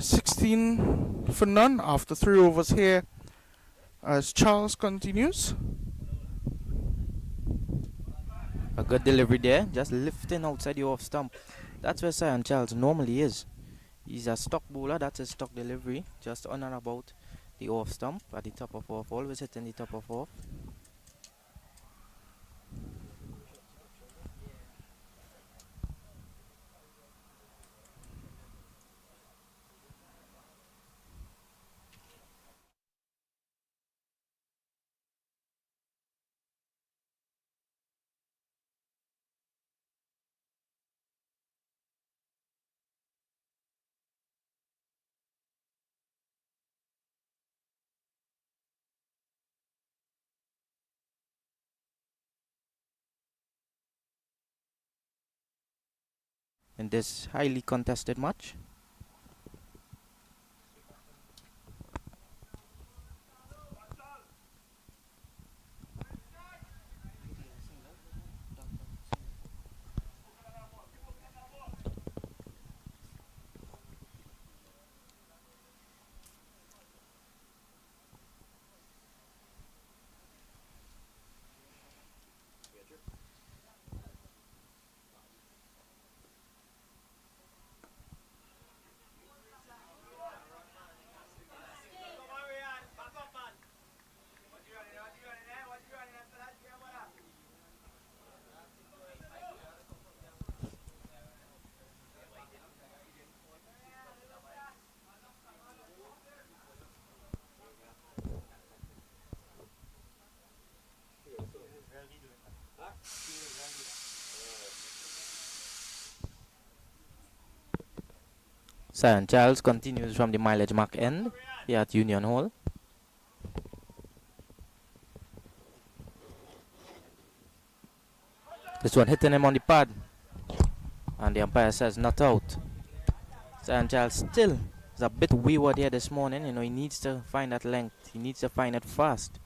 16 for none after 3 overs here as Charles continues. A good delivery there, just lifting outside the off stump. That's where Sion Charles normally is. He's a stock bowler, that's his stock delivery, just on and about the off stump at the top of off, always hitting the top of off. In this highly contested match. Sion Charles continues from the mileage mark end here at Union Hall. This one hitting him on the pad, and the umpire says not out. Sion Charles still is a bit wayward here this morning. He needs to find that length. He needs to find it fast.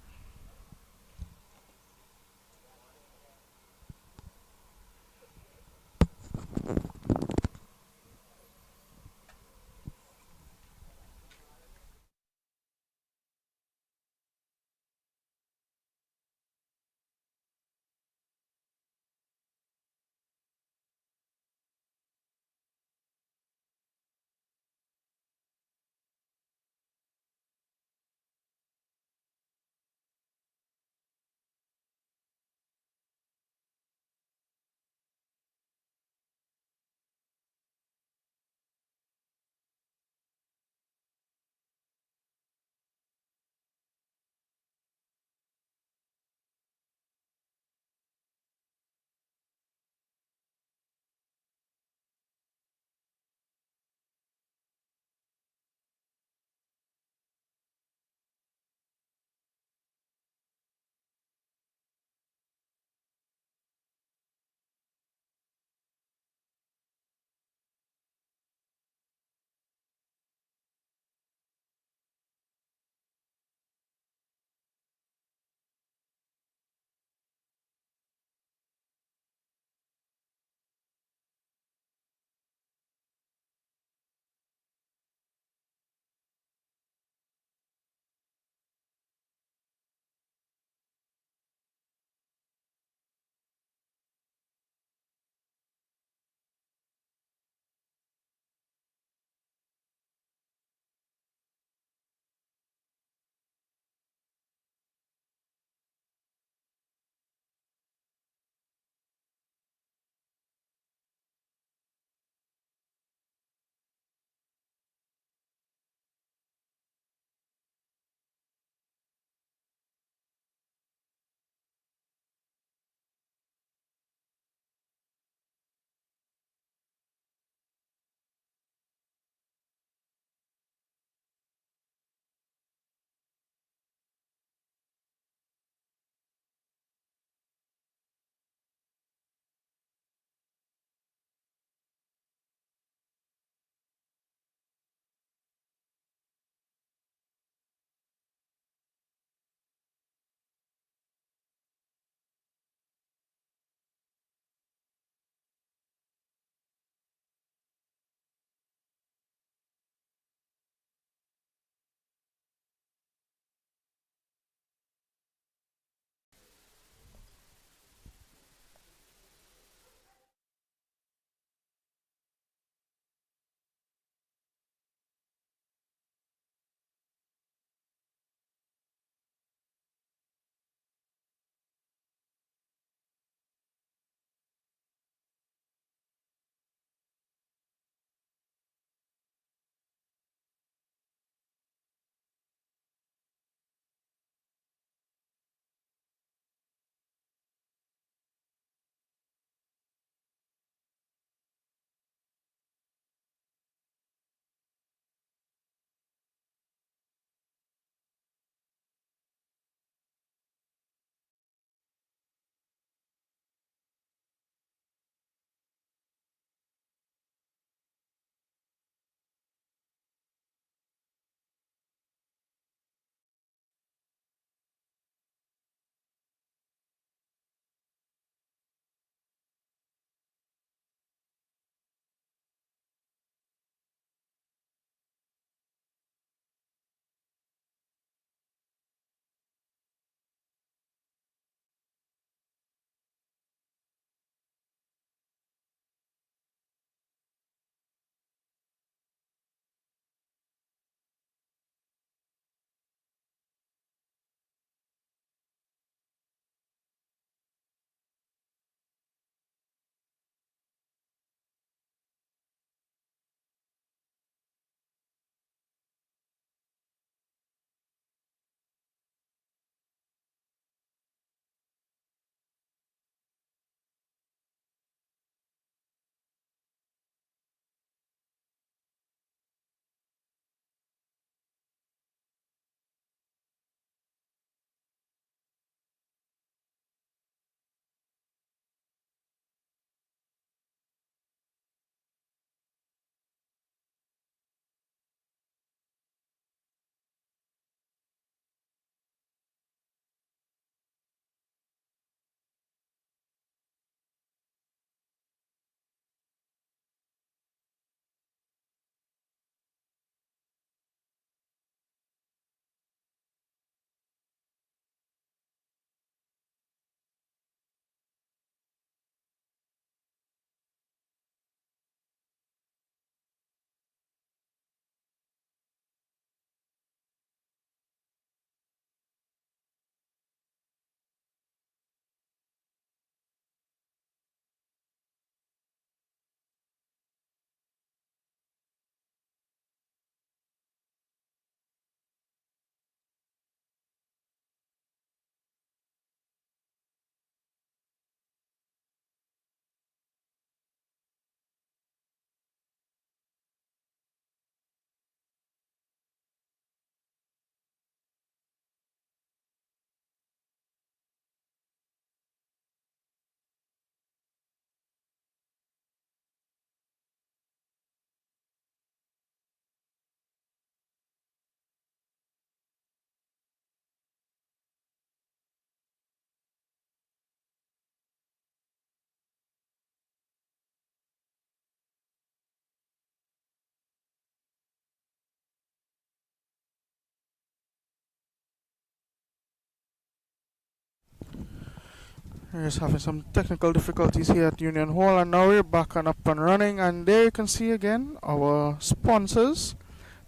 We're just having some technical difficulties here at Union Hall, and now we're back and up and running. And there you can see again our sponsors.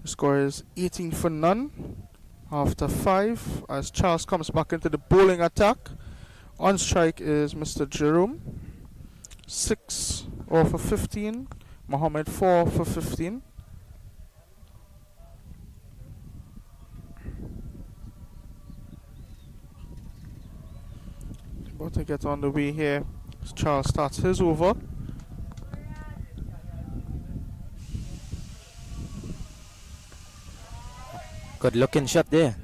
The score is 18 for none after 5 as Charles comes back into the bowling attack. On strike is Mr. Jerome, 6 for 15, Mohammed 4 for 15. About to get on the way here as Charles starts his over. Good looking shot there.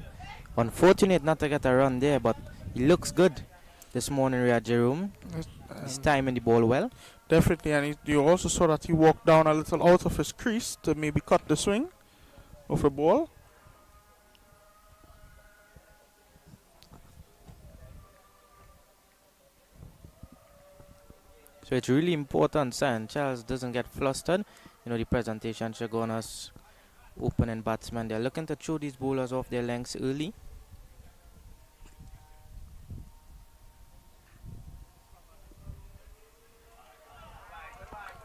Unfortunate not to get a run there, but he looks good this morning, Riyad Jerome. He's timing the ball well. Definitely, and you also saw that he walked down a little out of his crease to maybe cut the swing of the ball. So it's really important, San Charles doesn't get flustered. You know, the presentation Chagunas opening batsmen, they're looking to throw these bowlers off their lengths early.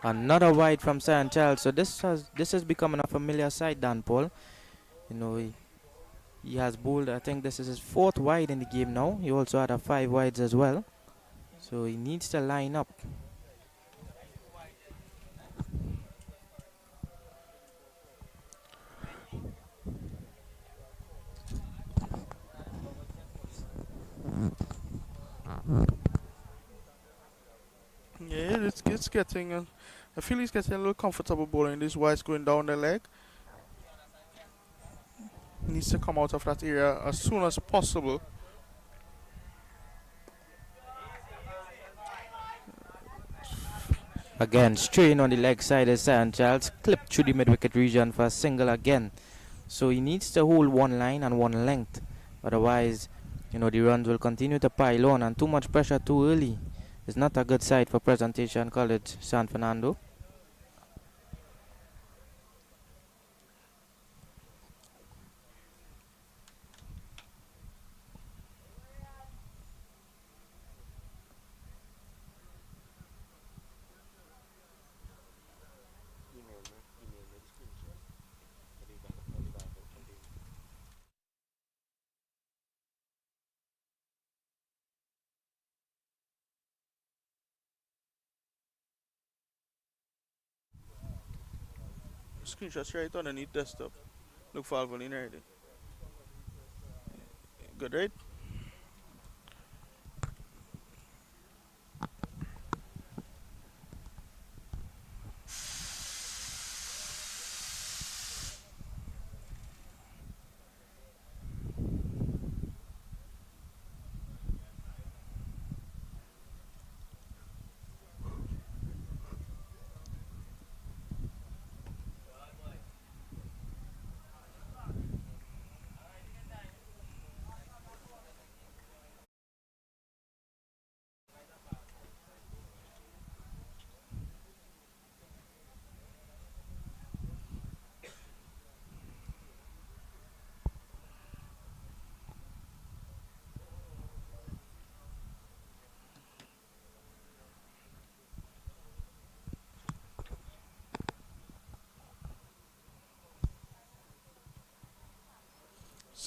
Another wide from San Charles. So this is becoming a familiar sight, Dan Paul. You know, he has bowled, I think this is his 4th wide in the game now. He also had a 5 wides as well. So he needs to line up. Yeah, it's getting. I feel he's getting a little comfortable bowling this wides going down the leg. He needs to come out of that area as soon as possible. Again, strain on the leg side is San Charles, clipped through the mid-wicket region for a single again. So he needs to hold one line and one length. Otherwise, you know, the runs will continue to pile on, and too much pressure too early is not a good sight for Presentation College San Fernando. Screenshots right underneath desktop. Look for Alvalin already. Good, right?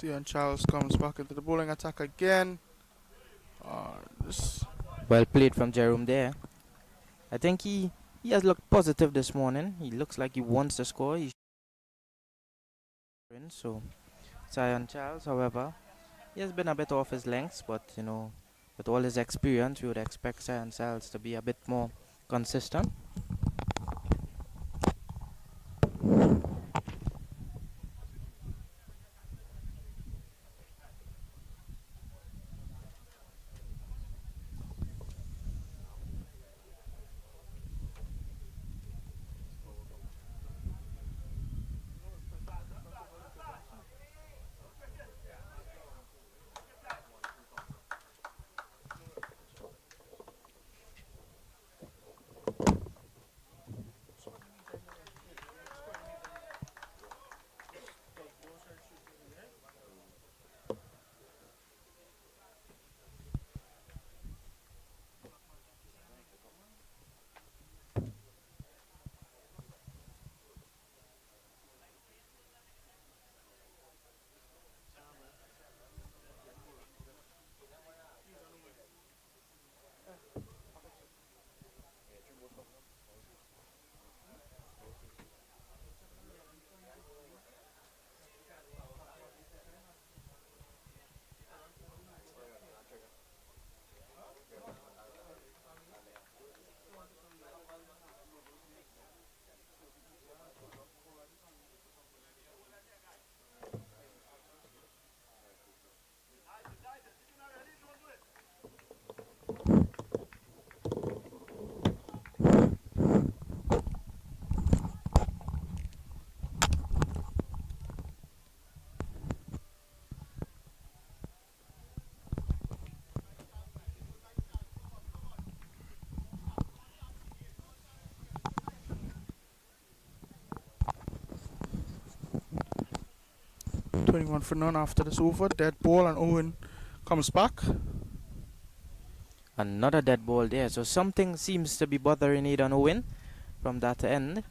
And Charles comes back into the bowling attack again. Well played from Jerome there. I think he has looked positive this morning. He looks like he wants to score. So Zion Charles, however, he has been a bit off his lengths, but you know, with all his experience, we would expect Zion Charles to be a bit more consistent. 21 for none after this over. Dead ball, and Owen comes back. Another dead ball there. So something seems to be bothering Aidan Owen from that end.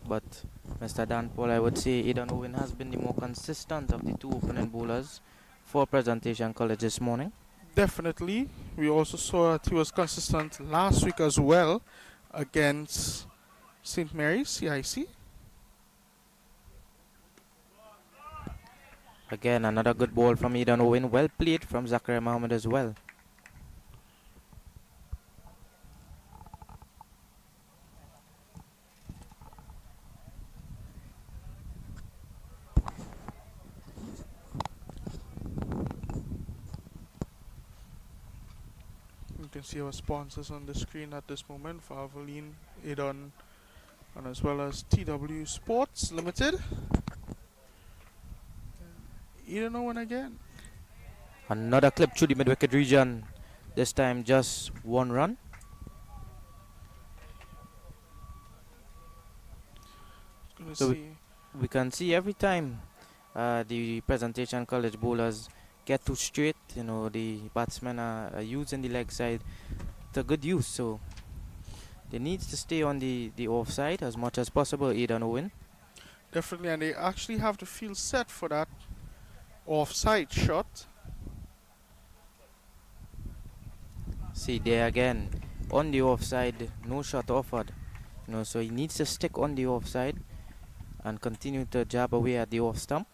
But Mr. Dan Paul, I would say Aidan Owen has been the more consistent of the two opponent bowlers for Presentation College this morning. Definitely. We also saw that he was consistent last week as well against St. Mary's CIC. Again, another good ball from Aidan Owen. Well played from Zachariah Mohammed as well. You can see our sponsors on the screen at this moment: Valvoline, Aidan, and as well as TW Sports Limited. Aidan Owen again. Another clip through the mid-wicket region. This time just one run. So we can see every time the Presentation College bowlers get too straight, the batsmen are using the leg side to good use. So they need to stay on the offside as much as possible, Aidan Owen. Definitely, and they actually have the field set for that offside shot. See there again, on the offside, no shot offered. So he needs to stick on the offside and continue to jab away at the off stump.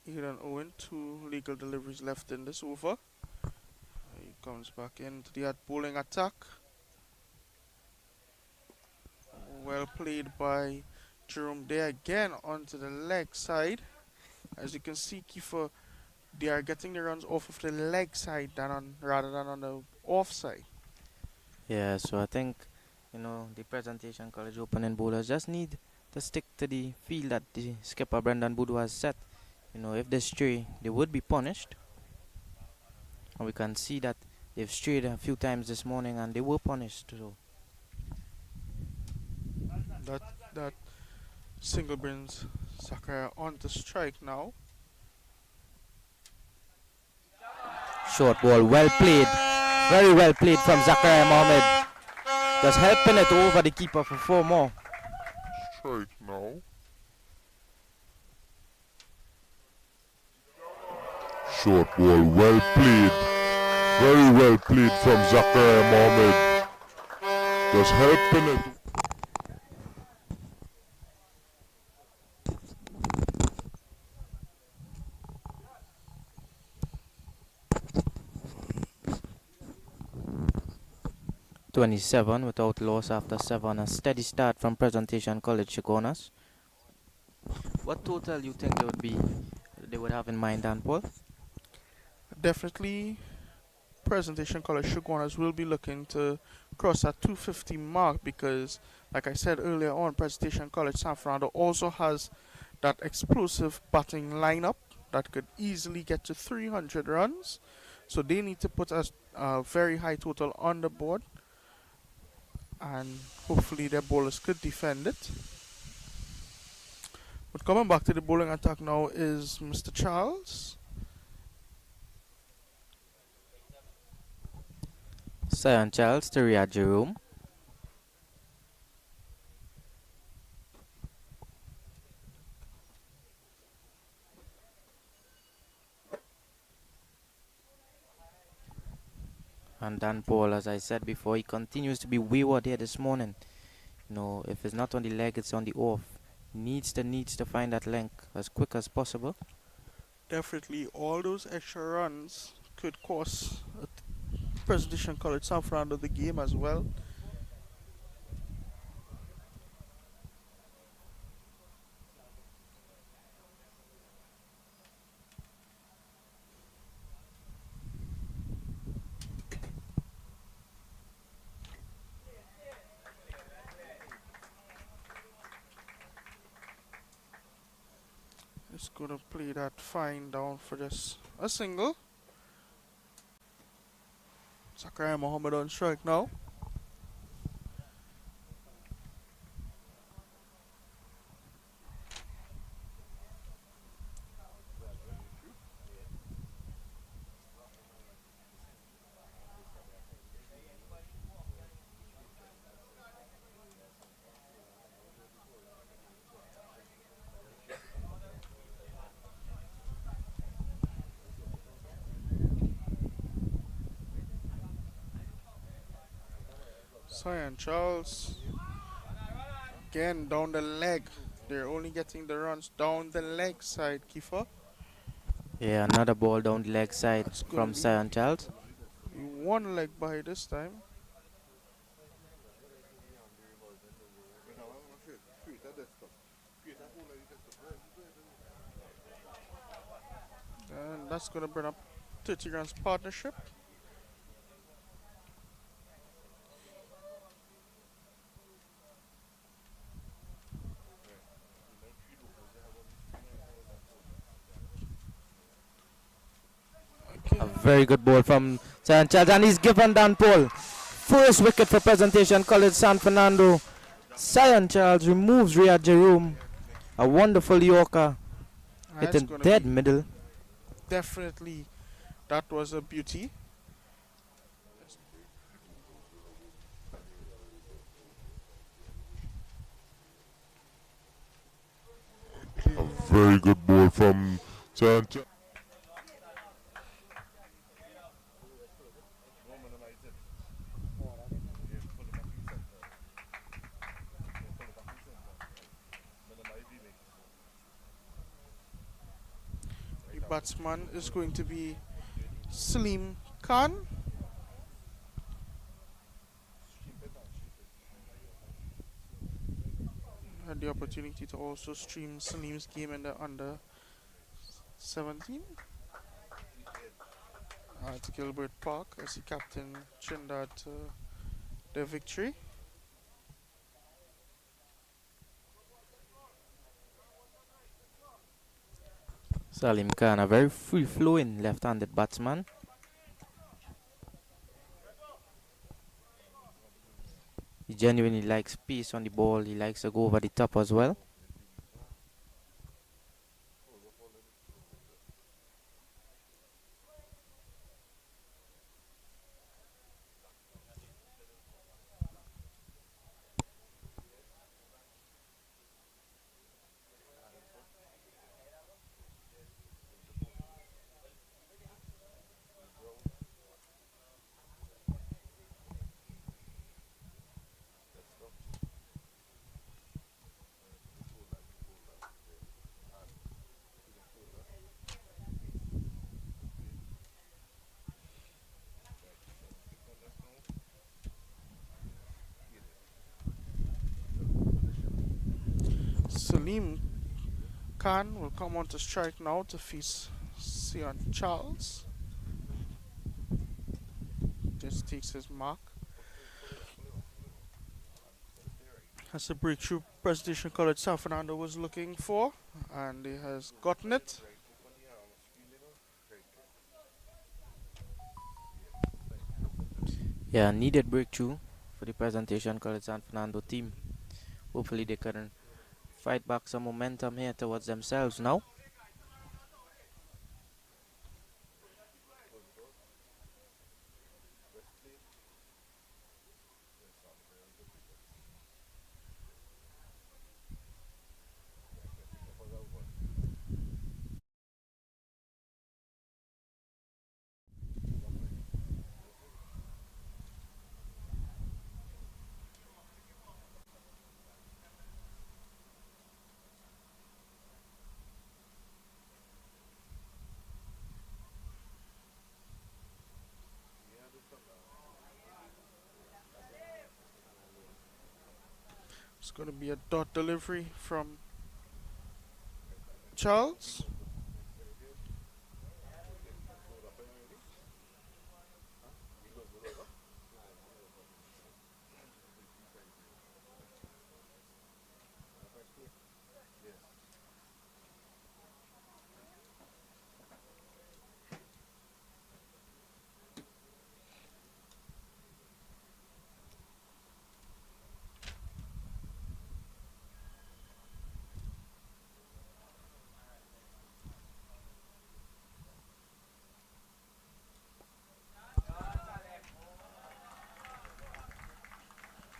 Aidan Owen, 2 legal deliveries left in this over. He comes back into the bowling attack. Well played by Jerome there again onto the leg side. As you can see, Kiefer, they are getting the runs off of the leg side rather than on the off side. Yeah, so I think, the Presentation College opening bowlers just need to stick to the field that the skipper Brendan Boodoo has set. If they stray, they would be punished. And we can see that they've strayed a few times this morning and they were punished. So That single brings Zachariah on to strike now. short ball, well played. Very well played from Zachariah Mohammed. Just helping it over the keeper for 4 more. Strike now. Short ball, well played. Very well played from Zachariah Mohammed. Just helping it. .27 without loss after 7. A steady start from Presentation College Chagunas. What total you think they would have in mind, Dan Paul? Definitely, Presentation College Chagunas will be looking to cross that 250 mark because, like I said earlier on, Presentation College San Fernando also has that explosive batting lineup that could easily get to 300 runs. So they need to put a very high total on the board, and hopefully their bowlers could defend it. But coming back to the bowling attack now is Mr. Charles. Sion Charles to Riyad Jerome. And Dan Paul, as I said before, he continues to be wayward here this morning. You know, if it's not on the leg, it's on the off. Needs to find that length as quick as possible. Definitely, all those extra runs could cost Presidential College San Fernando the game as well. Just gonna play that fine down for just a single. Zachariah Mohammed on strike now. Cyan Charles again down the leg. They're only getting the runs down the leg side, Kiefer. Yeah, another ball down the leg side That's gonna from be Sion Charles. one leg by this time. And that's gonna bring up 30 runs partnership. A very good ball from Sion Charles, and he's given Dan Paul. First wicket for Presentation College San Fernando. Sion Charles removes Riyad Jerome. A wonderful Yorker. That's Hitting gonna dead be middle. definitely, that was a beauty. A very good ball from Sanchez. The batsman is going to be Salim Khan. Had the opportunity to also stream Salim's game in the under 17 at Gilbert Park as he captained Trinidad to their victory. Salim Khan, a very free-flowing left-handed batsman. He genuinely likes pace on the ball. He likes to go over the top as well. Salim Khan will come on to strike now to face Sion Charles. Just takes his mark. That's a breakthrough Presidential College San Fernando was looking for, and he has gotten it. Yeah, needed breakthrough for the Presentation College San Fernando team. Hopefully they can fight back some momentum here towards themselves now. going to be a dot delivery from Charles.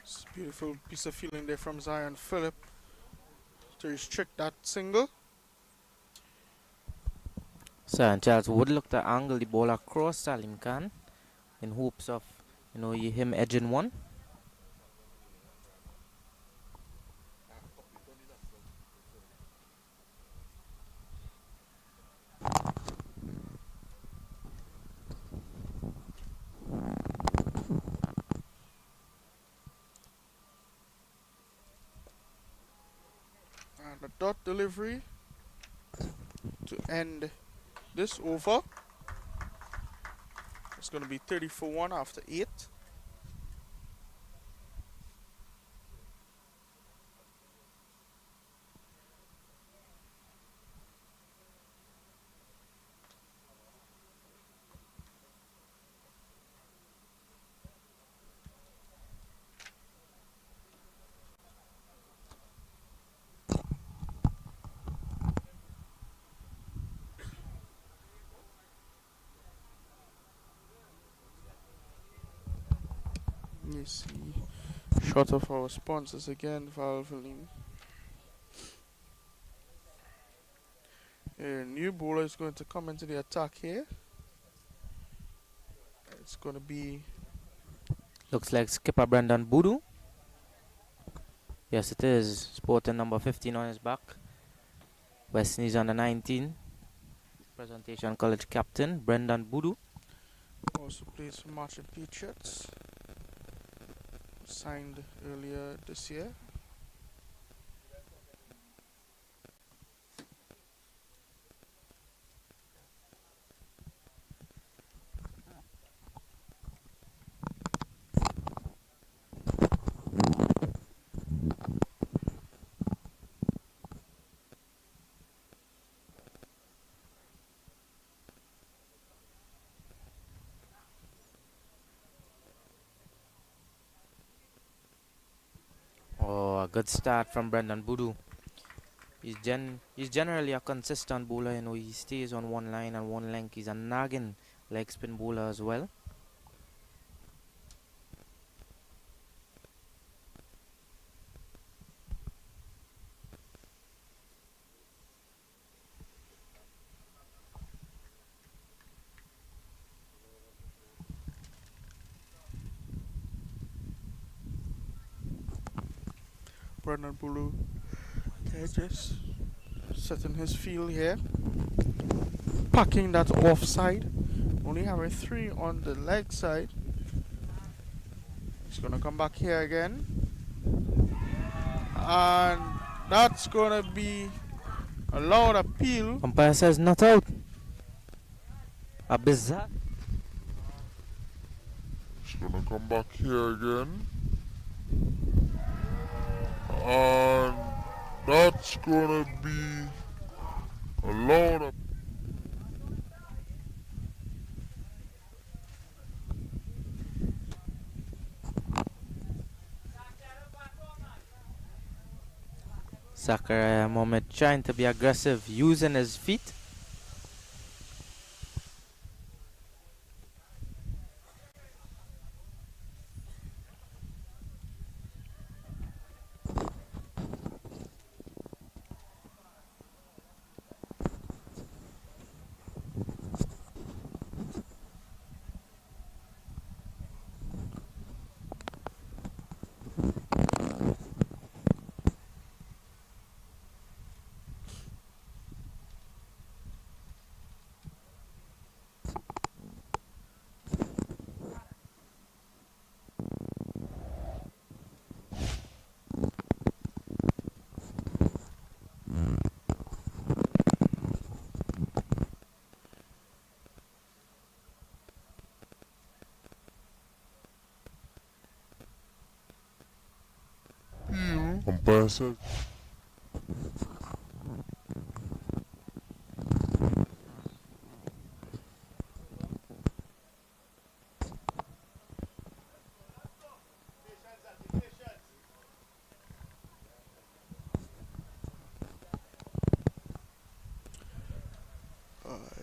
It's a beautiful piece of fielding there from Zion Phillip to restrict that single. St. Charles would look to angle the ball across Salim Khan in hopes of, him edging one. And a dot delivery to end this over. It's going to be 30 for 1 after 8. You see, shot of our sponsors again, Valvoline. A new bowler is going to come into the attack here. It's going to be... Looks like skipper Brendan Boodoo. Yes, it is. Sporting number 15 on his back. West Indies under 19. Presentation College captain Brendan Boodoo. Also plays for Marching Patriots. Signed earlier this year. Oh, a good start from Brendan Boodoo. He's generally a consistent bowler, he stays on one line and one length. He's a nagging leg spin bowler as well. Brendan Bulu just setting his field here, packing that offside, only having 3 on the leg side. He's gonna come back here again, and that's gonna be a loud appeal. Umpire says not out. A bizarre. He's gonna come back here again. And that's gonna be a lot of... Zachariah Mohammed trying to be aggressive, using his feet. Umpire said,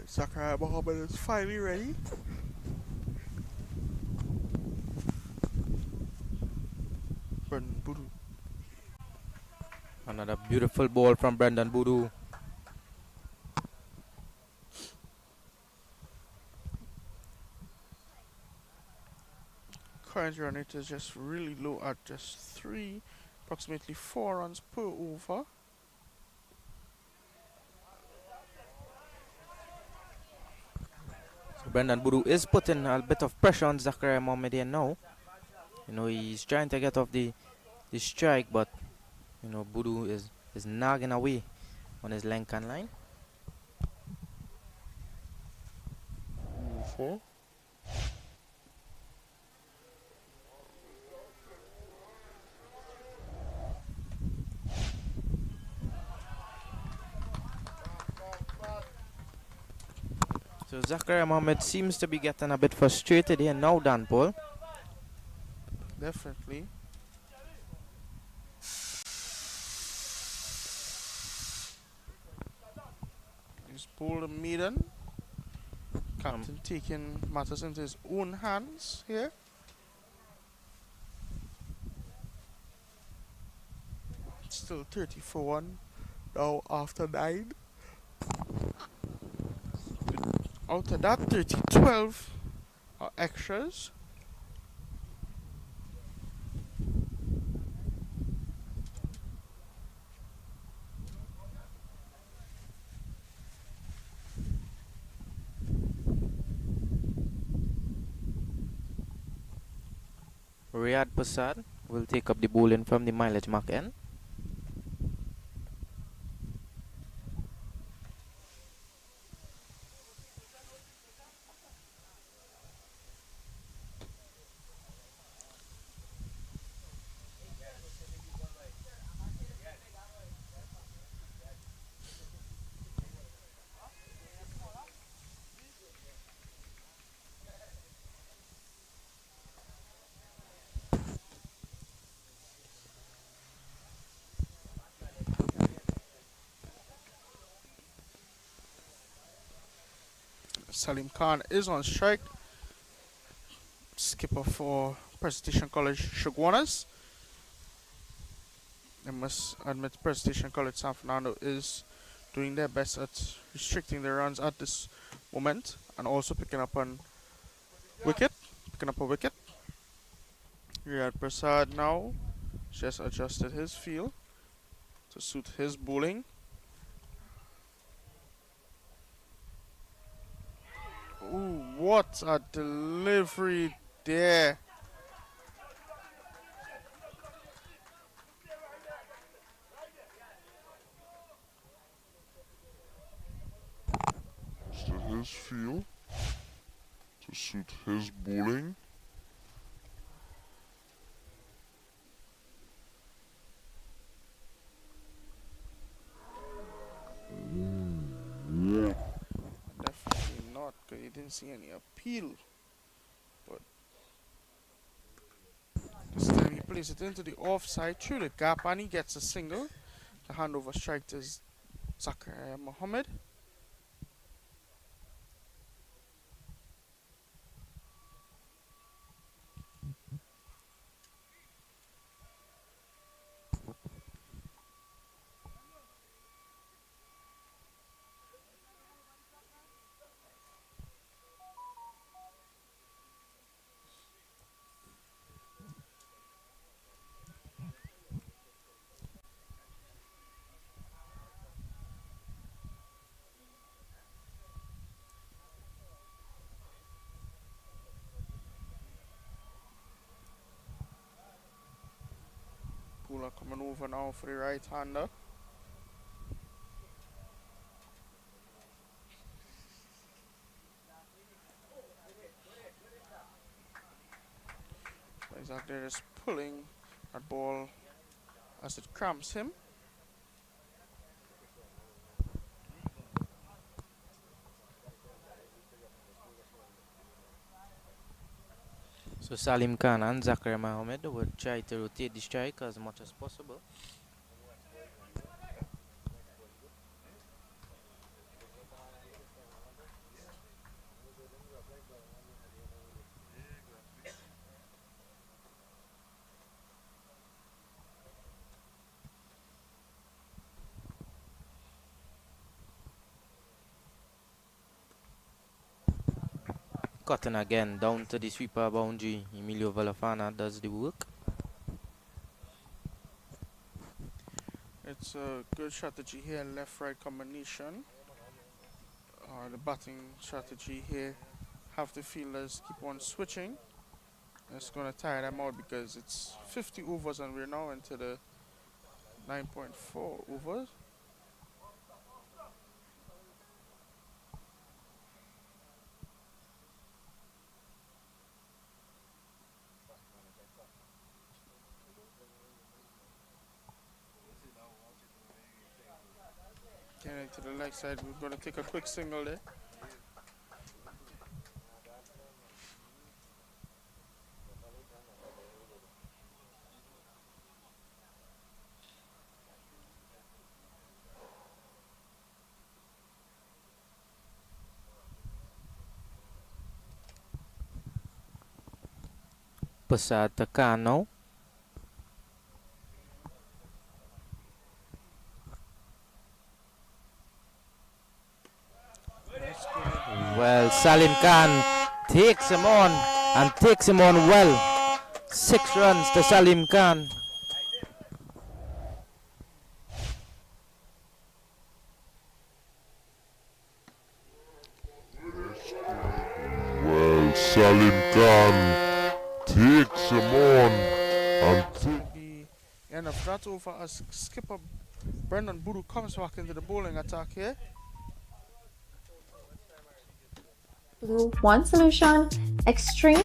Zachariah Mohammed is finally ready. Brendan Boodoo. Another beautiful ball from Brendan Boodoo. Current run rate is just really low at just 3, approximately 4 runs per over. So Brendan Boodoo is putting a bit of pressure on Zachariah Mohammed here now. You know, he's trying to get off the strike, but you know, Boodoo is nagging away on his length and line. "4." So Zachariah Mohammed seems to be getting a bit frustrated here now, Dan Paul. Definitely. He's pulled a maiden. Captain taking matters into his own hands here. Still 30-1 now after 9. Out of that 30-12 are extras. Riyad Prasad will take up the bowling from the mileage mark end. Salim Khan is on strike. Skipper for Presentation College Chagunas. I must admit, Presentation College San Fernando is doing their best at restricting their runs at this moment and also picking up a wicket. Riyad Prasad now just adjusted his field to suit his bowling. Ooh, what a delivery there. To his field to suit his bowling. Definitely not, because he didn't see any appeal. But this time he plays it into the offside through the gap and he gets a single. The handover strike to Zachariah Mohammed. Pula coming over now for the right hander. Isaac there is pulling that ball as it cramps him. So Salim Khan and Zachariah Mohammed would try to rotate the strike as much as possible. Cotton again down to the sweeper boundary. Emilio Valafana does the work. It's a good strategy here, left-right combination. The batting strategy here, have the fielders keep on switching. It's going to tire them out because it's 50 overs and we're now into the 9.4 overs. Getting to the leg side, we're going to take a quick single there. Passata Khan now. Well, Salim Khan takes him on and takes him on well. 6 runs to Salim Khan. Well, Salim Khan takes him on and The end of that over as skipper Brendan Boodoo comes back into the bowling attack here. One solution, extreme.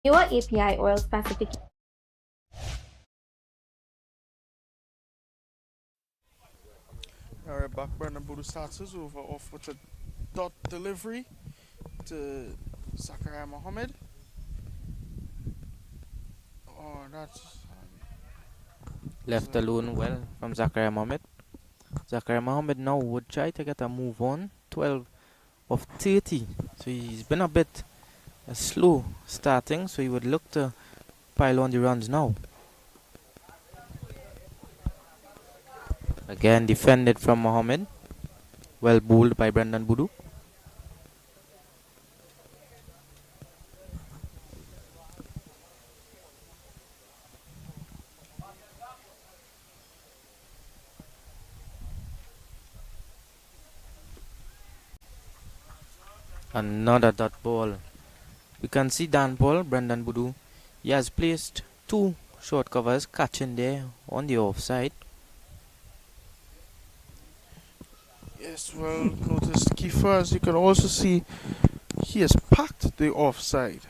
Your API oil specification. Alright, back Brendan Boodoo starts his over off with a dot delivery to Zachariah Mohammed. Oh, that's Left alone well from Zachariah Mohammed. Zachariah Mohammed now would try to get a move on. 12 of 30. So he's been a bit slow starting. So he would look to pile on the runs now. Again defended from Mohammed. Well bowled by Brendan Boodoo. Another dot ball. We can see Dan Paul, Brendan Boodoo. He has placed 2 short covers catching there on the offside. yes, well noticed Kiefer, as you can also see, he has packed the offside.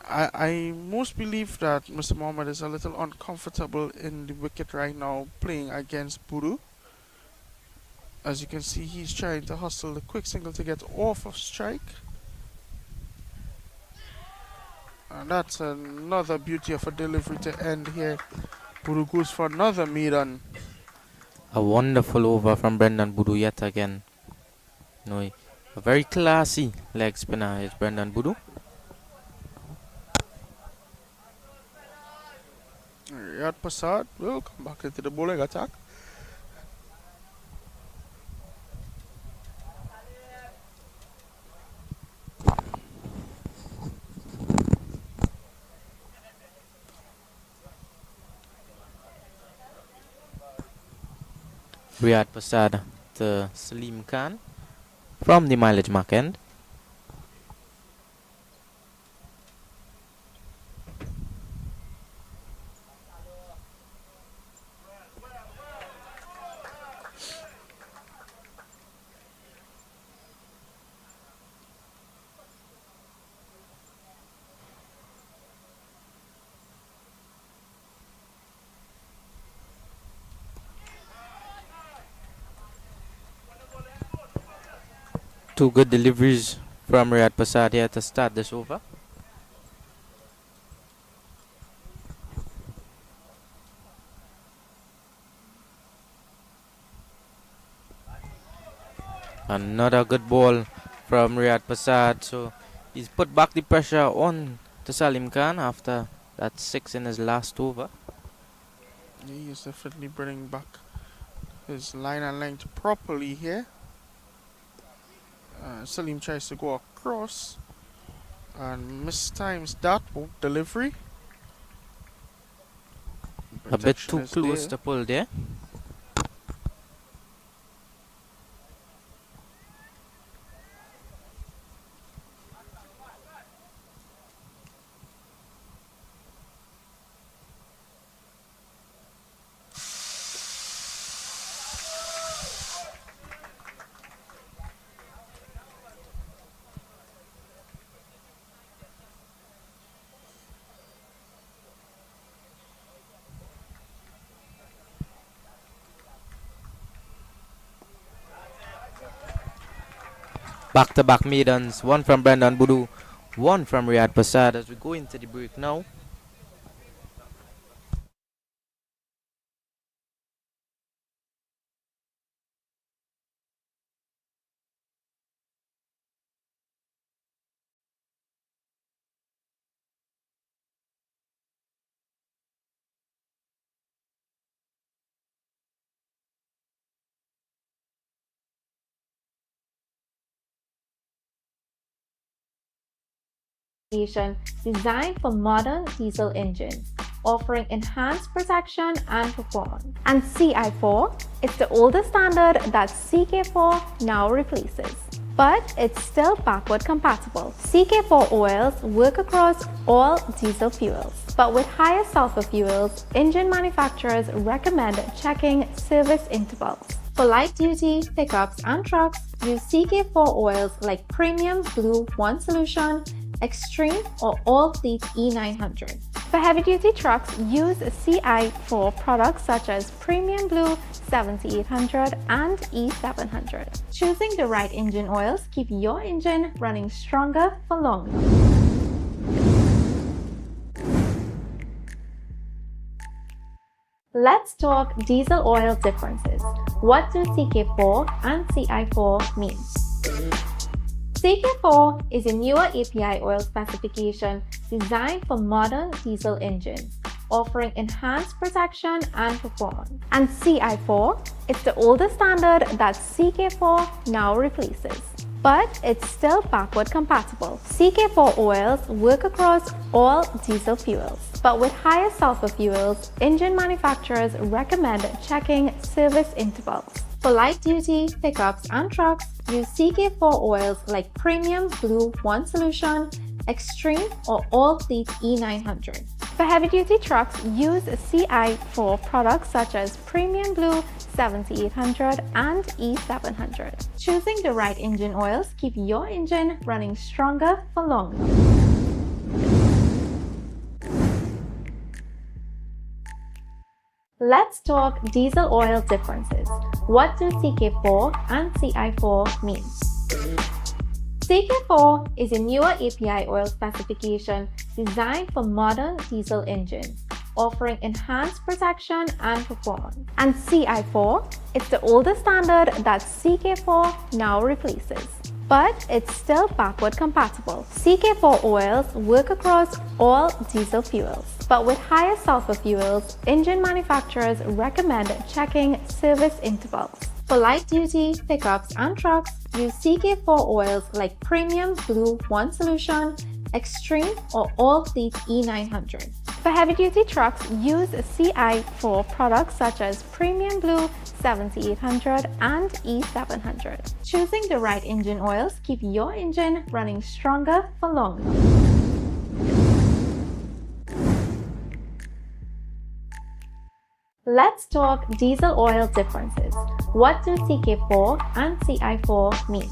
I most believe that Mr. Mohammed is a little uncomfortable in the wicket right now playing against Boodoo. As you can see, he's trying to hustle the quick single to get off of strike. And that's another beauty of a delivery to end here. Boodoo goes for another mid-on. A wonderful over from Brendan Boodoo yet again. A very classy leg spinner is Brendan Boodoo. Riyad Passad will come back into the bowling attack. Riyad Prasad to Salim Khan from the mileage mark end. Two good deliveries from Riyad Prasad here to start this over. Another good ball from Riyad Prasad, so he's put back the pressure on to Salim Khan after that 6 in his last over. He is definitely bringing back his line and length properly here. Salim tries to go across and mistimes that delivery. A bit too Protection is close there. to pull there. Back-to-back maidens, one from Brendan Budu, one from Riyad Prasad as we go into the break now. Designed for modern diesel engines, offering enhanced protection and performance. And CI4 is the older standard that CK4 now replaces, but it's still backward compatible. CK4 oils work across all diesel fuels, but with higher sulfur fuels, engine manufacturers recommend checking service intervals. For light-duty pickups and trucks, use CK4 oils like Premium Blue 1 Solution, Extreme, or All Fleet E900. For heavy-duty trucks, use CI4 products such as Premium Blue 7800 and E700. Choosing the right engine oils keep your engine running stronger for longer. Let's talk diesel oil differences. What do CK4 and CI4 mean? CK4 is a newer API oil specification designed for modern diesel engines, offering enhanced protection and performance. And CI4 is the older standard that CK4 now replaces, but it's still backward compatible. CK4 oils work across all diesel fuels, but with higher sulfur fuels, engine manufacturers recommend checking service intervals. For light-duty pickups and trucks, use CK4 oils like Premium Blue 1 Solution, Extreme, or All Fleet E900. For heavy-duty trucks, use CI4 products such as Premium Blue 7800 and E700. Choosing the right engine oils keep your engine running stronger for longer. Let's talk diesel oil differences. What do CK4 and CI4 mean? CK4 is a newer API oil specification designed for modern diesel engines, offering enhanced protection and performance. And CI4 is the older standard that CK4 now replaces, but it's still backward compatible. CK4 oils work across all diesel fuels, but with higher sulfur fuels, engine manufacturers recommend checking service intervals. For light-duty pickups and trucks, use CK4 oils like Premium Blue 1 Solution, Extreme, or All Fleet E900. For heavy-duty trucks, use CI for products such as Premium Blue 7800 and E700. Choosing the right engine oils keep your engine running stronger for longer. Let's talk diesel oil differences. What do CK4 and CI4 mean?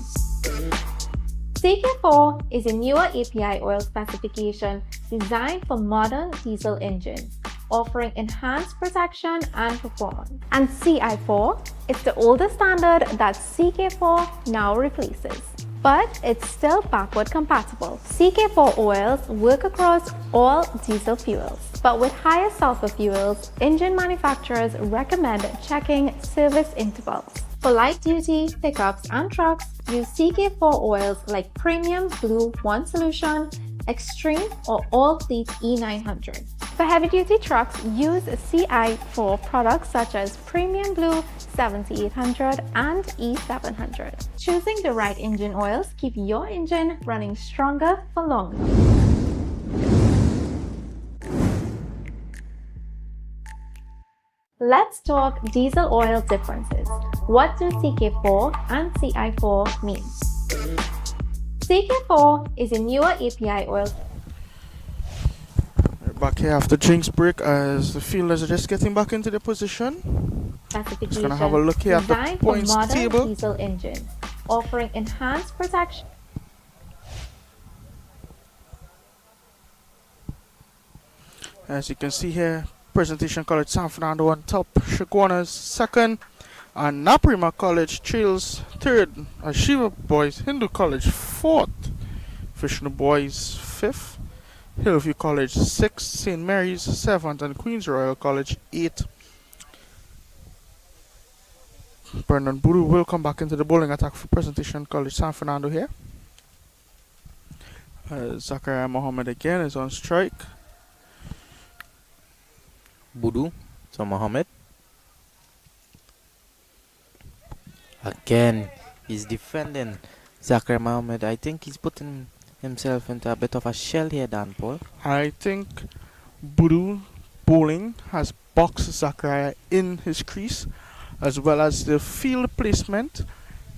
CK4 is a newer API oil specification designed for modern diesel engines, offering enhanced protection and performance. And CI4 is the older standard that CK4 now replaces. But it's still backward compatible. CK4 oils work across all diesel fuels. But with higher sulfur fuels, engine manufacturers recommend checking service intervals. For light-duty pickups and trucks, use CK4 oils like Premium Blue 1 Solution, Extreme, or All Fleet E900. For heavy-duty trucks, use CI for products such as Premium Blue 7800 and E700. Choosing the right engine oils keep your engine running stronger for longer. Let's talk diesel oil differences. What do CK4 and CI4 mean? CK4 is a newer API oil. Back here after drinks break as the fielders are just getting back into their position. Just gonna have a look here at the points modern table. Diesel engines, offering enhanced protection. As you can see here, Presentation College San Fernando on top, Chagunas second, and Naprima College trails third, Shiva Boys Hindu College fourth, Vishnu Boys fifth, Hillview College sixth, St. Mary's seventh, and Queen's Royal College eighth. Brendan Buru will come back into the bowling attack for Presentation College San Fernando here. Zachariah Mohammed again is on strike. Budu, so Mohammed. Again, he's defending Zachariah Mohammed. I think he's putting himself into a bit of a shell here, Dan Paul. I think Buru bowling has boxed Zachariah in his crease, as well as the field placement.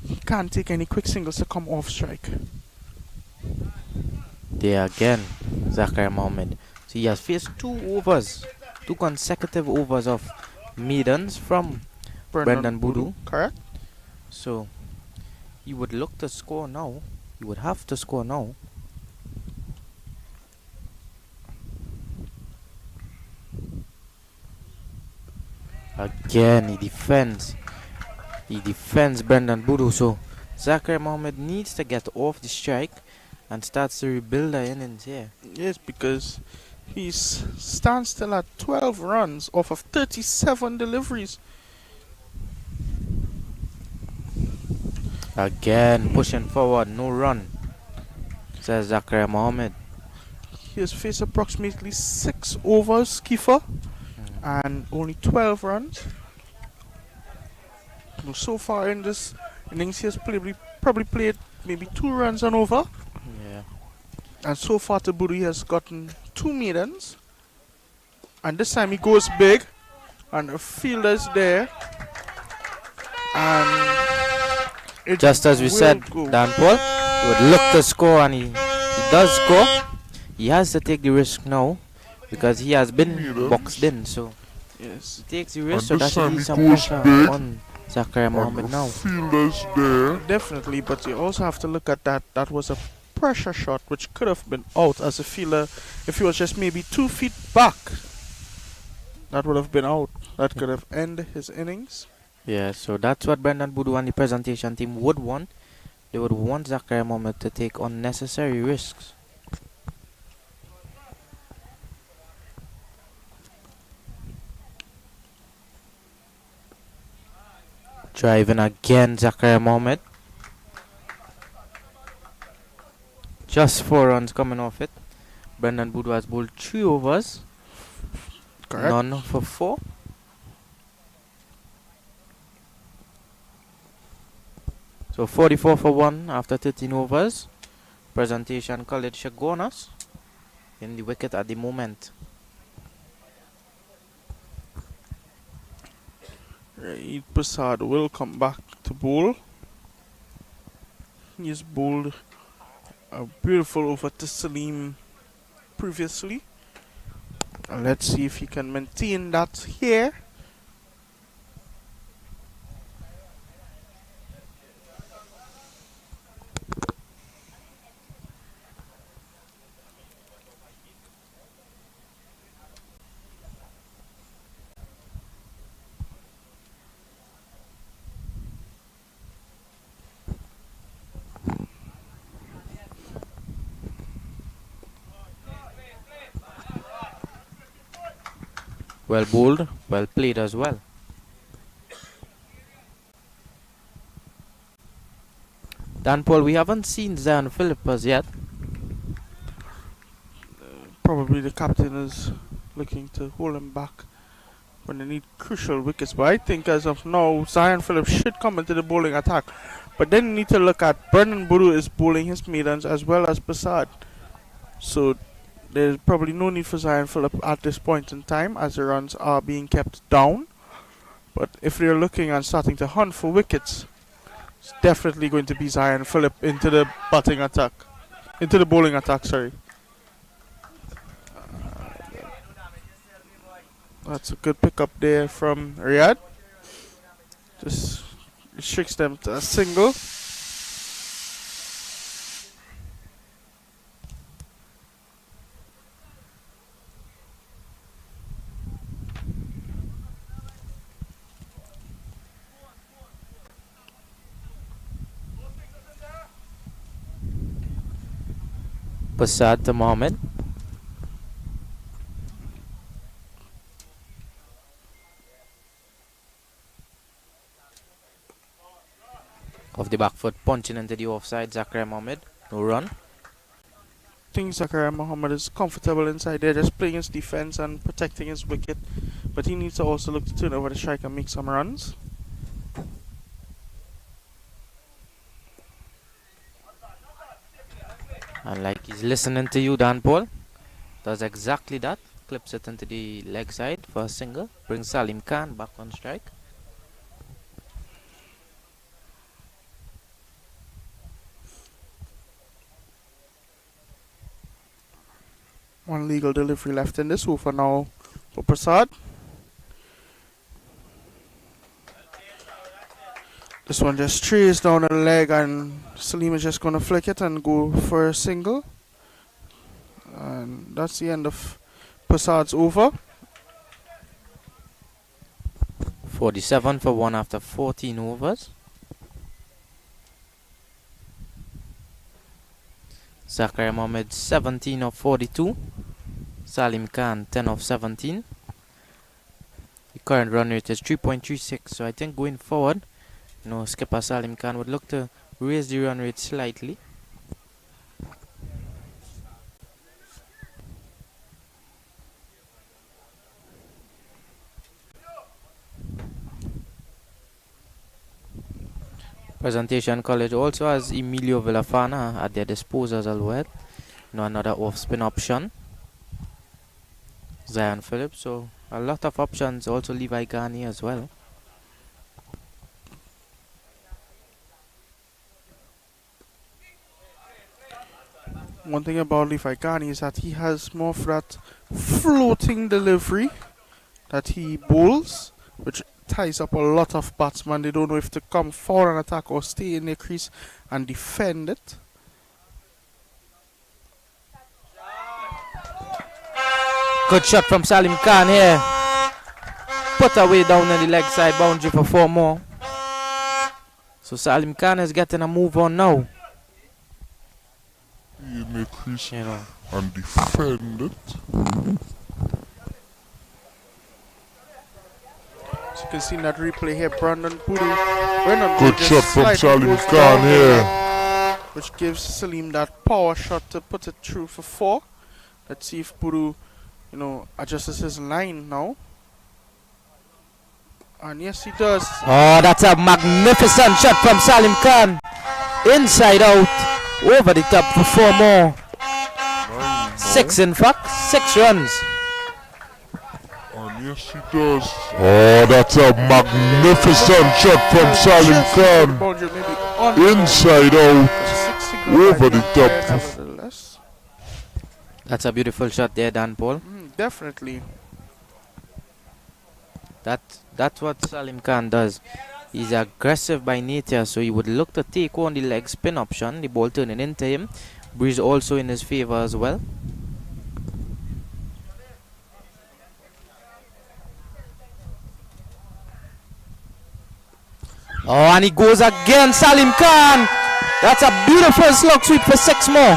He can't take any quick singles to come off strike. There again, Zachariah Mohammed. So he has faced two consecutive overs of maidens from Brendan Budu. Correct. So he would look to score now. He would have to score now. Again, he defends. He defends Brendan Budu. So Zachariah Mohammed needs to get off the strike and starts to rebuild the innings here. Yes, because he stands still at 12 runs off of 37 deliveries. Again, pushing forward, no run, says Zachariah Mohammed. He has faced approximately 6 overs, Kifa, and only 12 runs. So far in this innings, he has probably played maybe 2 runs and over. Yeah. And so far, Taburi has gotten 2 maidens. And this time he goes big. And the fielder's there. And it just as we said, Dan Paul, he would look to score, and he does score. He has to take the risk now because he has been boxed in. So yes, he takes the risk, so that should be some pressure on Zachariah Mohammed now. Fielders there. Definitely, but you also have to look at that. That was a pressure shot which could have been out as a fielder if he was just maybe 2 feet back. That would have been out. That could have ended his innings. Yeah, so that's what Brendan Budu and the presentation team would want. They would want Zachariah Mohammed to take unnecessary risks. Driving again, Zachariah Mohammed. Just 4 runs coming off it. Brendan Budu has bowled 3 overs. Correct. None for 4. So 44 for 1 after 13 overs. Presentation College Chagunas. in the wicket at the moment. Right, Prasad will come back to bowl. He's bowled a beautiful over to Salim previously. And let's see if he can maintain that here. Well bowled, well played as well. Dan Paul, we haven't seen Zion Phillips yet. Probably the captain is looking to hold him back when they need crucial wickets. But I think as of now, Zion Phillips should come into the bowling attack. But then you need to look at Brendan Boodoo is bowling his maidens as well as Prasad. So there's probably no need for Zion Phillips at this point in time as the runs are being kept down. But if they're looking and starting to hunt for wickets, it's definitely going to be Zion Phillips into the batting attack. Into the bowling attack, sorry. That's a good pickup there from Riyadh. Just restricts them to a single. Prasad to Mohammed. Off the back foot, punching into the offside, Zachariah Mohammed. No run. I think Zachariah Mohammed is comfortable inside there, just playing his defense and protecting his wicket. But he needs to also look to turn over the strike and make some runs. And like he's listening to you, Dan Paul. Does exactly that. Clips it into the leg side for a single. Brings Salim Khan back on strike. One legal delivery left in this over now for Prasad. This one just trays down the leg and Salim is just going to flick it and go for a single. And that's the end of Prasad's over. 47 for 1 after 14 overs. Zachariah Mohammed 17 of 42. Salim Khan 10 of 17. The current run rate is 3.36. So I think going forward, skipper Salim Khan would look to raise the run rate slightly. Presentation College also has Emilio Villafana at their disposal as well. Another off-spin option. Zion Phillips, so a lot of options. Also Levi Ghani as well. One thing about Levi Ghani is that he has more of that floating delivery that he bowls, which ties up a lot of batsmen. They don't know if to come forward and attack or stay in their crease and defend it. Good shot from Salim Khan here. Put away down on the leg side boundary for 4 more. So Salim Khan is getting a move on now. In the crease and defend it. So you can see in that replay here, Brendan Boodoo. Good shot from Salim Khan here. Which gives Salim that power shot to put it through for 4. Let's see if Boodoo, adjusts his line now. And yes, he does. Oh, that's a magnificent shot from Salim Khan. Inside out, over the top for 4 more. 6 in fact, 6 runs. And yes, he does. Oh, that's a magnificent shot from Salim Khan. Boundary maybe on Inside out, 60 goal over by the umpire, top. nevertheless. That's a beautiful shot there, Dan Paul. Definitely. That's what Salim Khan does. He's aggressive by nature, so he would look to take on the leg spin option, the ball turning into him. Breeze also in his favor as well. Oh, and he goes again, Salim Khan. That's a beautiful slug sweep for 6 more.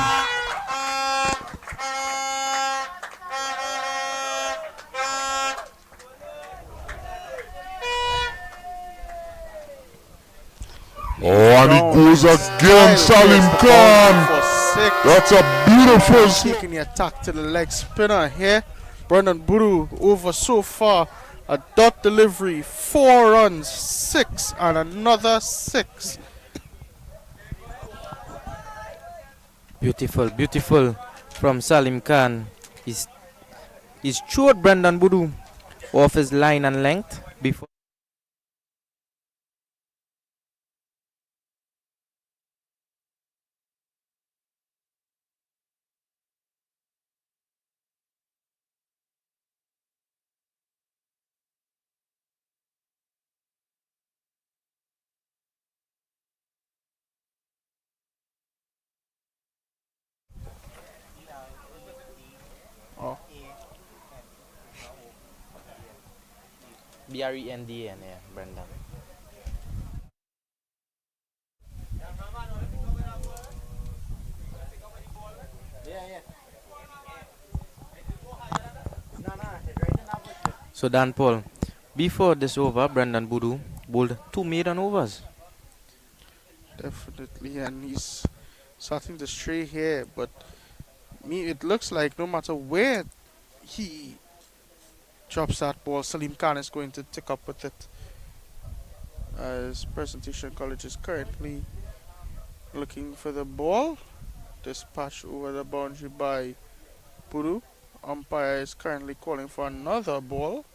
Oh, and he goes again, Salim Khan. That's a beautiful taking the attack to the leg spinner here. Brendan Buru over so far. A dot delivery, 4 runs, 6 and another 6. Beautiful, beautiful from Salim Khan. He's chewed Brendan Buru off his line and length before. Oh. BRENDA, yeah, Brendan. So Dan Paul, before this over, Brendan Buru bowled 2 maiden overs. Definitely, and he's starting to stray here, but it looks like no matter where he drops that ball, Salim Khan is going to tick up with it. As Presentation College is currently looking for the ball. Dispatch over the boundary by Buru. Umpire is currently calling for another ball.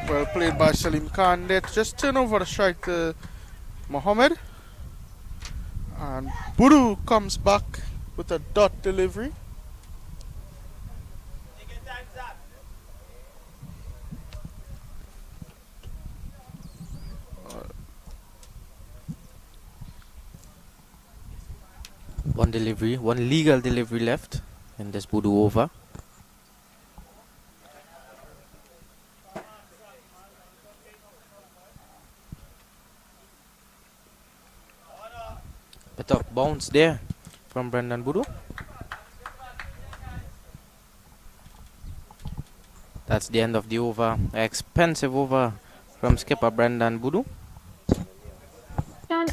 Well played by Salim Khan there to just turn over the strike to Mohammed. And Buru comes back with a dot delivery. One delivery, one legal delivery left in this Budu over. A top bounce there from Brendan Budu. That's the end of the over. Expensive over from skipper Brendan Budu.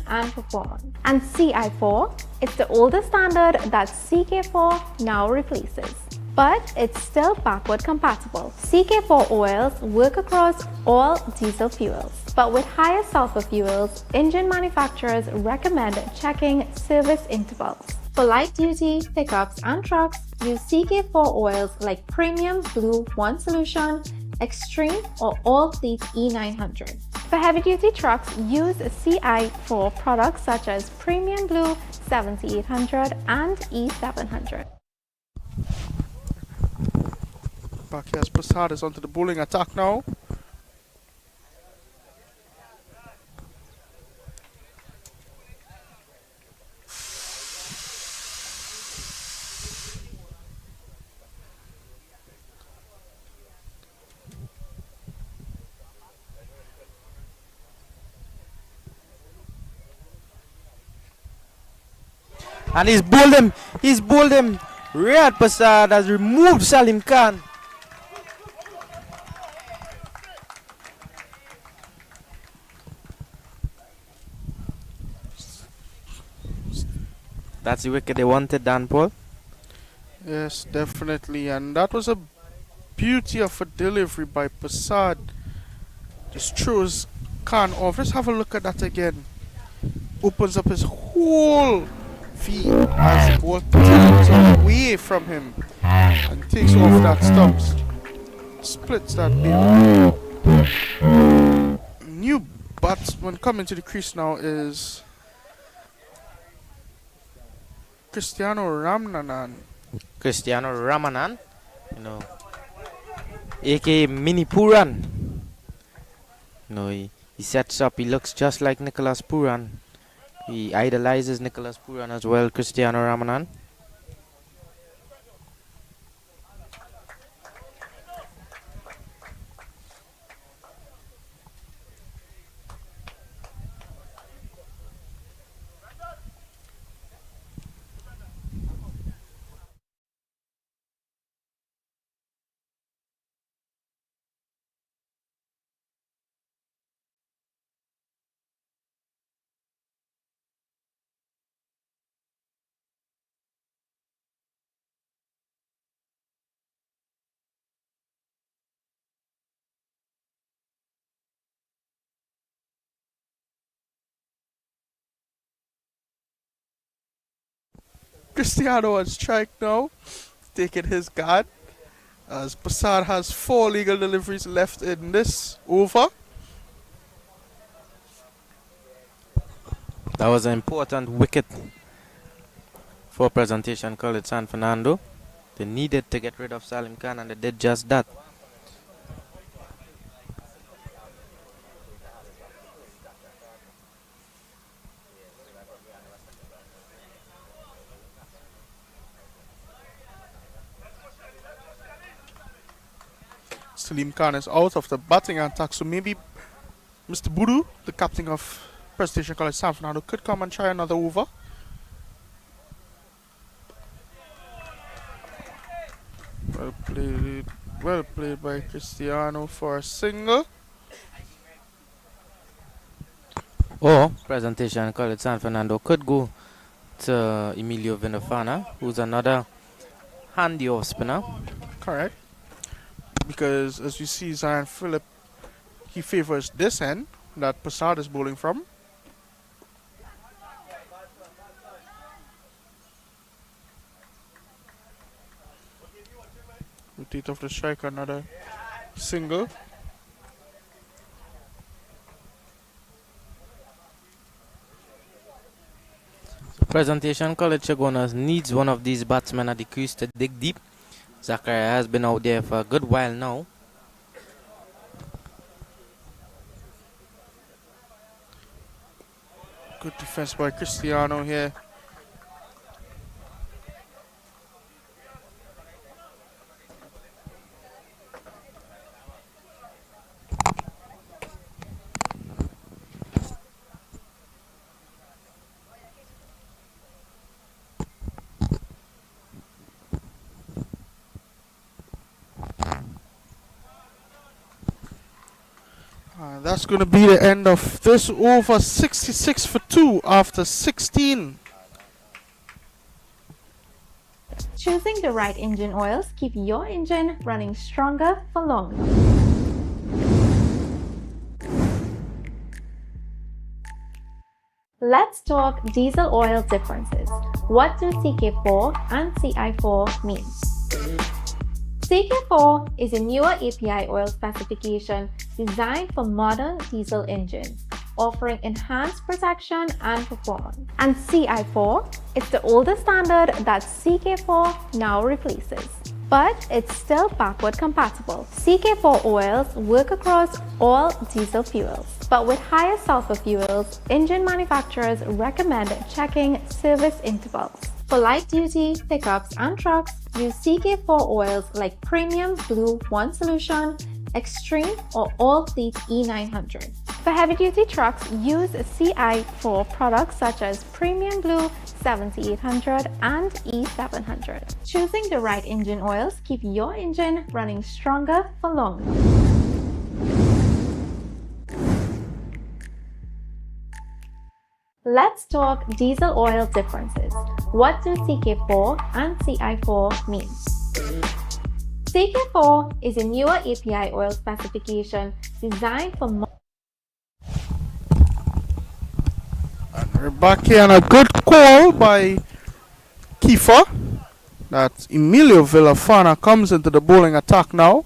And performance. And CI4, it's the older standard that CK4 now replaces. But it's still backward compatible. CK4 oils work across all diesel fuels. But with higher sulfur fuels, engine manufacturers recommend checking service intervals. For light duty, pickups and trucks, use CK4 oils like Premium Blue 1 Solution, Extreme or All Fleet E900. For heavy duty trucks, use CI4 products such as Premium Blue 7800 and E700. Back here as Prasad is onto the bowling attack now. And he's bowled him. Riyad Prasad has removed Salim Khan. That's the wicket they wanted, Dan Paul. Yes, definitely. And that was a beauty of a delivery by Prasad. Just throws Khan off. Let's have a look at that again. Opens up his whole feet as the ball tilts away from him and takes off that stumps. Splits that ball. New batsman coming to the crease now is Cristiano Ramnanan. Cristiano Ramanan, aka Mini Puran. He sets up, he looks just like Nicholas Puran. He idolizes Nicholas Puran as well, Cristiano Ramanan. Cristiano on strike now, taking his guard. As Prasad has 4 legal deliveries left in this over. That was an important wicket for Presentation College San Fernando. They needed to get rid of Salim Khan and they did just that. Salim Khan is out of the batting attack, so maybe Mr. Buru, the captain of Presentation College San Fernando, could come and try another over. Well played by Cristiano for a single. Or Presentation College San Fernando could go to Emilio Vinofana, who's another handy off spinner. Correct. Because as you see, Zion Phillip, he favors this end that Prasad is bowling from. Rotate off the strike, another single. Presentation College Chagunas needs one of these batsmen at the crease to dig deep. Zachariah has been out there for a good while now. Good defense by Cristiano here. That's going to be the end of this over. 66 for 2 after 16. Choosing the right engine oils keep your engine running stronger for longer. Let's talk diesel oil differences. What do CK4 and CI4 mean? CK4 is a newer API oil specification designed for modern diesel engines, offering enhanced protection and performance. And CI4 is the older standard that CK4 now replaces, but it's still backward compatible. CK4 oils work across all diesel fuels, but with higher sulfur fuels, engine manufacturers recommend checking service intervals. For light-duty pickups and trucks, use CK4 oils like Premium Blue 1 Solution, Extreme or All Fleet E900. For heavy-duty trucks, use CI4 products such as Premium Blue 7800 and E700. Choosing the right engine oils keep your engine running stronger for longer. Let's talk diesel oil differences. What do CK4 and CI4 mean? CK4 is a newer API oil specification designed for And we're back here, and a good call by Kiefer. That Emilio Villafana comes into the bowling attack now.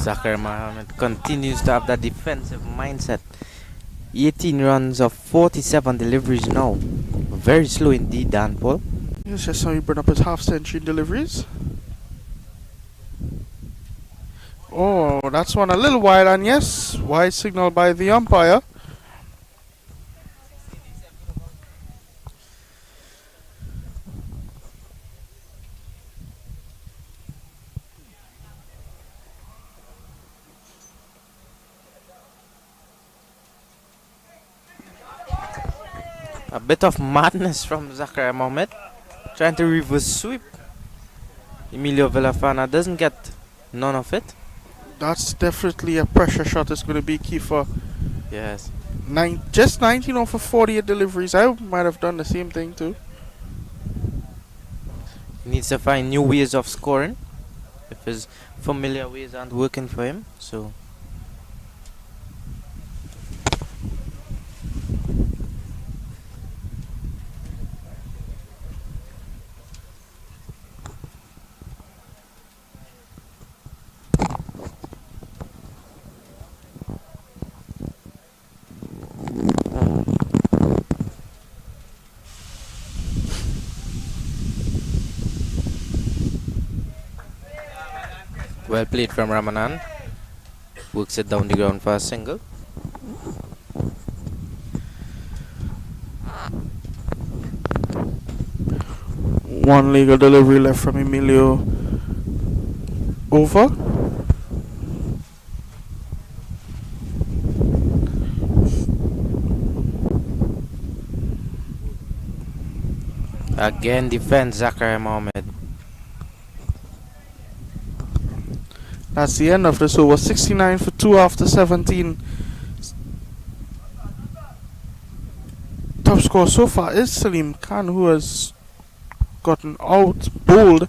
Zachariah continues to have that defensive mindset. 18 runs of 47 deliveries now. Very slow indeed, Dan Paul. Yes, just how he bring up his half-century deliveries. Oh, that's one a little wide, and yes, wide signal by the umpire. A bit of madness from Zachariah Mohammed, trying to reverse sweep. Emilio Villafana doesn't get none of it. That's definitely a pressure shot. It's going to be key for Yes. just 19 over 48 deliveries. I might have done the same thing too. He needs to find new ways of scoring if his familiar ways aren't working for him. So well played from Ramanan. Works it down the ground for a single. One legal delivery left from Emilio. Over. Again defends Zachariah Mohammed. That's the end of this over. 69 for 2 after 17. Top scorer so far is Salim Khan, who has gotten out bowled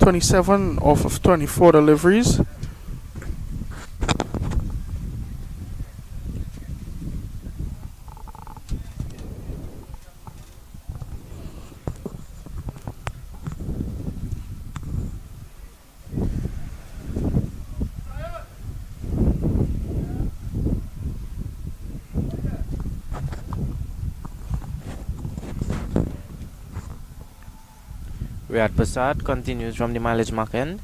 27 off of 24 deliveries. Riyad Prasad continues from the mileage mark end.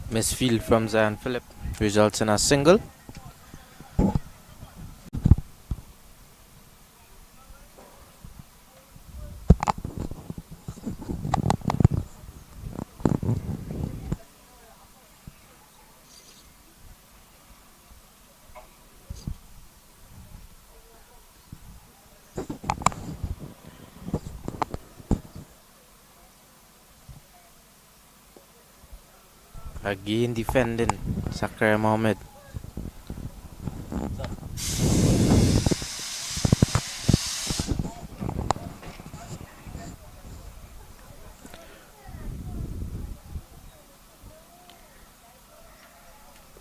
Misfield from Zion Phillip results in a single. Again defending Zachariah Mohammed.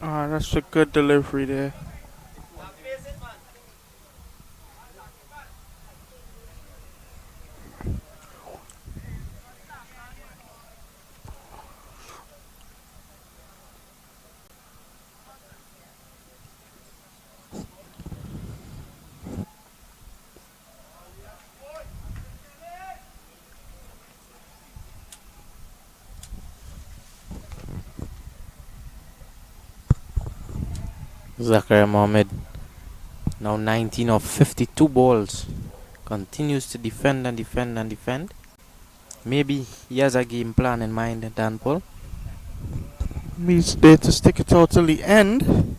That's a good delivery there. Zachariah Mohammed, now 19 of 52 balls, continues to defend and defend and defend. Maybe he has a game plan in mind, Dan Paul. He's there to stick it out till the end.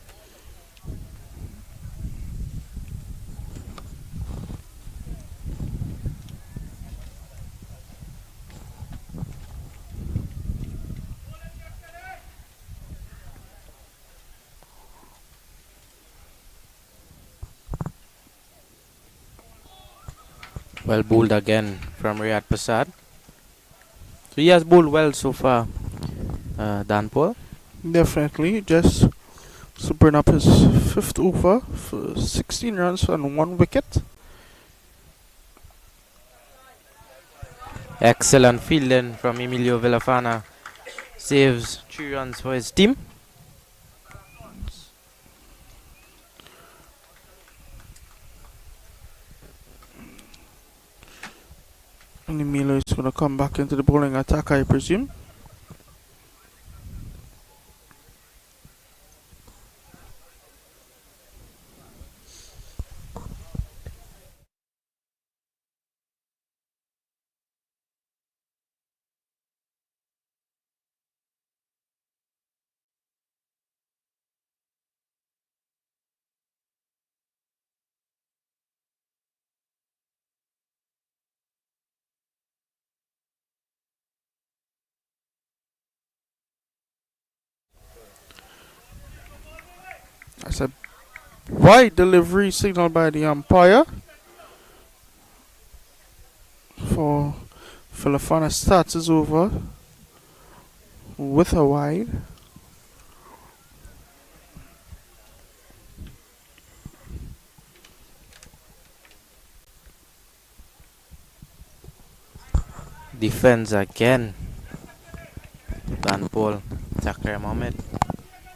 Well bowled again from Riyad Prasad. So he has bowled well so far, Dan Paul. Definitely, just to bring up his 5th over for 16 runs and 1 wicket. Excellent fielding from Emilio Villafana. Saves 3 runs for his team. And Emilio is going to come back into the bowling attack, I presume. That's a wide delivery signaled by the umpire for Filafana. Starts his over with a wide. Defends again. Dan Paul. Zachariah Mohammed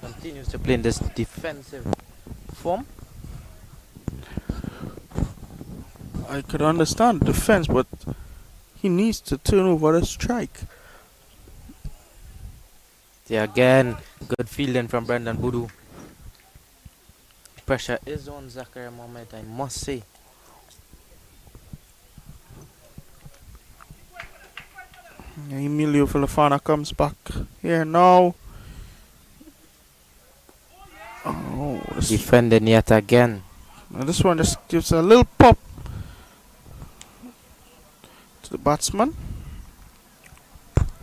continues to play in this defensive form. I could understand defense, but he needs to turn over a strike. There again, good fielding from Brendan Boodoo. Pressure is on Zachariah Mohammed, I must say. Emilio Filafana comes back here now. Oh, Defending yet again. this one just gives a little pop to the batsman.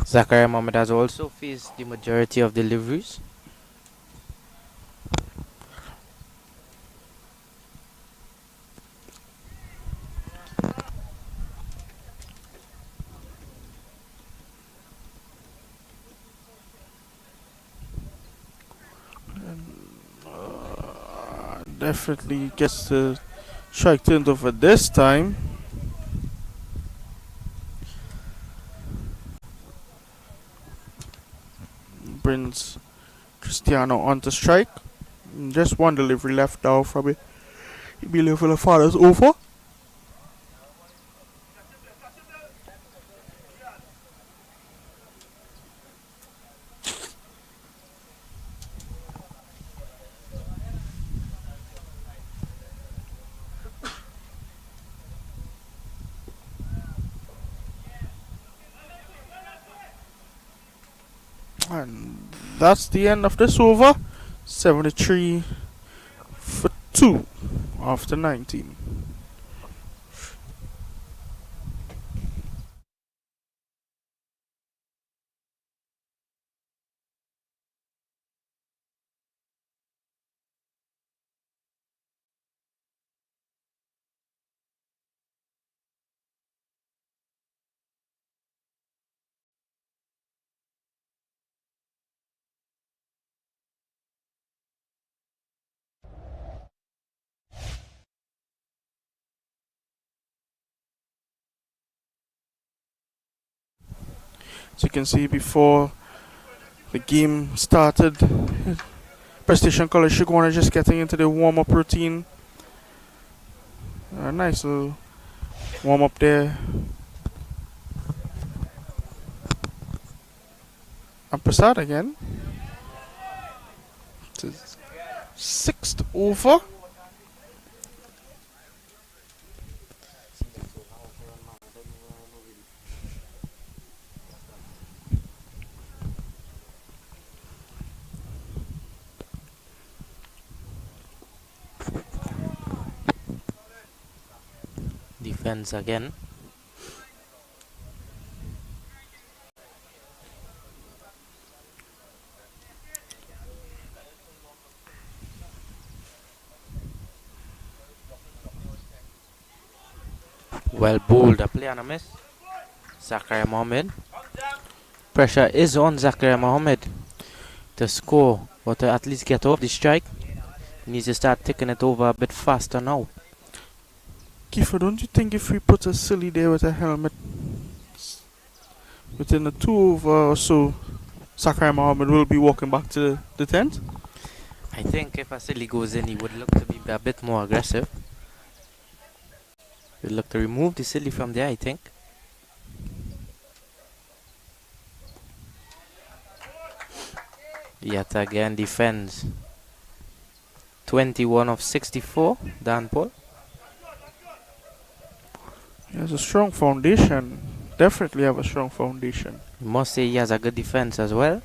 Zachariah Mohammed has also faced the majority of deliveries. Definitely gets the strike turned over this time. Brings Cristiano onto strike. Just one delivery left now from it. He'll be level of father's over. And that's the end of this over. 73 for 2 after 19. As you can see, before the game started, Prestation College Chagunas just getting into the warm-up routine. A nice little warm-up there. And Prasad again. It's his 6th over. Defense again. Well bowled, a play and a miss. Zachariah Mohammed. Pressure is on Zachariah Mohammed to score or to at least get off the strike. He needs to start taking it over a bit faster now. Kiefer, don't you think if we put a silly there with a helmet within a 2 over or so, Zachariah Mohammed will be walking back to the tent? I think if a silly goes in, he would look to be a bit more aggressive. He'll look to remove the silly from there, I think. Yet again defends. 21 of 64, Dan Paul. He has a strong foundation. Definitely have a strong foundation. You must say he has a good defense as well.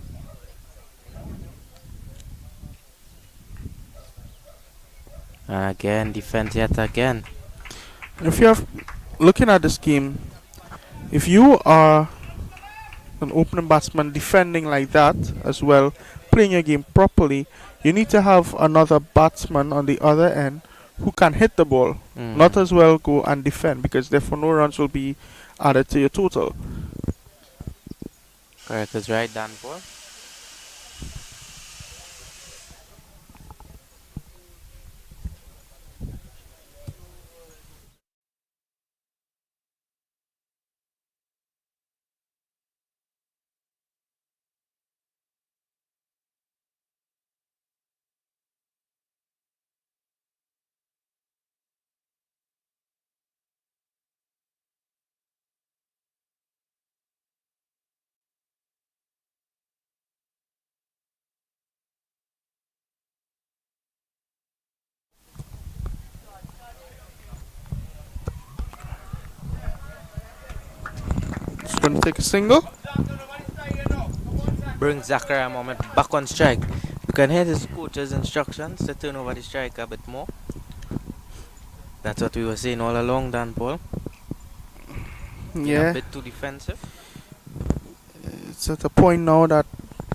And again, defense yet again. If you have, looking at this game, if you are an opening batsman defending like that as well, playing your game properly, you need to have another batsman on the other end who can hit the ball, not as well go and defend, because therefore no runs will be added to your total. Correct is right, Dan Paul. Just going to take a single. Brings Zachariah Mohammed back on strike. can hear his coach's instructions to turn over the strike a bit more. That's what we were saying all along, Dan Paul. Yeah, A bit too defensive. it's at a point now that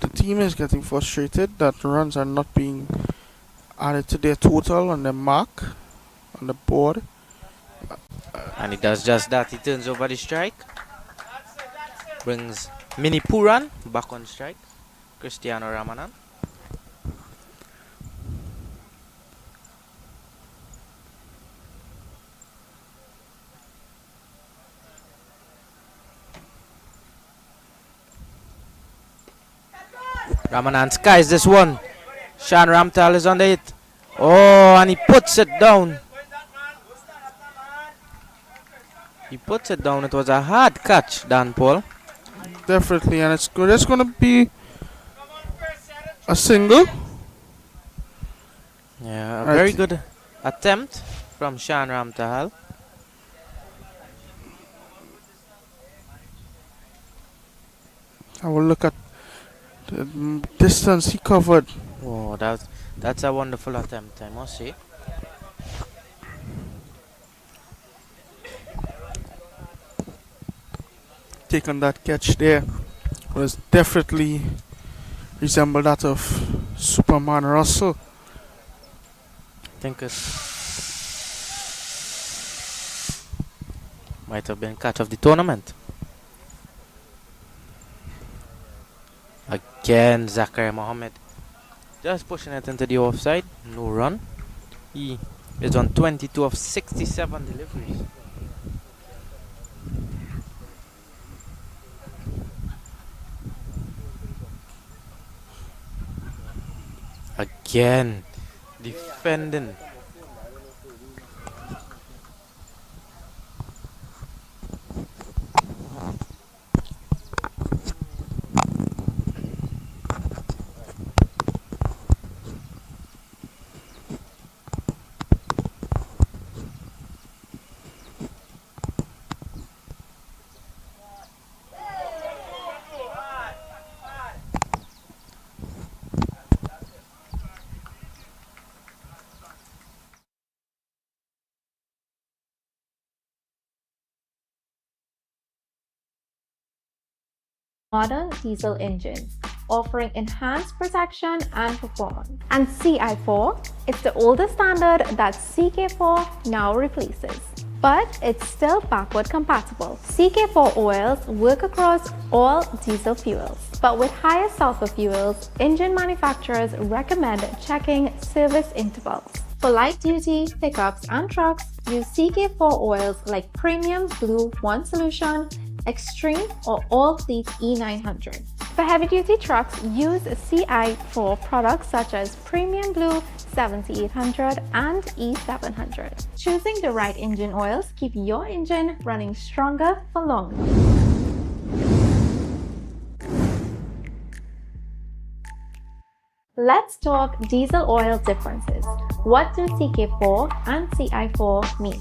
the team is getting frustrated that runs are not being added to their total on the mark on the board. And he does just that. He turns over the strike. Brings Mini Puran back on strike. Cristiano Ramanan. Ramanan skies this one. Shan Ramtal is on the hit. Oh, and he puts it down. He puts it down. It was a hard catch, Dan Paul. Definitely, and it's good. It's going to be a single. Yeah, a Right. very good attempt from Shan Ramtal. I will look at the distance he covered. Oh, that's a wonderful attempt, I must say. Taking that catch there was definitely resembled that of Superman Russell. I think it might have been catch of the tournament. Again, Zachariah Mohammed just pushing it into the offside. No run. He is on 22 of 67 deliveries. Again, defending. Modern diesel engines, offering enhanced protection and performance. And CI4, it's the older standard that CK4 now replaces. But it's still backward compatible. CK4 oils work across all diesel fuels. But with higher sulfur fuels, engine manufacturers recommend checking service intervals. For light-duty pickups and trucks, use CK4 oils like Premium Blue 1 Solution, Extreme, or All Fleet E900. For heavy-duty trucks, use CI4 products such as Premium Blue 7800 and E700. Choosing the right engine oils keep your engine running stronger for longer. Let's talk diesel oil differences. What do CK4 and CI4 mean?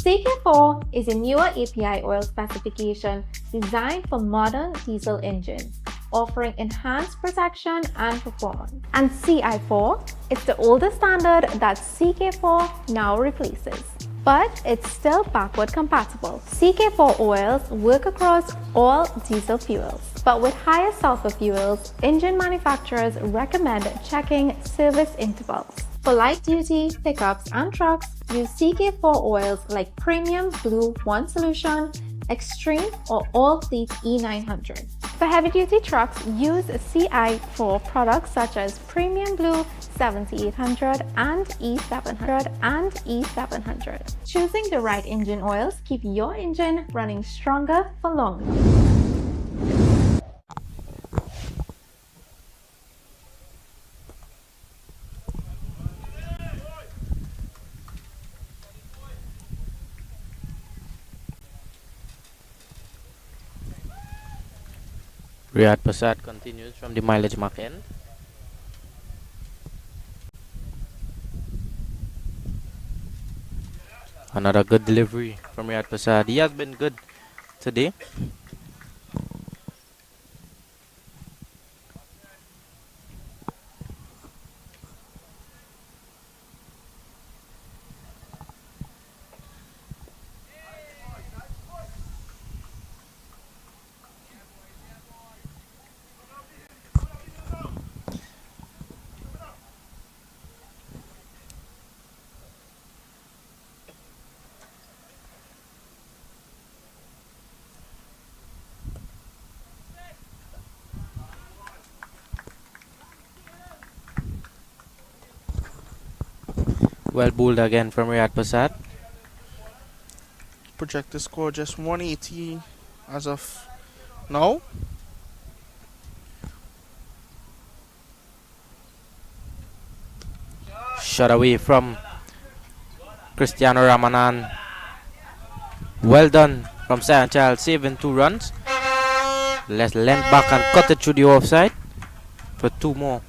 CK4 is a newer API oil specification designed for modern diesel engines, offering enhanced protection and performance. And CI4 is the older standard that CK4 now replaces. But it's still backward compatible. CK4 oils work across all diesel fuels. But with higher sulfur fuels, engine manufacturers recommend checking service intervals. For light-duty pickups and trucks, use CK4 oils like Premium Blue 1 Solution, Extreme, or All Fleet E900. For heavy-duty trucks, use CI4 products such as Premium Blue 7800 and E700. Choosing the right engine oils keep your engine running stronger for longer. Riyad Prasad continues from the mileage mark end. Another good delivery from Riyad Prasad. He has been good today. Well bowled again from Riyad Prasad. Projected score just 180 as of now. Shot away from Cristiano Ramanan. Well done from Sion Child, saving 2 runs. Let's length back and cut it through the offside for 2 more.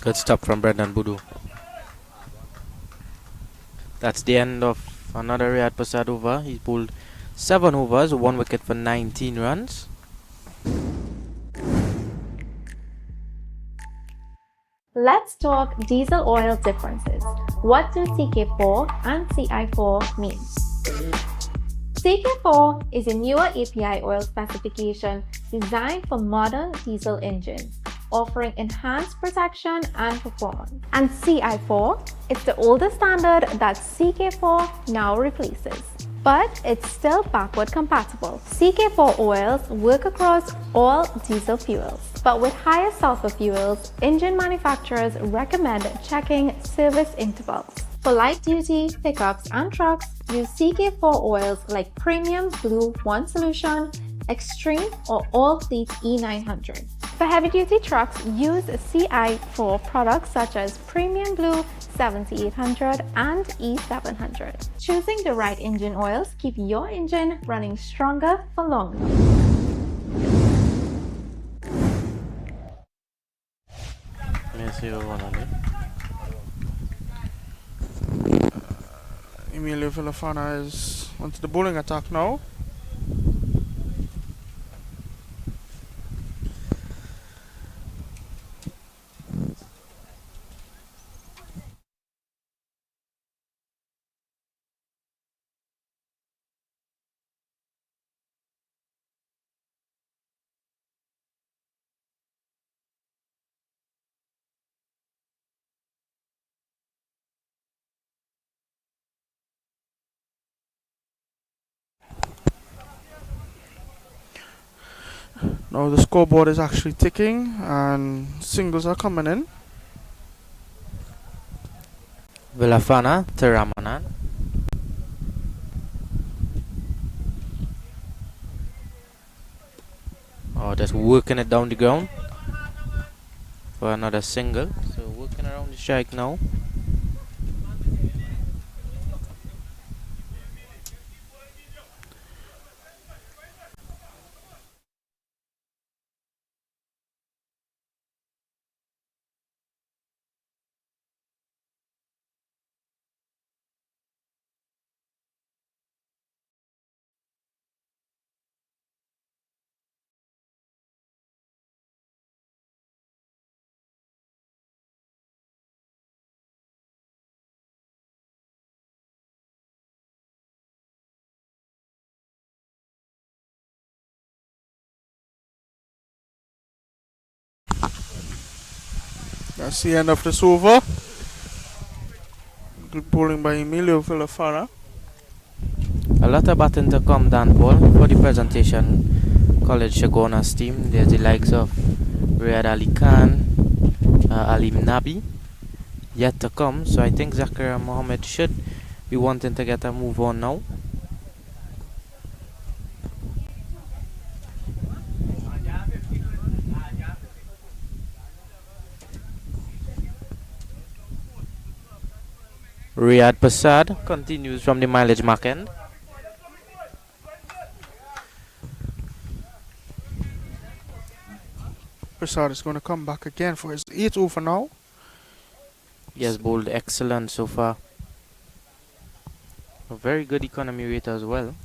Good stop from Brendan Boodoo. That's the end of another Riyad Prasad over. He pulled 7 overs, 1 wicket for 19 runs. Let's talk diesel oil differences. What do CK4 and CI4 mean? CK4 is a newer API oil specification designed for modern diesel engines, offering enhanced protection and performance. And CI4 is the older standard that CK4 now replaces. But it's still backward compatible. CK4 oils work across all diesel fuels. But with higher sulfur fuels, engine manufacturers recommend checking service intervals. For light-duty pickups and trucks, use CK4 oils like Premium Blue 1 Solution, Extreme or All Fleet E900. For heavy-duty trucks, use CI4 products such as Premium Blue 7800 and E700. Choosing the right engine oils keep your engine running stronger for longer. Let's see what one on it. Emilio Villafana is onto the bowling attack now. Now the scoreboard is actually ticking and singles are coming in. Villafana to Ramanan. Oh, just working it down the ground for another single. So working around the strike now. That's the end of this over. Good bowling by Emilio Villafana. A lot of batting to come down, Paul, for the presentation College Chagunas team. There's the likes of Riyad Ali Khan, Alim Nabi yet to come. So I think Zachariah Mohammed should be wanting to get a move on now. Riyad Prasad continues from the mileage mark end. Prasad is going to come back again for his 8th over now. He has bowled excellent so far. A very good economy rate as well.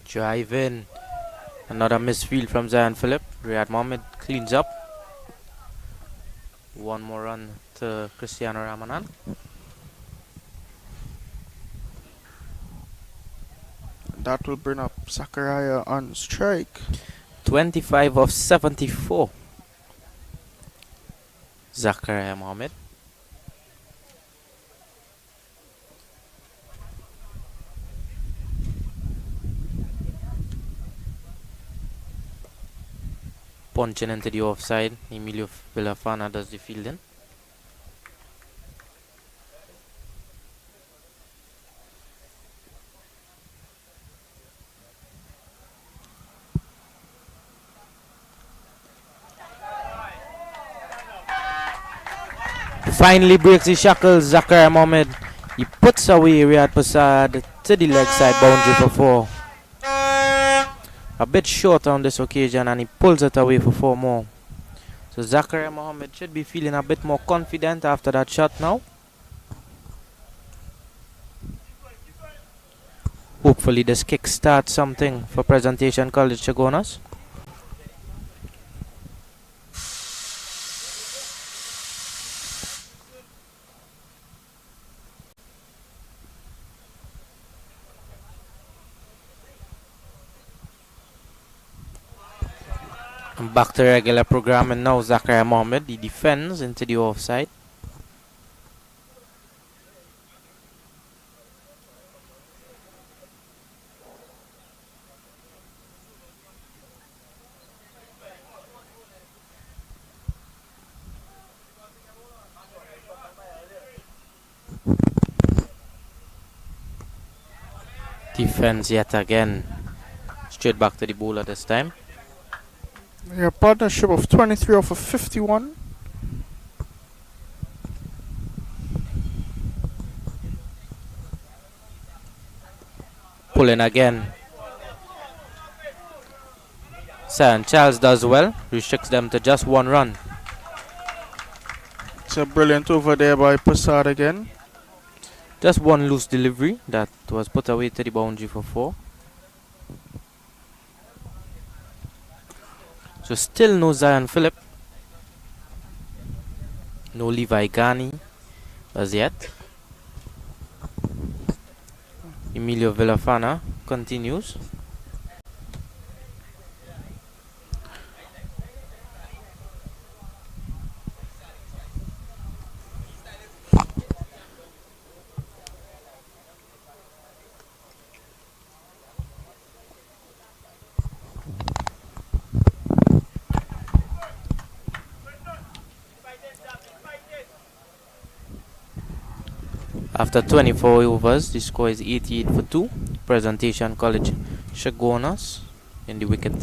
Drive in. Another misfield from Zion Phillip. Riyad Mohammed cleans up. One more run to Cristiano Ramanan. That will bring up Zachariah on strike. 25 of 74. Zachariah Mohammed. Punching into the offside. Emilio Villafana does the fielding. Finally breaks the shackles, Zachariah Mohammed. He puts away Riyad Prasad to the leg side boundary for 4. A bit short on this occasion, and he pulls it away for 4 more. So Zachariah Mohammed should be feeling a bit more confident after that shot now. Hopefully this kick starts something for Presentation College Chagunas. And back to regular programming now. Zachariah Mohammed, he defends into the offside. Defense yet again. Straight back to the bowler this time. A partnership of 23 off of 51. Pulling again. St. Charles does well. Restricts them to just 1 run. It's a brilliant over there by Prasad again. Just 1 loose delivery that was put away to the boundary for 4. So still no Zion Phillip. No Levi Ghani as yet. Emilio Villafana continues. After 24 overs, the score is 88 for 2. Presentation College Chagunas in the wicket.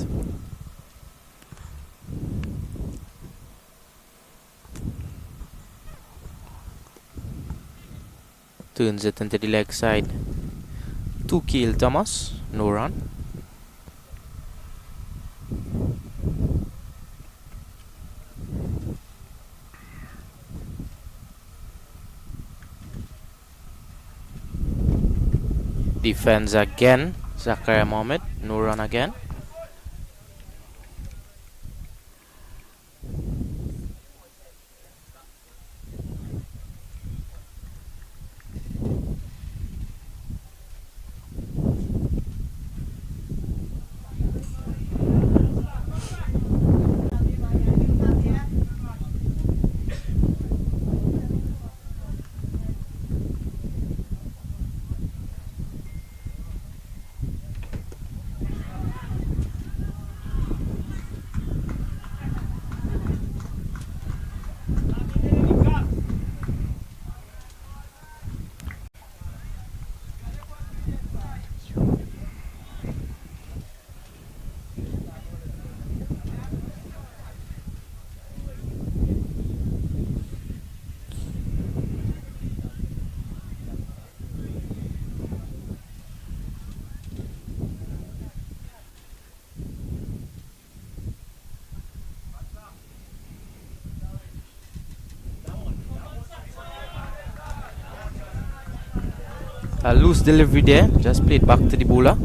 Turns it into the leg side. 2 Keel Thomas, no run. Defense again, Zachariah Mohammed, no run again. A loose delivery there, just played back to the bowler.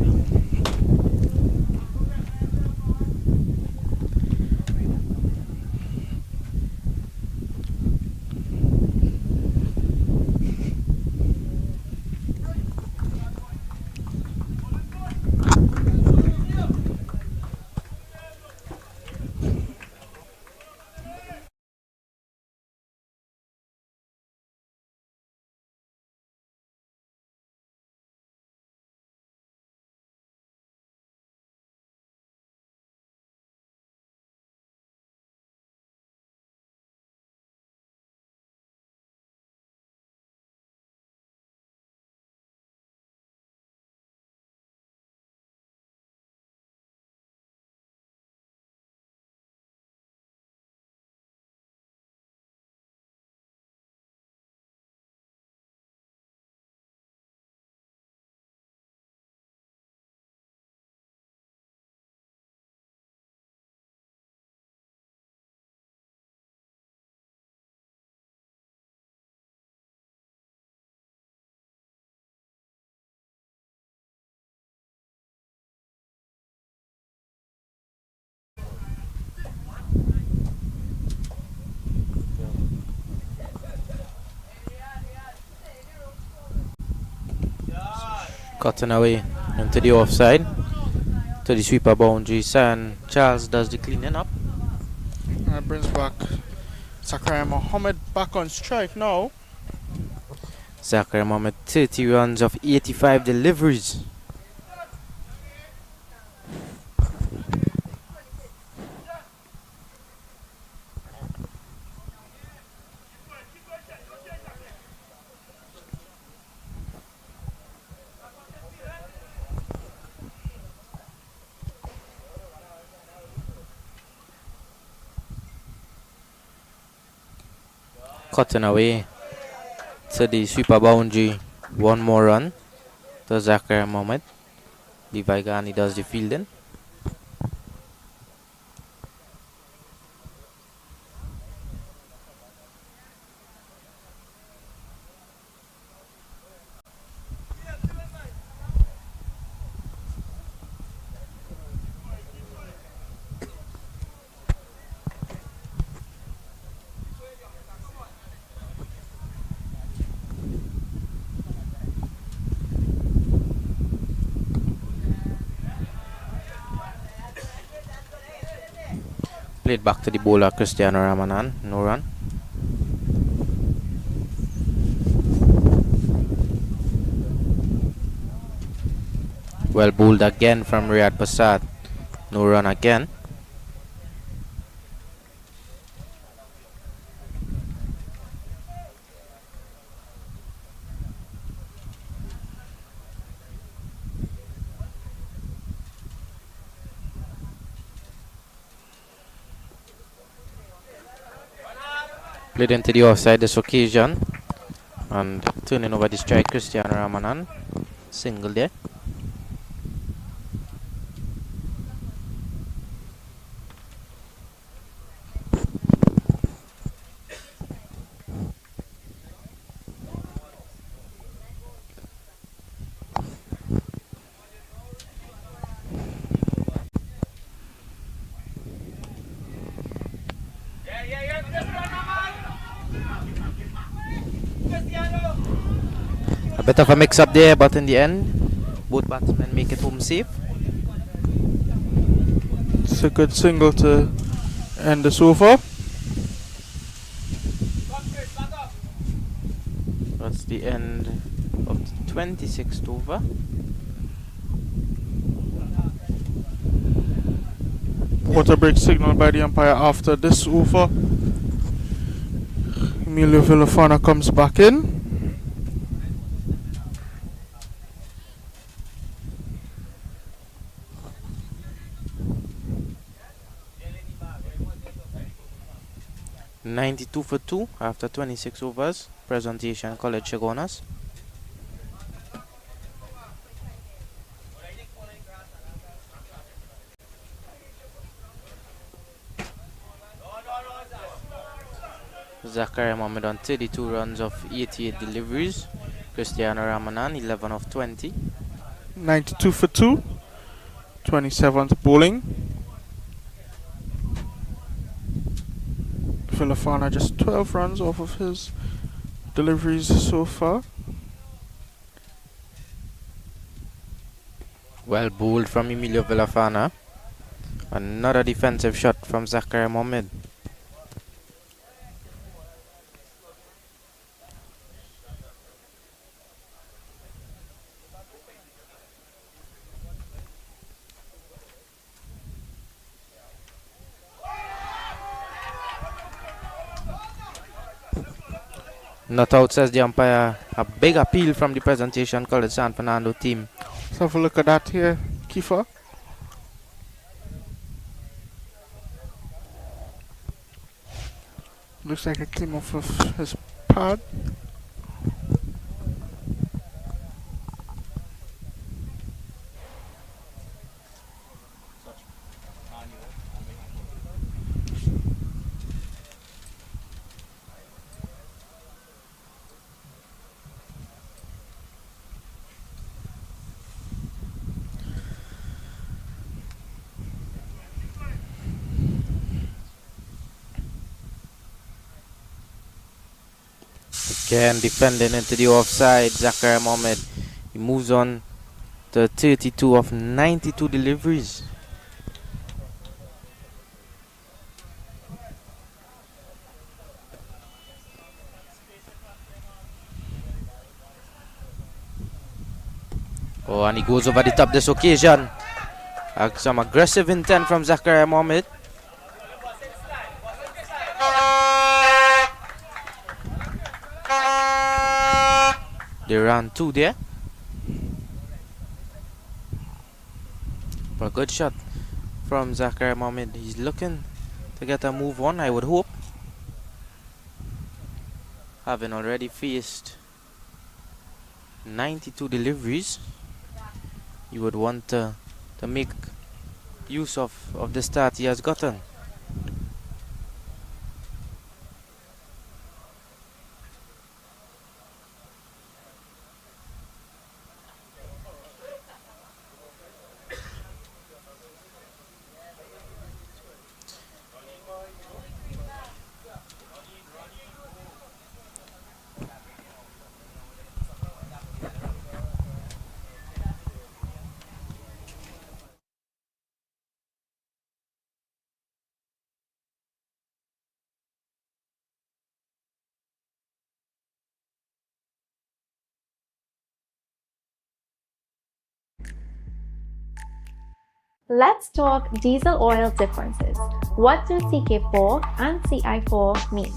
Cutting away into the offside to the sweeper boundary. And Charles does the cleaning up. That brings back Zachariah Mohammed back on strike now. Zachariah Mohammed 30 runs of 85 deliveries. Cutting away to the sweeper boundary. One more run to Zachariah Mohammed. Levi Ghani does the fielding. Played back to the bowler Cristiano Ramanan. No run. Well bowled again from Riyad Passad. No run again. Played into the offside this occasion. And turning over the strike, Cristiano Ramanan. Single there. A bit of a mix up there, but in the end, both batsmen make it home safe. It's a good single to end this over. That's the end of the 26th over. Water break signal by the umpire after this over. Emilio Villafana comes back in. .92 for 2 after 26 overs. Presentation College Chagunas. Zachariah Mohammed on 32 runs of 88 deliveries. Cristiano Ramanan 11 of 20. 92 for 2. 27th bowling. Villafana just 12 runs off of his deliveries so far. Well bowled from Emilio Villafana. Another defensive shot from Zachariah Mohammed. Not out, says the umpire. A big appeal from the Presentation College San Fernando team. Let's have a look at that here, Kiefer. Looks like it came off of his pad. Again defending into the offside. Zachariah Mohammed. He moves on after 32 of 92 deliveries. Oh, and he goes over the top this occasion. Some aggressive intent from Zachariah Mohammed. They ran 2 there. But a good shot from Zachariah Mohammed. He's looking to get a move on, I would hope. Having already faced 92 deliveries, you would want to make use of the start he has gotten. Let's talk diesel oil differences. What do CK4 and CI4 mean?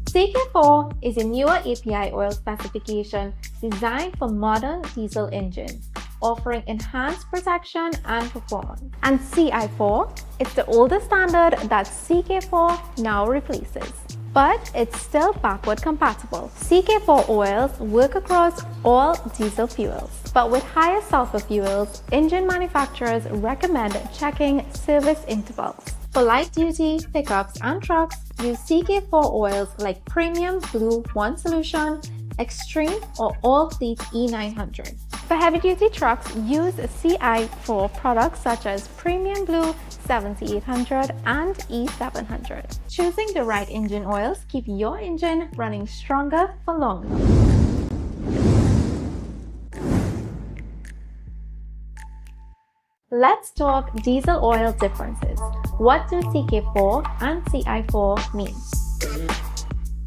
CK4 is a newer API oil specification designed for modern diesel engines, offering enhanced protection and performance. And CI4 is the older standard that CK4 now replaces. But it's still backward compatible. CK4 oils work across all diesel fuels. But with higher sulfur fuels, engine manufacturers recommend checking service intervals. For light-duty pickups and trucks, use CK4 oils like Premium Blue 1 Solution, Extreme or All Fleet E900. For heavy-duty trucks, use CI4 products such as Premium Blue 7800 and E700. Choosing the right engine oils keep your engine running stronger for longer. Let's talk diesel oil differences. What do CK4 and CI4 mean?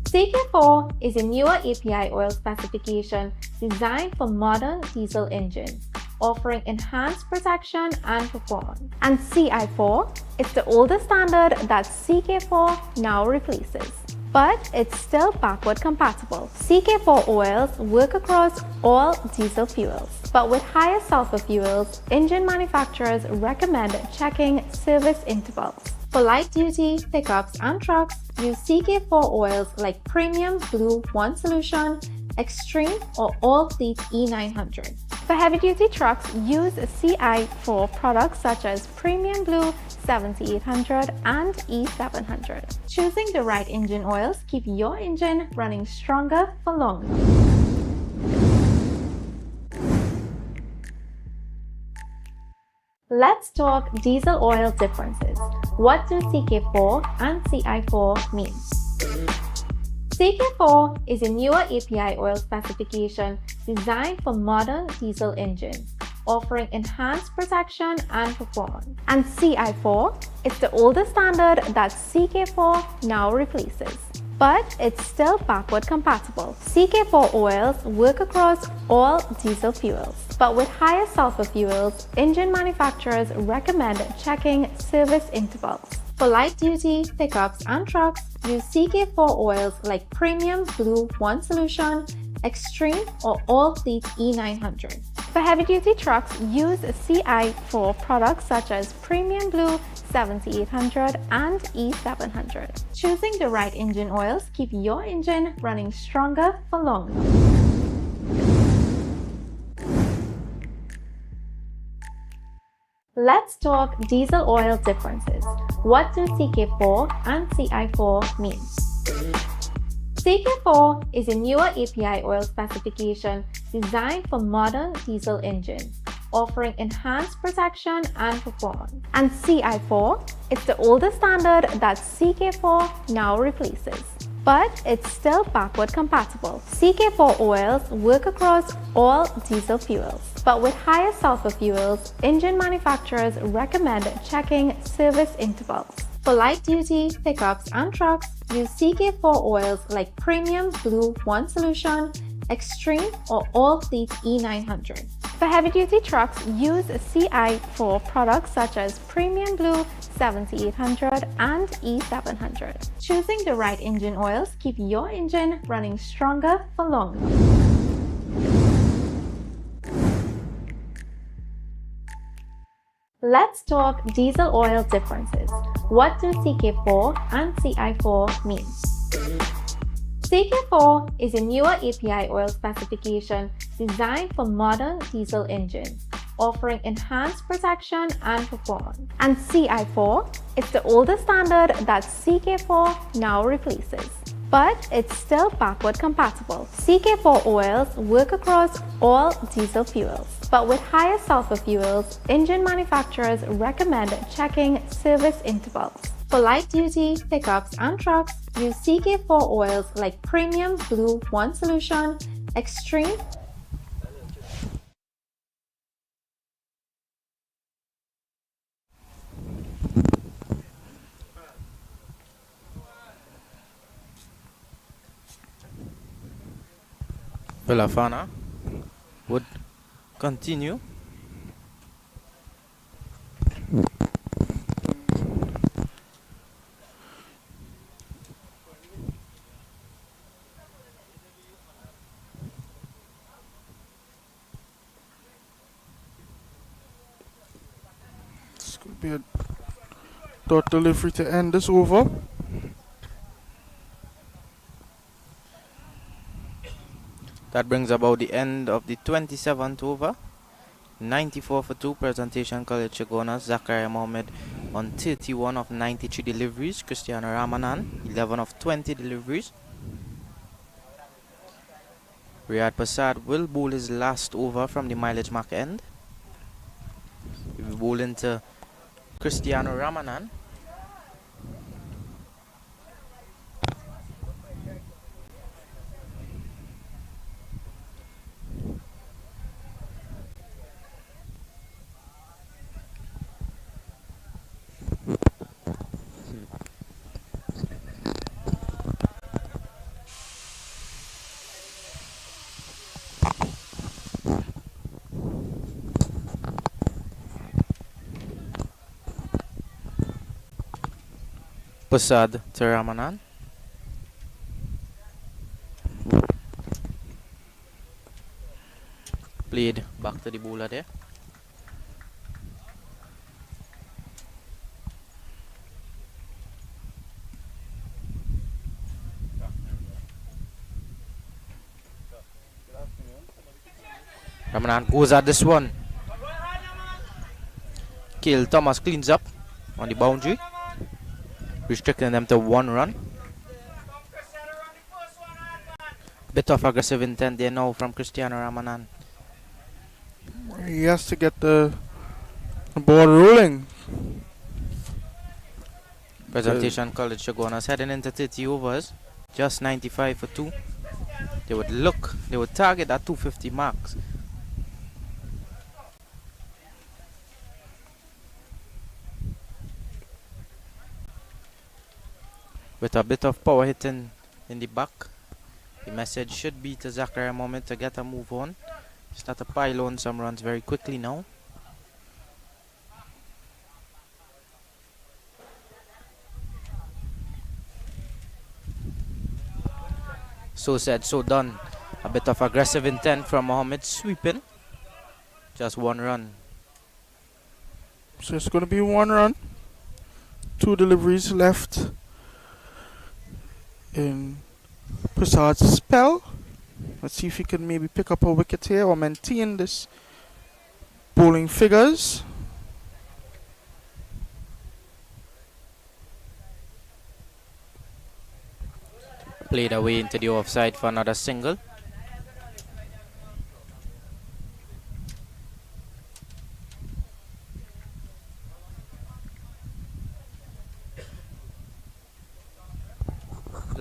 CK4 is a newer API oil specification designed for modern diesel engines, offering enhanced protection and performance. And CI4 is the older standard that CK4 now replaces. But it's still backward compatible. CK4 oils work across all diesel fuels. But with higher sulfur fuels, engine manufacturers recommend checking service intervals. For light-duty pickups and trucks, use CK4 oils like Premium Blue 1 Solution, Extreme or All Fleet E900. For heavy-duty trucks, use CI4 products such as Premium Blue 7800 and E700. Choosing the right engine oils keep your engine running stronger for longer. Let's talk diesel oil differences. What do CK4 and CI4 mean? CK4 is a newer API oil specification designed for modern diesel engines, offering enhanced protection and performance. And CI4 is the older standard that CK4 now replaces. But it's still backward compatible. CK4 oils work across all diesel fuels. But with higher sulfur fuels, engine manufacturers recommend checking service intervals. For light-duty pickups and trucks, use CK4 oils like Premium Blue 1 Solution, Extreme or All Fleet E900. For heavy-duty trucks, use CI4 products such as Premium Blue 7800 and E700. Choosing the right engine oils keep your engine running stronger for longer. Let's talk diesel oil differences. What do CK4 and CI4 mean? CK4 is a newer API oil specification designed for modern diesel engines, offering enhanced protection and performance. And CI4 is the older standard that CK4 now replaces. but it's still backward compatible. CK4 oils work across all diesel fuels, but with higher sulfur fuels, engine manufacturers recommend checking service intervals. For light-duty pickups and trucks, use CK4 oils like Premium Blue 1 Solution, Extreme, or All Fleet E900. For heavy-duty trucks, use CI4 products such as Premium Blue 7800 and E700. Choosing the right engine oils keep your engine running stronger for longer. Let's talk diesel oil differences. What do CK4 and CI4 mean? CK4 is a newer API oil specification designed for modern diesel engines, offering enhanced protection and performance. And CI4 is the older standard that CK4 now replaces, but it's still backward compatible. CK4 oils work across all diesel fuels, but with higher sulfur fuels, engine manufacturers recommend checking service intervals. For light-duty pickups and trucks, use CK4 oils like Premium Blue 1 Solution, Extreme, Villafana would continue. This could be a dot delivery to end this over. That brings about the end of the 27th over. 94 for 2 presentation College Chagunas. Zachariah Mohammed on 31 of 93 deliveries. Cristiano Ramanan 11 of 20 deliveries. Riyad Prasad will bowl his last over from the mileage mark end. He'll be bowling to Cristiano Ramanan. Prasad to Ramanan. Played back to the bowler there. Ramanan goes at this one. Kill Thomas cleans up on the boundary, restricting them to 1 run. Bit of aggressive intent there now from Cristiano Ramanan. He has to get the ball rolling. Presentation College Chagunas heading into 30 overs, just 95 for 2. They would target that 250 marks. With a bit of power hitting in the back, the message should be to Zachariah Mohammed to get a move on. Start to pile on some runs very quickly now. So said, so done. A bit of aggressive intent from Mohammed, sweeping. Just 1 run. So it's going to be 1 run. 2 deliveries left in Prasad's spell. Let's see if he can maybe pick up a wicket here or maintain this bowling figures. Played away into the offside for another single.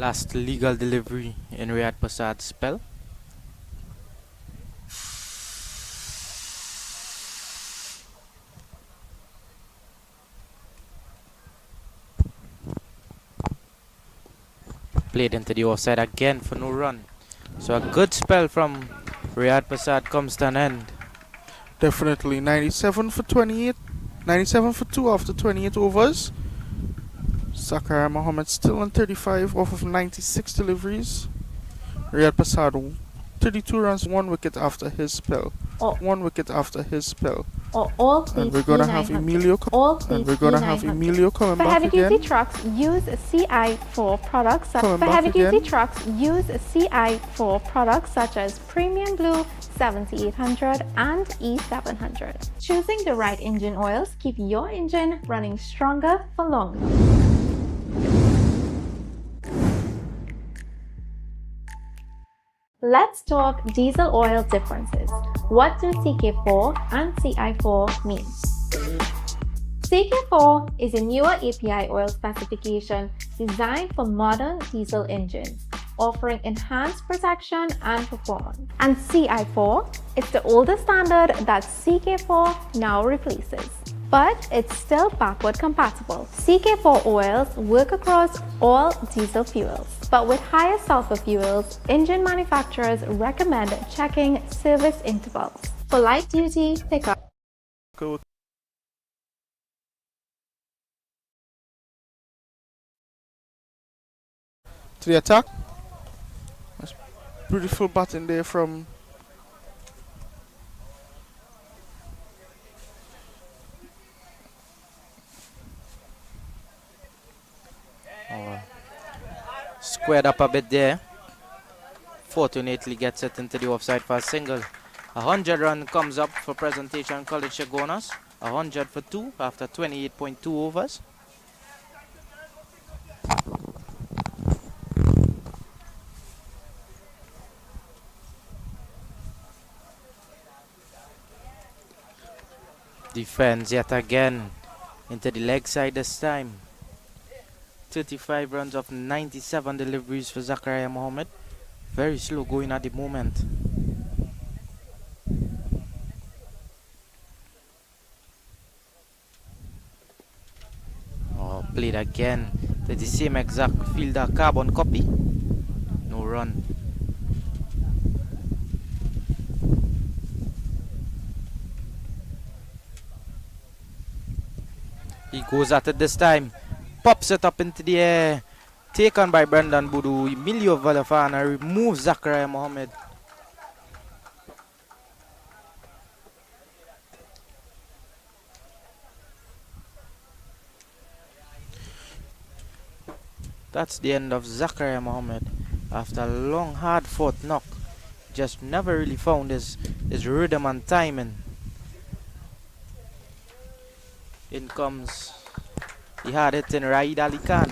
Last legal delivery in Riyad Prasad's spell. Played into the offside again for no run. So a good spell from Riyad Prasad comes to an end. Definitely 97 for 28. 97 for 2 after 28 overs. Zachariah Mohammed still on 35 off of 96 deliveries. Riyad Prasad 32 runs, 1 wicket after his spell. 1 wicket after his spell. All And we're gonna have Emilio coming For back heavy-duty again. trucks, use CI4 products. Coming For back heavy-duty again. trucks, use CI4 products such as Premium Blue 7800 and E700. Choosing the right engine oils keep your engine running stronger for longer. Let's talk diesel oil differences. What do CK4 and CI4 mean? CK4 is a newer API oil specification designed for modern diesel engines, offering enhanced protection and performance. And CI4 is the older standard that CK4 now replaces, but it's still backward compatible. CK4 oils work across all diesel fuels, but with higher sulfur fuels, engine manufacturers recommend checking service intervals. For light-duty pickup, Go to the attack. That's beautiful batting there from Squared up a bit there. Fortunately gets it into the offside for a single. 100 run comes up for Presentation College Chagunas. 100 for 2 after 28.2 overs. Defends yet again into the leg side this time. 35 runs of 97 deliveries for Zachariah Mohammed. Very slow going at the moment. Oh, played again to the same exact fielder, carbon copy. No run. He goes at it this time. Pops it up into the air. Taken by Brendan Budu. Emilio Valafana removes Zachariah Mohammed. That's the end of Zachariah Mohammed. After a long, hard-fought knock, just never really found his rhythm and timing. In comes, he had it in Raid Ali Khan.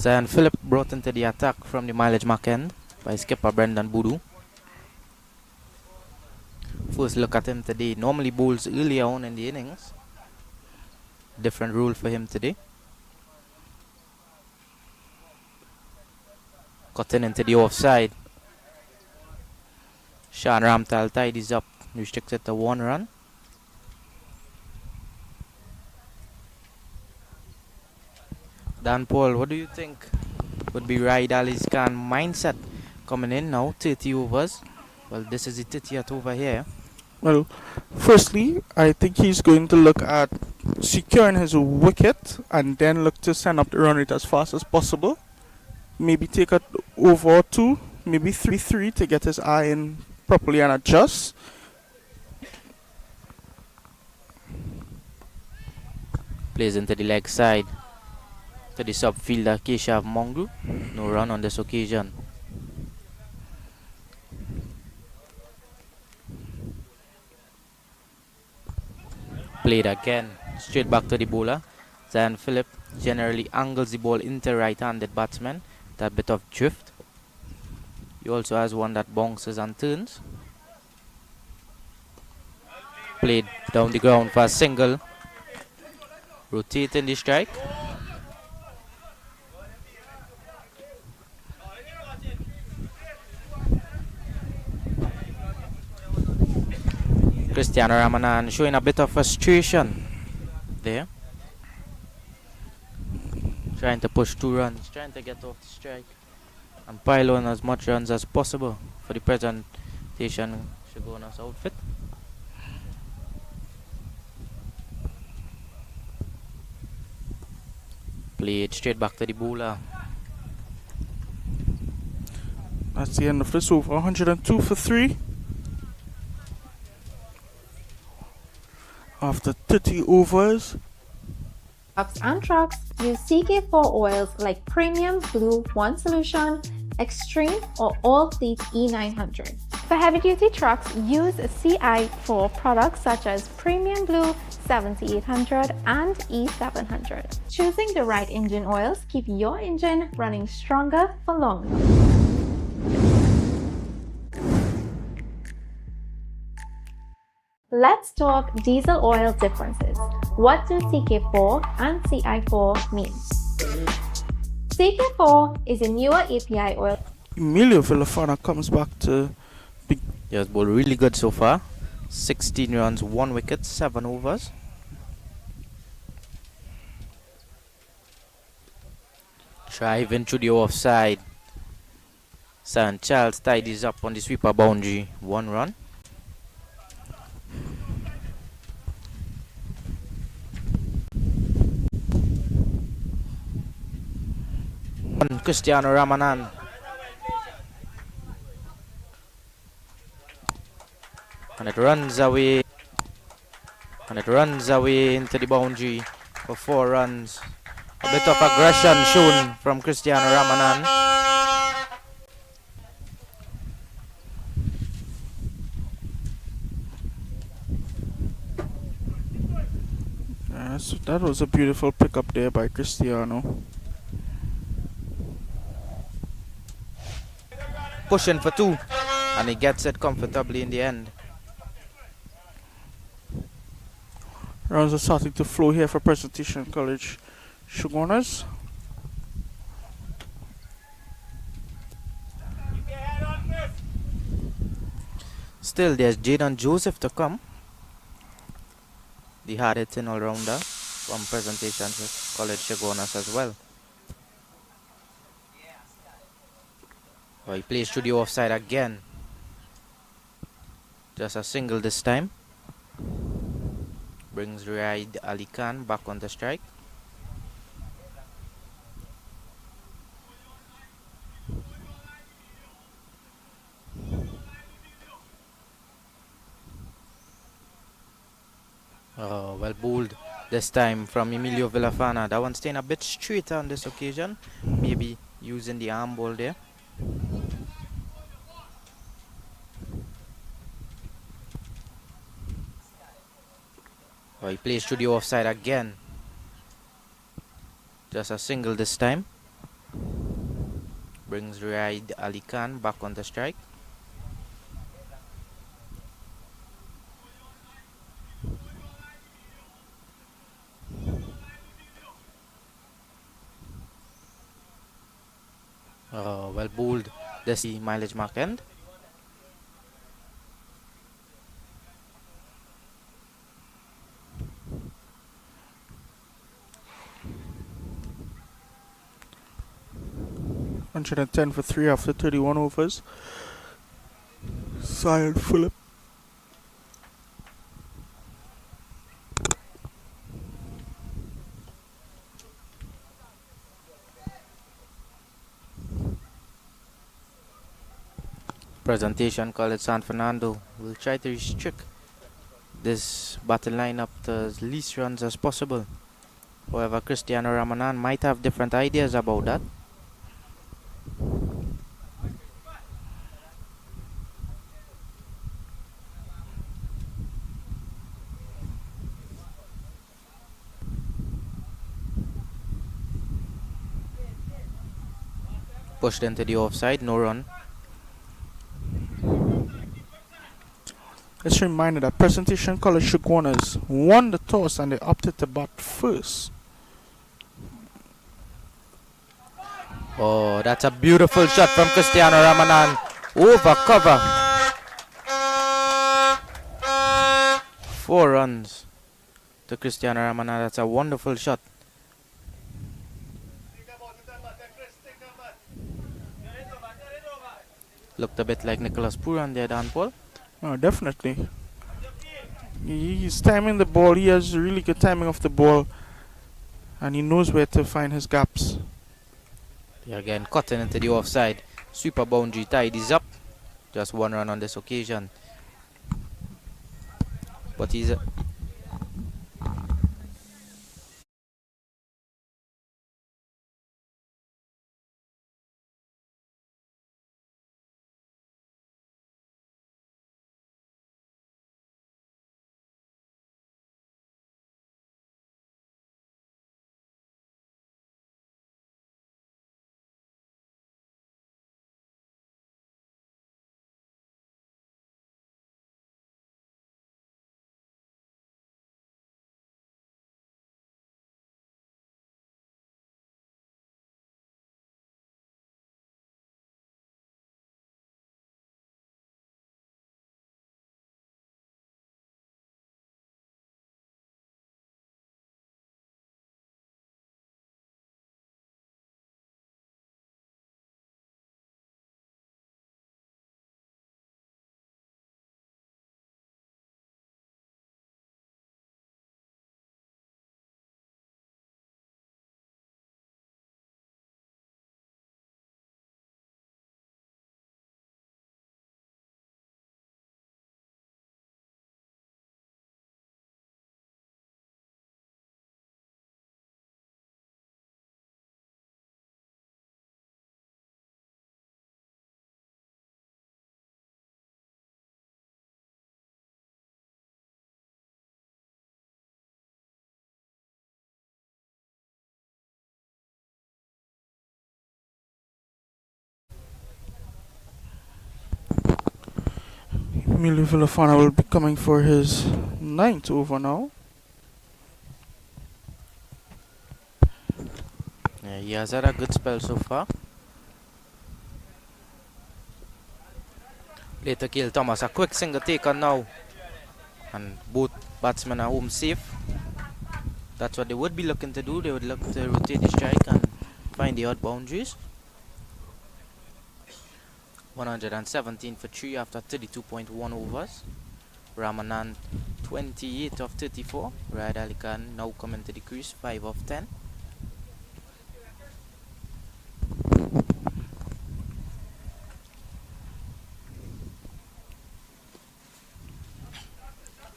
Zion Phillip brought into the attack from the mileage mark end by skipper Brendan Boodoo. First look at him today. Normally bowls earlier on in the innings. Different rule for him today. Cutting into the offside. Sean Ramtal tidies up, restricted to 1 run. Dan Paul, what do you think would be Raid Ali's Khan mindset coming in now? 30 overs. Well, this is the 30th over here. Well, firstly, I think he's going to look at securing his wicket and then look to send up the run rate as fast as possible. Maybe take an over or two, maybe three to get his eye in properly and adjust. Plays into the leg side to the subfielder Keshav Mongu. No run on this occasion. Played again, straight back to the bowler. Zion Phillip generally angles the ball into right-handed batsmen. That bit of drift. He also has one that bounces and turns. Played down the ground for a single. Rotating the strike. Cristiano Ramanan showing a bit of frustration there. Trying to push 2 runs, trying to get off the strike and pile on as much runs as possible for the presentation Chagunas outfit. Played straight back to the bowler. That's the end of this over. 102 for 3. After 30 overs. Trucks and trucks use CK4 oils like Premium Blue 1 Solution, Extreme, or All Fleet E900. For heavy-duty trucks, use CI4 products such as Premium Blue 7800 and E700. Choosing the right engine oils keep your engine running stronger for longer. Let's talk diesel oil differences. What do CK4 and CI4 mean? CK4 is a newer API oil. Emilio Villafana comes back to big. He has bowled really good so far. 16 runs, 1 wicket, 7 overs. Driving through the offside. St. Charles tidies up on the sweeper boundary. 1 run. Cristiano Ramanan. And it runs away. And it runs away into the boundary for 4 runs. A bit of aggression shown from Cristiano Ramanan. Yes, that was a beautiful pickup there by Cristiano. Pushing for 2. And he gets it comfortably in the end. Runs are starting to flow here for Presentation College Chagunas. Still, there's Jaden Joseph to come. The hard-hitting all-rounder from Presentation College Chagunas as well. He plays through the offside again. Just a single this time. Brings Raid Ali Khan back on the strike. Oh, well bowled this time from Emilio Villafana. That one staying a bit straighter on this occasion. Maybe using the arm ball there. He plays through the offside again. Just a single this time. brings Raid Ali Khan back on the strike. Well bowled. This the mileage mark end. $110 for 3 after 31 overs. Silent Phillip. Presentation called it Fernando will try to restrict this battle lineup to as least runs as possible. However, Cristiano Ramanan might have different ideas about that. Pushed into the offside, no run. Let's remind you that Presentation College Chagunas won the toss and they opted to bat first. Oh, that's a beautiful shot from Cristiano Ramanan. Over cover. 4 runs to Cristiano Ramanan. That's a wonderful shot. Looked a bit like Nicholas Puran there, Dan Paul. Oh, definitely. He's timing the ball. He has really good timing of the ball. And he knows where to find his gaps. They're again cutting into the offside. Sweeper boundary tidies up. Just 1 run on this occasion. But he's... Emilio Villafana will be coming for his 9th over now. Yeah, he has had a good spell so far. Later Kill Thomas, a quick single taker now. And both batsmen are home safe. That's what they would be looking to do. They would look to rotate the strike and find the odd boundaries. 117 for 3 after 32.1 overs. Ramanan 28 of 34. Raid Ali Khan now coming to the crease, 5 of 10.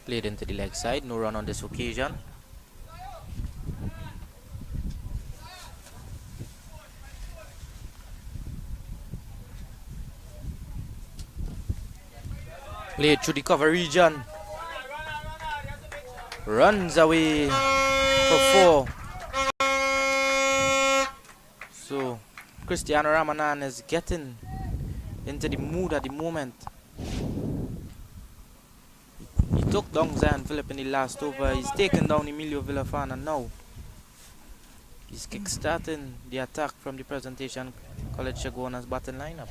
Played into the leg side, no run on this occasion. Played through the cover region. Runs away for 4. So Cristiano Ramanan is getting into the mood at the moment. He took down Zion Philip in the last over. He's taken down Emilio Villafana now. He's kick-starting the attack from the Presentation College Chagunas batting lineup.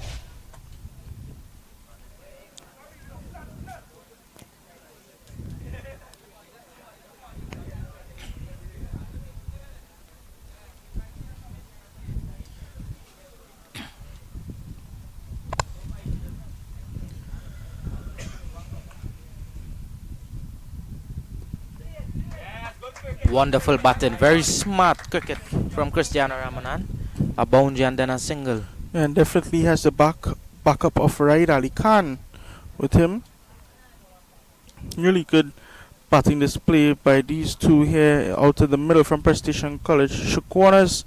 Wonderful batting, very smart cricket from Cristiano Ramanan. A boundary and then a single. And definitely has the backup of Raid Ali Khan with him. Really good batting display by these two here out of the middle from Prestation College. Chagunas,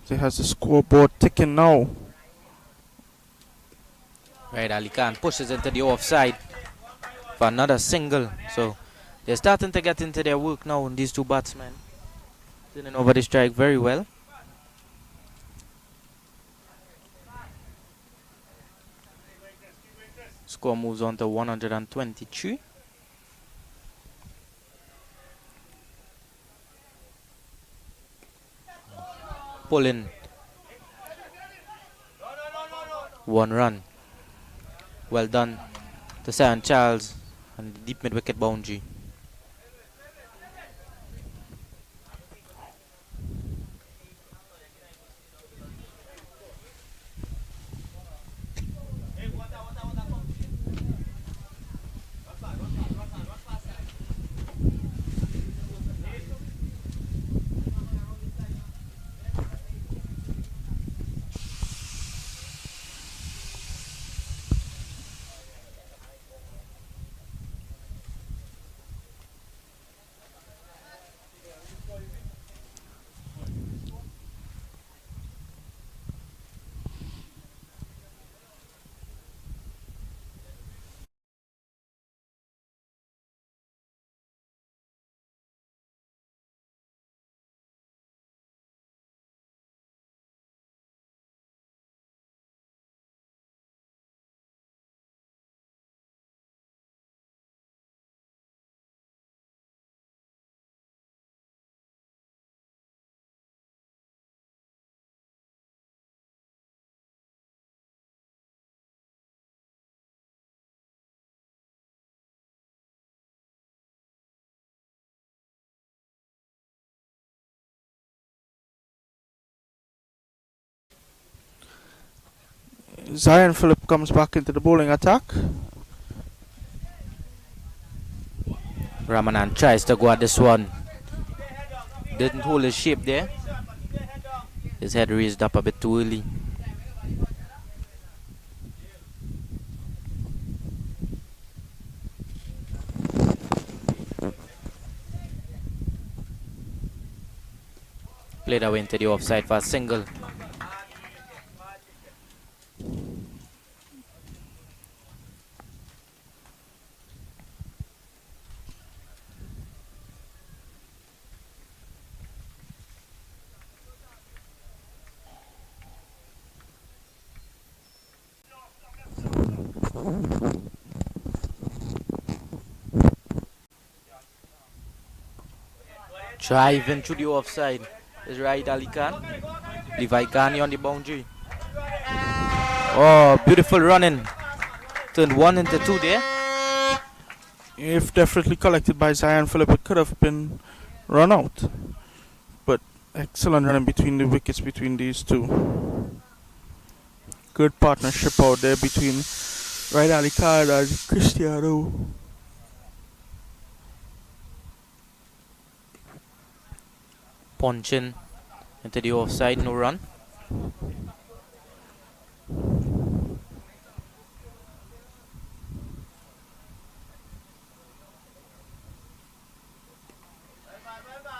they has the scoreboard ticking now. Right, Ali Khan pushes into the offside for another single. So they're starting to get into their work now, these two batsmen. Turning over the strike very well. Score moves on to 123. Pulling 1 run. Well done to St. Charles and the deep mid-wicket boundary. Zion Philip comes back into the bowling attack. Ramanan tries to go at this one. Didn't hold his shape there. His head raised up a bit too early. Played away into the offside for a single. Driving through the offside is Raid Ali Khan. Levi Ghani on the boundary. Oh, beautiful running. Turned 1 into 2 there. If definitely collected by Zion Philip, it could have been run out. But excellent running between the wickets between these two. Good partnership out there between Raid Ali Khan and Cristiano. Punching into the offside, no run.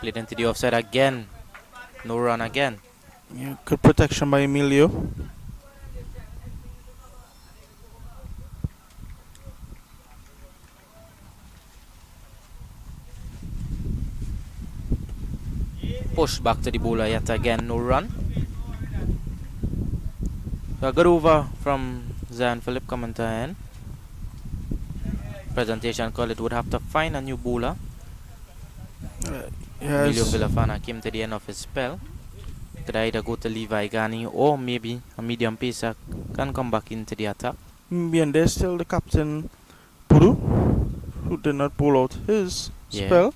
Played into the offside again, no run again. Yeah, good protection by Emilio. Push back to the bowler yet again, no run. A good over from Zan Philip coming to end. Presentation call it would have to find a new bowler. Emilio Yes. Villafana came to the end of his spell. Could either go to Levi Gani or maybe a medium pacer can come back into the attack. And there's still the captain, Buru, who did not pull out his spell.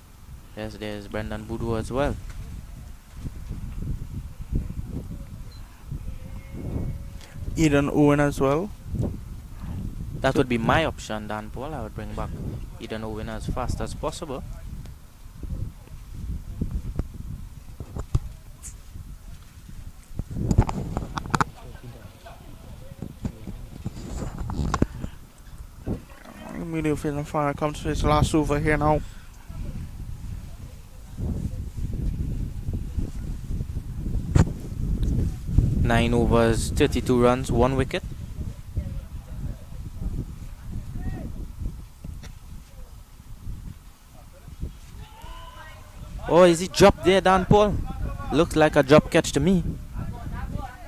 Yes, there's Brendan Budu as well. Eden Owen as well. That would be my option, Dan Paul. I would bring back Eden Owen as fast as possible. Emilio Villafana comes to his last over here now. Nine overs, 32 runs, 1 wicket. Oh, is he dropped there, Dan Paul? Looks like a drop catch to me.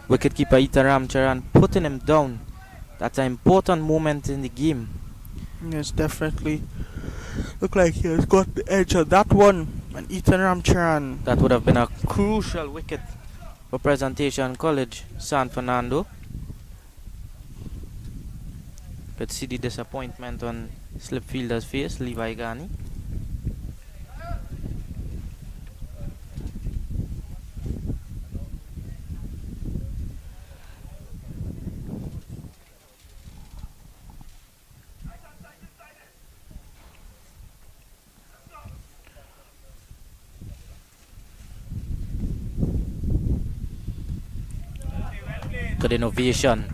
Wicketkeeper Ethan Ramcharan putting him down. That's an important moment in the game. Yes, definitely. Look like he has got the edge of that one. And Ethan Ramcharan. That would have been a crucial wicket for Presentation College, San Fernando. Could see the disappointment on slip fielder's face, Levi Gani. Good innovation.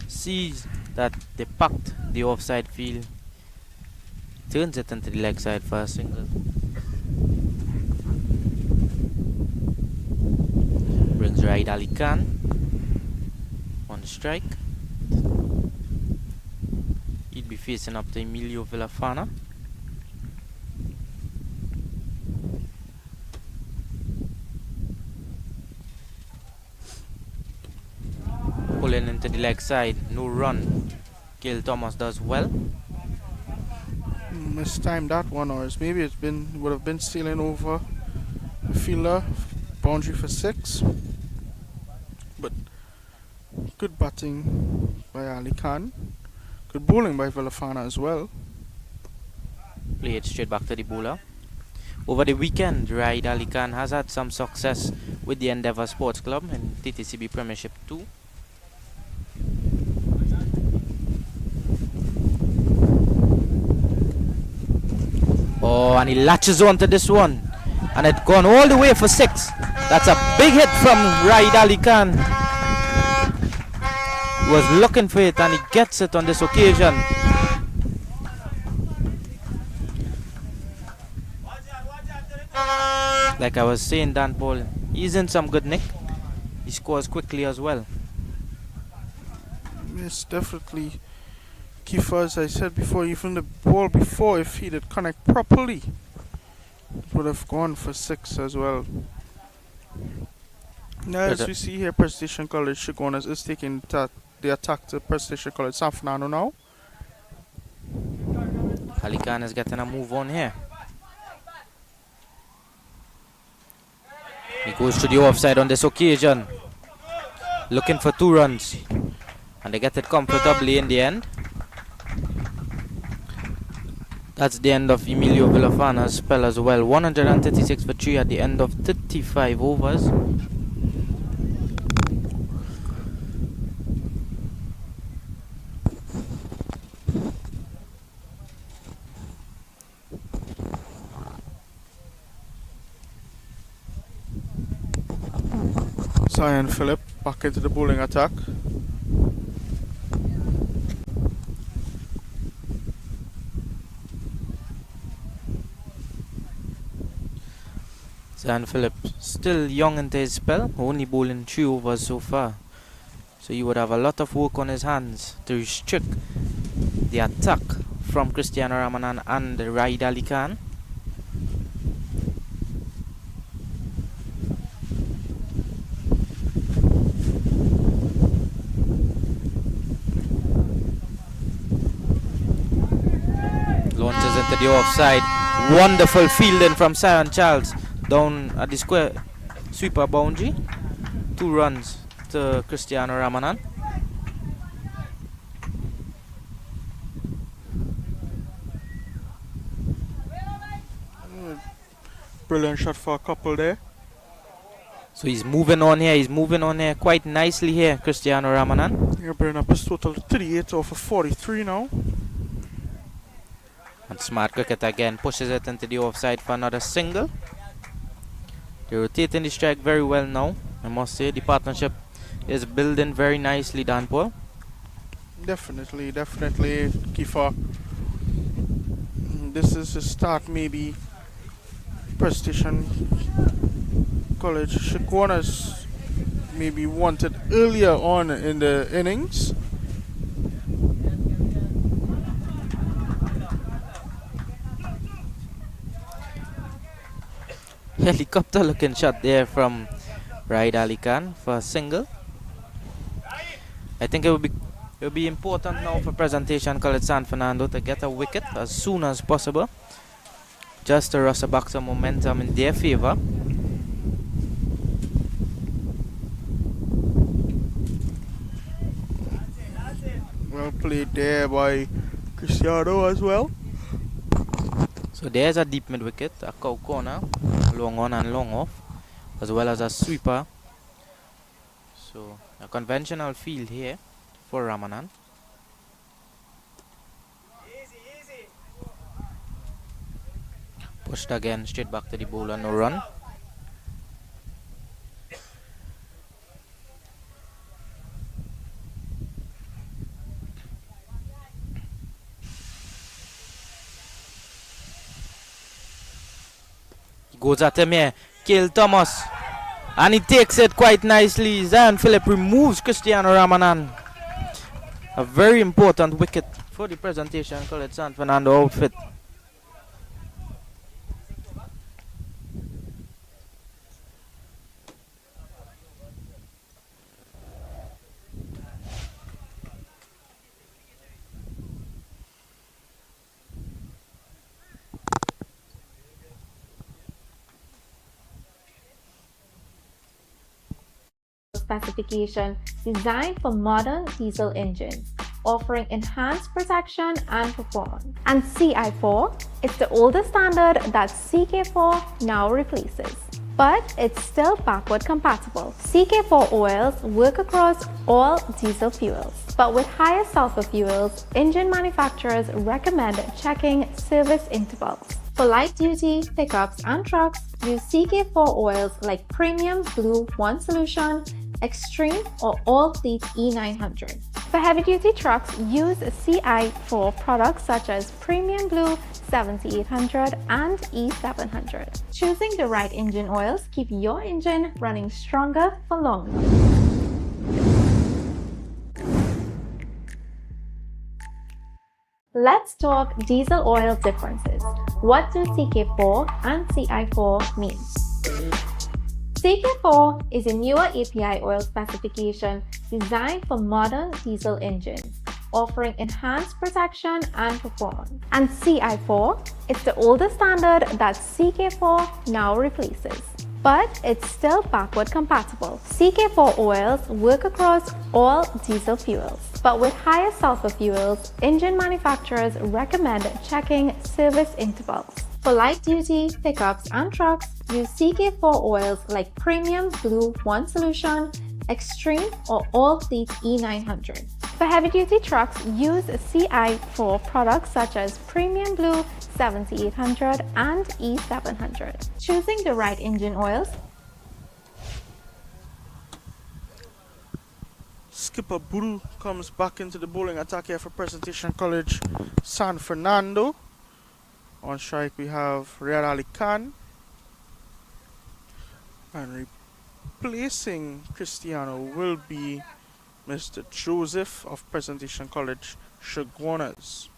Sees that they packed the offside field. Turns it into the leg side for a single. Brings Raid Ali Khan on strike. He'd be facing up to Emilio Villafana. Pulling into the leg side, no run. Gil Thomas does well. Mistimed that one, or maybe would have been stealing over the fielder. Boundary for 6. But good batting by Ali Khan. Good bowling by Villafana as well. Play it straight back to the bowler. Over the weekend, Raid Ali Khan has had some success with the Endeavour Sports Club in TTCB Premiership 2. Oh, and he latches onto this one. And it's gone all the way for 6. That's a big hit from Raid Ali Khan. He was looking for it and he gets it on this occasion. Like I was saying, Dan Paul, he's in some good nick. He scores quickly as well. Yes, definitely. Kiefer, as I said before, even the ball before, if he did connect properly, it would have gone for 6 as well. Now, as we see here, Presentation College Chagunas is taking the attack to Presentation College San Fernando now. Ali Khan is getting a move on here. He goes to the offside on this occasion, looking for 2 runs, and they get it comfortably in the end. That's the end of Emilio Villafana's spell as well. 136 for 3 at the end of 35 overs. Zion Phillip back into the bowling attack. Zion Phillip still young into his spell, only bowling 3 overs so far. So he would have a lot of work on his hands to restrict the attack from Cristiano Ramanan and Raid Ali Khan. Launches into the offside. Wonderful fielding from Sion Charles down at the square sweeper boundary. 2 runs to Cristiano Ramanan. Brilliant shot for a couple there. So he's moving on here quite nicely here, Cristiano Ramanan. He'll bring up his total to 38 over 43 now. And smart cricket again pushes it into the offside for another single. They're rotating the strike very well now. I must say the partnership is building very nicely, Dan Paul. Definitely, Kiefer. This is the start, maybe. Presentation College Chagunas maybe wanted earlier on in the innings. Helicopter looking shot there from Raid Ali Khan for a single. I think it will be important now for Presentation College San Fernando to get a wicket as soon as possible, just to rustle back some momentum in their favor. Well played there by Cristiano as well. So there's a deep mid wicket, a cow corner, long on and long off, as well as a sweeper. So a conventional field here for Ramanan. Pushed again straight back to the bowler, no run. Goes at him here, Kill Thomas, and he takes it quite nicely. Zion Phillip removes Cristiano Ramanan. A very important wicket for the Presentation College San Fernando outfit. Specification designed for modern diesel engines, offering enhanced protection and performance. And CI4 is the older standard that CK4 now replaces, but it's still backward compatible. CK4 oils work across all diesel fuels, but with higher sulfur fuels, engine manufacturers recommend checking service intervals. For light-duty pickups and trucks, use CK4 oils like Premium Blue 1 Solution, Extreme, or All Fleet E900. For heavy-duty trucks, use CI4 products such as Premium Blue 7800 and E700. Choosing the right engine oils keep your engine running stronger for longer. Let's talk diesel oil differences. What do CK4 and CI4 mean? CK4 is a newer API oil specification designed for modern diesel engines, offering enhanced protection and performance. And CI4 is the older standard that CK4 now replaces, but it's still backward compatible. CK4 oils work across all diesel fuels, but with higher sulfur fuels, engine manufacturers recommend checking service intervals. For light-duty pickups and trucks, use CK4 oils like Premium Blue 1 Solution, Extreme, or All Fleet E900. For heavy-duty trucks, use CI4 products such as Premium Blue 7800 and E700. Choosing the right engine oils. Skipper Buru comes back into the bowling attack here for Presentation College San Fernando. On strike we have Riyad Ali Khan, and replacing Cristiano will be Mr. Joseph of Presentation College Chagunas.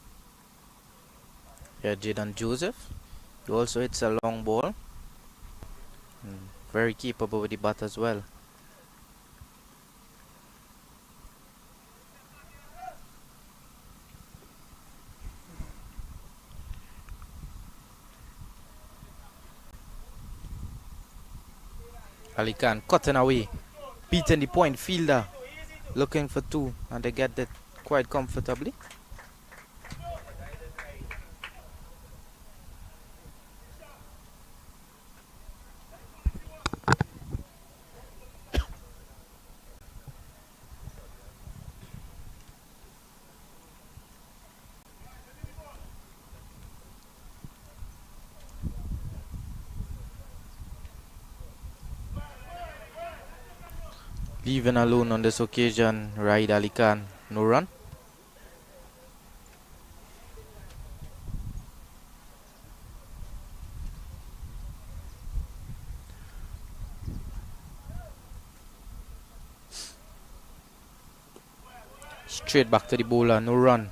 Yeah, Jaden Joseph. He also hits a long ball. Very capable with the bat as well. Ali Khan cutting away, beating the point fielder, looking for two, and they get that quite comfortably. Leaving alone on this occasion, Raid Ali Khan, no run. Straight back to the bowler, no run.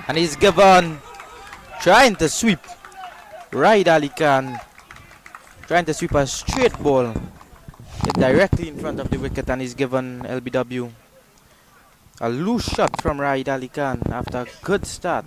And he's given, trying to sweep. Raid Ali Khan trying to sweep a straight ball, get directly in front of the wicket, and he's given LBW. A loose shot from Raid Ali Khan after a good start.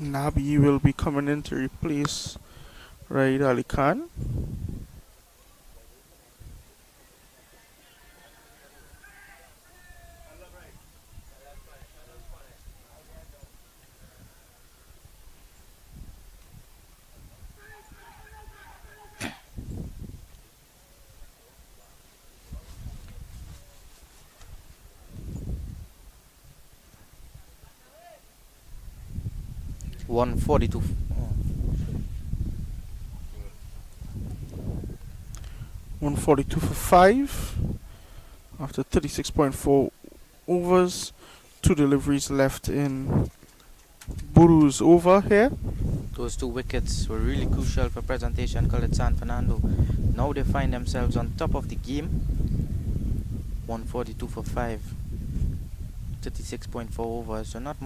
Nabi will be coming in to replace Raid Ali Khan. Oh. 142. 142 for 5 after 36.4 overs. 2 deliveries left in Buru's over here. Those 2 wickets were really crucial for Presentation College San Fernando. Now they find themselves on top of the game. 142 for 5. 36.4 overs, so not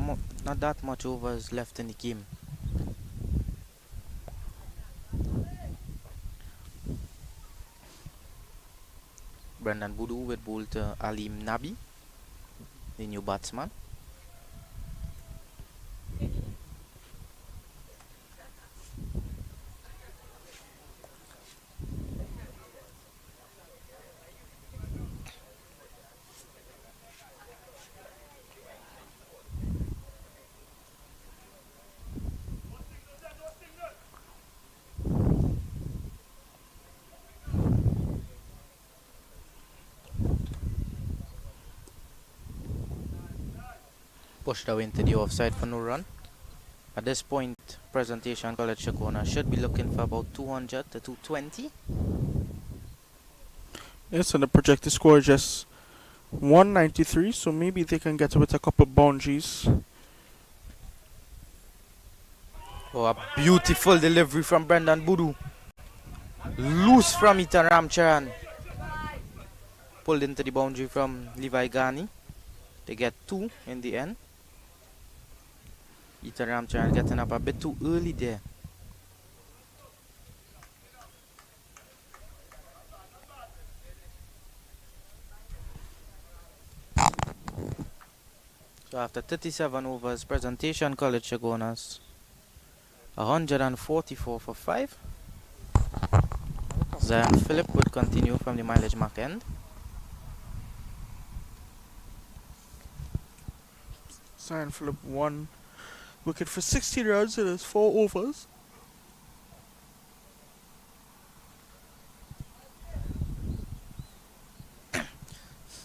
that much overs left in the game. Brendan Boodoo with ball to Alim Nabi, the new batsman. Pushed away into the offside for no run. At this point, Presentation College Chagunas should be looking for about 200 to 220. Yes, and the projected score is just 193, so maybe they can get with a couple boundaries. Oh, a beautiful delivery from Brendan Boodoo. Loose from Ethan Ramcharan. Pulled into the boundary from Levi Ghani. They get 2 in the end. Ethan Ramcharan getting up a bit too early there. So after 37 overs, Presentation College Chagunas 144 for 5. Zion Phillip would continue from the mileage mark end. Zion Phillip 1 wicket for 16 runs in his 4 overs.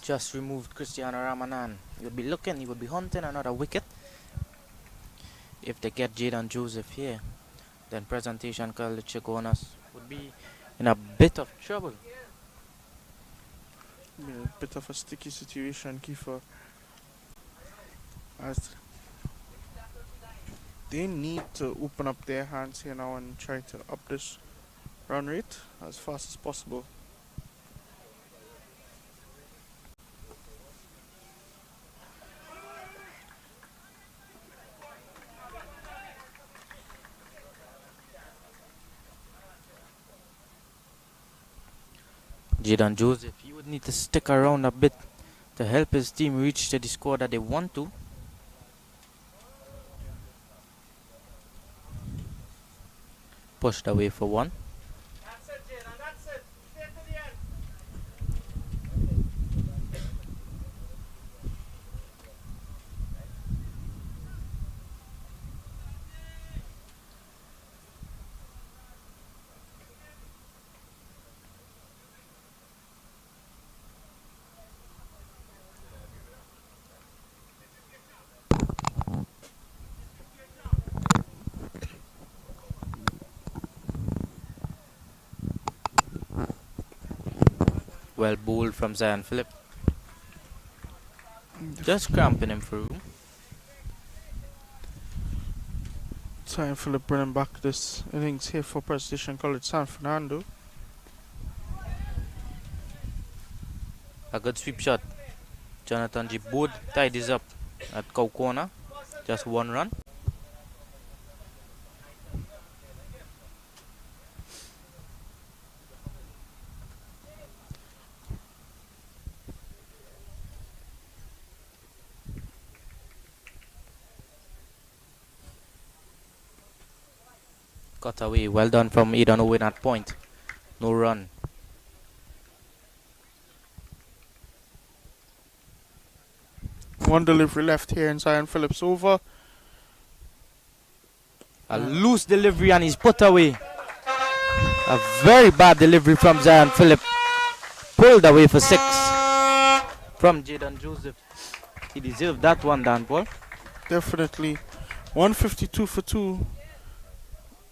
Just removed Cristiano Ramanan. He would be hunting another wicket. If they get Jaden Joseph here, then Presentation College Chagunas would be in a bit of trouble. A bit of a sticky situation, Kiefer, as they need to open up their hands here now and try to up this run rate as fast as possible. Jaden Joseph, he would need to stick around a bit to help his team reach to the score that they want to. Pushed away for one. Well bowled from Zion Phillip. Just cramping him through. Zion Phillip bringing back this innings here for Presidential College San Fernando. A good sweep shot. Jonathan G. Bood tied this up at cow corner. Just one run. Cut away. Well done from Aidan Owen at point. No run. One delivery left here in Zion Phillips over. A loose delivery and he's put away. A very bad delivery from Zion Phillip. Pulled away for 6 from Jaden Joseph. He deserved that one, Dan Paul. Definitely. 152 for 2.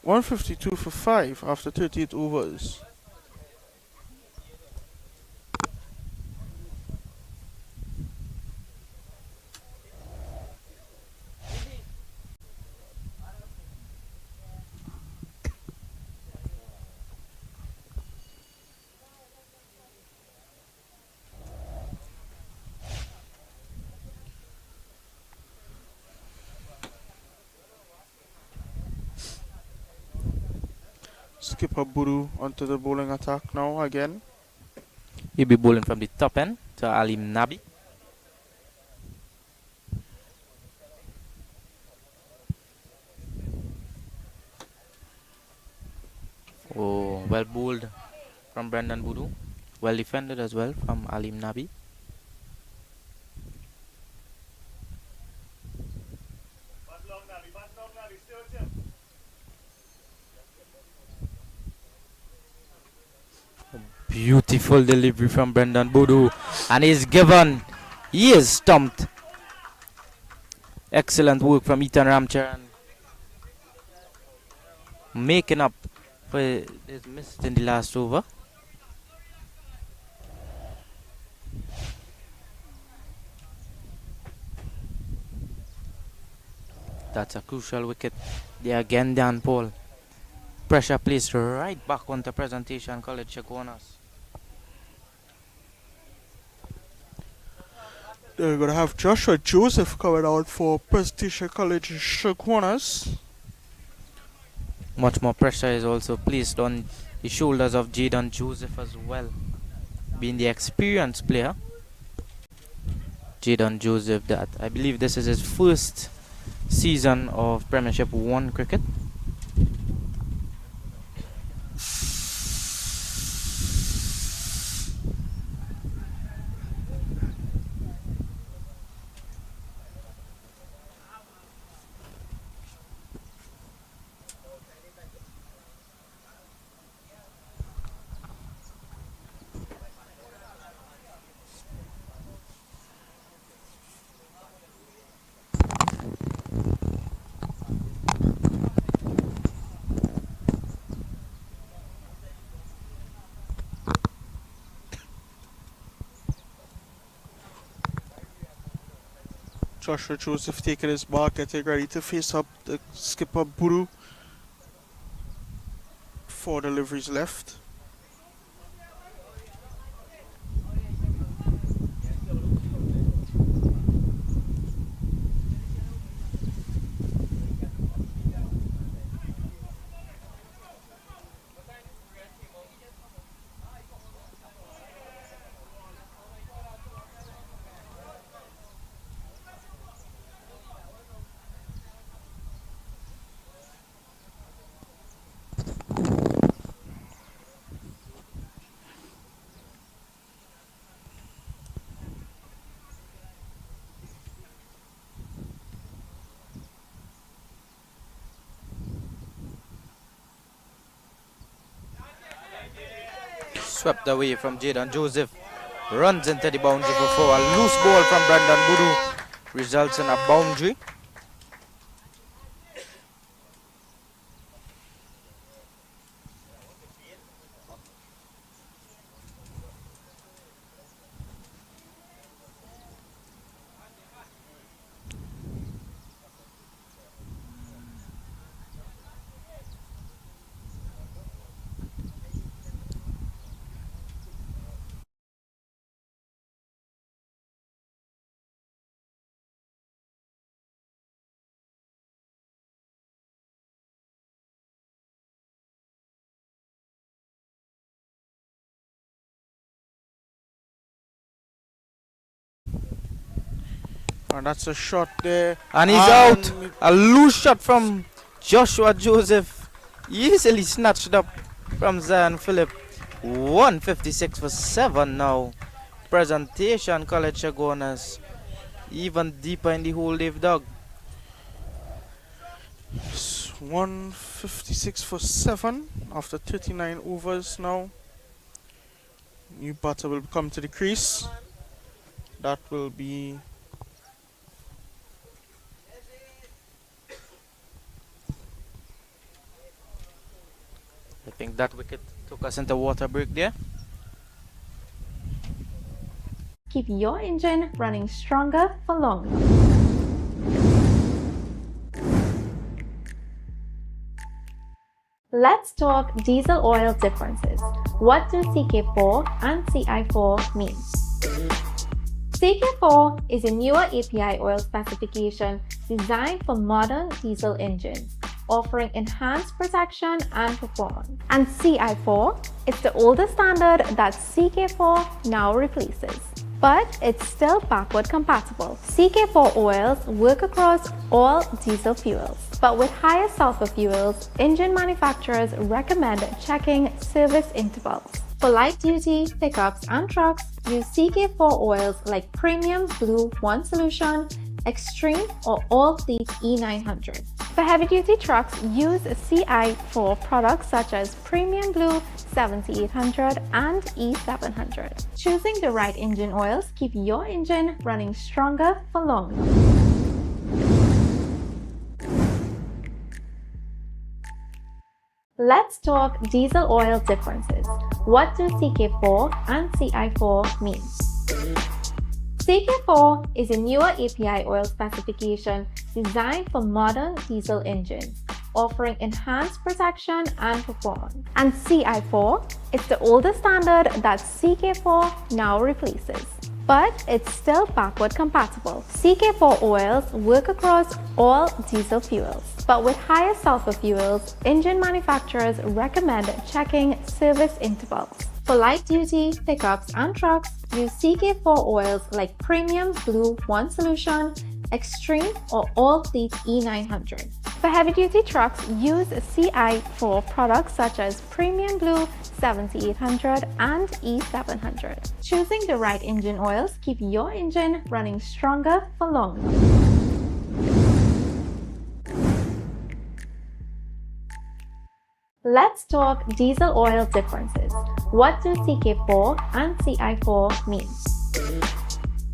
152 for 5 after 38 overs. Skipper Buru onto the bowling attack now again. He'll be bowling from the top end to Alim Nabi. Oh, well bowled from Brendan Boodoo. Well defended as well from Alim Nabi. Beautiful delivery from Brendan Boodoo, and he's given. He is stumped. Excellent work from Ethan Ramcharan, making up for his miss in the last over. That's a crucial wicket. There again, Dan Paul. Pressure placed right back onto Presentation College Chagunas. They're going to have Joshua Joseph coming out for Presentation College Chagunas. Much more pressure is also placed on the shoulders of Jaden Joseph as well, being the experienced player. Jaden Joseph, that I believe this is his first season of Premiership 1 cricket. Joshua Joseph taking his mark, getting ready to face up the skipper Buru. 4 deliveries left. Swept away from Jaden Joseph. Runs into the boundary for 4. A loose ball from Brandon Budu results in a boundary. And that's a shot there. And he's out. A loose shot from Joshua Joseph. Easily snatched up from Zion Phillip. 156 for 7 now. Presentation College Chagunas. Even deeper in the hole they've dug. 156 for 7 after 39 overs now. New batter will come to the crease. That will be I think that wicket took us into water break there. Keep your engine running stronger for longer. Let's talk diesel oil differences. What do CK4 and CI4 mean? CK4 is a newer API oil specification designed for modern diesel engines, offering enhanced protection and performance. And CI4 is the older standard that CK4 now replaces, but it's still backward compatible. CK4 oils work across all diesel fuels, but with higher sulfur fuels, engine manufacturers recommend checking service intervals. For light-duty pickups and trucks, use CK4 oils like Premium Blue 1 Solution, Extreme or All Fleet E900. For heavy-duty trucks, use CI4 products such as Premium Blue 7800 and E700. Choosing the right engine oils keep your engine running stronger for longer. Let's talk diesel oil differences. What do CK4 and CI4 mean? CK4 is a newer API oil specification designed for modern diesel engines, offering enhanced protection and performance. And CI4 is the older standard that CK4 now replaces, but it's still backward compatible. CK4 oils work across all diesel fuels, but with higher sulfur fuels, engine manufacturers recommend checking service intervals. For light-duty pickups and trucks, use CK4 oils like Premium Blue 1 Solution, Extreme or All Fleet E900. For heavy-duty trucks, use CI4 products such as Premium Blue 7800 and E700. Choosing the right engine oils keep your engine running stronger for longer. Let's talk diesel oil differences. What do CK4 and CI4 mean?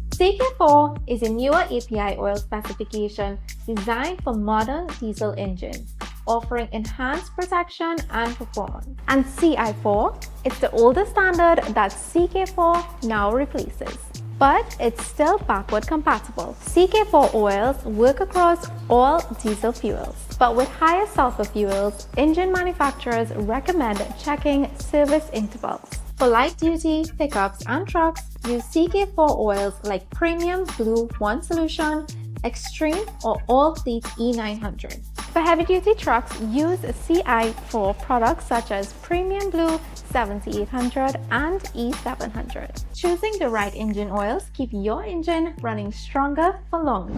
CK4 is a newer API oil specification designed for modern diesel engines, offering enhanced protection and performance. And CI4 is the older standard that CK4 now replaces, but it's still backward compatible. CK4 oils work across all diesel fuels, but with higher sulfur fuels, engine manufacturers recommend checking service intervals. For light-duty pickups and trucks, use CK4 oils like Premium Blue 1 Solution, Extreme or All Fleet E900. For heavy-duty trucks, use CI4 products such as Premium Blue 7800 and E700. Choosing the right engine oils keep your engine running stronger for longer.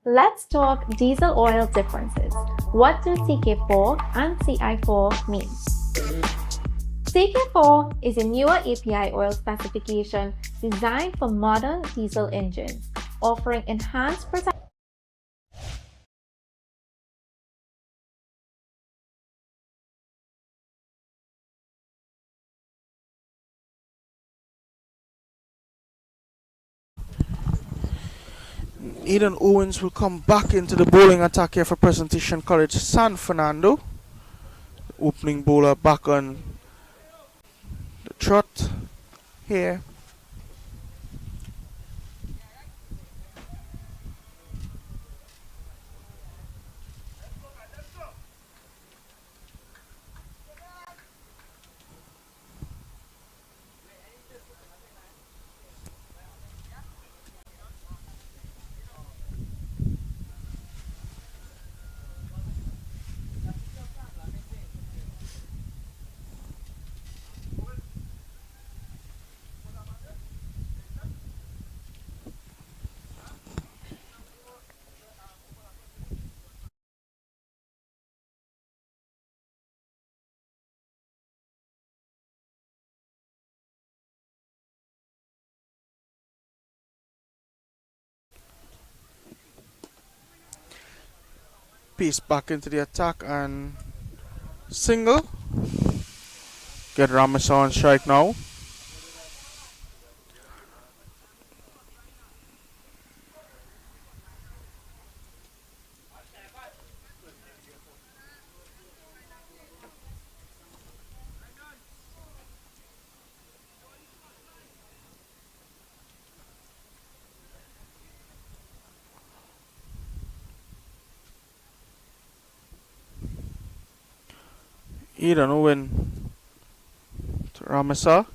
Let's talk diesel oil differences. What do CK4 and CI4 mean? CK4 is a newer API oil specification designed for modern diesel engines, offering enhanced protection Eden Owens will come back into the bowling attack here for Presentation College San Fernando. Opening bowler back on the trot here. Piece back into the attack and single. Get Ramasa on strike now. Eden Owen to Ramasa.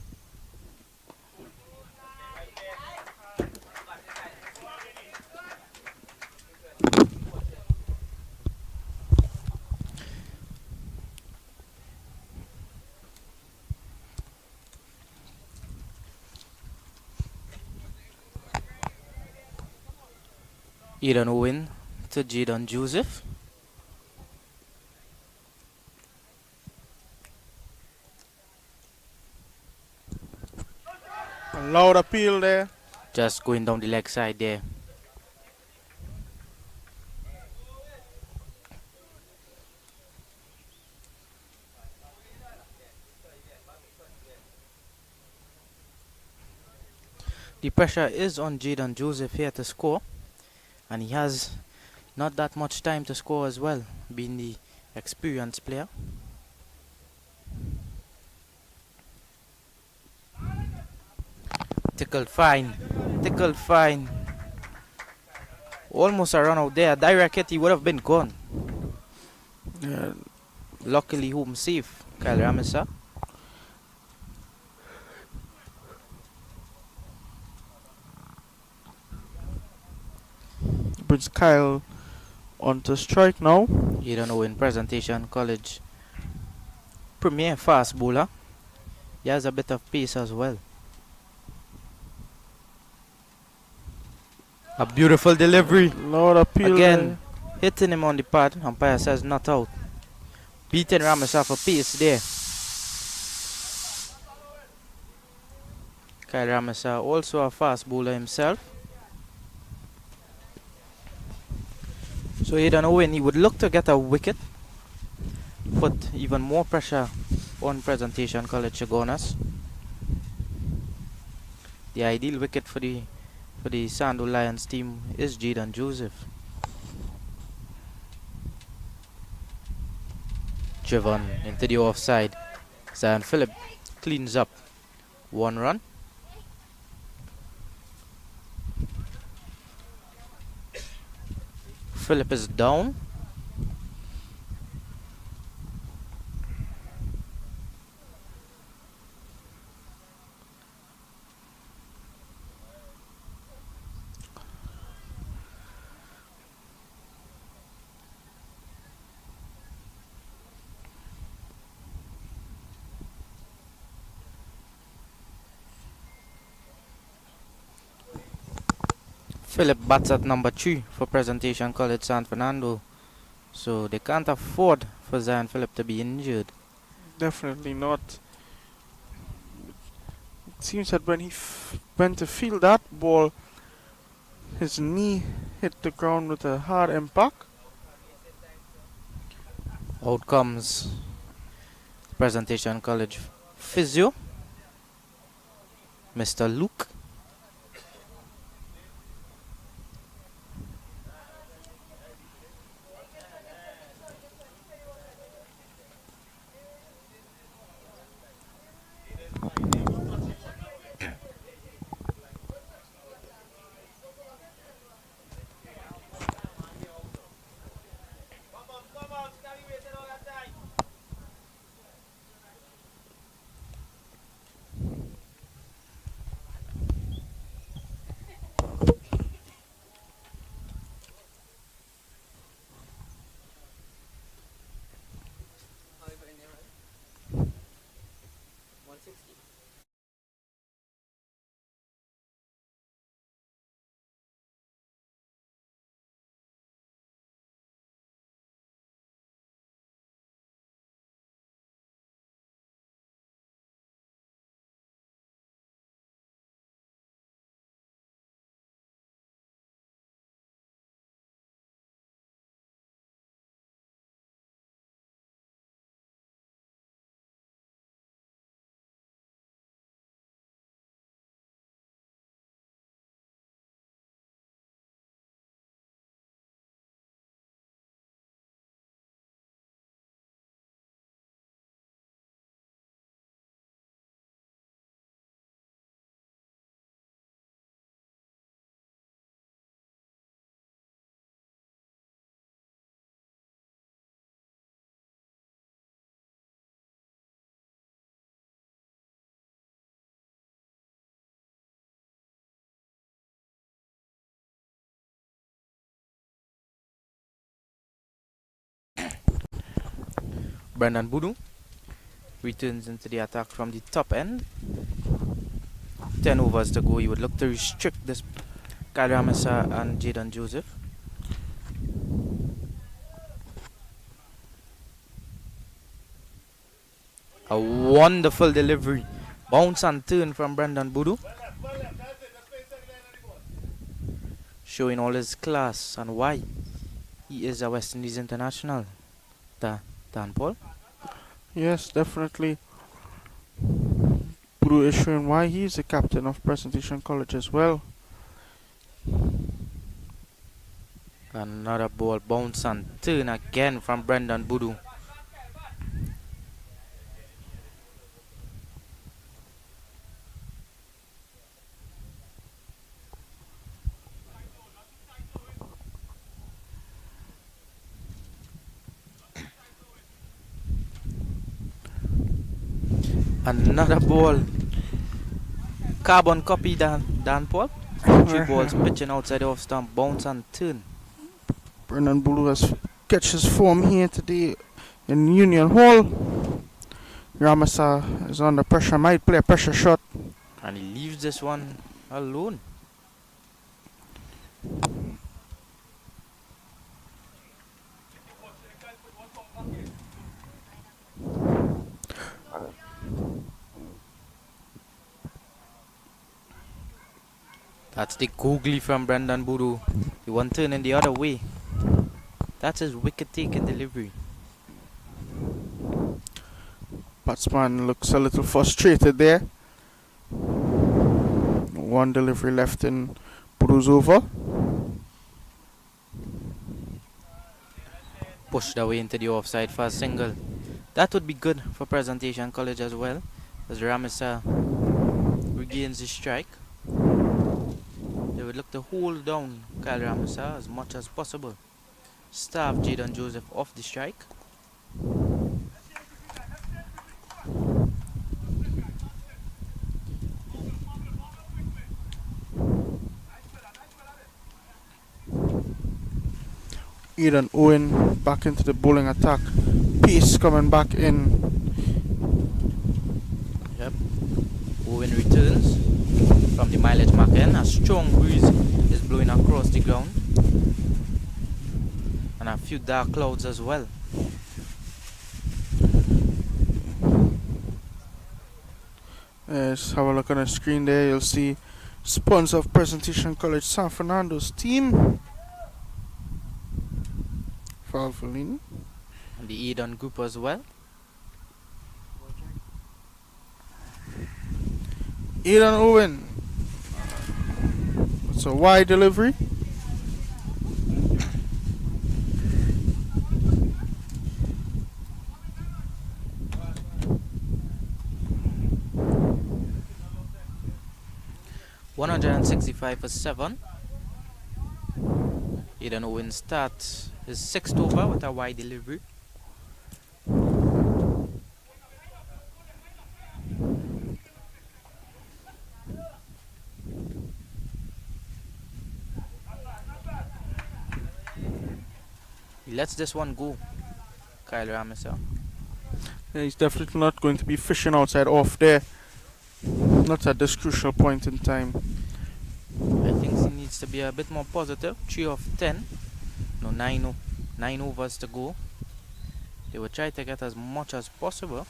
Eden Owen to Jadon Joseph. A loud appeal there. Just going down the leg side there. The pressure is on Jadon Joseph here to score, and he has not that much time to score as well, being the experienced player. Tickled fine. Almost a run out there. Direct hit, he would have been gone. Yeah. Luckily home safe, Kyle Ramesa. Brings Kyle onto strike now. Eden Owen, Presentation College premier fast bowler. He has a bit of pace as well. A beautiful delivery. Loud appeal Again, hitting him on the pad. Umpire says not out. Beating Ramesa for pace there. Kyle Ramesa, also a fast bowler himself. So Eden Owen, he would look to get a wicket. Put even more pressure on Presentation College Chagunas. The ideal wicket for the Sando Lions team is Jadon Joseph. Driven into the offside. Zion Phillip cleans up. 1 run. Phillip is down. Phillip bats at number 3 for Presentation College San Fernando. So they can't afford for Zion Phillip to be injured. Definitely not. It seems that when he went to field that ball, his knee hit the ground with a hard impact. Out comes Presentation College physio, Mr. Luke. Brendan Boodoo returns into the attack from the top end. 10 overs to go. He would look to restrict this Kyle Ramesa and Jaden Joseph. A wonderful delivery. Bounce and turn from Brendan Boodoo. Showing all his class and why he is a West Indies international. Dan Paul? Yes, definitely. Boodoo is showing why he is the captain of Presentation College as well. Another ball, bounce and turn again from Brendan Boodoo. Another ball. Carbon copy, Dan Paul. 3 balls pitching outside the off stump, bounce and turn. Brendan Boodoo has catch his form here today in Union Hall. Ramesa is under pressure, might play a pressure shot. And he leaves this one alone. That's the googly from Brendan Boodoo. The one turning the other way. That's his wicket taking delivery. Batsman looks a little frustrated there. One delivery left in Boodoo's over. Pushed away into the offside for a single. That would be good for Presentation College as well, as Ramesa regains his strike. They would look to hold down Kyle Ramesa as much as possible. Starve Jaden Joseph off the strike. Eden Owen back into the bowling attack. Pace coming back in. Yep. Owen returns from the mileage mark end. A strong breeze is blowing across the ground. And a few dark clouds as well. Yes, have a look on the screen there. You'll see sponsor of Presentation College San Fernando's team. Valvoline. And the Eden group as well. Eden Owen. It's a wide delivery. .165 for 7. Eden Owen starts his 6th over with a wide delivery. He lets this one go, Kyle Ramesa. Yeah, he's definitely not going to be fishing outside off there. Not at this crucial point in time. I think he needs to be a bit more positive. 3 of 10. No, 9 overs to go. They will try to get as much as possible.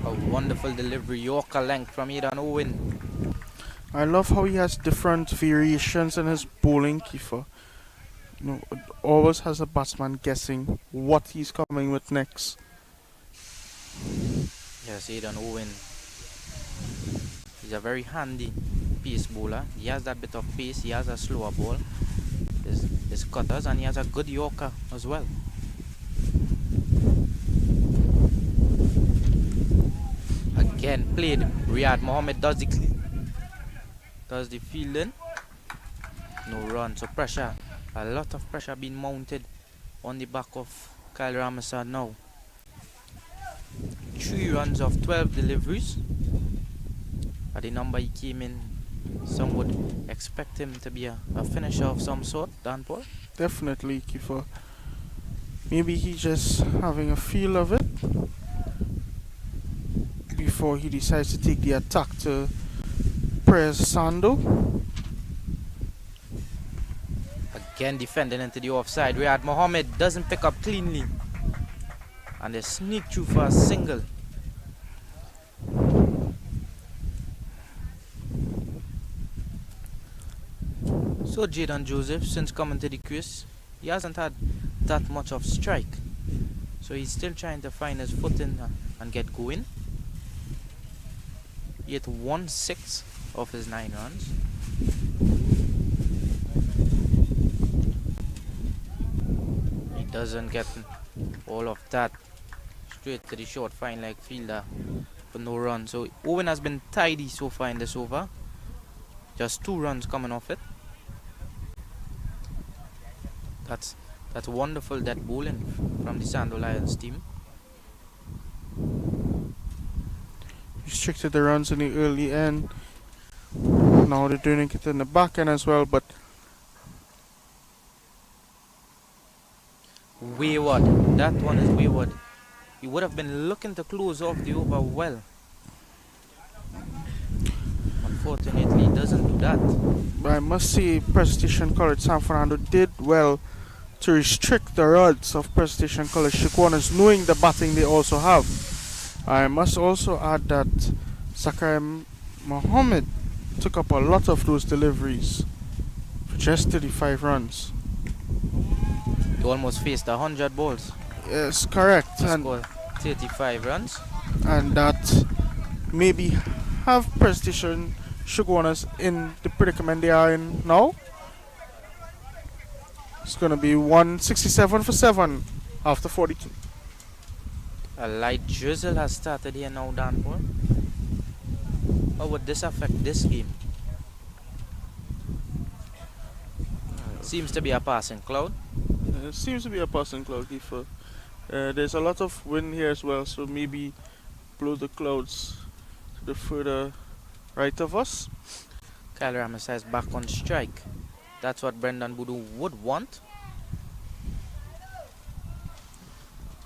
A wonderful delivery, Yorker length from Eden Owen. I love how he has different variations in his bowling, Kiefer. You know, it always has a batsman guessing what he's coming with next. Yes, Eden Owen. He's a very handy pace bowler. He has that bit of pace, he has a slower ball, his cutters, and he has a good Yorker as well. Again played. Riyad Mohammed does the fielding. No run, so pressure. A lot of pressure being mounted on the back of Kyle Ramesa now. 3 runs of 12 deliveries. At the number he came in Some would expect him to be a finisher of some sort, Dan Paul. Definitely, Kiefer. Maybe he's just having a feel of it before he decides to take the attack to Sando. Again defending into the offside. Riyad Mohammed doesn't pick up cleanly. And they sneak through for a single. So Jaden Joseph, since coming to the crease, he hasn't had that much of strike. So he's still trying to find his footing and get going. He hit 1/6 of his 9 runs. He doesn't get all of that. Straight to the short fine leg fielder for no run. So Owen has been tidy so far in this over. Just 2 runs coming off it. That's wonderful dead bowling from the Sando Lions team. Restricted the runs in the early end. Now they're doing it in the back end as well, but wayward. That one is wayward. He would have been looking to close off the over well. Unfortunately, he doesn't do that. But I must say, Presentation College San Fernando did well to restrict the runs of Presentation College Chagunas, knowing the batting they also have. I must also add that Zachariah Mohammed took up a lot of those deliveries for just 35 runs. He almost faced 100 balls. Yes, correct. He scored 35 runs. And that maybe have Presentation Chagunas in the predicament they are in now. It's going to be 167 for 7 after 42. A light drizzle has started here now, Dan Paul. How would this affect this game? Seems to be a passing cloud. It seems to be a passing cloud, Kiefer. There's a lot of wind here as well, so maybe blow the clouds to the further right of us. Kyle Ramesar is back on strike. That's what Brendan Boodoo would want.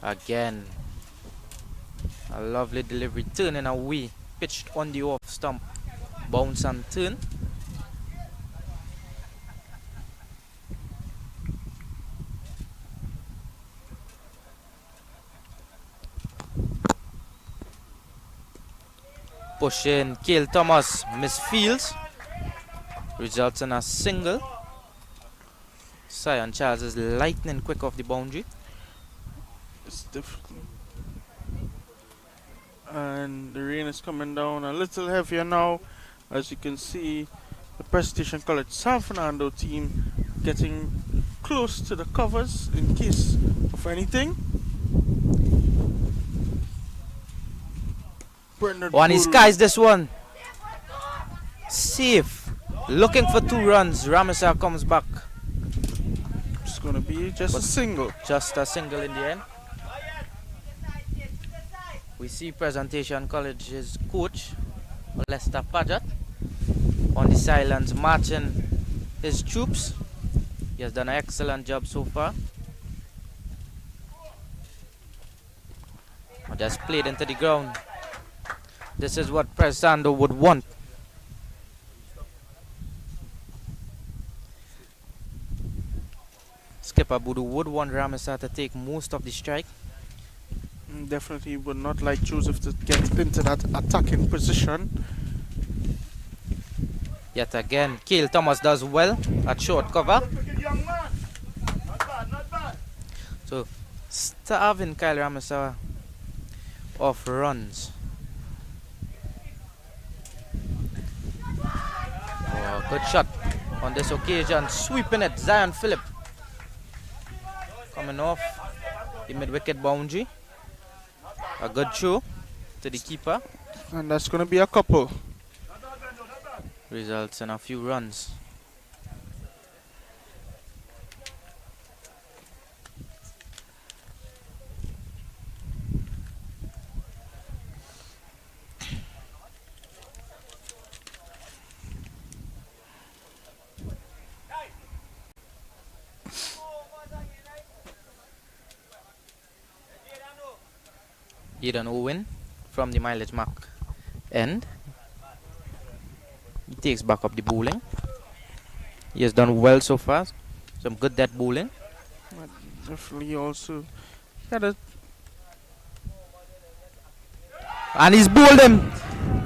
Again, a lovely delivery, turning away, pitched on the off stump, bounce and turn. Push in, Cale Thomas misfields, results in a single. Sion Charles is lightning quick off the boundary. It's different. And the rain is coming down a little heavier now. As you can see, the Presentation College San Fernando team getting close to the covers in case of anything. One he skies this one. Safe. Looking for 2 runs. Ramesar comes back. It's going to be just a single. Just a single in the end. We see Presentation College's coach, Lester Paget, on the sidelines marching his troops. He has done an excellent job so far. Just played into the ground. This is what Sando would want. Skipper Boodoo would want Ramesar to take most of the strike. Definitely would not like Joseph to get into that attacking position. Yet again, Cale Thomas does well at short cover. So, starving Kyle Ramesar off runs. Oh, good shot on this occasion. Sweeping it, Zion Phillip. Coming off the mid-wicket boundary. A good throw to the keeper. And that's going to be a couple. Results in a few runs. Aidan Owen from the mileage mark end. He takes back up the bowling. He has done well so far. Some good dead bowling. Definitely also had a And he's bowled him.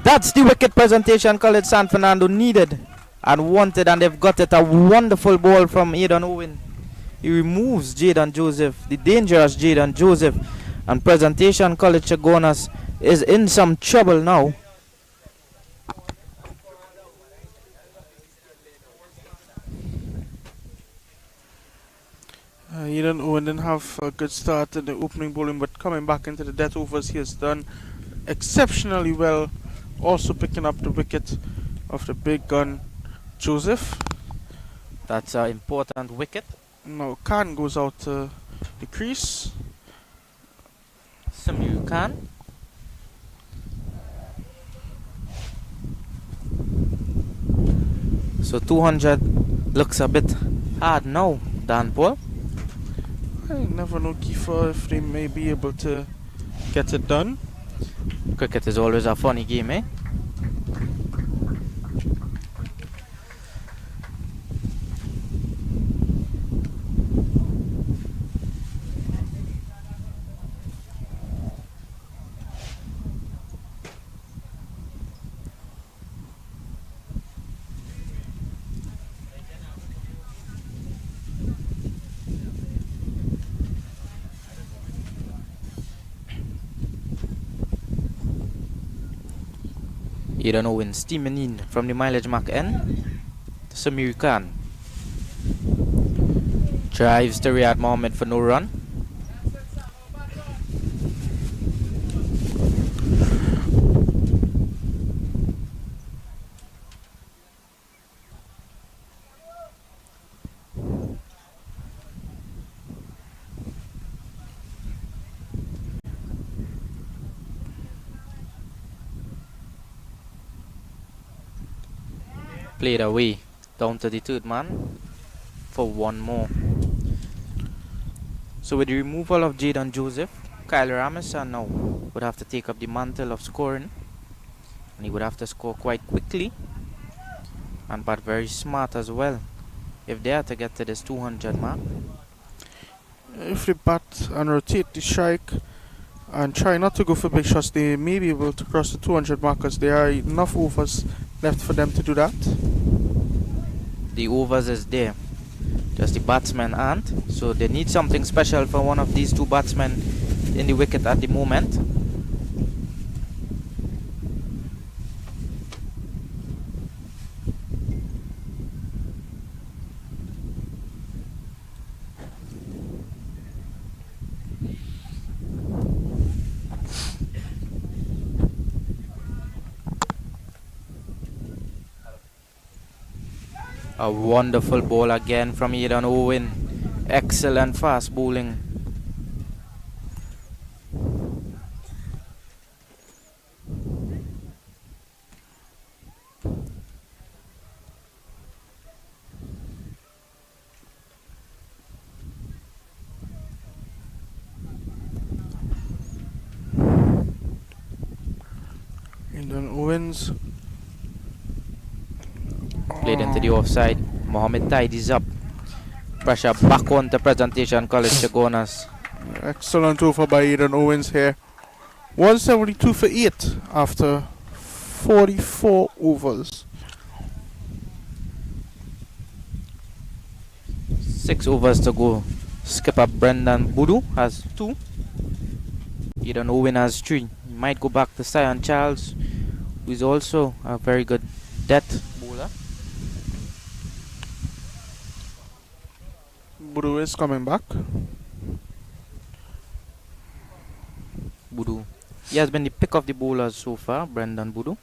That's the wicket presentation College San Fernando needed and wanted, and they've got it. A wonderful ball from Aidan Owen. He removes Jaden Joseph, the dangerous Jaden Joseph, and presentation College Chagunas is in some trouble now. Aidan Owen didn't have a good start in the opening bowling, but coming back into the death overs, he has done exceptionally well. Also picking up the wicket of the big gun Joseph. That's an important wicket. Now Khan goes out to the crease. Samir Khan. So 200 looks a bit hard now, Dan Paul. I never know, Kiefer, if they may be able to get it done. Cricket is always a funny game, eh? Aidan Owen steaming in from the mileage mark end. Samir Khan drives to Riyad Mohammed for no run. Played away down to the third man for one more. So with the removal of Jaden Joseph, Kyle Ramison now would have to take up the mantle of scoring, and he would have to score quite quickly and bat very smart as well if they are to get to this 200 mark. If they bat and rotate the strike and try not to go for big shots, they may be able to cross the 200 markers. There are enough overs left for them to do that. The overs is there, just the batsmen aren't, so they need something special for one of these two batsmen in the wicket at the moment. A wonderful ball again from Aidan Owen. Excellent fast bowling. Aidan Owens Played into the offside. Mohammed tidies up. Pressure back on the presentation College Chagunas. excellent over by Aidan Owens here. 172 for 8 after 44 overs. 6 overs to go. Skipper Brendan Budu has 2. Aidan Owen has 3. He might go back to Sion Charles, who is also a very good death bowler. Budu is coming back. Budu. He has been the pick of the bowlers so far, Brendan Budu.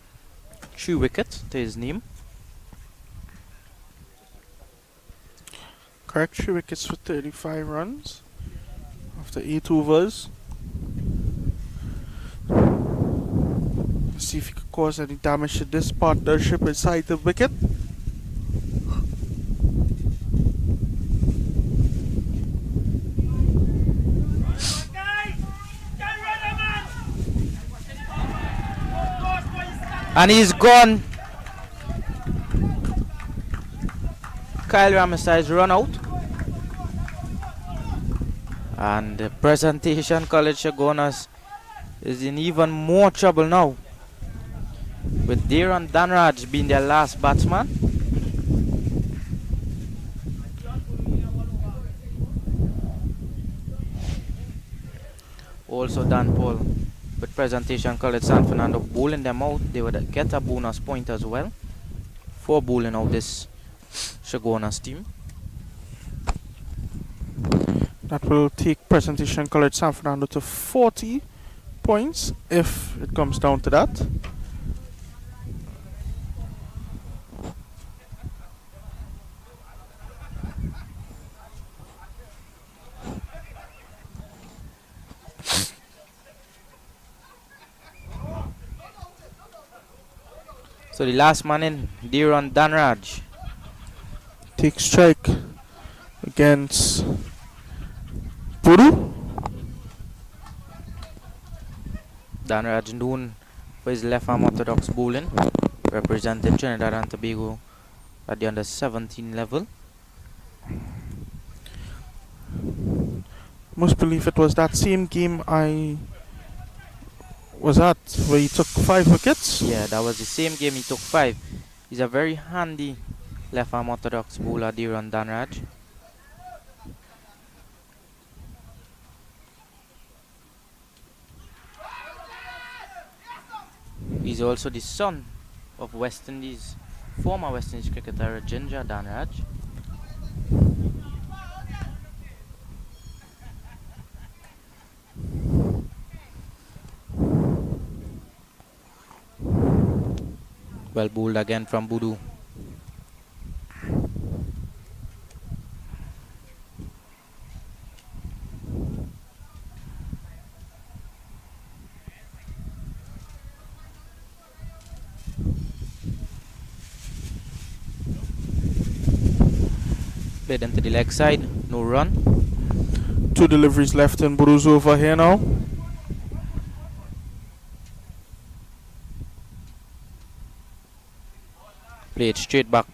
3 wickets to his name. Correct, 3 wickets for 35 runs after 8 overs. Let's see if he could cause any damage to this partnership inside the wicket. And he's gone. Kyle Rameside's run out. And the Presentation College Chagunas is in even more trouble now, with Darren Danraj being their last batsman. Also Dan Paul with Presentation College San Fernando bowling them out. They would get a bonus point as well for bowling out this Chagunas team. That will take Presentation College San Fernando to 40 points if it comes down to that. So the last man in, Darren Danraj. Take strike against Puru. Danraj known for his left arm orthodox bowling, representing Trinidad and Tobago at the under 17 level. Must believe it was that same game I was at where he took 5 wickets. Yeah, that was the same game he took 5. He's a very handy left arm orthodox bowler, Darren Danraj. He's also the son of former West Indies cricketer Ginger Danraj. Well bowled again from Budu. Played into the leg side, no run. 2 deliveries left in Buru's over here now. Played straight back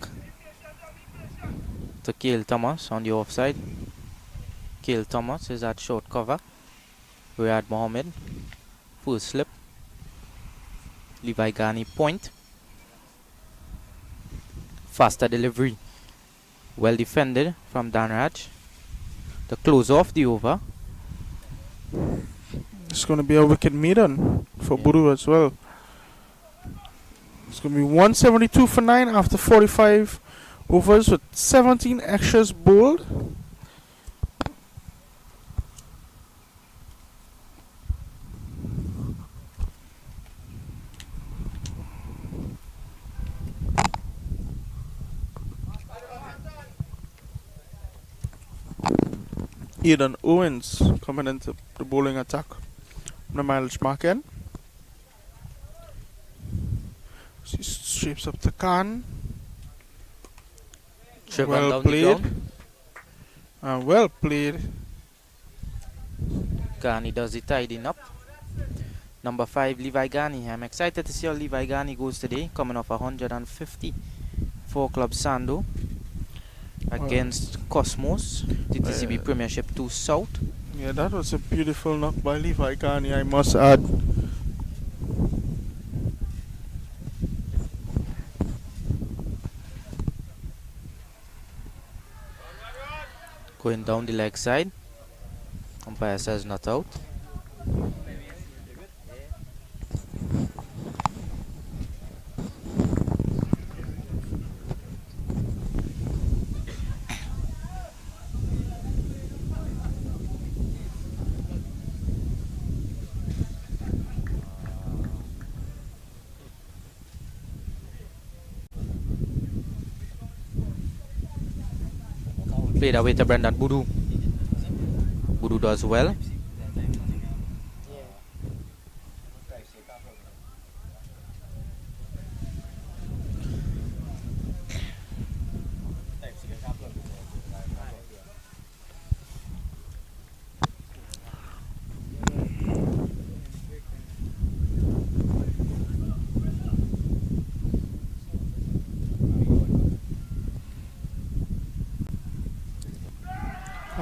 to Kale Thomas on the offside. Kale Thomas is at short cover. Riyad Mohammed, full slip. Levi Ghani point. Faster delivery. Well defended from Danraj. To close off the over. It's going to be a wicket maiden for Buru as well. It's going to be 172 for 9 after 45 overs with 17 extras bowled. Aidan Owens coming into the bowling attack on the mileage mark end. She strips up the can. Well played. Well played. Ghani does the tidying up. Number 5, Levi Ghani. I'm excited to see how Levi Ghani goes today, coming off 150 for Club Sando against Cosmos, the TCB Premiership 2 South. Yeah, that was a beautiful knock by Levi Ghani, I must add. Going down the leg side. Umpire says not out. Played away to Brendan Budu. Budu does well.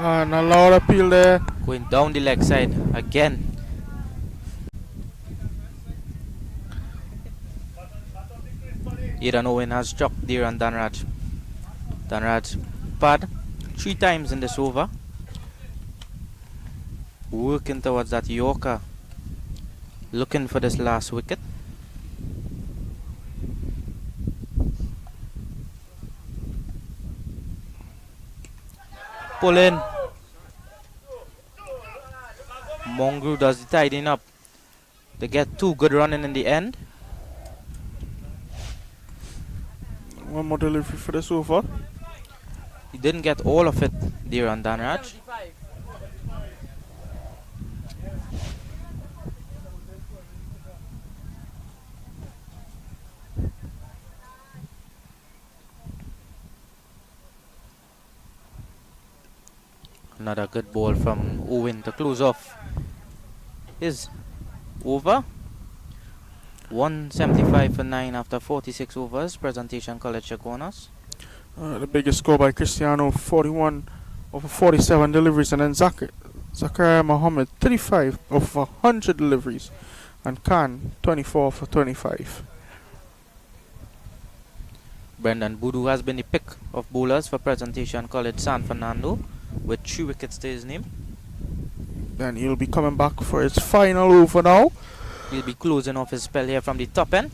And a loud appeal there. Going down the leg side again. Aidan Owen has struck there on Danraj. Danraj pad 3 times in this over. Working towards that Yorker. Looking for this last wicket. Pull in. Mongrel does the tidying up. They get 2 good running in the end. One more delivery for this over. He didn't get all of it there on Danraj. Another good ball from Owen to close off his over. 175 for 9 after 46 overs. Presentation College Chagunas. The biggest score by Cristiano, 41 over 47 deliveries, and then Zachariah Mohammed, 35 over 100 deliveries, and Khan, 24 for 25. Brendan Boodoo has been the pick of bowlers for Presentation College San Fernando with 3 wickets to his name. Then he'll be coming back for his final over now. He'll be closing off his spell here from the top end.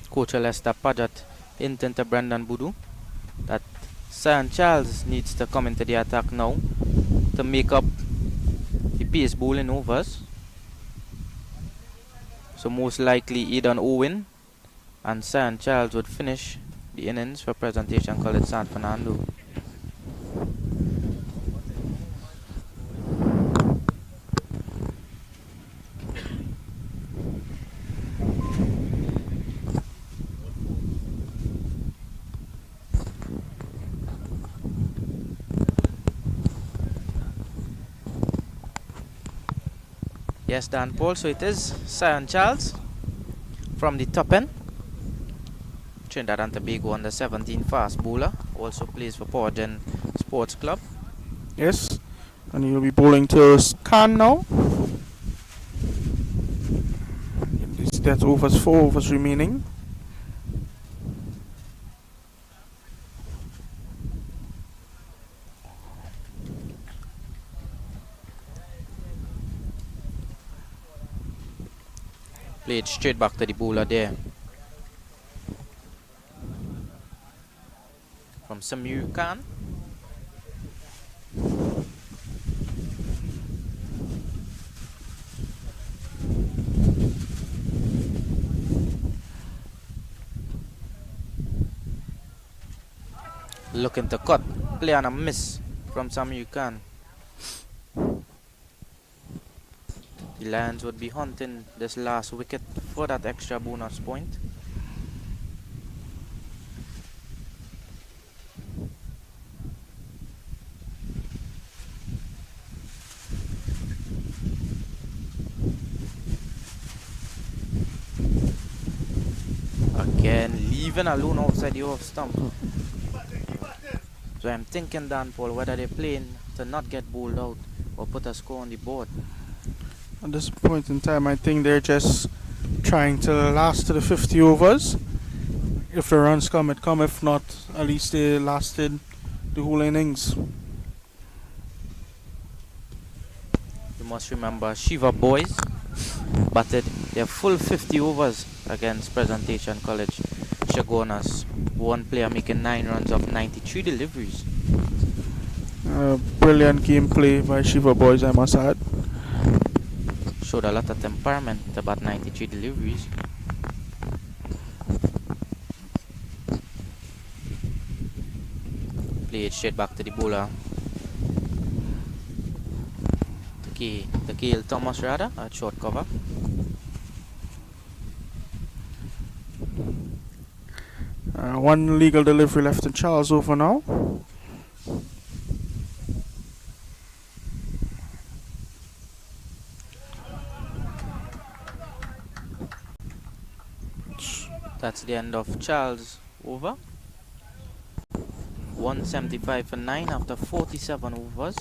Coach Lester Paget hinting to Brendan Boodoo that Sion Charles needs to come into the attack now to make up the pace bowling overs. So most likely Aidan Owen and Sion Charles would finish the innings for Presentation College San Fernando. Yes, Dan Paul, so it is Sion Charles from the top end. Trinidad and Tobago under 17 fast bowler, also plays for Power Gen Sports Club. Yes, and he'll be bowling to Khan now. That's overs, 4 overs remaining. Played straight back to the bowler there. From Samir Khan. Looking to cut, play on a miss from Samir Khan. The Lions would be hunting this last wicket for that extra bonus point. Again, leaving alone outside the off stump. So I'm thinking, Dan Paul, whether they're playing to not get bowled out or put a score on the board. At this point in time, I think they're just trying to last to the 50 overs. If the runs come, it come. If not, at least they lasted the whole innings. You must remember, Shiva boys batted their full 50 overs against Presentation College Chagunas. One player making 9 runs off 93 deliveries. Brilliant gameplay by Shiva boys, I must add. Showed a lot of temperament about 93 deliveries. Play it straight back to the bowler. To kill Thomas rather, at short cover. One legal delivery left in Charles over now. That's the end of Charles' over. 175 for 9 after 47 overs.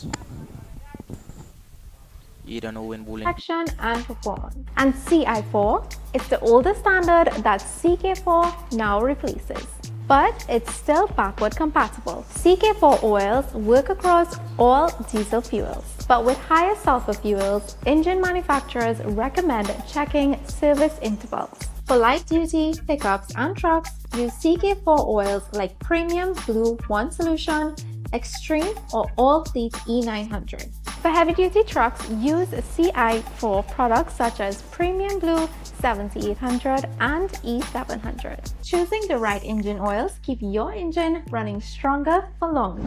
Eden Owen bowling. Action and performance. And CI4, it's the older standard that CK4 now replaces. But it's still backward compatible. CK4 oils work across all diesel fuels. But with higher sulfur fuels, engine manufacturers recommend checking service intervals. For light duty, pickups and trucks, use CK4 oils like Premium Blue 1 Solution, Extreme or All Fleet E900. For heavy duty trucks, use CI4 products such as Premium Blue 7800 and E700. Choosing the right engine oils keep your engine running stronger for longer.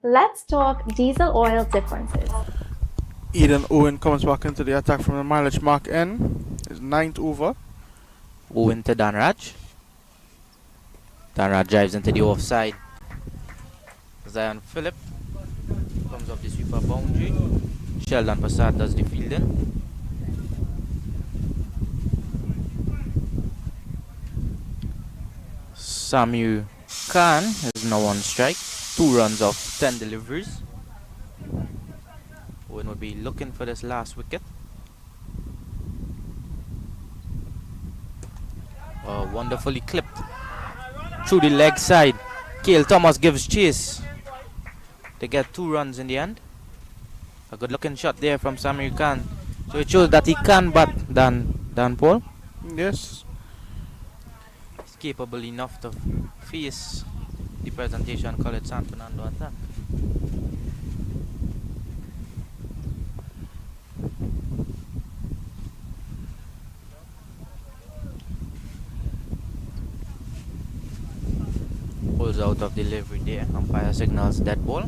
Let's talk diesel oil differences. Eden Owen comes back into the attack from the mileage mark N. His 9th over. Owen to Danraj. Danraj drives into the offside. Zion Phillip comes off the sweeper boundary. Sheldon Prasad does the fielding. Samu Khan is now on strike. 2 runs off 10 deliveries. Owen will be looking for this last wicket. Wonderfully clipped through the leg side. Cale Thomas gives chase. They get 2 runs in the end. A good looking shot there from Samir Khan. So it shows that he can bat than Paul. Yes. He's capable enough to face the presentation College San Fernando attack. Pulls out of delivery there. Umpire signals dead ball.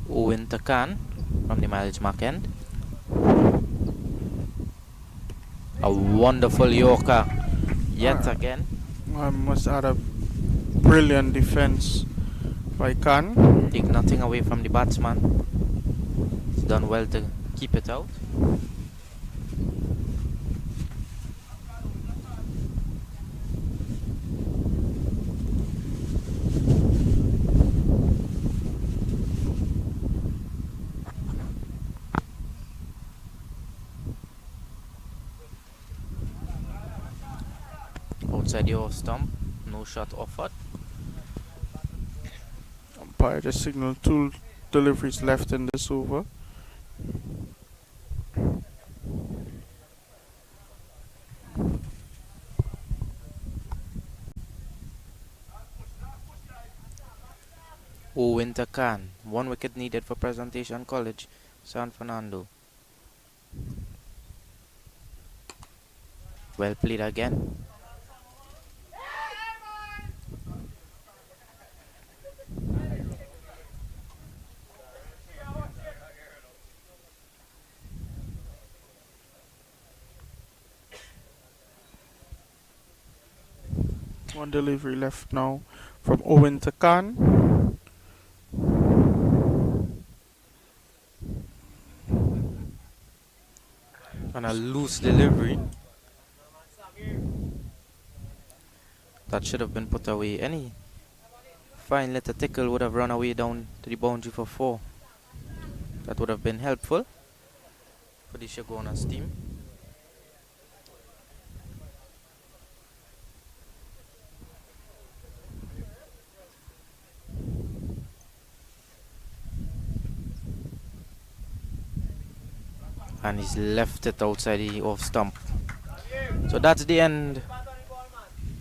Owen to Khan from the mileage mark end. A wonderful Yorker yet again. I must add a brilliant defense by Khan. Take nothing away from the batsman. He's done well to keep it out. Outside the off stump, no shot offered. Umpire just signaled 2 deliveries left in this over. Owen to Khan, 1 wicket needed for Presentation College, San Fernando. Well played again. One delivery left now from Owen to Khan. And a loose delivery. That should have been put away. Any fine little tickle would have run away down to the boundary for 4. That would have been helpful for the Chagunas team. And he's left it outside the off stump. So that's the end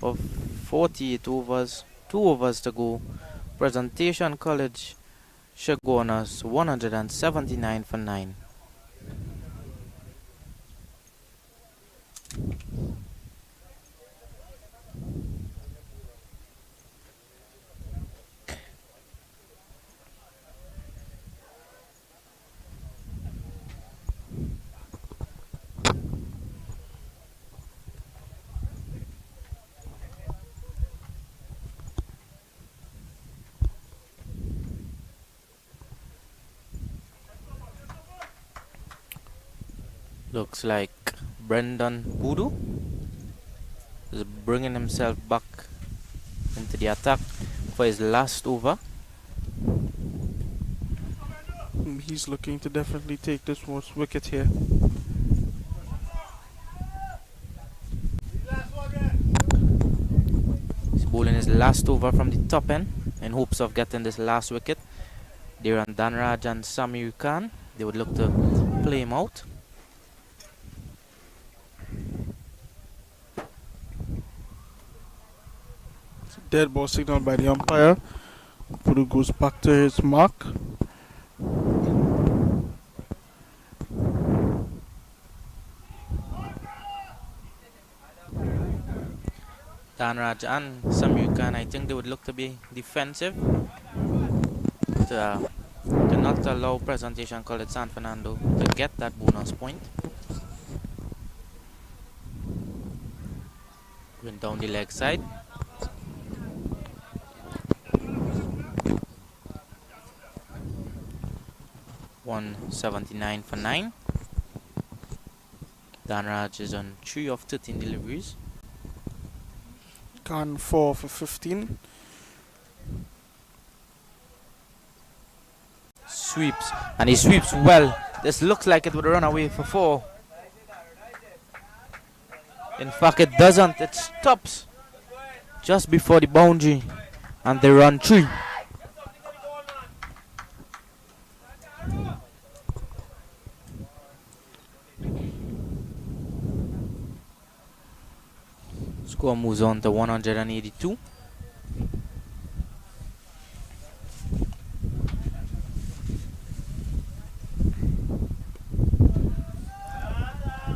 of 48 overs. 2 overs to go. Presentation College Chagunas 179 for 9. Looks like Brendan Voodoo is bringing himself back into the attack for his last over. He's looking to definitely take this most wicket here. He's bowling his last over from the top end in hopes of getting this last wicket. Dhiran Dhanraj and Samir Khan, they would look to play him out. Dead ball signal by the umpire. Voodoo goes back to his mark. Dhanraj and Samir Khan, I think they would look to be defensive to not allow presentation called San Fernando to get that bonus point. Going down the leg side. $179 for 9. Dhanraj is on 3 of 13 deliveries. Khan 4 for 15. Sweeps, and he sweeps well. This looks like it would run away for 4. In fact, it doesn't. It stops just before the boundary, and they run 3. Score moves on to 182.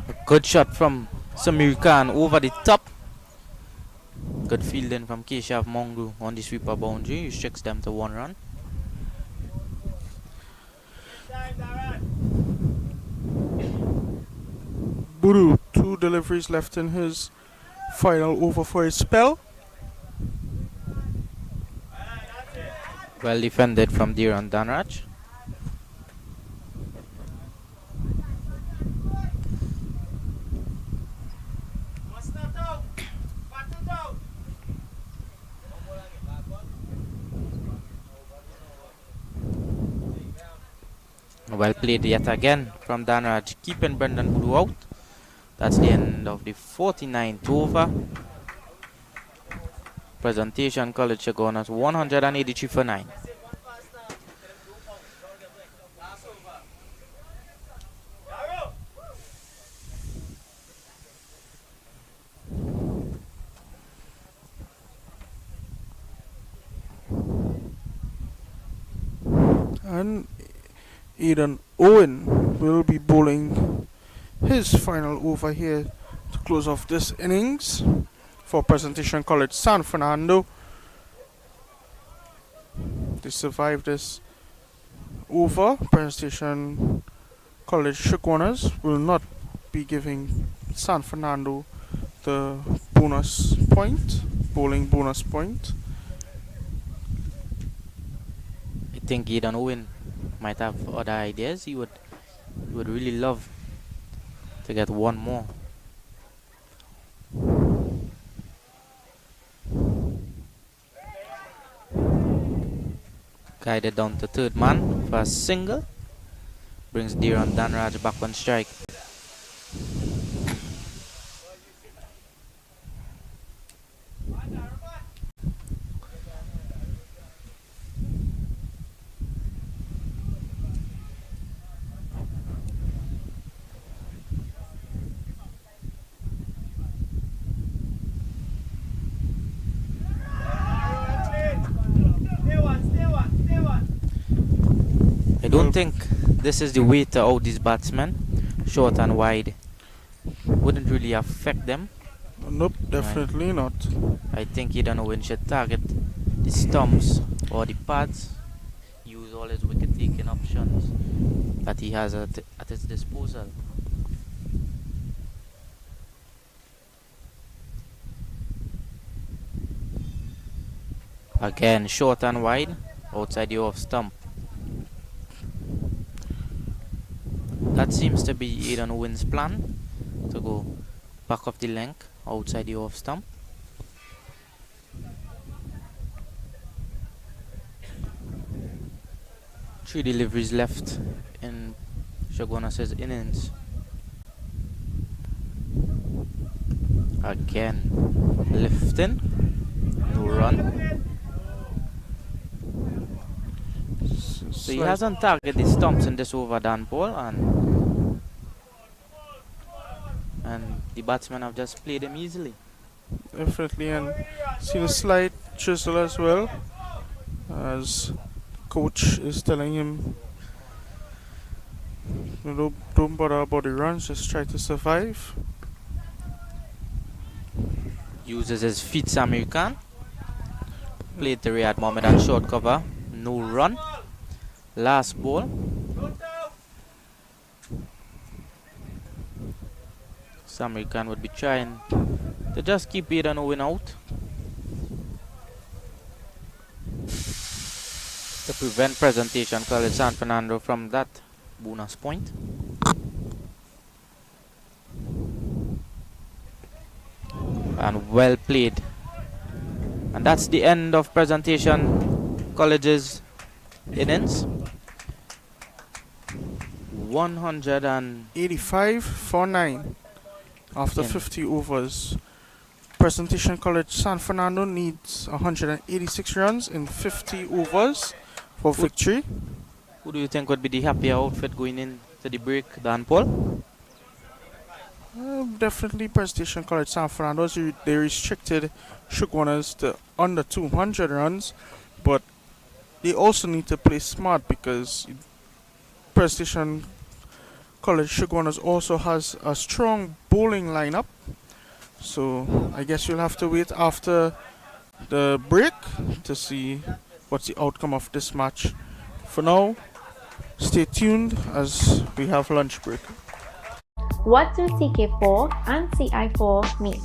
A good shot from Samir Khan over the top. Good fielding from Keshav Mongu on the sweeper boundary. Restricts them to 1 run. Voodoo, 2 deliveries left in his final over for his spell. Well defended from Dhiran Dhanraj. Well played yet again from Dhanraj, keeping Brendan Voodoo out. That's the end of the 49th over. Presentation College Chagunas 183 for 9. And Aidan Owen will be bowling his final over here to close off this innings for Presentation College San Fernando. They survived this over. Presentation College Chagunas will not be giving San Fernando the bonus point, bowling bonus point. I think Aidan Owen might have other ideas. He would really love to get one more. Guided down to third man for a single. Brings Dhiran Dhanraj back on strike. I don't think this is the way to out these batsmen. Short and wide wouldn't really affect them. Nope, definitely not. I think Aidan Owen should target the stumps or the pads. Use all his wicket taking options that he has at his disposal. Again, short and wide outside the off stump. That seems to be Aidan Owen's plan, to go back of the length outside the off stump. Three deliveries left in Chagunas' innings. Again, lifting, no run. So he hasn't targeted the stumps in this over, Dan Paul, and the batsmen have just played him easily. Definitely, and see the slight chisel as well, as coach is telling him, don't bother about the runs, just try to survive. Uses his feet, Samir Khan. Played to Riyad Mohammed at short cover, no run. Last ball. Samir Khan would be trying to just keep Aidan Owen out to prevent presentation College San Fernando from that bonus point. And well played. And that's the end of presentation College's innings. 185 for 9 after 50 overs. Presentation College San Fernando needs 186 runs in 50 overs for victory. Who do you think would be the happier outfit going into the break, Dan Paul? Definitely Presentation College San Fernando. They restricted Chagunas to under 200 runs, but they also need to play smart because Presentation College Chagunas also has a strong bowling lineup. So I guess you'll have to wait after the break to see what's the outcome of this match. For now, stay tuned as we have lunch break. What do CK4 and CI4 mean?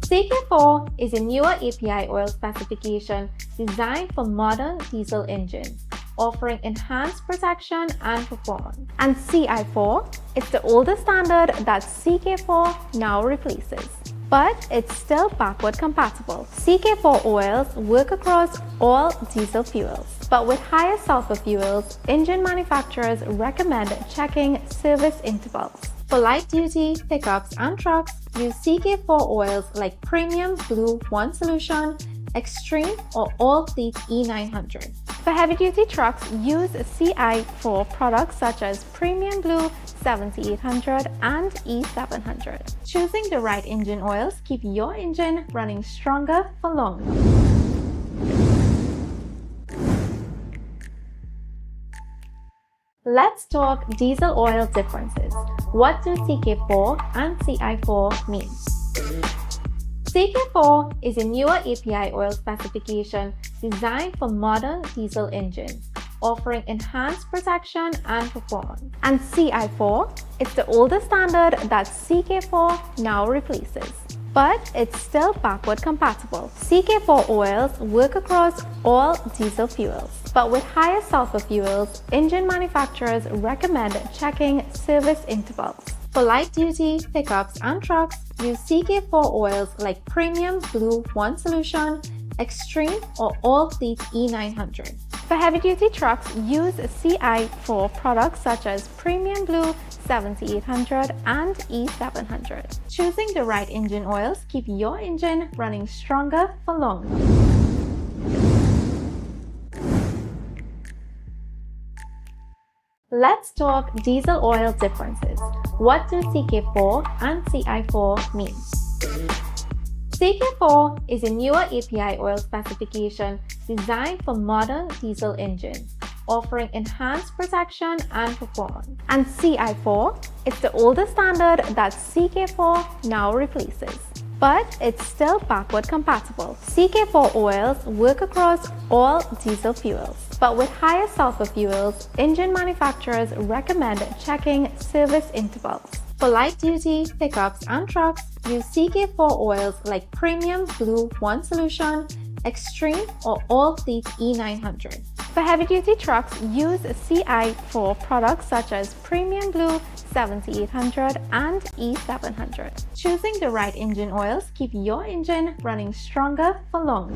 CK4 is a newer API oil specification designed for modern diesel engines, offering enhanced protection and performance. And CI4 is the older standard that CK4 now replaces, but it's still backward compatible. CK4 oils work across all diesel fuels, but with higher sulfur fuels, engine manufacturers recommend checking service intervals. For light-duty pickups and trucks, use CK4 oils like Premium Blue 1 Solution, Extreme or All Fleet E900. For heavy-duty trucks, use CI4 products such as Premium Blue 7800 and E700. Choosing the right engine oils keep your engine running stronger for longer. Let's talk diesel oil differences. What do CK4 and CI4 mean? CK4 is a newer API oil specification designed for modern diesel engines, offering enhanced protection and performance. And CI4 is the older standard that CK4 now replaces, but it's still backward compatible. CK4 oils work across all diesel fuels, but with higher sulfur fuels, engine manufacturers recommend checking service intervals. For light-duty pickups and trucks, use CK4 oils like Premium Blue 1 Solution, Extreme or All Fleet E900. For heavy-duty trucks, use CI4 products such as Premium Blue 7800 and E700. Choosing the right engine oils keep your engine running stronger for longer. Let's talk diesel oil differences. What do CK4 and CI4 mean? CK4 is a newer API oil specification designed for modern diesel engines, offering enhanced protection and performance. And CI4 is the older standard that CK4 now replaces, but it's still backward compatible. CK4 oils work across all diesel fuels, but with higher sulfur fuels, engine manufacturers recommend checking service intervals. For light-duty pickups and trucks, use CK4 oils like Premium Blue 1 Solution, Extreme or All Fleet E900. For heavy-duty trucks, use CI4 products such as Premium Blue 7800 and E700. Choosing the right engine oils keep your engine running stronger for longer.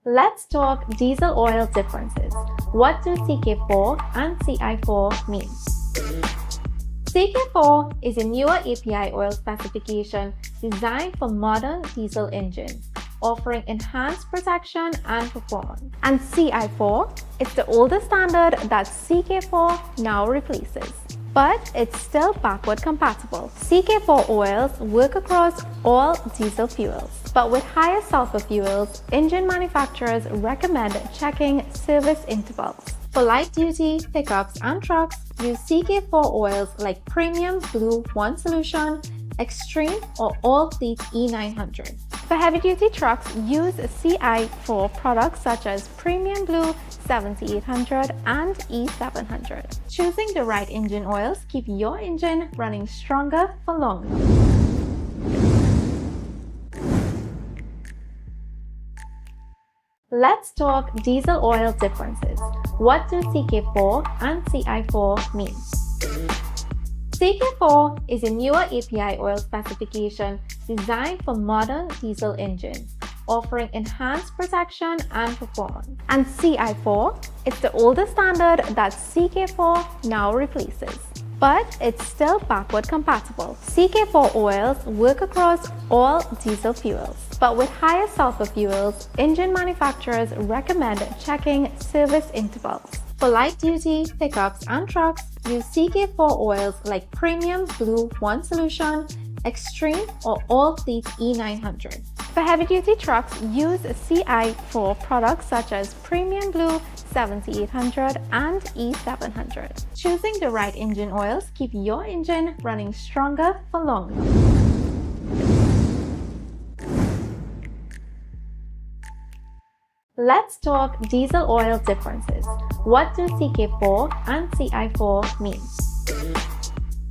Let's talk diesel oil differences. What do CK4 and CI4 mean? CK4 is a newer API oil specification designed for modern diesel engines, offering enhanced protection and performance. And CI4 is the older standard that CK4 now replaces, but it's still backward compatible. CK4 oils work across all diesel fuels, but with higher sulfur fuels, engine manufacturers recommend checking service intervals. For light-duty pickups and trucks, use CK4 oils like Premium Blue 1 Solution, Extreme or All Fleet E900. For heavy-duty trucks, use CI4 products such as Premium Blue 7800 and E700. Choosing the right engine oils keep your engine running stronger for longer. Let's talk diesel oil differences. What do CK4 and CI4 mean? CK4 is a newer API oil specification designed for modern diesel engines, offering enhanced protection and performance. And CI4 is the older standard that CK4 now replaces, but it's still backward compatible. CK4 oils work across all diesel fuels, but with higher sulfur fuels, engine manufacturers recommend checking service intervals. For light-duty pickups and trucks, use CK4 oils like Premium Blue 1 Solution, Extreme or All Fleet E900. For heavy-duty trucks, use CI4 products such as Premium Blue 7800 and E700. Choosing the right engine oils keep your engine running stronger for longer. Let's talk diesel oil differences. What do CK4 and CI4 mean?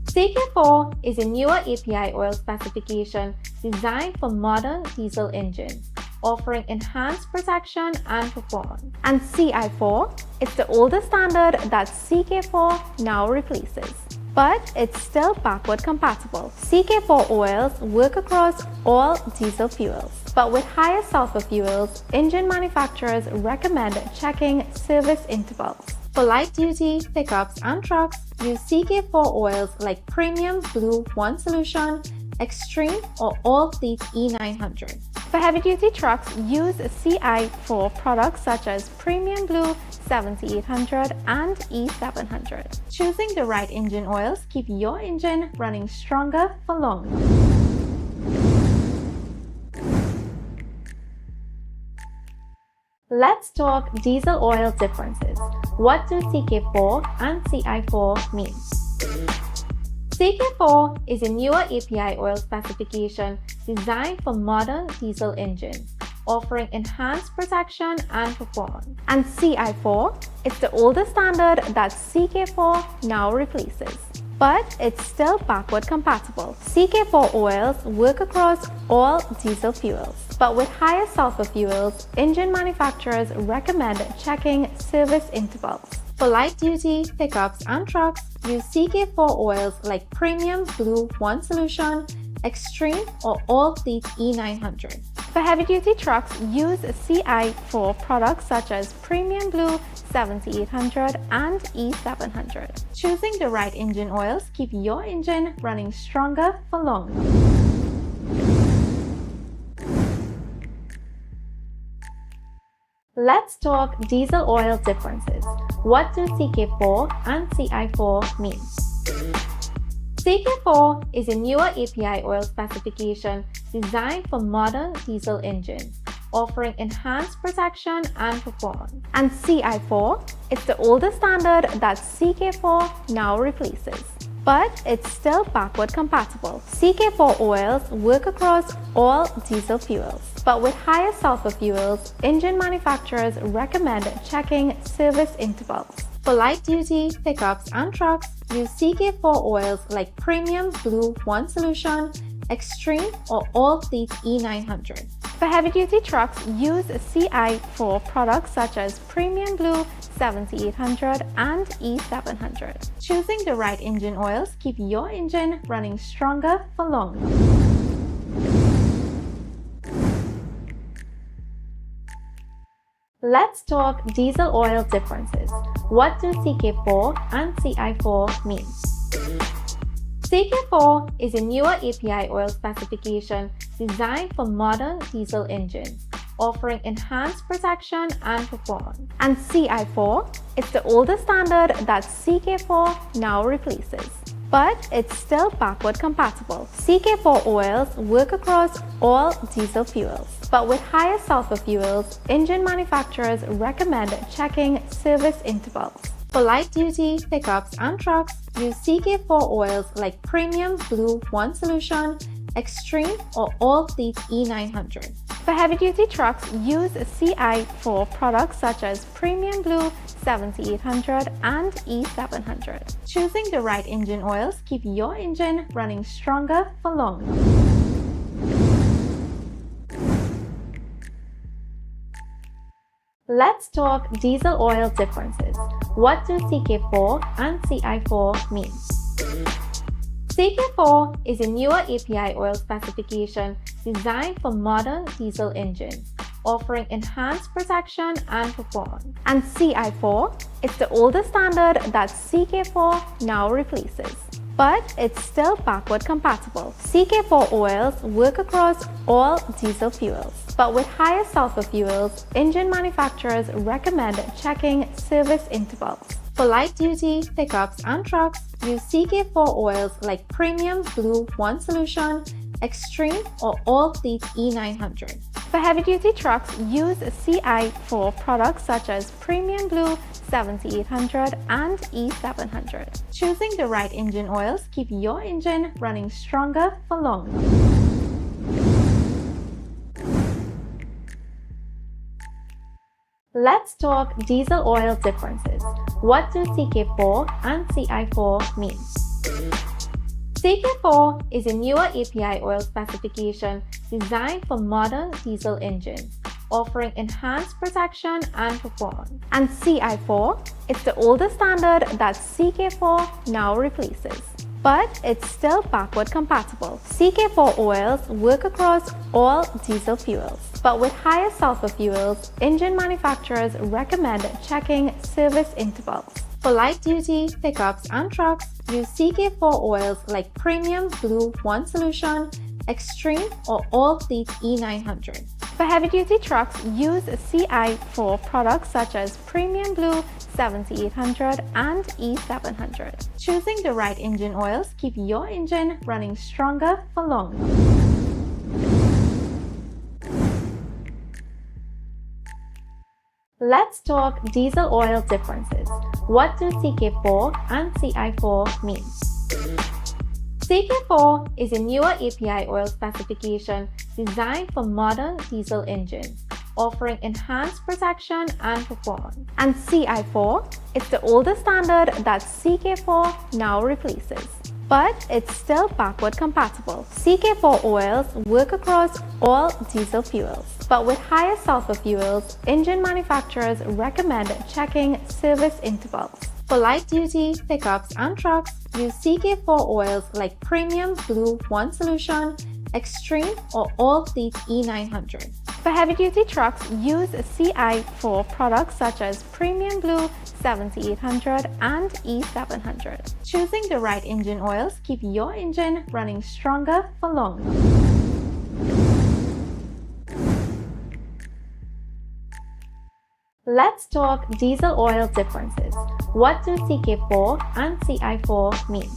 CK4 is a newer API oil specification designed for modern diesel engines, offering enhanced protection and performance. And CI4 is the older standard that CK4 now replaces, but it's still backward compatible. CK4 oils work across all diesel fuels, but with higher sulfur fuels, engine manufacturers recommend checking service intervals. For light-duty pickups and trucks, use CK4 oils like Premium Blue 1 Solution, Extreme or All Fleet E900. For heavy-duty trucks, use CI4 products such as Premium Blue 7800 and E700. Choosing the right engine oils keep your engine running stronger for longer. Let's talk diesel oil differences. What do CK4 and CI4 mean? CK4 is a newer API oil specification designed for modern diesel engines, offering enhanced protection and performance. And CI4 is the older standard that CK4 now replaces, but it's still backward compatible. CK4 oils work across all diesel fuels, but with higher sulfur fuels, engine manufacturers recommend checking service intervals. For light-duty pickups and trucks, use CK4 oils like Premium Blue 1 Solution, Extreme or All Fleet E900. For heavy-duty trucks, use CI4 products such as Premium Blue 7800 and E700. Choosing the right engine oils keep your engine running stronger for longer. Let's talk diesel oil differences. What do CK4 and CI4 mean? CK4 is a newer API oil specification designed for modern diesel engines, offering enhanced protection and performance. And CI4 is the older standard that CK4 now replaces, but it's still backward compatible. CK4 oils work across all diesel fuels, but with higher sulfur fuels, engine manufacturers recommend checking service intervals. For light-duty pickups and trucks, use CK4 oils like Premium Blue 1 Solution, Extreme, or All Fleet E900. For heavy-duty trucks, use CI4 products such as Premium Blue 7800 and E700. Choosing the right engine oils keep your engine running stronger for longer. Let's talk diesel oil differences. What do CK4 and CI4 mean? CK4 is a newer API oil specification designed for modern diesel engines, offering enhanced protection and performance. And CI4 is the older standard that CK4 now replaces. But it's still backward compatible. CK4 oils work across all diesel fuels. But with higher sulfur fuels, engine manufacturers recommend checking service intervals. For light-duty pickups and trucks, use CK4 oils like Premium Blue 1 Solution, Extreme, or All Fleet E900. For heavy-duty trucks, use CI4 products such as Premium Blue 7800 and E700. Choosing the right engine oils keep your engine running stronger for longer. Let's talk diesel oil differences. What do CK4 and CI4 mean? CK4 is a newer API oil specification designed for modern diesel engines, offering enhanced protection and performance. And CI4 is the older standard that CK4 now replaces. But it's still backward compatible. CK4 oils work across all diesel fuels. But with higher sulfur fuels, engine manufacturers recommend checking service intervals. For light-duty pickups and trucks, use CK4 oils like Premium Blue 1 Solution, Extreme, or All Fleet E900. For heavy-duty trucks, use CI4 products such as Premium Blue 7800 and E700. Choosing the right engine oils keep your engine running stronger for longer. Let's talk diesel oil differences. What do CK4 and CI4 mean? CK4 is a newer API oil specification designed for modern diesel engines, offering enhanced protection and performance. And CI4 is the older standard that CK4 now replaces. But it's still backward compatible. CK4 oils work across all diesel fuels. But with higher sulfur fuels, engine manufacturers recommend checking service intervals. For light-duty pickups and trucks, use CK4 oils like Premium Blue 1 Solution, Extreme, or All Fleet E900. For heavy-duty trucks, use CI4 products such as Premium Blue 7800 and E700. Choosing the right engine oils keep your engine running stronger for longer. Let's talk diesel oil differences. What do CK4 and CI4 mean? CK4 is a newer API oil specification designed for modern diesel engines, offering enhanced protection and performance. And CI4 is the older standard that CK4 now replaces. But it's still backward compatible. CK4 oils work across all diesel fuels. But with higher sulfur fuels, engine manufacturers recommend checking service intervals. For light-duty pickups and trucks, use CK4 oils like Premium Blue 1 Solution, Extreme, or All Fleet E900. For heavy-duty trucks, use CI4 products such as Premium Blue 7800 and E700. Choosing the right engine oils keep your engine running stronger for longer. Let's talk diesel oil differences. What do CK4 and CI4 mean?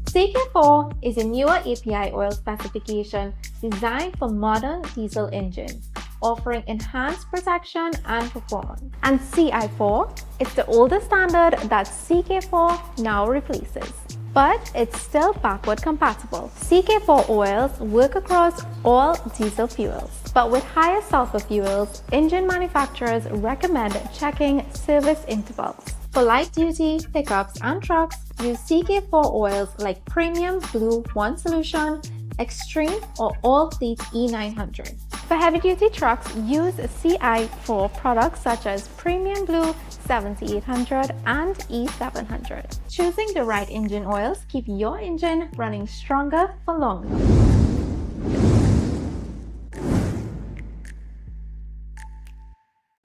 CK4 is a newer API oil specification designed for modern diesel engines, offering enhanced protection and performance. And CI4 is the older standard that CK4 now replaces. But it's still backward compatible. CK4 oils work across all diesel fuels. But with higher sulfur fuels, engine manufacturers recommend checking service intervals. For light-duty pickups and trucks, use CK4 oils like Premium Blue 1 Solution, Extreme, or All Fleet E900. For heavy-duty trucks, use CI4 products such as Premium Blue 7800 and E700. Choosing the right engine oils keep your engine running stronger for longer.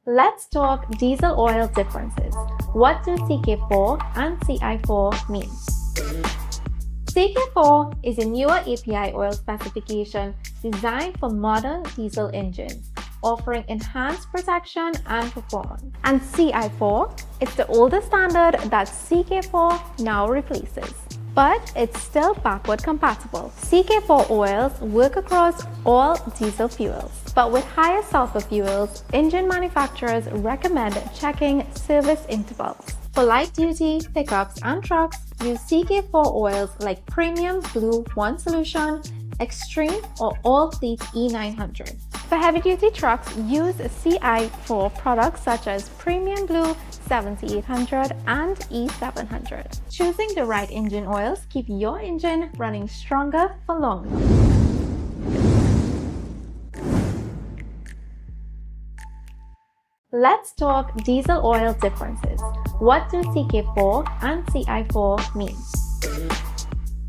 Let's talk diesel oil differences. What do CK4 and CI4 mean? CK4 is a newer API oil specification designed for modern diesel engines, offering enhanced protection and performance. And CI4 is the older standard that CK4 now replaces. But it's still backward compatible. CK4 oils work across all diesel fuels. But with higher sulfur fuels, engine manufacturers recommend checking service intervals. For light-duty pickups and trucks, use CK4 oils like Premium Blue 1 Solution, Extreme, or All Fleet E900. For heavy-duty trucks, use CI4 products such as Premium Blue 7800 and E700. Choosing the right engine oils keep your engine running stronger for longer. Let's talk diesel oil differences. What do CK4 and CI4 mean?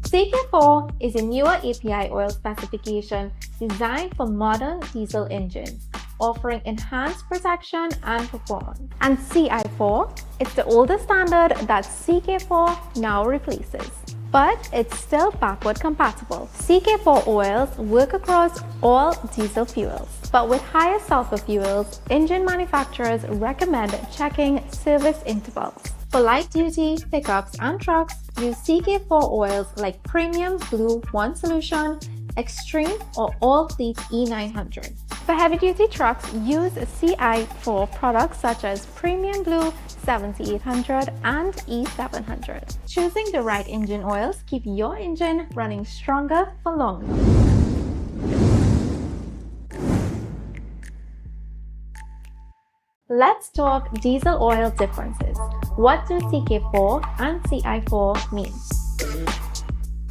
CK4 is a newer API oil specification designed for modern diesel engines, offering enhanced protection and performance. And CI4 is the older standard that CK4 now replaces. But it's still backward compatible. CK4 oils work across all diesel fuels. But with higher sulfur fuels, engine manufacturers recommend checking service intervals. For light-duty pickups and trucks, use CK4 oils like Premium Blue 1 Solution, Extreme, or All Fleet E900. For heavy-duty trucks, use CI4 products such as Premium Blue 7800 and E700. Choosing the right engine oils keep your engine running stronger for longer. Let's talk diesel oil differences. What do CK4 and CI4 mean?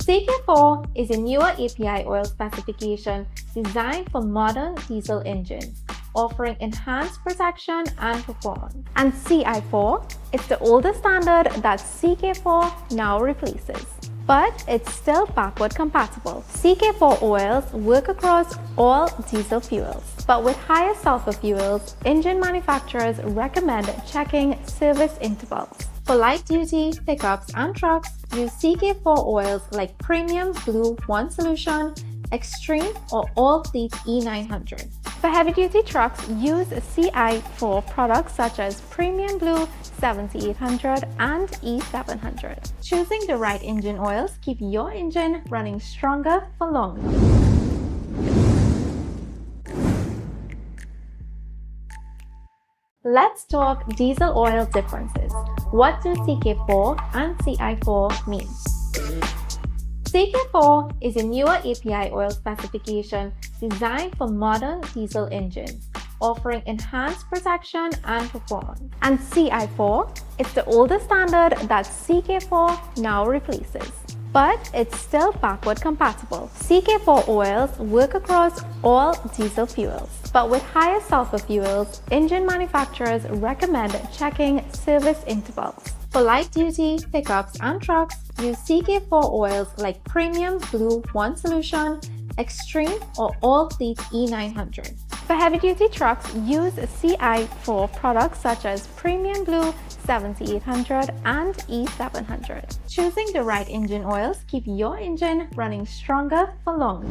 CK4 is a newer API oil specification designed for modern diesel engines, offering enhanced protection and performance. And CI4 is the older standard that CK4 now replaces. But it's still backward compatible. CK4 oils work across all diesel fuels. But with higher sulfur fuels, engine manufacturers recommend checking service intervals. For light-duty pickups and trucks, use CK4 oils like Premium Blue 1 Solution, Extreme, or All Fleet E900. For heavy-duty trucks, use CI4 products such as Premium Blue 7800 and E700. Choosing the right engine oils keep your engine running stronger for longer. Let's talk diesel oil differences. What do CK4 and CI4 mean? CK4 is a newer API oil specification designed for modern diesel engines, offering enhanced protection and performance. And CI4 is the older standard that CK4 now replaces. But it's still backward compatible. CK4 oils work across all diesel fuels. But with higher sulfur fuels, engine manufacturers recommend checking service intervals. For light-duty pickups and trucks, use CK4 oils like Premium Blue 1 Solution, Extreme, or All Fleet E900. For heavy-duty trucks, use CI4 products such as Premium Blue 7800 and E700. Choosing the right engine oils keep your engine running stronger for longer.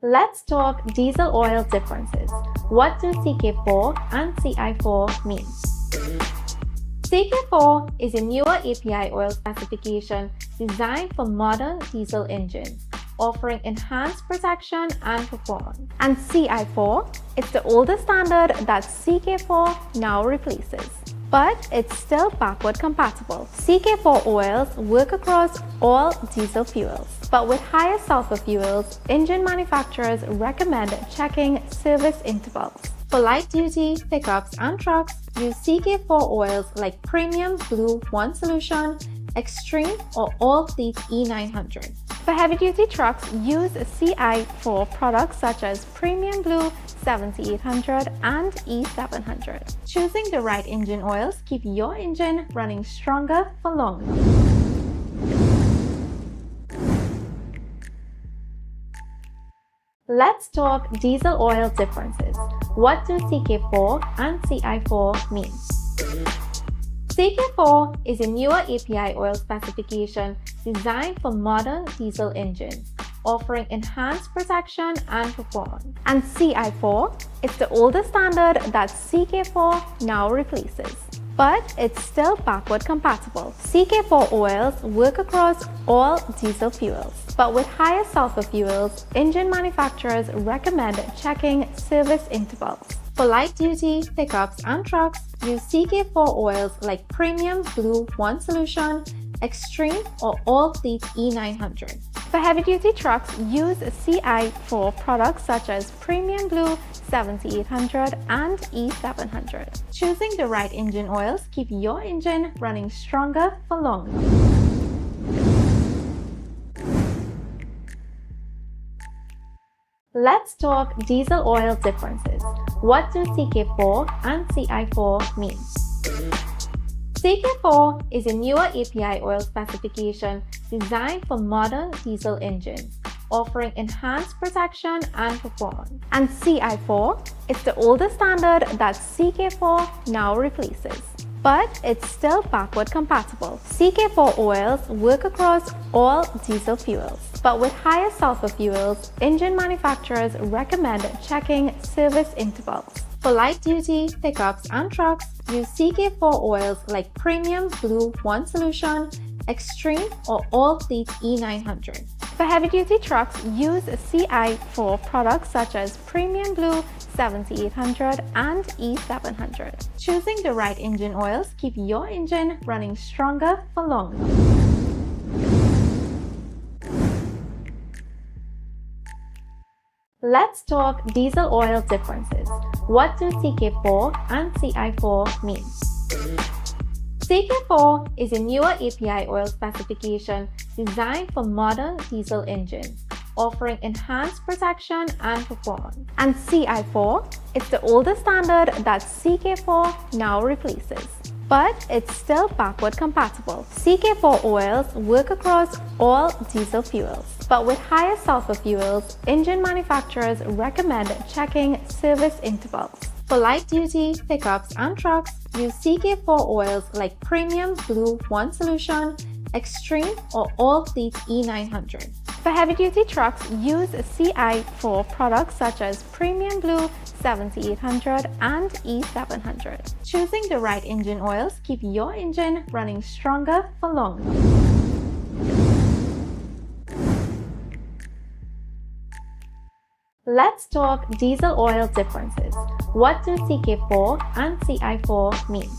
Let's talk diesel oil differences. What do CK4 and CI4 mean? CK4 is a newer API oil specification designed for modern diesel engines, offering enhanced protection and performance. And CI4 is the older standard that CK4 now replaces. but it's still backward compatible. CK4 oils work across all diesel fuels, but with higher sulfur fuels, engine manufacturers recommend checking service intervals. For light-duty pickups and trucks, use CK4 oils like Premium Blue 1 Solution, Extreme, or All Fleet E900. For heavy-duty trucks, use CI4 products such as Premium Blue 7800 and E700. Choosing the right engine oils keep your engine running stronger for longer. Let's talk diesel oil differences. What do CK4 and CI4 mean? CK4 is a newer API oil specification designed for modern diesel engines, offering enhanced protection and performance. And CI4 is the older standard that CK4 now replaces, but it's still backward compatible. CK4 oils work across all diesel fuels, but with higher sulfur fuels, engine manufacturers recommend checking service intervals. For light-duty pickups and trucks, use CK4 oils like Premium Blue 1 Solution, Extreme, or All Fleet E900. For heavy-duty trucks, use CI4 products such as Premium Blue 7800 and E700. Choosing the right engine oils keep your engine running stronger for longer. Let's talk diesel oil differences. What do CK4 and CI4 mean? CK4 is a newer API oil specification designed for modern diesel engines, offering enhanced protection and performance. And CI4 is the older standard that CK4 now replaces, but it's still backward compatible. CK4 oils work across all diesel fuels, but with higher sulfur fuels, engine manufacturers recommend checking service intervals. For light-duty pickups and trucks, use CK4 oils like Premium Blue 1 Solution, Extreme, or All Fleet E900. For heavy-duty trucks, use CI4 products such as Premium Blue 7800 and E700. Choosing the right engine oils keep your engine running stronger for longer. Let's talk diesel oil differences. What do CK4 and CI4 mean? CK4 is a newer API oil specification designed for modern diesel engines, offering enhanced protection and performance. And CI4 is the older standard that CK4 now replaces, but it's still backward compatible. CK4 oils work across all diesel fuels, but with higher sulfur fuels, engine manufacturers recommend checking service intervals. For light-duty pickups and trucks, use CK4 oils like Premium Blue 1 Solution, Extreme, or All Fleet E900. For heavy-duty trucks, use CI4 products such as Premium Blue 7800 and E700. Choosing the right engine oils keep your engine running stronger for longer. Let's talk diesel oil differences. What do CK4 and CI4 mean?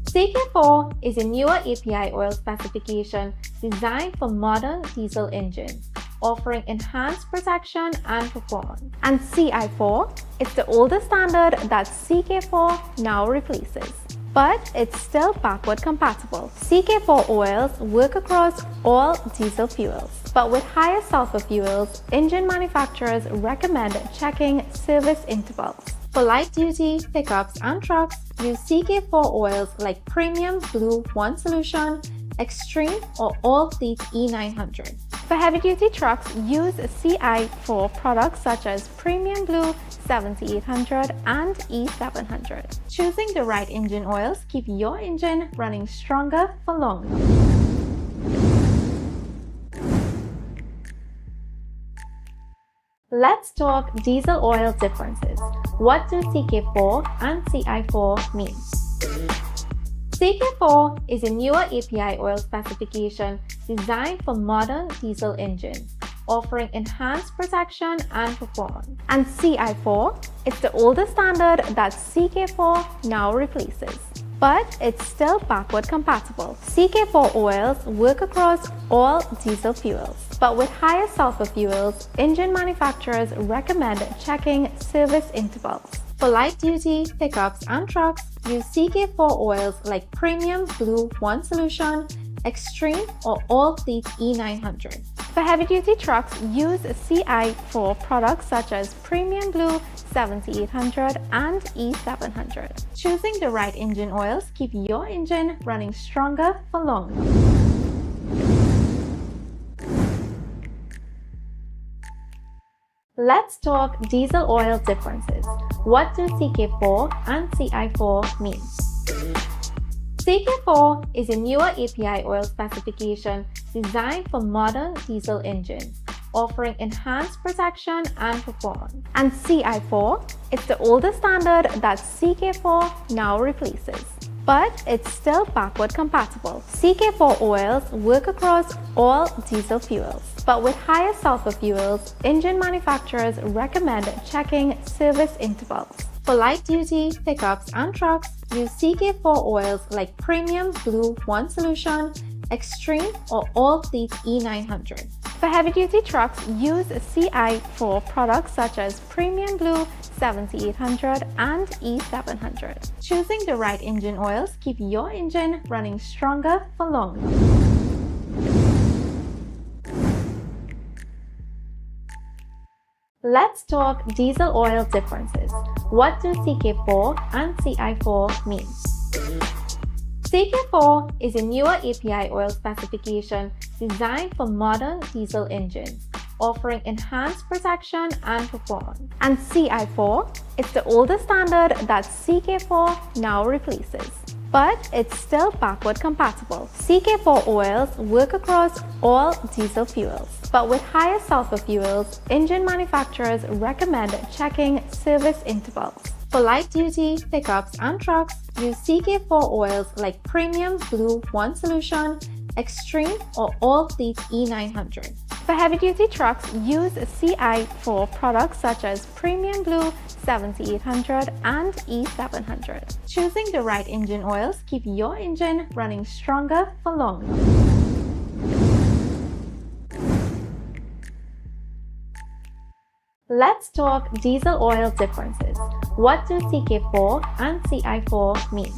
CK4 is a newer API oil specification designed for modern diesel engines, offering enhanced protection and performance. And CI4 is the older standard that CK4 now replaces, but it's still backward compatible. CK4 oils work across all diesel fuels, but with higher sulfur fuels, engine manufacturers recommend checking service intervals. For light-duty pickups and trucks, use CK4 oils like Premium Blue 1 Solution, Extreme, or All Fleet E900. For heavy-duty trucks, use CI4 products such as Premium Blue 7800 and E700. Choosing the right engine oils keep your engine running stronger for longer. Let's talk diesel oil differences. What do CK4 and CI4 mean? CK4 is a newer API oil specification designed for modern diesel engines, offering enhanced protection and performance. And CI4, it's the older standard that CK4 now replaces. But it's still backward compatible. CK4 oils work across all diesel fuels. But with higher sulfur fuels, engine manufacturers recommend checking service intervals. For light-duty pickups and trucks, use CK4 oils like Premium Blue 1 Solution, Extreme or All Fleet E900. For heavy-duty trucks, use CI4 products such as Premium Blue 7800 and E700. Choosing the right engine oils keep your engine running stronger for longer. Let's talk diesel oil differences. What do CK4 and CI4 mean? CK4 is a newer API oil specification designed for modern diesel engines, offering enhanced protection and performance. And CI4, it's the older standard that CK4 now replaces. But it's still backward compatible. CK4 oils work across all diesel fuels. But with higher sulfur fuels, engine manufacturers recommend checking service intervals. For light-duty pickups and trucks, use CK4 oils like Premium Blue 1 Solution, Extreme or All Fleet E900. For heavy-duty trucks, use CI4 products such as Premium Blue 7800 and E700. Choosing the right engine oils keep your engine running stronger for longer. Let's talk diesel oil differences. What do CK4 and CI4 mean? CK4 is a newer API oil specification designed for modern diesel engines, offering enhanced protection and performance. And CI4, it's the older standard that CK4 now replaces. But it's still backward compatible. CK4 oils work across all diesel fuels. But with higher sulfur fuels, engine manufacturers recommend checking service intervals. For light-duty pickups and trucks, use CK4 oils like Premium Blue 1 Solution, Extreme or All Fleet E900. For heavy-duty trucks, use CI4 products such as Premium Blue 7800 and E700. Choosing the right engine oils keep your engine running stronger for longer. Let's talk diesel oil differences. What do CK4 and CI4 mean?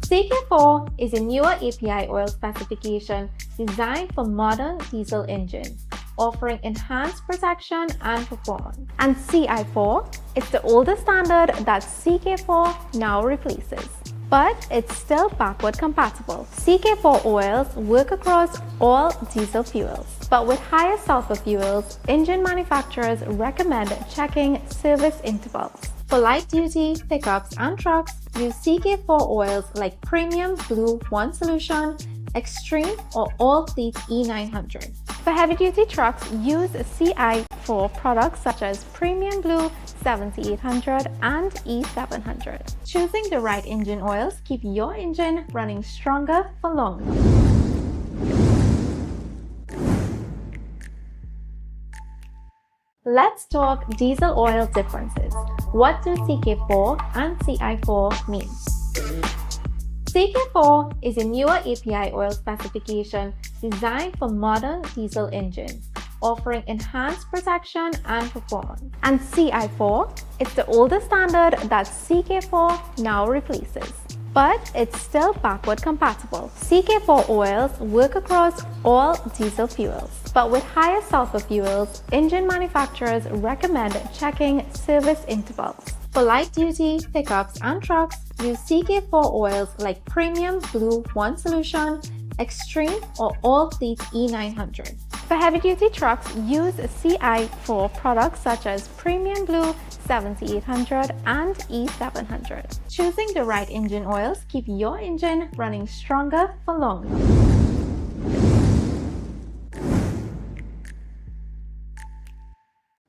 CK4 is a newer API oil specification designed for modern diesel engines, offering enhanced protection and performance. And CI4, it's the older standard that CK4 now replaces. But it's still backward compatible. CK4 oils work across all diesel fuels. But with higher sulfur fuels, engine manufacturers recommend checking service intervals. For light-duty pickups and trucks, use CK4 oils like Premium Blue 1 Solution, Extreme or All Fleet E900. For heavy-duty trucks, use CI4 products such as Premium Blue 7800 and E700. Choosing the right engine oils keep your engine running stronger for longer. Let's talk diesel oil differences. What do CK4 and CI4 mean? CK4 is a newer API oil specification designed for modern diesel engines, offering enhanced protection and performance. And CI4, it's the older standard that CK4 now replaces. But it's still backward compatible. CK4 oils work across all diesel fuels. But with higher sulfur fuels, engine manufacturers recommend checking service intervals. For light-duty pickups and trucks, use CK4 oils like Premium Blue 1 Solution, Extreme or All Fleet E900. For heavy-duty trucks, use CI4 products such as Premium Blue 7800 and E700. Choosing the right engine oils keep your engine running stronger for longer.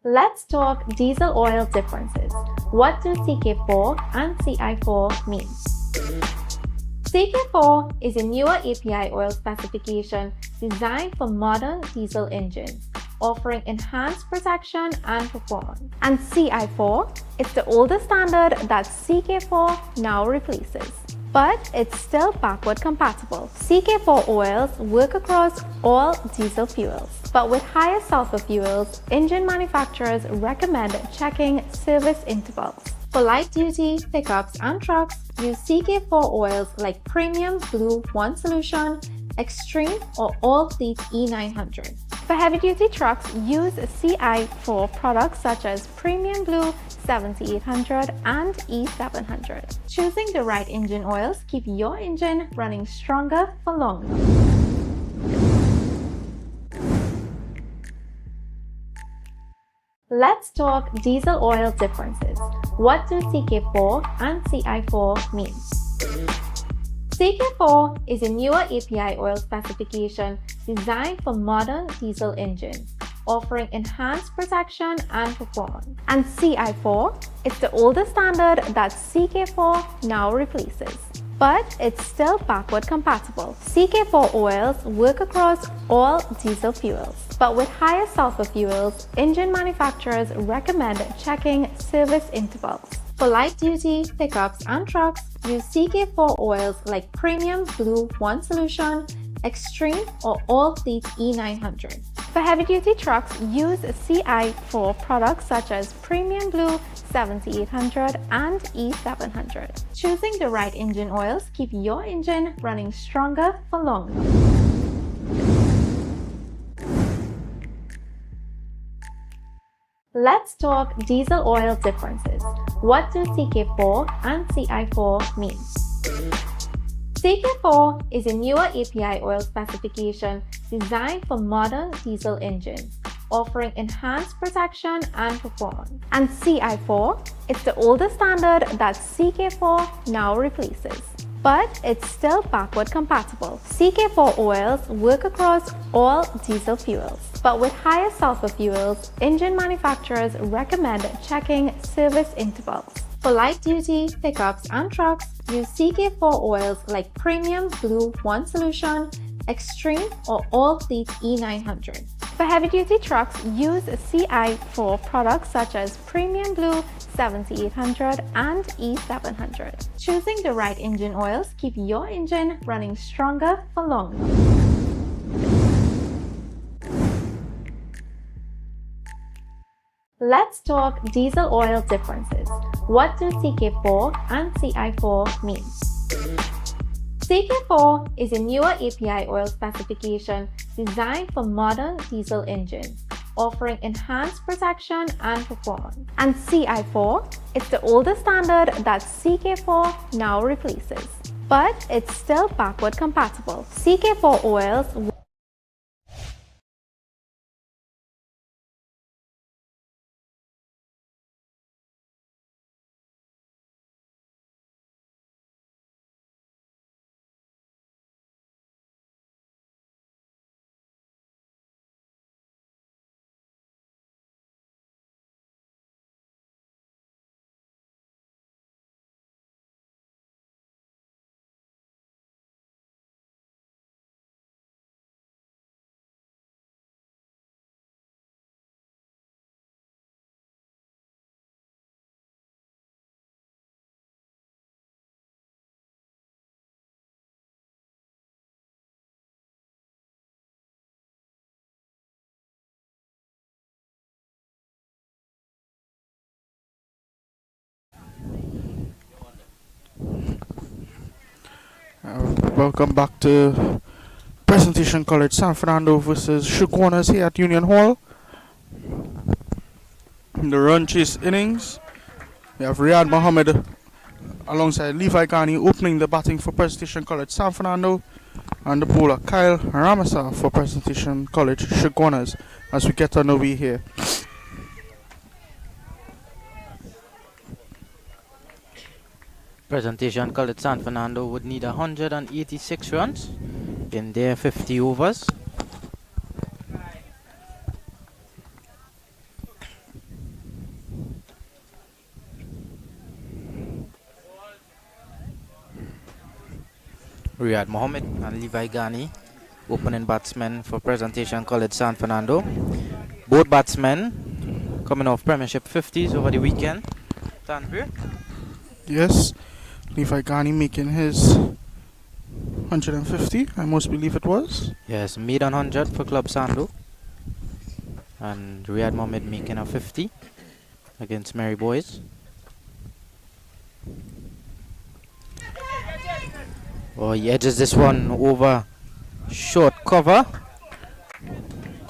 Let's talk diesel oil differences. What do CK4 and CI4 mean? CK4 is a newer API oil specification designed for modern diesel engines, offering enhanced protection and performance. And CI4, it's the older standard that CK4 now replaces. But it's still backward compatible. CK4 oils work across all diesel fuels. But with higher sulfur fuels, engine manufacturers recommend checking service intervals. For light-duty pickups and trucks, use CK4 oils like Premium Blue 1 Solution, Extreme or All Fleet E900. For heavy-duty trucks, use CI4 products such as Premium Blue 7800 and E700. Choosing the right engine oils keep your engine running stronger for longer. Let's talk diesel oil differences. What do CK4 and CI4 mean? CK4 is a newer API oil specification designed for modern diesel engines, offering enhanced protection and performance. And CI4, it's the older standard that CK4 now replaces. But it's still backward compatible. CK4 oils work across all diesel fuels. But with higher sulfur fuels, engine manufacturers recommend checking service intervals. For light-duty pickups and trucks, use CK4 oils like Premium Blue 1 Solution, Extreme or All Fleet E900. For heavy-duty trucks, use CI4 products such as Premium Blue 7800 and E700. Choosing the right engine oils keep your engine running stronger for longer. Let's talk diesel oil differences. What do CK4 and CI4 mean? CK4 is a newer API oil specification designed for modern diesel engines, offering enhanced protection and performance. And CI4, it's the older standard that CK4 now replaces. But it's still backward compatible. CK4 oils work across all diesel fuels. But with higher sulfur fuels, engine manufacturers recommend checking service intervals. For light-duty pickups and trucks, use CK4 oils like Premium Blue 1 Solution, Extreme or All Fleet E900. For heavy-duty trucks, use CI4 products such as Premium Blue 7800 and E700. Choosing the right engine oils keep your engine running stronger for longer. Let's talk diesel oil differences. What do CK4 and CI4 mean? CK4 is a newer API oil specification designed for modern diesel engines, offering enhanced protection and performance. And CI4, it's the older standard that CK4 now replaces. But it's still backward compatible. CK4 oils Welcome back to Presentation College San Fernando versus Chagunas here at Union Hall. In the run chase innings, we have Riyad Mohammed alongside Levi Ghani opening the batting for Presentation College San Fernando, and the bowler Kyle Ramasa for Presentation College Chagunas as we get underway here. Presentation College San Fernando would need 186 runs in their 50 overs. Riyad Mohammed and Levi Ghani opening batsman for Presentation College San Fernando. Both batsmen coming off Premiership 50s over the weekend. Tanvir? Yes, Levi Ghani making his 150, I must believe it was. Yes, made 100 for Club Sando. And Riyad Mohammed making a 50 against Mary Boys. Oh, he edges this one over short cover.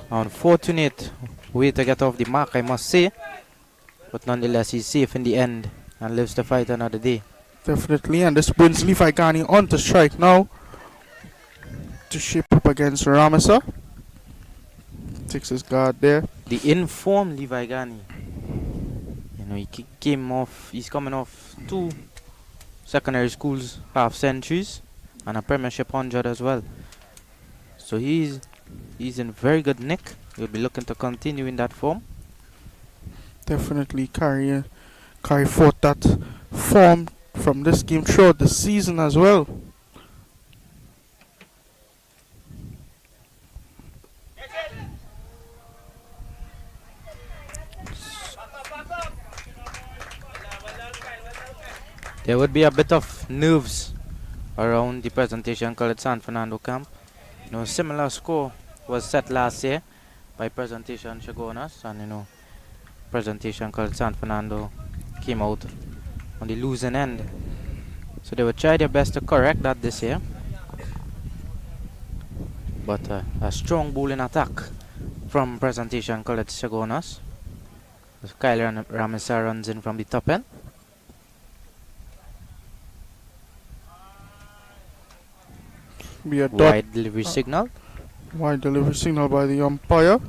Unfortunate way to get off the mark, I must say. But nonetheless, he's safe in the end and lives to fight another day. Definitely, and this brings Levi Ghani on to strike now to shape up against Ramasa. Takes his guard there. The informed Levi Ghani. You know, he's coming off 2 secondary schools half centuries and a Premiership 100 as well. So he's in very good nick. He'll be looking to continue in that form. Definitely carry forth that form from this game throughout the season as well. There would be a bit of nerves around the Presentation College San Fernando camp. You know, similar score was set last year by Presentation Chagunas, and you know, Presentation College San Fernando came out on the losing end. So they would try their best to correct that this year. But a strong bowling attack from Presentation College Chagunas. As Kyle Ramesa runs in from the top end. Be a dot. Wide delivery signal. Wide delivery signal by the umpire.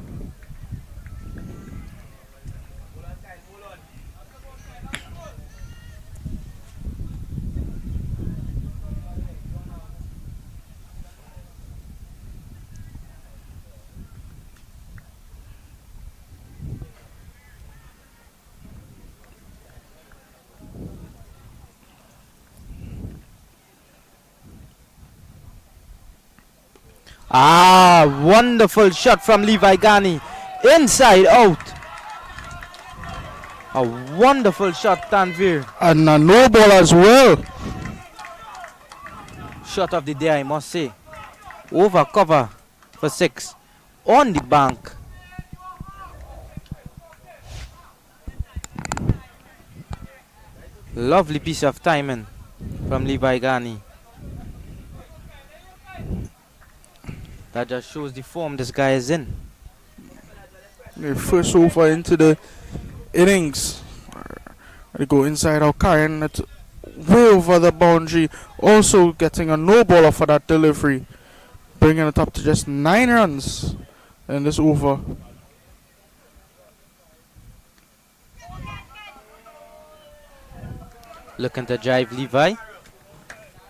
Wonderful shot from Levi Ghani. Inside out. A wonderful shot, Tanvir. And a no ball as well. Shot of the day, I must say. Over cover for 6. On the bank. Lovely piece of timing from Levi Ghani. That just shows the form this guy is in. The first over into the innings. They go inside out, carrying it way over the boundary. Also getting a no baller for that delivery. Bringing it up to just 9 runs in this over. Looking to drive Levi.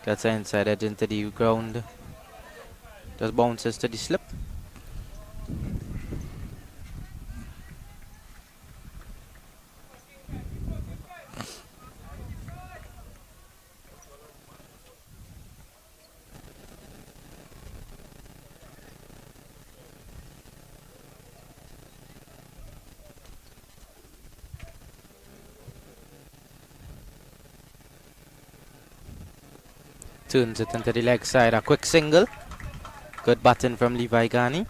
Gets an inside edge into the ground. Just bounces to the slip. Turns it into the leg side. A quick single. Good batting from Levi Ghani.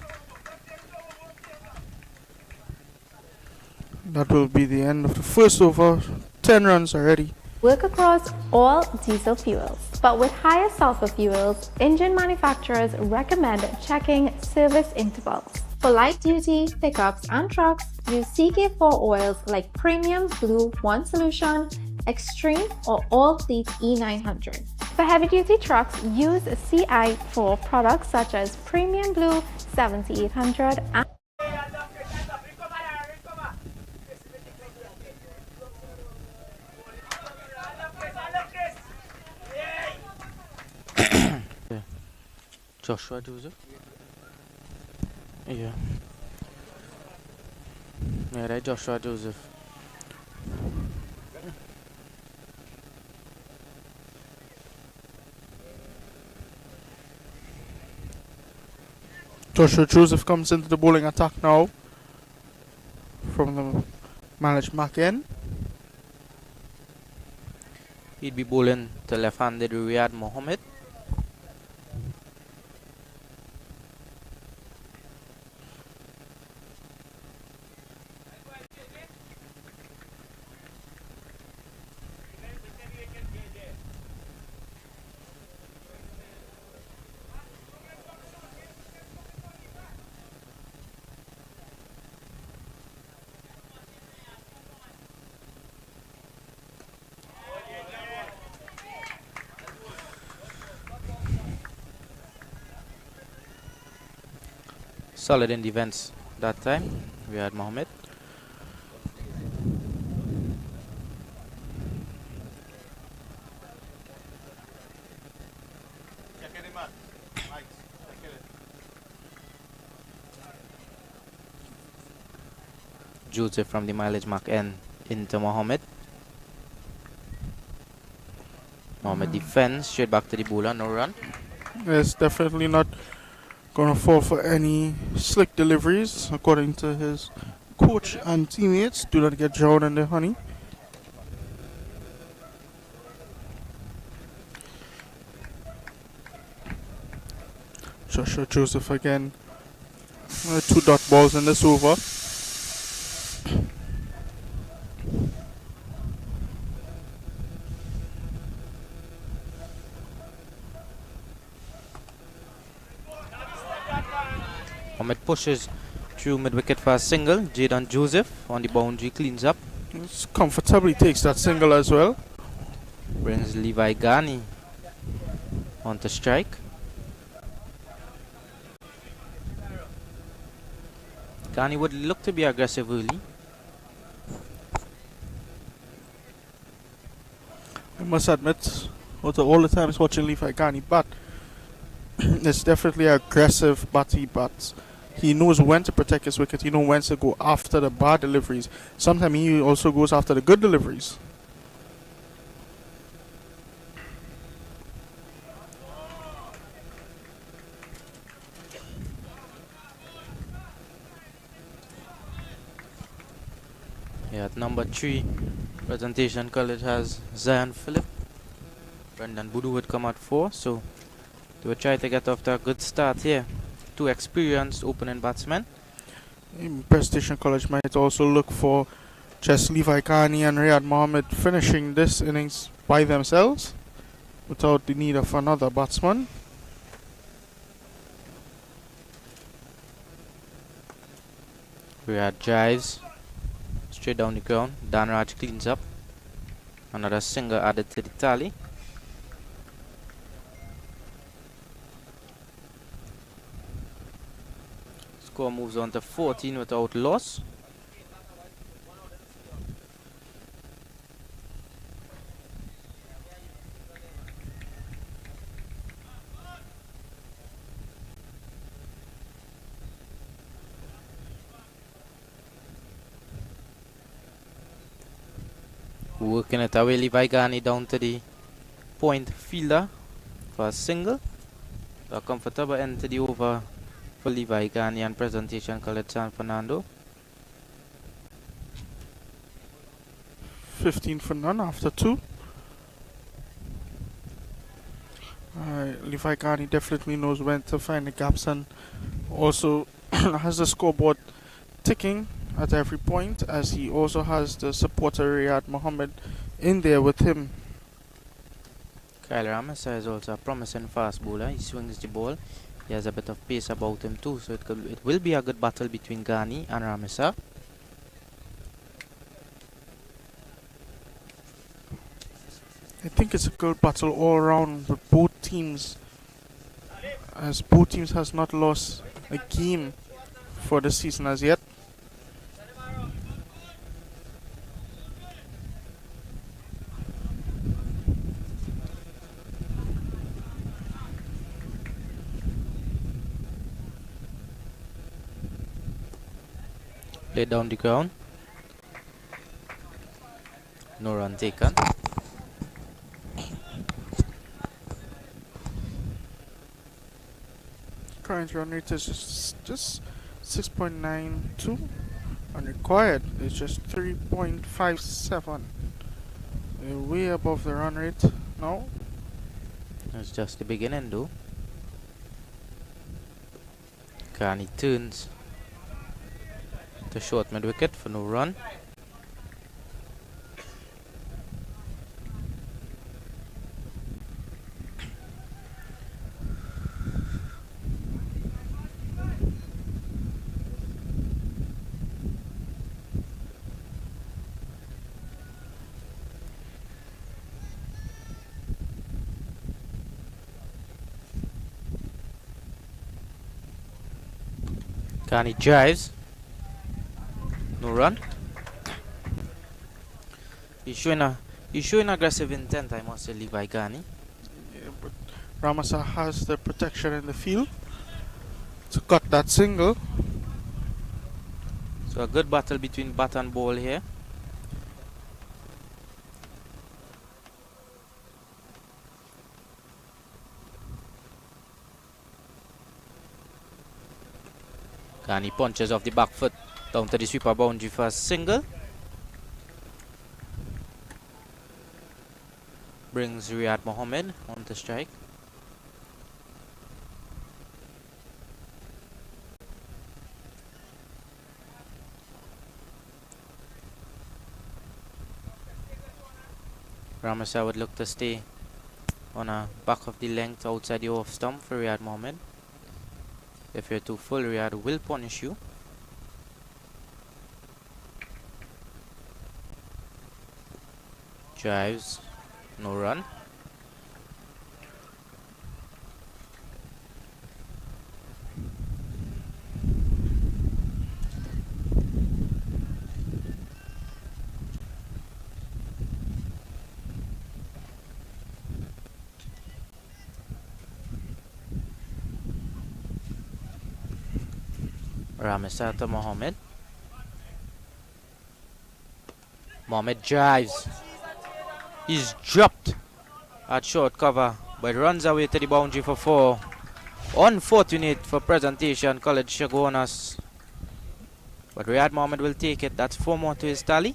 That will be the end of the first over. 10 runs already. Work across all diesel fuels. But with higher sulfur fuels, engine manufacturers recommend checking service intervals. For light duty, pickups and trucks, use CK4 oils like Premium Blue 1 Solution, Extreme or All Fleet E900. For heavy duty trucks, use CI4 products such as Premium Blue 7800 and Joshua Joseph. Yeah. Yeah, right, Joshua Joseph. Joshua Joseph comes into the bowling attack now from the managed mark end. He'd be bowling to left-handed Riyad Mohammed. Solid in defense that time, Riyad Mohammed. Joseph from the mileage mark end into Mohammed. Mohammed defends, straight back to the bowler, no run. It's definitely not going to fall for any slick deliveries, according to his coach and teammates. Do not get drowned in the honey. Joshua Joseph again. 2 dot balls in this over. Mohammed pushes through mid-wicket for a single. Jadon Joseph on the boundary cleans up. Comfortably takes that single as well. Brings Levi Ghani onto strike. Ghani would look to be aggressive early. I must admit, after all the times watching Levi Ghani bat, it's definitely aggressive bat he bats. He knows when to protect his wicket. He knows when to go after the bad deliveries. Sometimes he also goes after the good deliveries. Yeah, at number 3, presentation college has Zion Phillip. Brendan Budu would come at 4, so they would try to get off to a good start here. 2 experienced opening batsmen. Presentation College might also look for just Levi Ghani and Riyad Mohammed finishing this innings by themselves without the need of another batsman. Riyad drives straight down the ground. Dan Raj cleans up. Another single added to the tally. Score moves on to 14 without loss. Working it away, Levi Ghani down to the point fielder for a single. A comfortable end to the over for Levi Ghani and presentation College San Fernando. 15 for none after 2. Levi Ghani definitely knows when to find the gaps and also has the scoreboard ticking at every point, as he also has the supporter Riyad Mohammed in there with him. Kyle Ramesa is also a promising fast bowler. He swings the ball. He has a bit of pace about him too, so it will be a good battle between Ghani and Ramesa. I think it's a good battle all around with both teams, as both teams has not lost a game for the season as yet. Play down the ground. No run taken. Current run rate is just 6.92. And required is just 3.57. We're way above the run rate now. It's just the beginning though. Carney turns to short mid wicket for no run. Carney drives. No run. He's showing aggressive intent, I must say, Levi Ghani. Yeah, but Ramasa has the protection in the field to cut that single. So a good battle between bat and ball here. Ghani punches off the back foot down to the sweeper boundary for a single. Brings Riyad Mohammed on to strike. Ramasa would look to stay on a back of the length outside the off stump for Riyad Mohammed. If you're too full, Riyad will punish you. Drives, no run. Ramasa to Mohammed. Mohammed drives. He's dropped at short cover, but runs away to the boundary for 4. Unfortunate for presentation, College Chagunas. But Riyad Mohammed will take it. That's 4 more to his tally.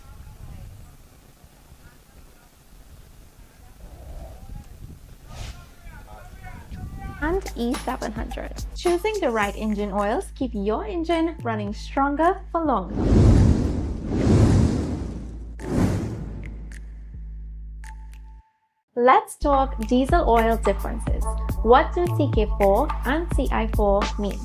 And E700. Choosing the right engine oils keep your engine running stronger for longer. Let's talk diesel oil differences. What do CK4 and CI4 mean?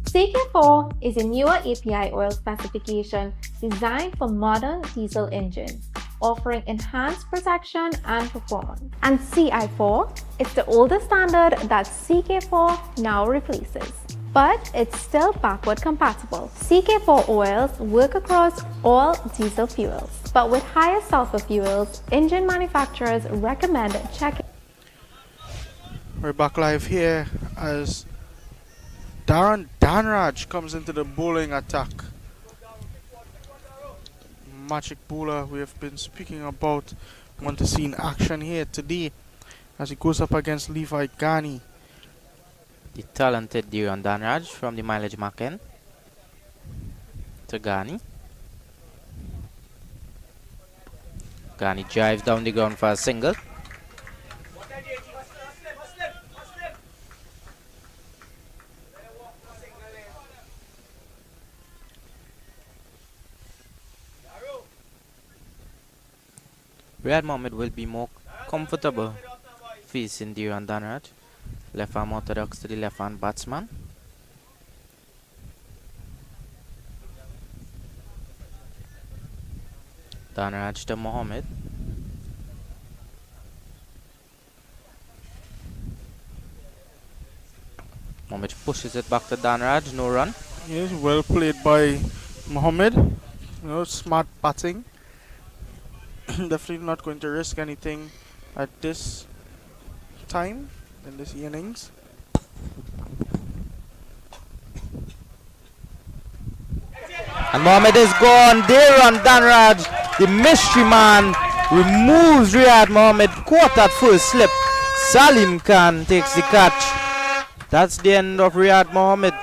CK4 is a newer API oil specification designed for modern diesel engines, offering enhanced protection and performance. And CI4 is the older standard that CK4 now replaces. But it's still backward compatible. CK4 oils work across all diesel fuels. But with higher sulfur fuels, engine manufacturers recommend checking. We're back live here as Danraj comes into the bowling attack. Magic bowler we have been speaking about. Want to see in action here today as he goes up against Levi Ghani. The talented Diran Danraj from the mileage Maken to Ghani. Ghani drives down the ground for a single. Riyad Mohammed will be more comfortable facing Diran Danraj. Left arm orthodox to the left hand batsman. Danraj to Mohammed. Mohammed pushes it back to Danraj, no run. Yes, well played by Mohammed. Smart batting. Definitely not going to risk anything at this time in this innings. And Mohammed is gone. There on Danraj, the mystery man, removes Riyad Mohammed. Caught at full slip. Salim Khan takes the catch. That's the end of Riyad Mohammed.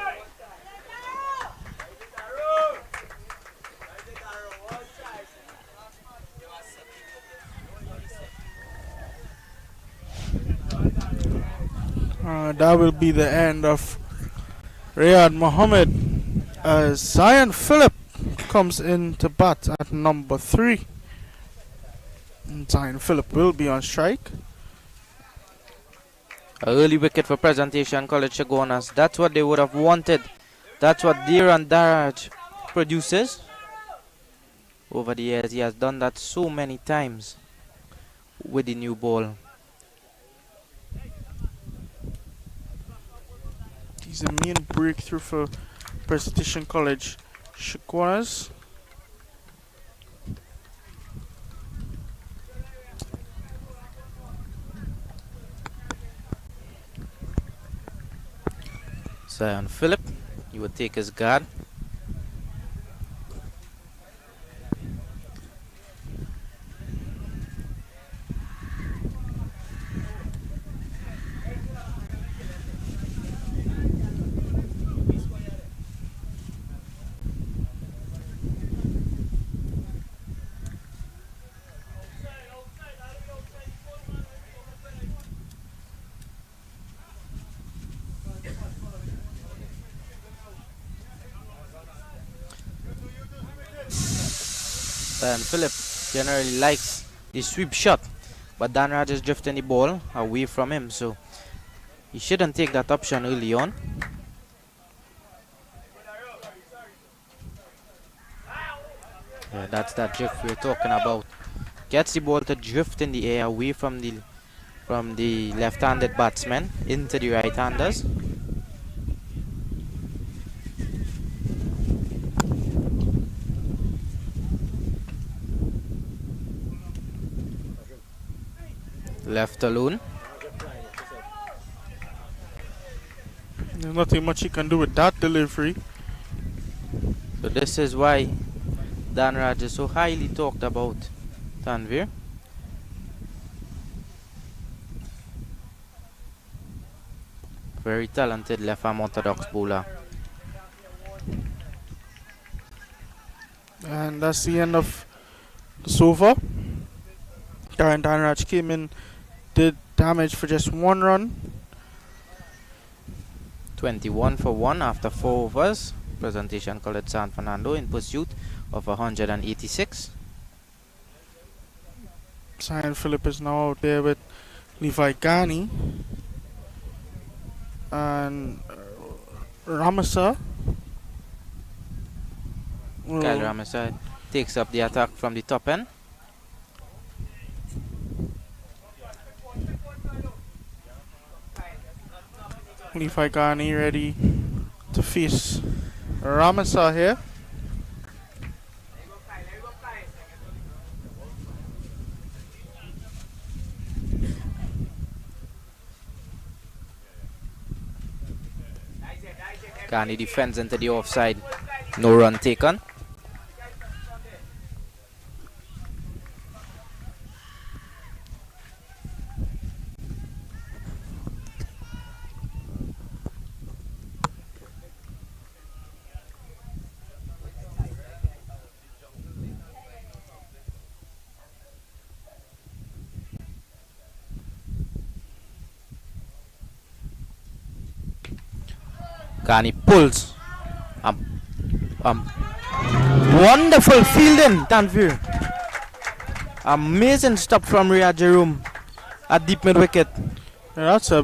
That will be the end of Riyad Mohammed as Zion Phillip comes in to bat at number 3. And Zion Phillip will be on strike. A early wicket for Presentation College Chagunas. That's what they would have wanted. That's what Dhiran Daraj produces. Over the years, he has done that so many times with the new ball. He's a main breakthrough for Presentation College Chagunas. Zion Phillip, he would take his guard. Zion Phillip generally likes the sweep shot, but Dan Raj is drifting the ball away from him, so he shouldn't take that option early on. Yeah, that's that drift we're talking about. Gets the ball to drift in the air away from the left-handed batsman into the right-handers. Left alone. There's nothing much he can do with that delivery. So this is why Dan Raj is so highly talked about, Tanvir. Very talented left-arm orthodox bowler. And that's the end of this over. Dan Raj came in, did damage for just 1 run. 21 for 1 after 4 overs. Presentation College San Fernando in pursuit of 186. Zion Phillip is now out there with Levi Ghani and Ramasa. Kyle Ramasa takes up the attack from the top end. Levi Ghani ready to face Ramasa here. Ghani defends into the offside. No run taken. Ghani pulls. Wonderful fielding, Tanvir. Amazing stop from Riyad Jerome at deep mid wicket. Yeah, that's a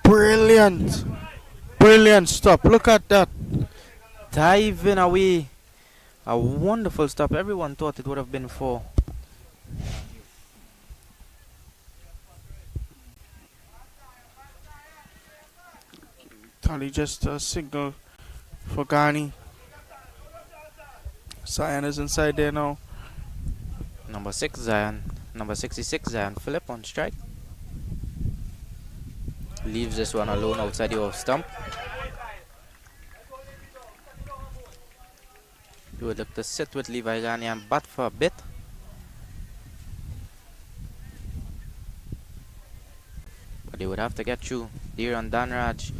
brilliant stop. Look at that. Diving away. A wonderful stop. Everyone thought it would have been 4. Tali just a signal for Ghani. Zion is inside there now. Number 6 Zion. Number 66 Zion Phillip on strike. Leaves this one alone outside the off stump. He would look to sit with Levi Ghani and bat for a bit. But they would have to get through Dear on Danraj.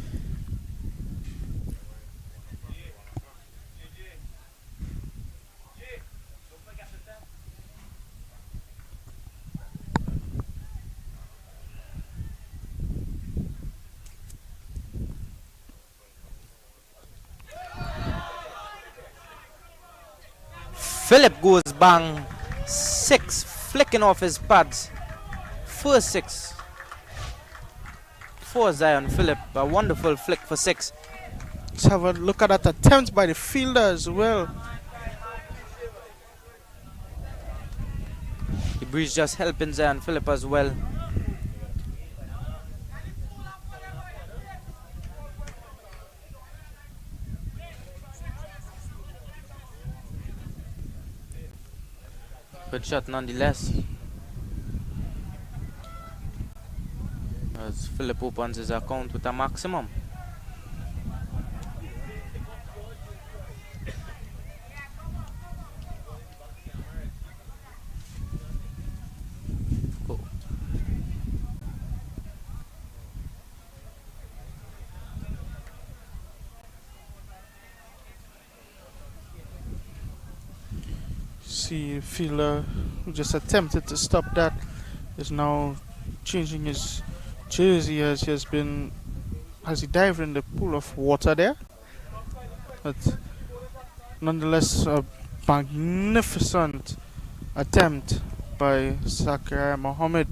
Philip goes bang. 6, flicking off his pads. First 6 for Zion Philip. A wonderful flick for 6. Let's have a look at that attempt by the fielder as well. The breeze just helping Zion Philip as well. Good shot nonetheless. As Philip opens his account with a maximum. Go. See, fielder who just attempted to stop that is now changing his jersey as he dived in the pool of water there. But nonetheless, a magnificent attempt by Zachariah Mohammed.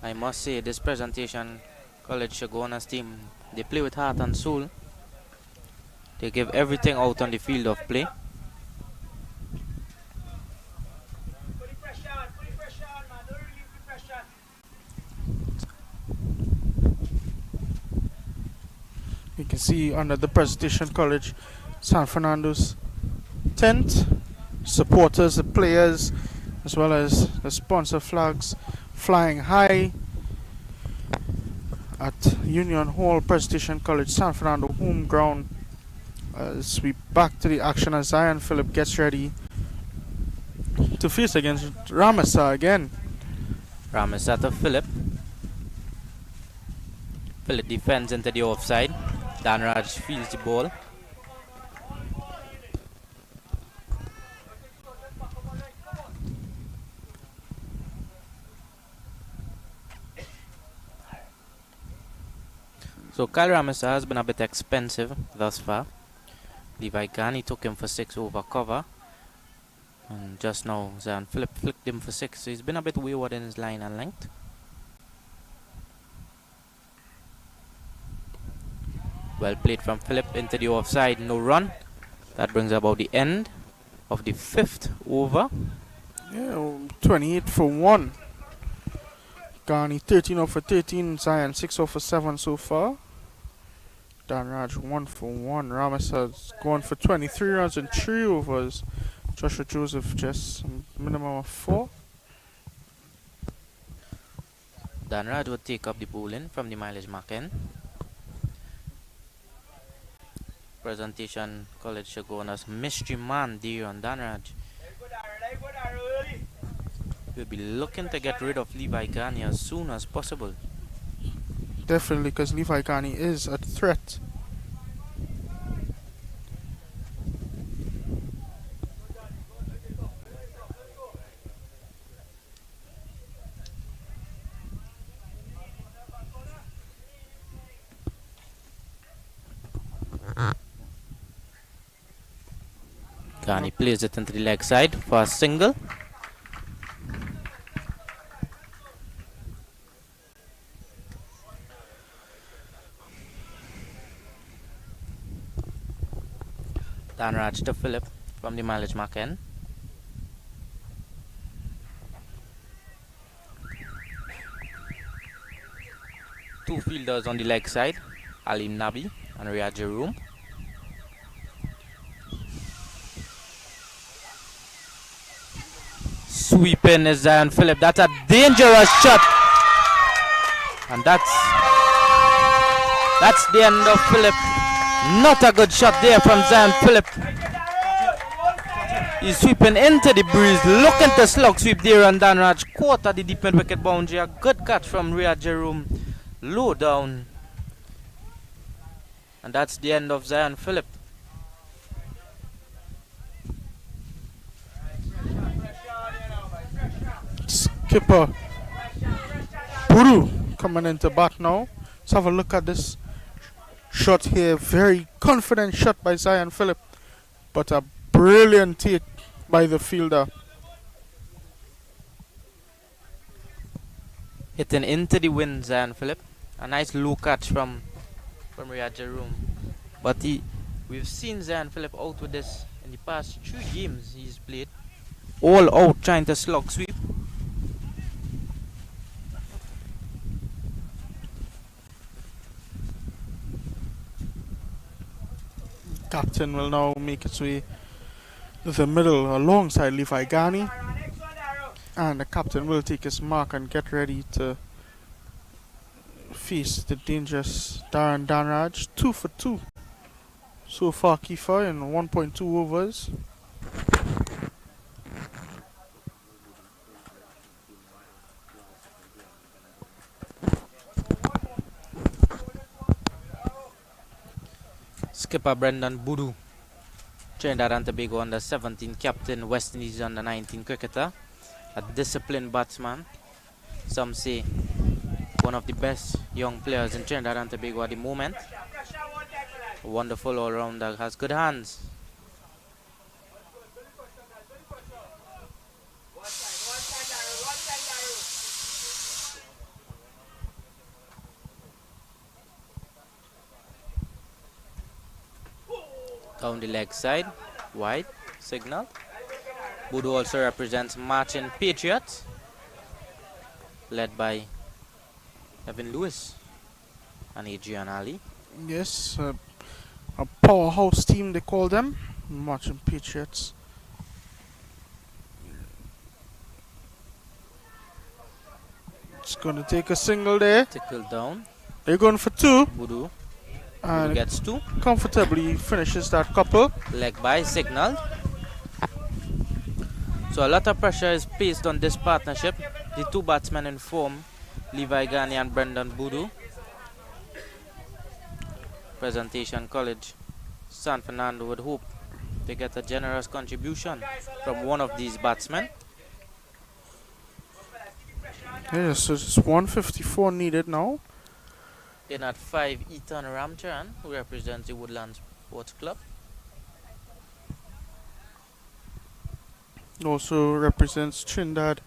I must say, this presentation, College Chagunas team, they play with heart and soul. They give everything out on the field of play. You can see under the presentation college, San Fernando's tent, supporters, the players, as well as the sponsor flags flying high at Union Hall, Presentation College, San Fernando home ground. As we back to the action as Zion Philip gets ready to face against Ramasa again. Ramasa to Philip. Philip defends into the offside. Danraj fields the ball. So Kyle Ramasa has been a bit expensive thus far. Levi Gani took him for 6 over cover. And just now Zion Philip flicked him for 6. So he's been a bit wayward in his line and length. Well played from Philip into the offside, no run. That brings about the end of the 5th over. Yeah, 28 for 1. Ghani 13 over 13, Zion 6 over 7 so far. Danraj 1 for 1. Ramasa going for 23 runs and 3 overs. Joshua Joseph just a minimum of 4. Danraj would take up the bowling from the mileage mark end. Presentation College Chagunas mystery man Dion Danraj. We'll be looking to get rid of Levi Gani as soon as possible. Definitely, because Levi Gani is a threat. Gani plays it into the leg side for a single. Danraj to Philip from the mileage mark end. Two fielders on the leg side, Alim Nabi and Riyad Jeroom. Sweeping is Zion Philip. That's a dangerous shot. And that's the end of Philip. Not a good shot there from Zion Philip. He's sweeping into the breeze, looking to slug sweep there on Danraj. Caught at the deep mid wicket boundary. A good catch from Riyad Jeroom. Low down. And that's the end of Zion Phillip. Skipper Buru coming into bat now. Let's have a look at this shot here. Very confident shot by Zion Phillip, but a brilliant take by the fielder. Hitting into the wind, Zion Phillip. A nice low catch from Riyad Jaroom. But we've seen Zion Phillip out with this in the past 3 games he's played. All out trying to slug sweep. Captain will now make its way to the middle alongside Levi Ghani. And the captain will take his mark and get ready to face the dangerous Darren Danraj. 2 for 2 so far, Kiefer, in 1.2 overs. Skipper Brendan Boodoo, Trinidad and Tobago under 17 captain, West Indies under 19 cricketer, a disciplined batsman. Some say one of the best young players in Trinidad and Tobago at the moment. A wonderful all-rounder, has good hands. Down the leg side, wide, signal. Boodoo also represents Martin Patriots, led by Evan Lewis and Adrian Ali. Yes, a powerhouse team they call them, Marching Patriots. It's going to take a single there. Tickle down. They're going for 2. Boodoo And gets 2. comfortably finishes that couple. Leg by signal. So a lot of pressure is placed on this partnership. The 2 batsmen in form, Levi Ghani and Brendan Boodoo. Presentation College, San Fernando would hope they get a generous contribution from one of these batsmen. Yes, so it's 154 needed now. In at 5, Ethan Ramcharan, who represents the Woodlands Sports Club. Also represents Trinidad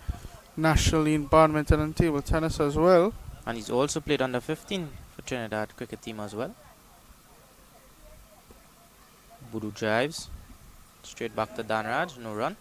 nationally in badminton and table tennis as well. And he's also played under 15 for Trinidad cricket team as well. Boodoo drives. Straight back to Danraj, no run.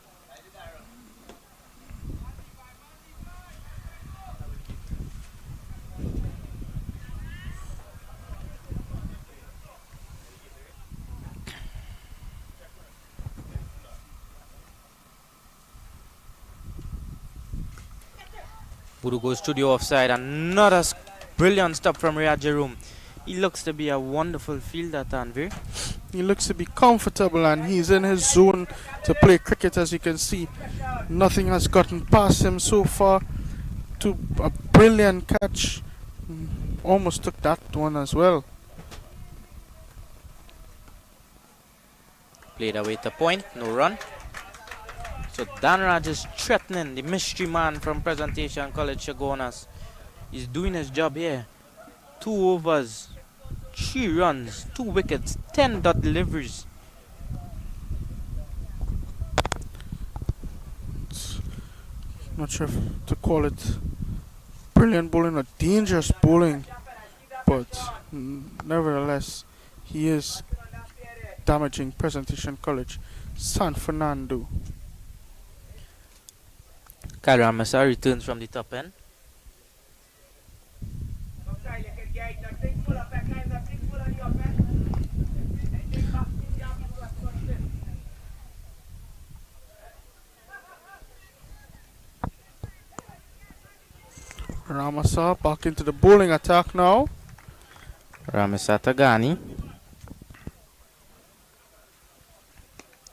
Boodoo goes to the offside. Another brilliant stop from Riyad Jaroom. He looks to be a wonderful fielder, Tanvir. He looks to be comfortable and he's in his zone to play cricket, as you can see. Nothing has gotten past him so far. To a brilliant catch. Almost took that one as well. Played away to point, no run. So Danraj is threatening the mystery man from Presentation College, Chagunas. He's doing his job here. 2 overs, 3 runs, 2 wickets, 10 dot deliveries. Not sure if to call it brilliant bowling or dangerous bowling, but nevertheless, he is damaging Presentation College, San Fernando. Kyle Ramasa returns from the top end. Ramasa back into the bowling attack now. Ramasa to Ghani.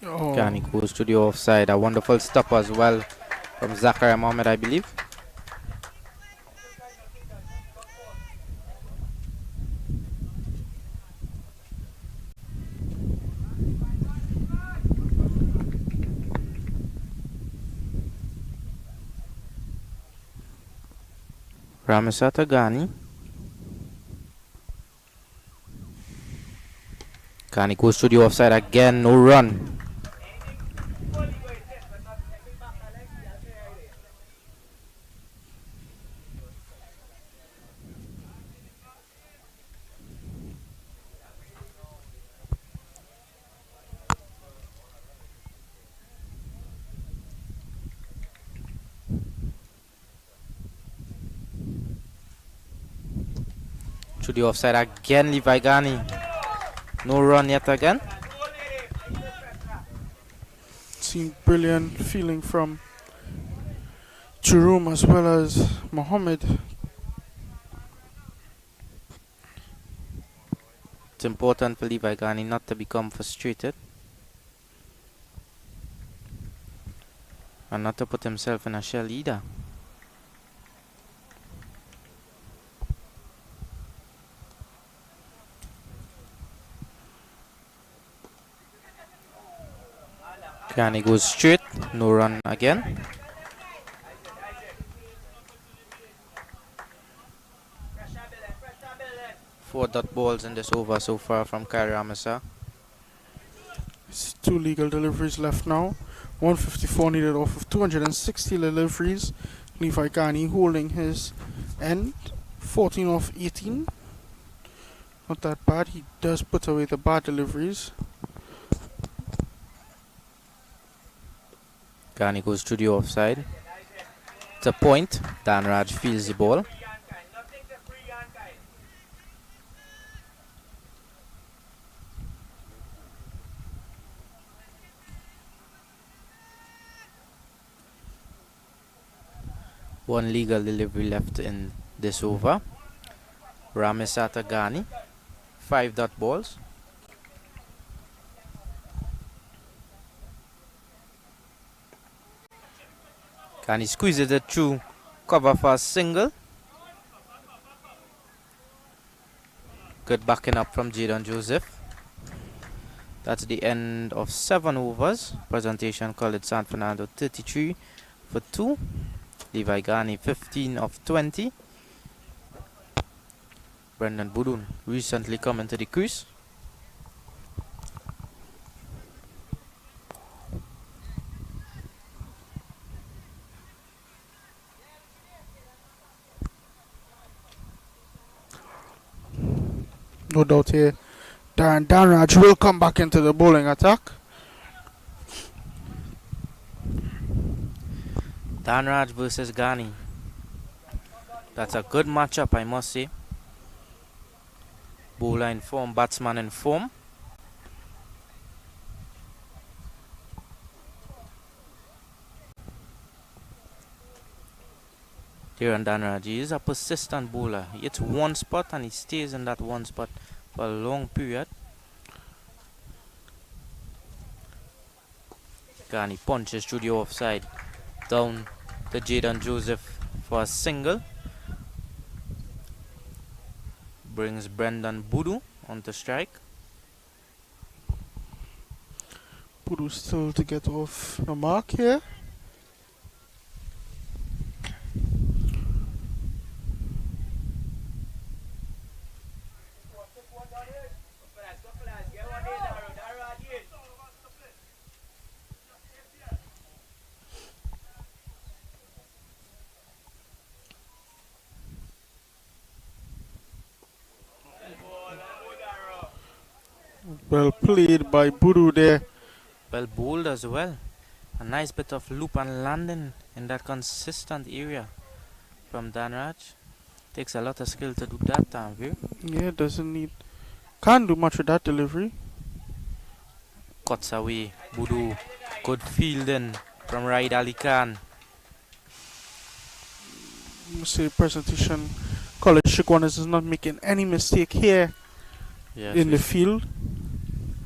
Oh. Ghani goes to the offside. A wonderful stop as well from Zachariah Mohammed, I believe. Ramasata Ghani. Ghani goes to the offside again, no run. To the offside again, Levi Ghani. No run yet again. Seen brilliant feeling from Jerome as well as Mohammed. It's important for Levi Ghani not to become frustrated and not to put himself in a shell either. Ghani goes straight, no run again. Four dot balls in this over so far from Kyle Ramasa. It's 2 legal deliveries left now. 154 needed off of 260 deliveries. Levi Ghani holding his end. 14 off 18. Not that bad. He does put away the bad deliveries. Ghani goes to the offside. It's a point. Dan Raj fields the ball. One legal delivery left in this over. Ramasata Ghani. 5 dot balls. Ghani squeezes it through. Cover for a single. Good backing up from Jadon Joseph. That's the end of 7 overs. Presentation College San Fernando 33 for 2. Levi Ghani 15 of 20. Brendan Budun recently come into the crease. No doubt here. Dan Raj will come back into the bowling attack. Dan Raj versus Ghani. That's a good matchup, I must say. Bowler in form, batsman in form. Here on Dan Raj, he is a persistent bowler. He hits one spot and he stays in that one spot for a long period. Ghani punches through the offside. Down to Jadon Joseph for a single. Brings Brendan Budu onto strike. Budu still to get off the mark here. Well played by Budu there. Well bowled as well. A nice bit of loop and landing in that consistent area from Dan Raj. Takes a lot of skill to do that time view. Yeah, doesn't need. Can't do much with that delivery. Cuts away. Budu. Good fielding from Raid Ali Khan. Say presentation. College Chagunas is not making any mistake here Yes, in the field.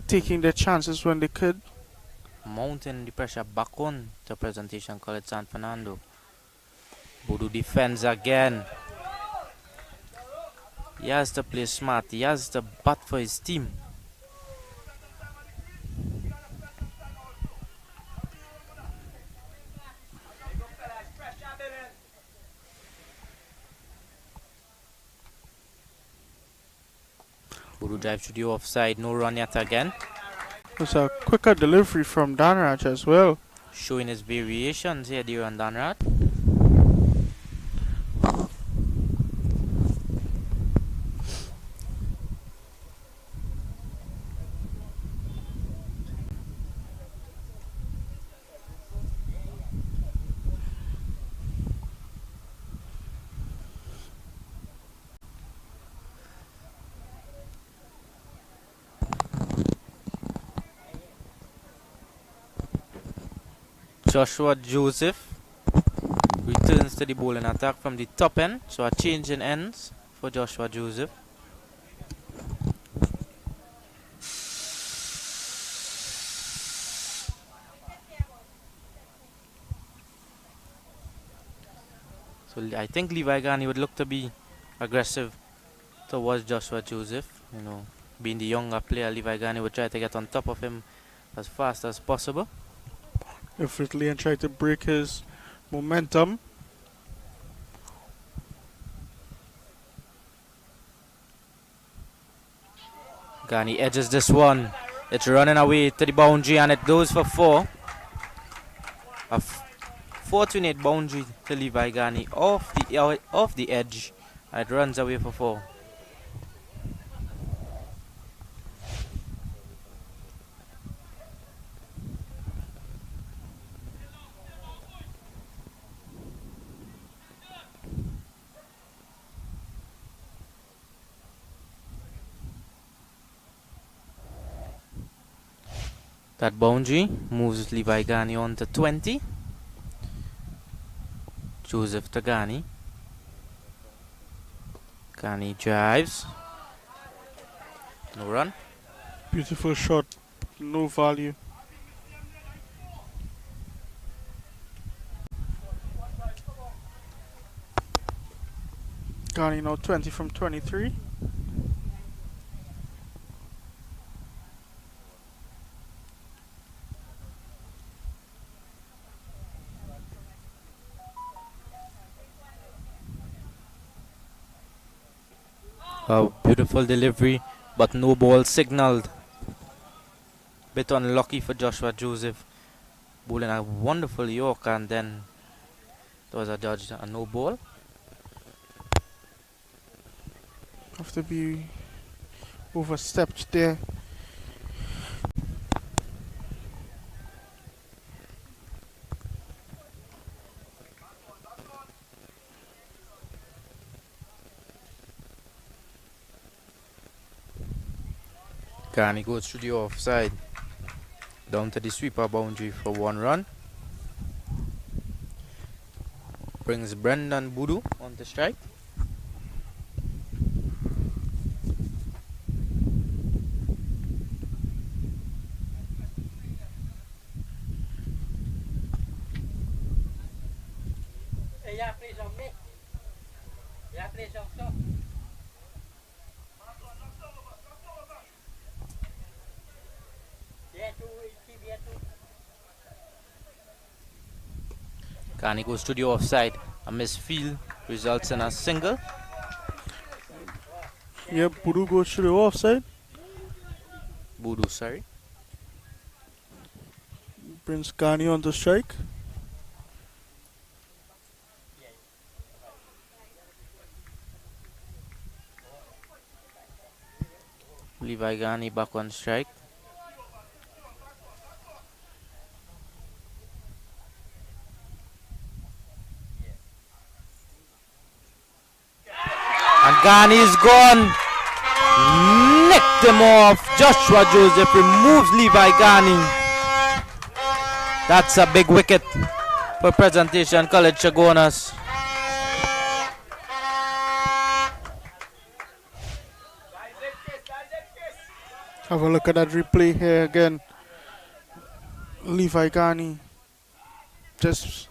Taking their chances when they could. Mounting the pressure back on to Presentation College San Fernando. Budu defends again. He has to play smart. He has to bat for his team. Budu drive to the offside, no run yet again. It's a quicker delivery from Danraj as well. Showing his variations here, dear and Danraj. Joshua Joseph returns to the bowling attack from the top end, so a change in ends for Joshua Joseph. So I think Levi Ghani would look to be aggressive towards Joshua Joseph. You know, being the younger player, Levi Ghani would try to get on top of him as fast as possible. Definitely, and try to break his momentum. Ghani edges this one. It's running away to the boundary and it goes for 4. A fortunate boundary to Levi Ghani off the edge, and it runs away for 4. That boundary moves Levi Ghani on to 20. Joseph to Ghani. Ghani drives. No run. Beautiful shot, no value. Ghani now 20 from 23. A beautiful delivery, but no ball signaled. Bit unlucky for Joshua Joseph. Bowling a wonderful York, and then there was adjudged a no ball. Have to be overstepped there. Ghani goes to the offside. Down to the sweeper boundary for 1 run. Brings Brendan Budu on the strike. Ghani goes to the offside. A misfield results in a single. Yep, Budu goes to the offside. Budu, sorry. Brings Ghani on the strike. Levi Ghani back on strike. And Ghani is gone. Nicked him off. Joshua Joseph removes Levi Ghani. That's a big wicket for Presentation College Chagunas. Have a look at that replay here again. Levi Ghani just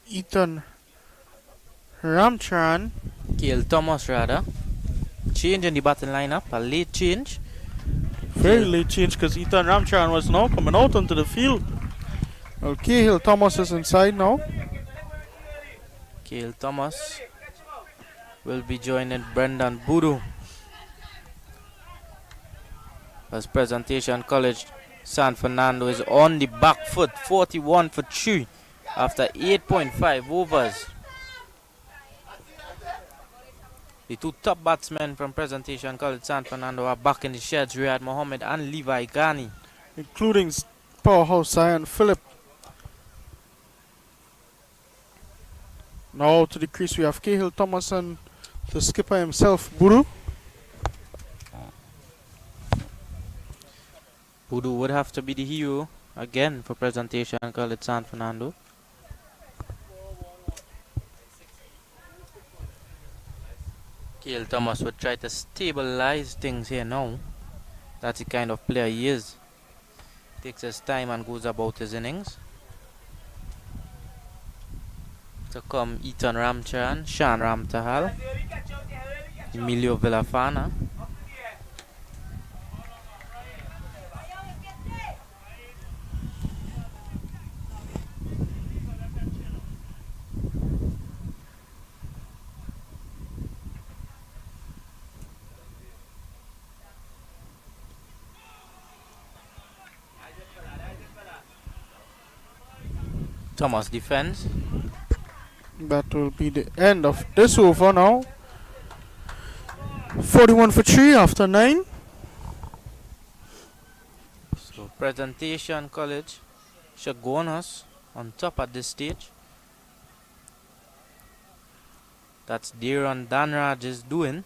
Ethan Ramcharan. Kale Thomas rather. Change in the batting lineup. A late change Very late change because Ethan Ramcharan was now coming out onto the field. Well, Cahill Thomas is inside now. Cahill Thomas will be joining Brendan Boodoo as Presentation College San Fernando is on the back foot, 41 for 3 after 8.5 overs. The two top batsmen from Presentation College San Fernando are back in the sheds, Riyad Mohammed and Levi Ghani, including powerhouse Zion Phillip. Now to the crease we have Cahill Thomas and the skipper himself, Boodoo. Boodoo would have to be the hero again for Presentation College San Fernando. Cahill Thomas would try to stabilize things here now. That's the kind of player he is. Takes his time and goes about his innings. To come Ethan Ramcharan, Shan Ramtahal, Emilio Villafana. Thomas defends. That will be the end of this over now. 41 for 3 after 9. So Presentation College, Chagunas on top at this stage. That's Deron Danraj is doing.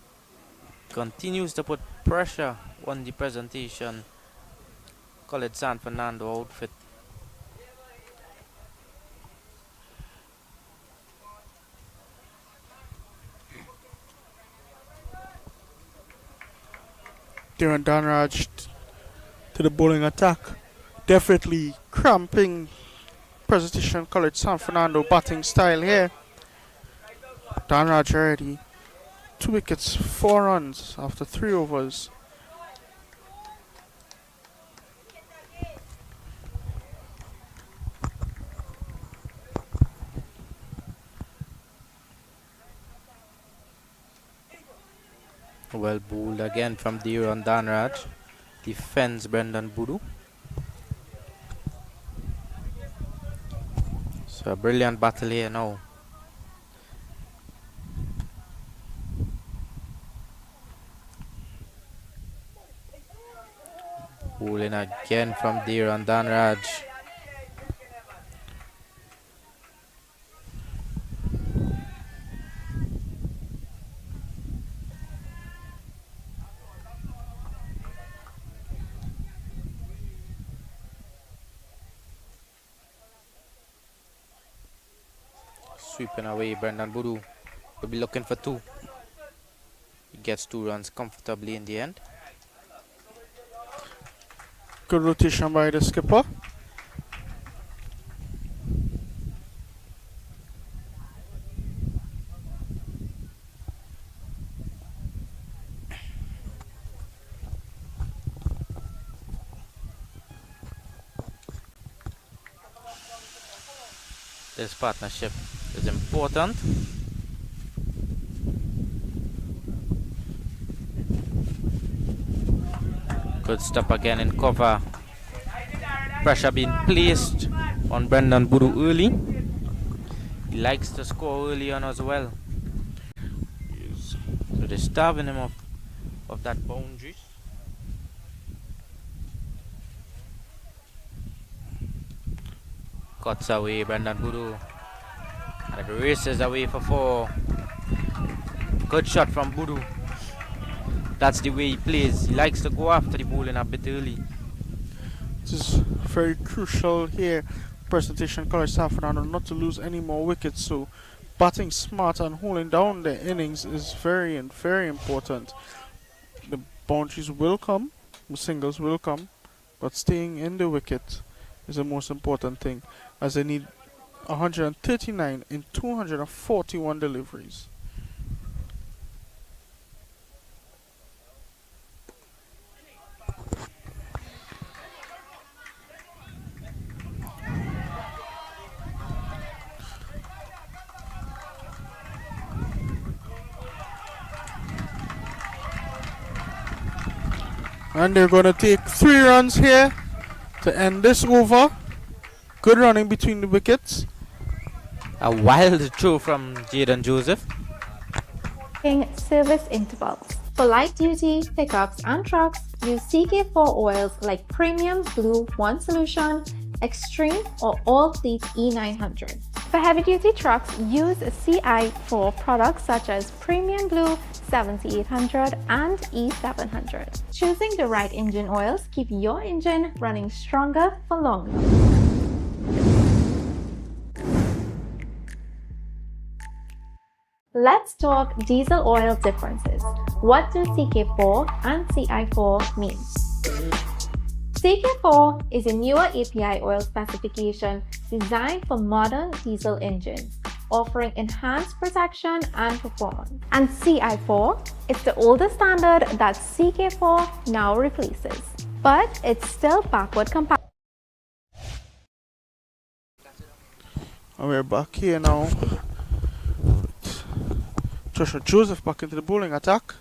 Continues to put pressure on the Presentation College San Fernando outfit. Deron Danraj to the bowling attack. Definitely cramping Presentation College San Fernando batting style here. Danraj already 2 wickets, 4 runs after 3 overs. Well bowled again from Deron Danraj. Defends Brendan Boodoo. So a brilliant battle here now. Bowling again from Deron Danraj. Sweeping away, Brendan Boodoo will be looking for 2. He gets 2 runs comfortably in the end. Good rotation by the skipper. This partnership is important. Good stop again in cover. Pressure being placed on Brendan Boodoo early. He likes to score early on as well. So they're starving him of that boundaries. Cuts away Brendan Boodoo. And it races away for 4. Good shot from Boodoo. That's the way he plays. He likes to go after the bowling a bit early. This is very crucial here. Presentation College San Fernando not to lose any more wickets. So batting smart and holding down the innings is very important. The boundaries will come, the singles will come, but staying in the wicket is the most important thing, as they need 139 in 241 deliveries. And they're going to take 3 runs here to end this over. Good running between the wickets. A wild throw from Jaden Joseph. Service intervals. For light duty, pickups, and trucks, use CK4 oils like Premium Blue 1 Solution, Extreme, or All Fleet E900. For heavy duty trucks, use CI4 products such as Premium Blue 7800 and E700. Choosing the right engine oils keep your engine running stronger for longer. Let's talk diesel oil differences. What do CK4 and CI4 mean? CK4 is a newer API oil specification designed for modern diesel engines, offering enhanced protection and performance. And CI4 is the older standard that CK4 now replaces, but it's still backward compatible. And we're back here now. Joshua Joseph back into the bowling attack.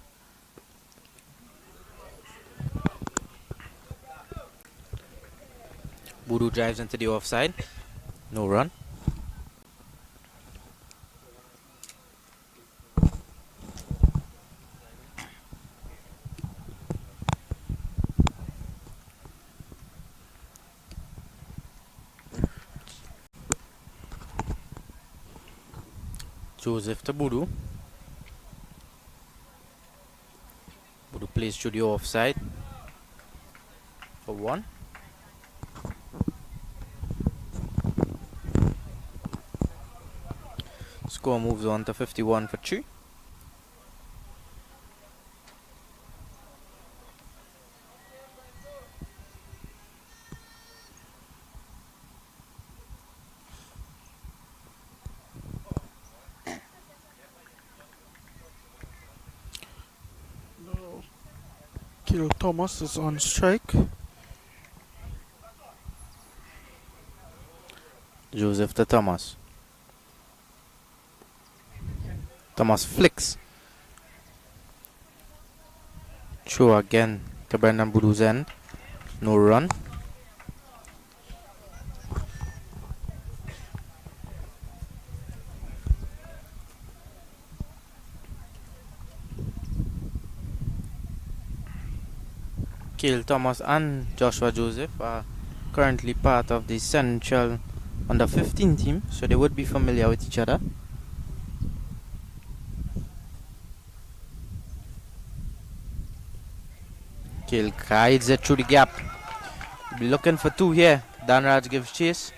Boodoo drives into the offside. No run. Joseph to Boodoo. Boodoo plays to the offside for 1. Score moves on to 51 for 3. Kill Thomas is on strike. Joseph to Thomas. Thomas flicks. Throw again to Brendan Boodoo's end. No run. Kale Thomas and Joshua Joseph are currently part of the Central under 15 team, so they would be familiar with each other. Kale guides it through the gap. Be looking for 2 here. Danraj gives chase.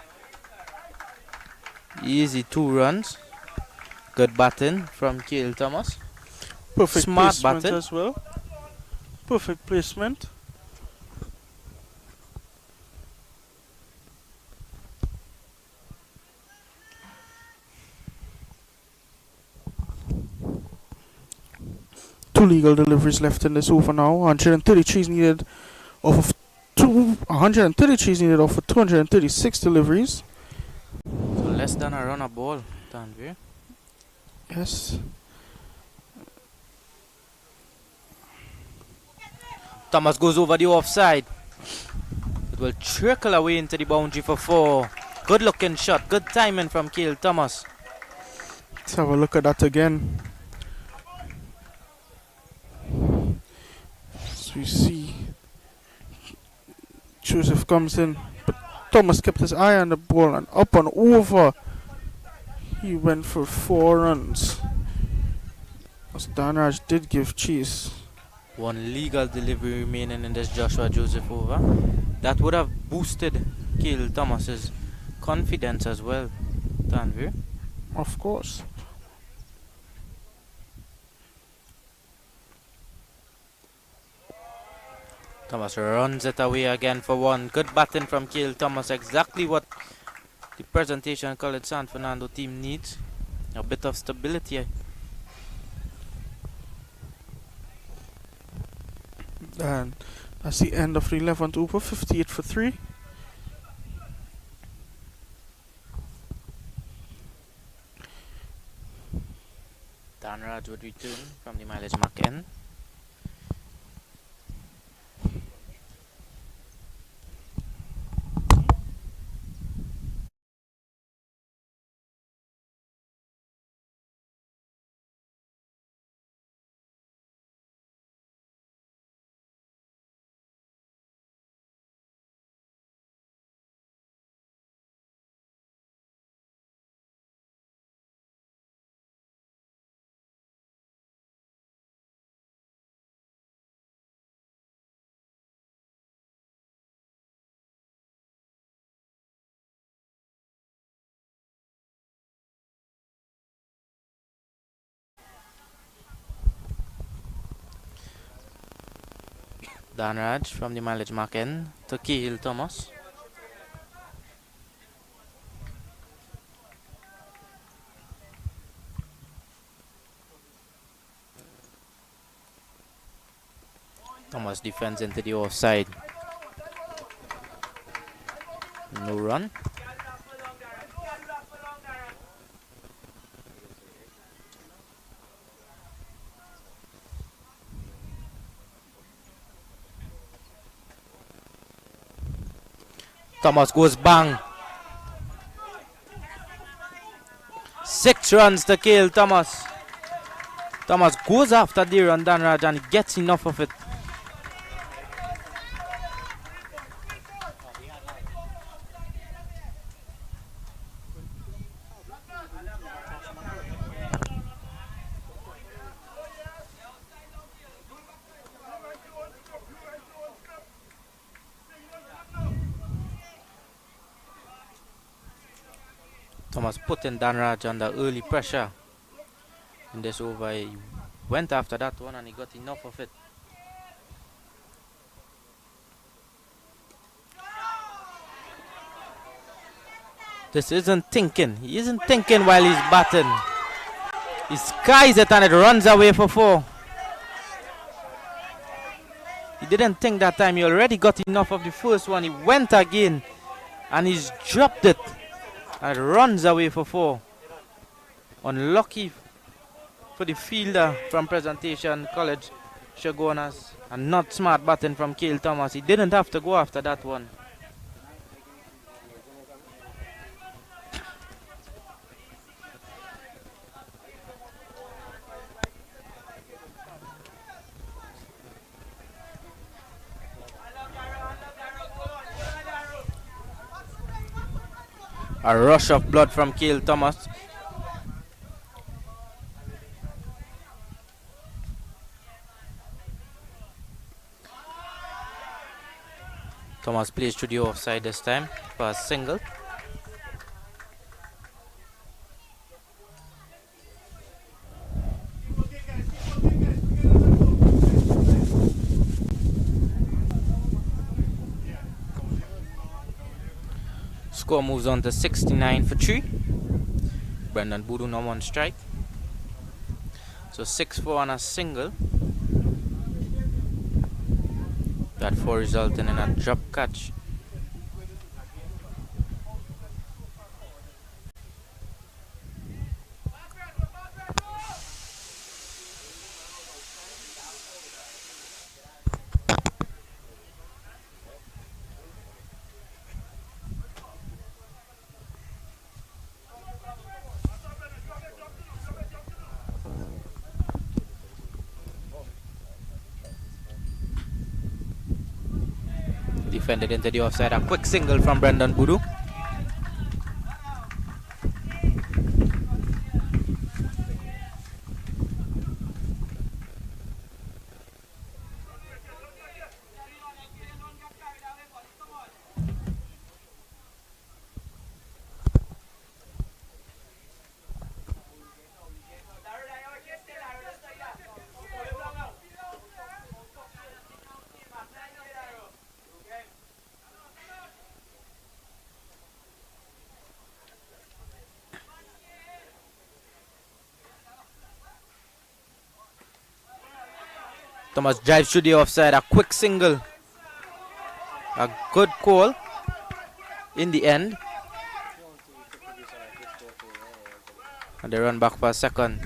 Easy 2 runs. Good batting from Kale Thomas. Perfect Smart placement batting as well. Perfect placement. Two legal deliveries left in this over now. 133 is needed off of 133 is needed off of 236 deliveries. So less than a run a ball, Tanvir. Yes. Thomas goes over the offside. It will trickle away into the boundary for 4. Good looking shot. Good timing from Kale Thomas. Let's have a look at that again. As we see, Joseph comes in, but Thomas kept his eye on the ball and up and over. He went for 4 runs. As Danraj did give chase. 1 legal delivery remaining in this Joshua Joseph over. That would have boosted Kale Thomas's confidence as well, Tanvir. Of course. Thomas runs it away again for 1. Good batting from Kale Thomas. Exactly what the presentation College San Fernando team needs. A bit of stability. And that's the end of the 11th over. 58 for 3. Danraj would return from the mileage mark end. Danraj from the mileage mark end to Cahill Thomas. Thomas defends into the offside. No run. Thomas goes bang. 6 runs to Cahill Thomas. Thomas goes after the run Danraj and gets enough of it. Thomas putting Danraj under early pressure in this over. He went after that one and he got enough of it. This isn't thinking. He isn't thinking while he's batting. He skies it and it runs away for 4. He didn't think that time. He already got enough of the first one. He went again and he's dropped it. And it runs away for 4. Unlucky for the fielder from Presentation College, Chagunas, and not smart batting from Cahill Thomas. He didn't have to go after that one. A rush of blood from Cahill Thomas. Thomas plays to the offside this time for a single. Score moves on to 69 for 3. Brendan Boodoo now on strike. So 6-4 on a single. That 4 resulting in a drop catch. Defended into the offside. A quick single from Brendan Boodoo. Thomas drives to the offside. A quick single. A good call in the end. And they run back for a second.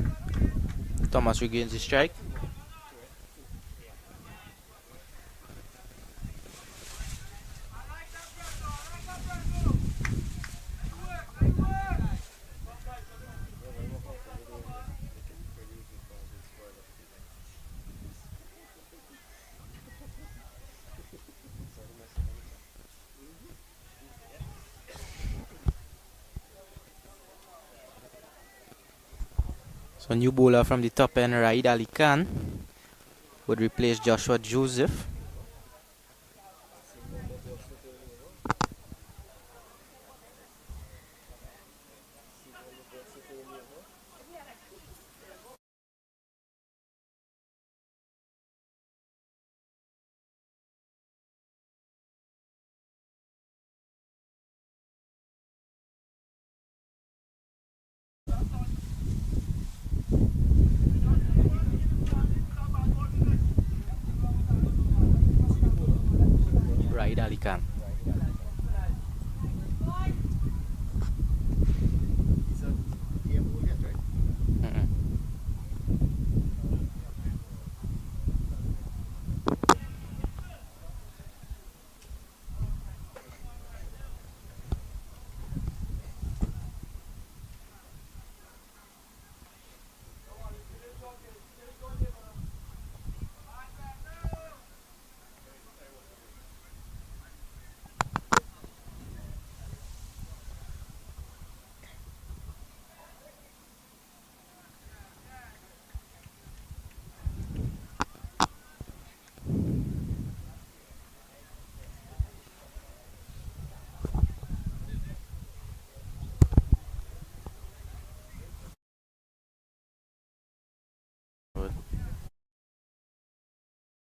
Thomas regains the strike. So new bowler from the top end, Raid Ali Khan, would replace Joshua Joseph. Raid Ali Khan. Mm-mm.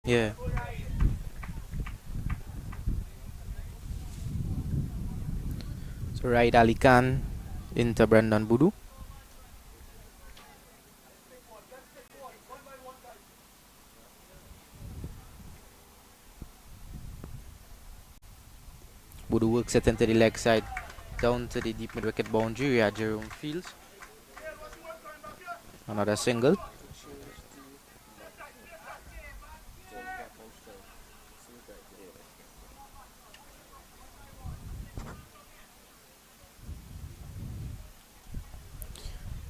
Yeah. So Raid Ali Khan into Brendan Budu. Budu works it into the leg side, down to the deep mid wicket boundary at Jerome Fields. Another single.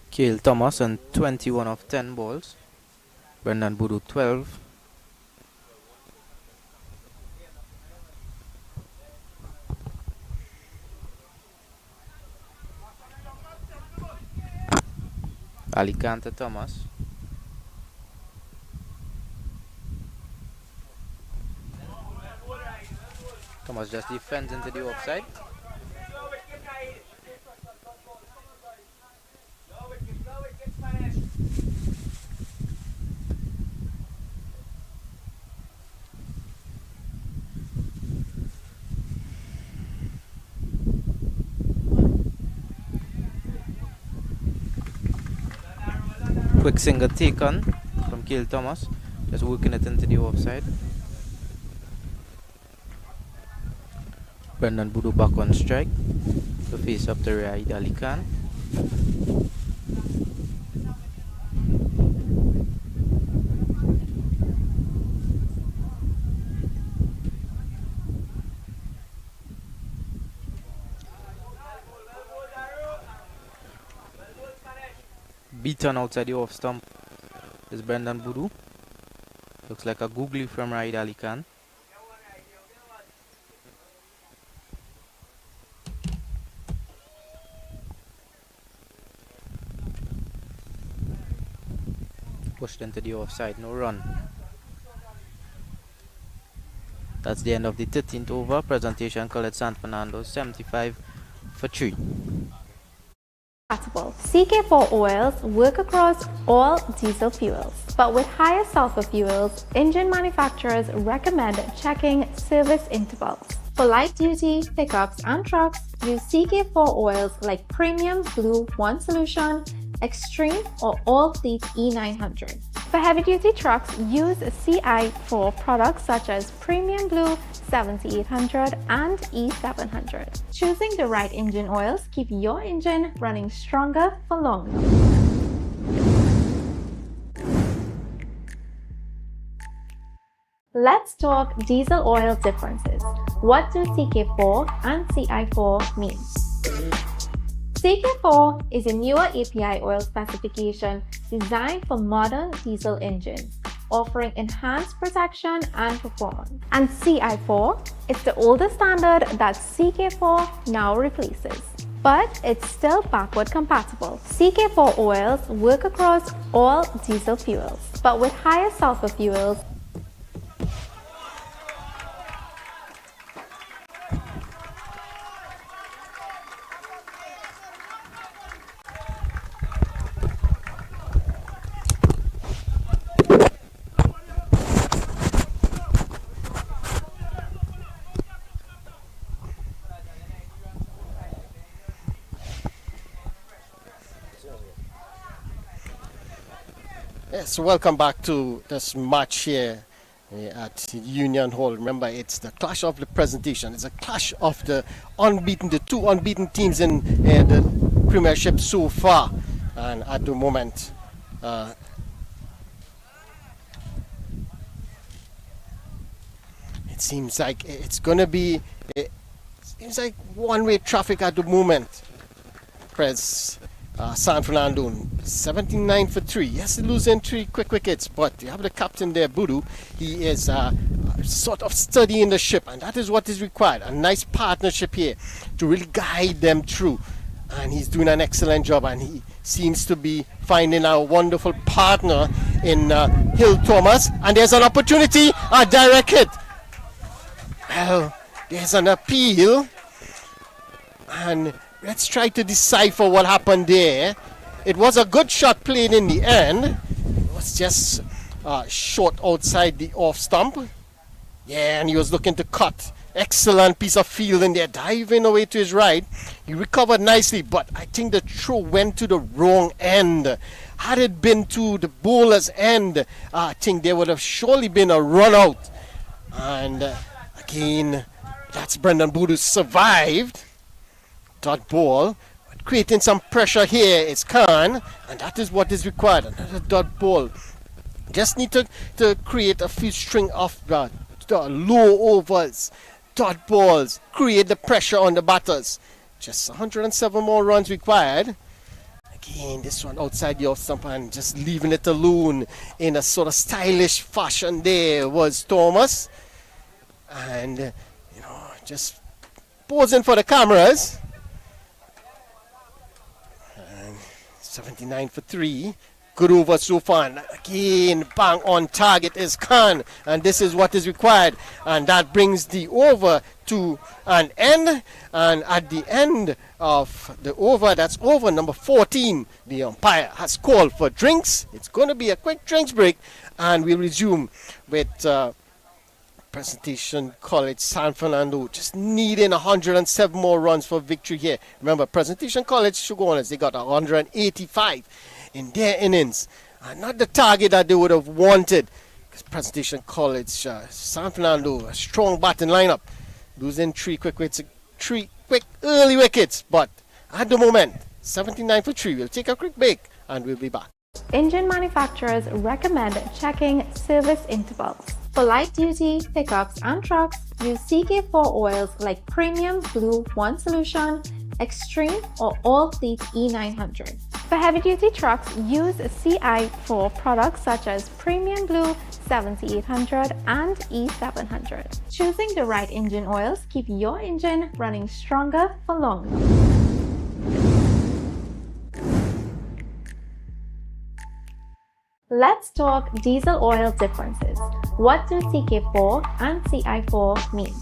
Kale Thomas on 21 of 10 balls. Brendan Budu 12. Ali Khan to Thomas. Thomas just defends into the offside. Quick single taken from Kale Thomas, just working it into the offside. Brendan Budu back on strike to face up to Raid Ali Khan. Beaten outside the off stump is Brendan Budu. Looks like a googly from Raid Ali Khan. Pushed into the offside, no run. That's the end of the 13th over. Presentation called at San Fernando, 75 for 3. Compatible. CK4 oils work across all diesel fuels, but with higher sulfur fuels, engine manufacturers recommend checking service intervals. For light-duty pickups and trucks, use CK4 oils like Premium Blue 1 Solution, Extreme, or All Fleet E900. For heavy-duty trucks, use CI4 products such as Premium Blue 7800 and E700. Choosing the right engine oils keep your engine running stronger for longer. Let's talk diesel oil differences. What do CK4 and CI4 mean? CK4 is a newer API oil specification designed for modern diesel engines, offering enhanced protection and performance. And CI4 is the older standard that CK4 now replaces, but it's still backward compatible. CK4 oils work across all diesel fuels, but with higher sulfur fuels. Yes, welcome back to this match here at Union Hall. Remember, it's the clash of the presentation. It's a clash of the two unbeaten teams in the Premiership so far. And at the moment, it seems like it's going to be, seems like one-way traffic at the moment. San Fernando 79 for 3. Yes, losing 3 quick wickets, but you have the captain there, Budu. He is sort of studying the ship, and that is what is required. A nice partnership here to really guide them through. And he's doing an excellent job, and he seems to be finding a wonderful partner in Hill Thomas. And there's an opportunity, a direct hit. Well, there's an appeal, and let's try to decipher what happened there. It was a good shot played in the end. It was just short outside the off stump. Yeah, and he was looking to cut. Excellent piece of fielding there, diving away to his right. He recovered nicely, but I think the throw went to the wrong end. Had it been to the bowler's end, I think there would have surely been a run out. And again, that's Brendan Budu survived. Dot ball, but creating some pressure here is Khan, and that is what is required. Another dot ball. Just need to create a few string of the low overs, dot balls, create the pressure on the batters. Just 107 more runs required. Again, this one outside the off stump and just leaving it alone in a sort of stylish fashion. There was Thomas, and just posing for the cameras. 79 for 3. Good over so far. And again, bang on target is Khan. And this is what is required. And that brings the over to an end. And at the end of the over, that's over number 14, the umpire has called for drinks. It's going to be a quick drinks break. And we'll resume with Presentation College San Fernando just needing 107 more runs for victory here. Remember, Presentation College Chagunas, they got 185 in their innings, and not the target that they would have wanted, because Presentation College San Fernando, a strong batting lineup, losing three quick early wickets. But at the moment, 79 for 3. We'll take a quick break and we'll be back. Engine manufacturers recommend checking service intervals. For light-duty pickups and trucks, use CK4 oils like Premium Blue 1 Solution, Extreme, or All Fleet E900. For heavy-duty trucks, use CI4 products such as Premium Blue 7800 and E700. Choosing the right engine oils keep your engine running stronger for longer. Let's talk diesel oil differences. What do CK4 and CI4 mean?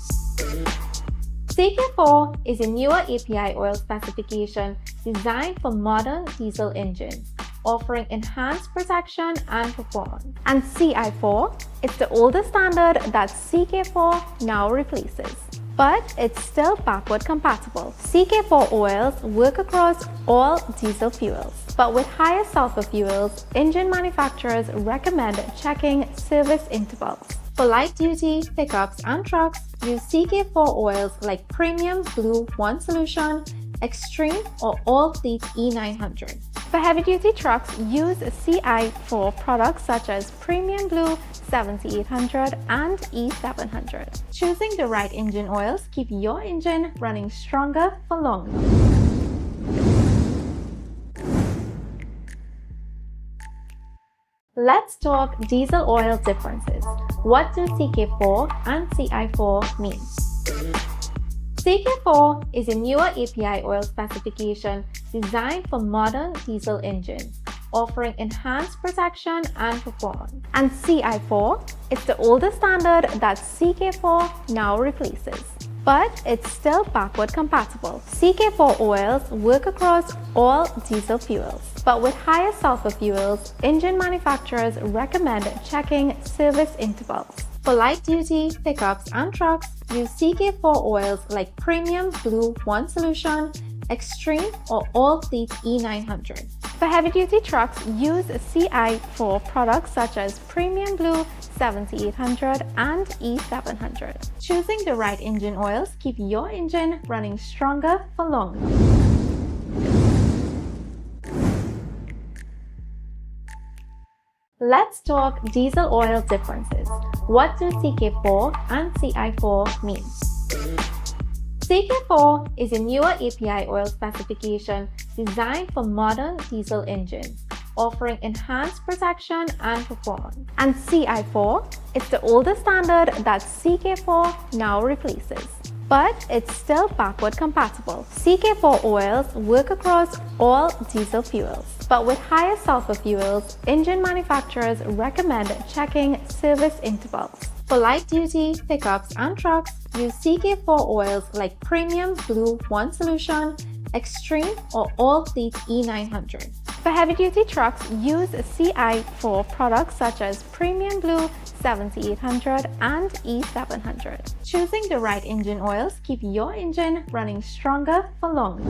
CK4 is a newer API oil specification designed for modern diesel engines, offering enhanced protection and performance. And CI4 is the older standard that CK4 now replaces, but it's still backward compatible. CK4 oils work across all diesel fuels, but with higher sulfur fuels, engine manufacturers recommend checking service intervals. For light-duty pickups and trucks, use CK4 oils like Premium Blue 1 Solution, Extreme, or All Fleet E900. For heavy-duty trucks, use CI4 products such as Premium Blue 7800 and E700. Choosing the right engine oils keep your engine running stronger for longer. Let's talk diesel oil differences. What do CK4 and CI4 mean? CK4 is a newer API oil specification designed for modern diesel engines, offering enhanced protection and performance. And CI4 is the older standard that CK4 now replaces, but it's still backward compatible. CK4 oils work across all diesel fuels, but with higher sulfur fuels, engine manufacturers recommend checking service intervals. For light-duty pickups and trucks, use CK4 oils like Premium Blue 1 Solution, Extreme, or All Fleet E900. For heavy-duty trucks, use CI4 products such as Premium Blue 7800 and E700. Choosing the right engine oils keep your engine running stronger for longer. Let's talk diesel oil differences. What do CK4 and CI4 mean? CK4 is a newer API oil specification designed for modern diesel engines, offering enhanced protection and performance. And CI4 is the older standard that CK4 now replaces, but it's still backward compatible. CK4 oils work across all diesel fuels, but with higher sulfur fuels, engine manufacturers recommend checking service intervals. For light-duty pickups and trucks, use CK4 oils like Premium Blue 1 Solution, Extreme or All Fleet E900. For heavy-duty trucks, use CI4 products such as Premium Blue 7800 and E700. Choosing the right engine oils keep your engine running stronger for longer.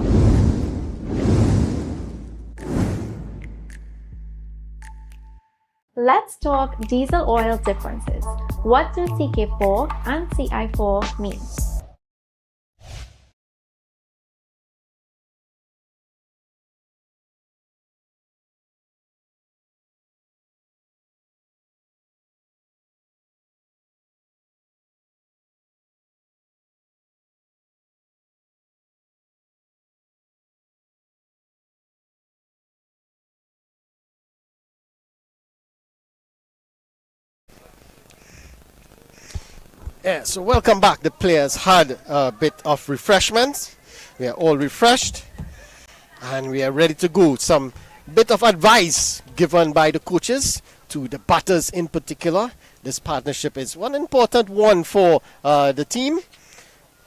Let's talk diesel oil differences. What do CK4 and CI4 mean? Yeah, so welcome back. The players had a bit of refreshments. We are all refreshed and we are ready to go. Some bit of advice given by the coaches to the batters in particular. This partnership is one important one for the team,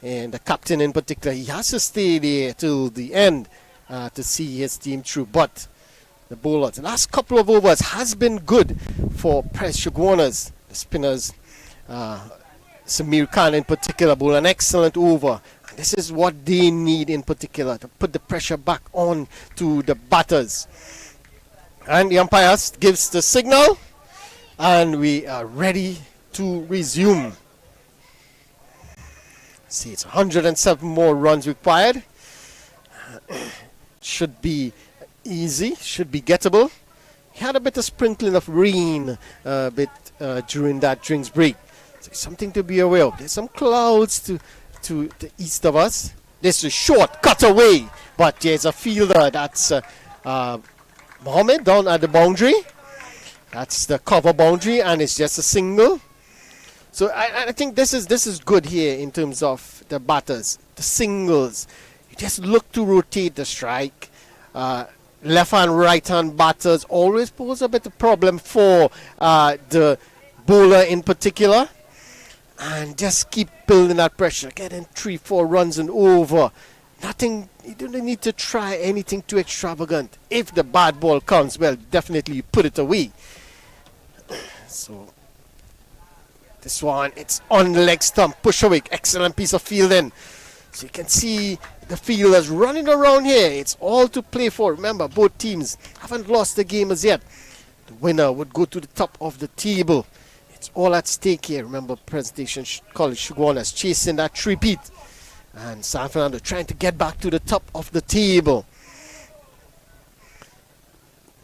and the captain in particular, he has to stay there till the end to see his team through. But the bowlers, the last couple of overs has been good for Chagunas. The spinners, Samir Khan in particular, bowled an excellent over. And this is what they need in particular, to put the pressure back on to the batters. And the umpire gives the signal, and we are ready to resume. See, it's 107 more runs required. Should be easy, should be gettable. He had a bit of sprinkling of rain during that drinks break. So something to be aware of. There's some clouds to the east of us. This is short, cut away, but there's a fielder, that's Mohammed down at the boundary. That's the cover boundary, and it's just a single. So I think this is good here in terms of the batters, the singles. You just look to rotate the strike. Left hand, right hand batters always pose a bit of problem for the bowler in particular. And just keep building that pressure, getting 3-4 runs and over. Nothing, you don't need to try anything too extravagant. If the bad ball comes, well, definitely you put it away. So this one, it's on the leg stump, push away, excellent piece of fielding. So you can see the fielders running around here. It's all to play for. Remember, both teams haven't lost the game as yet. The winner would go to the top of the table. It's all at stake here. Remember, presentation College Chagunas chasing that three-peat. And San Fernando trying to get back to the top of the table.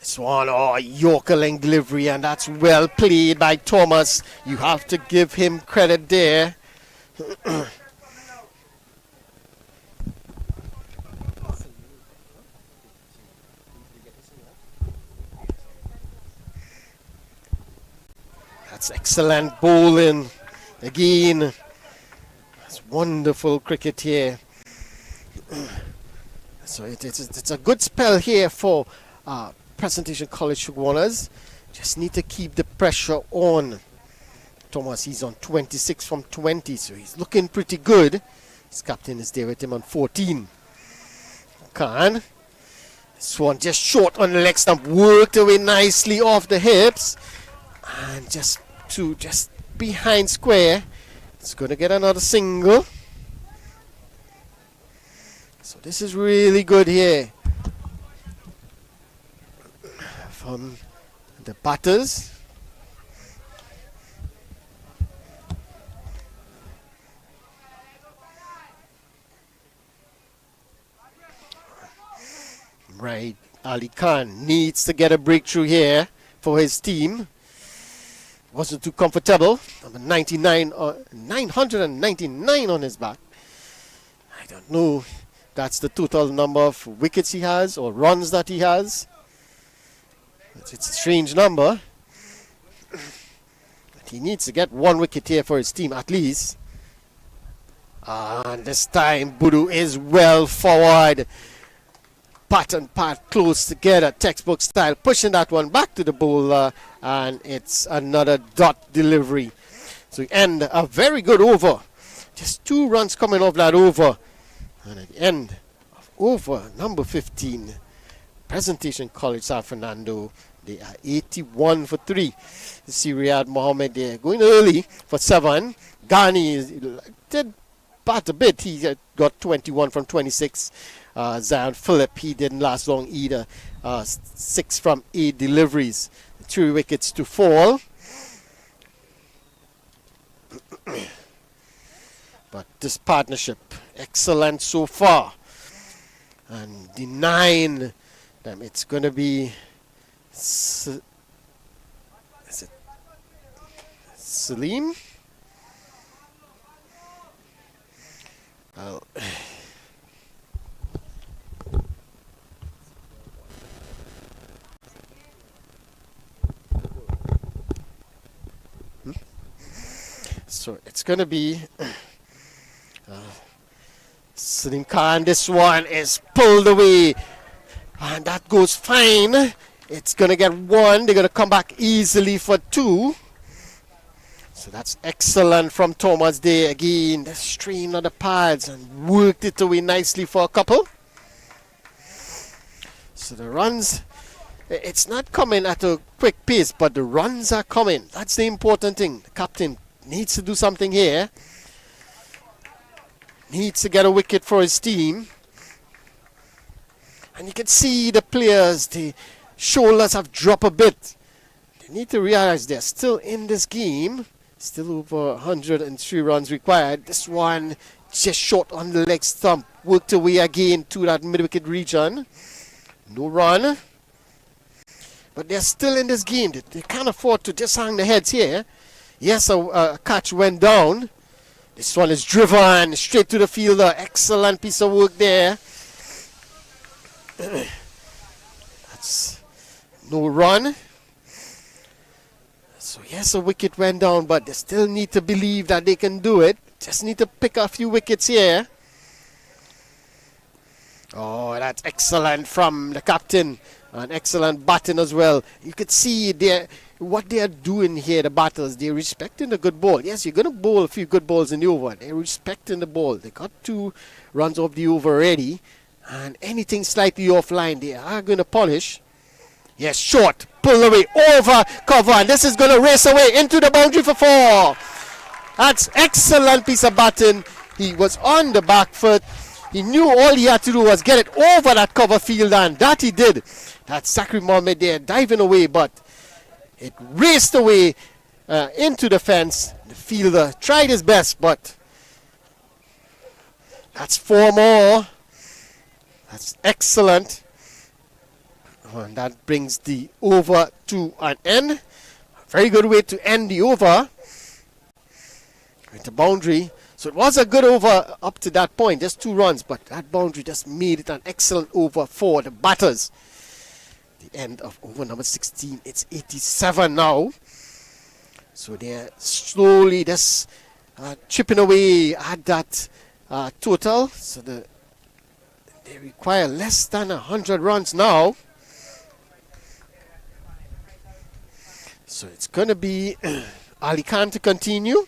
This one, oh, Yorker length delivery, and that's well played by Thomas. You have to give him credit there. That's excellent bowling. Again, that's wonderful cricket here. So it's a good spell here for Presentation College Chagunas. Just need to keep the pressure on. Thomas, he's on 26 from 20, so he's looking pretty good. His captain is there with him on 14. Khan. This one just short on the leg stump, worked away nicely off the hips. And just behind square. It's going to get another single. So this is really good here. from the batters. Right, Ali Khan needs to get a breakthrough here for his team. Wasn't too comfortable. Number 99, 999 on his back. I don't know. That's the total number of wickets he has or runs that he has. It's a strange number. But he needs to get one wicket here for his team at least. And this time Budu is well forward. Pat and Pat close together, textbook style, pushing that one back to the bowler, and it's another dot delivery. So we end a very good over. Just 2 runs coming off that over. And at the end of over number 15, Presentation College San Fernando, they are 81 for 3. You see Riyad Mohammed there going early for 7. Ghani did bat a bit. He got 21 from 26. Zion Phillip, he didn't last long either. 6 from 8 deliveries. 3 wickets to fall. But this partnership, excellent so far. And the 9, it's going to be is it Salim? So it's going to be Salim Khan. This one is pulled away. And that goes fine. It's going to get 1. They're going to come back easily for 2. So that's excellent from Thomas there. Again, the strain on the pads and worked it away nicely for a couple. So the runs, it's not coming at a quick pace, but the runs are coming. That's the important thing. The captain needs to do something here. Needs to get a wicket for his team. And you can see the players, the shoulders have dropped a bit. They need to realize they're still in this game. Still over 103 runs required. This one just short on the leg stump. Worked away again to that mid-wicket region. No run. But they're still in this game. They can't afford to just hang their heads here. Yes, a catch went down. This one is driven straight to the fielder. Excellent piece of work there. That's no run. So yes, a wicket went down, but they still need to believe that they can do it. Just need to pick a few wickets here. Oh, that's excellent from the captain. An excellent batting as well. You could see what they are doing here, the batters. They're respecting the good ball. Yes, you're going to bowl a few good balls in the over. They're respecting the ball. They got 2 runs off the over already. And anything slightly offline, they are going to polish. Yes, short. Pull away. Over cover. And this is going to race away into the boundary for 4. That's excellent piece of batting. He was on the back foot. He knew all he had to do was get it over that cover field, and that he did. That's Zachariah Mohammed there diving away, but it raced away into the fence. The fielder tried his best, but that's 4 more. That's excellent. And that brings the over to an end. Very good way to end the over with the boundary. So it was a good over up to that point, just 2 runs, but that boundary just made it an excellent over for the batters. The end of over number 16, it's 87 now. So they're slowly just chipping away at that total. So they require less than 100 runs now. So it's going to be Ali Khan to continue.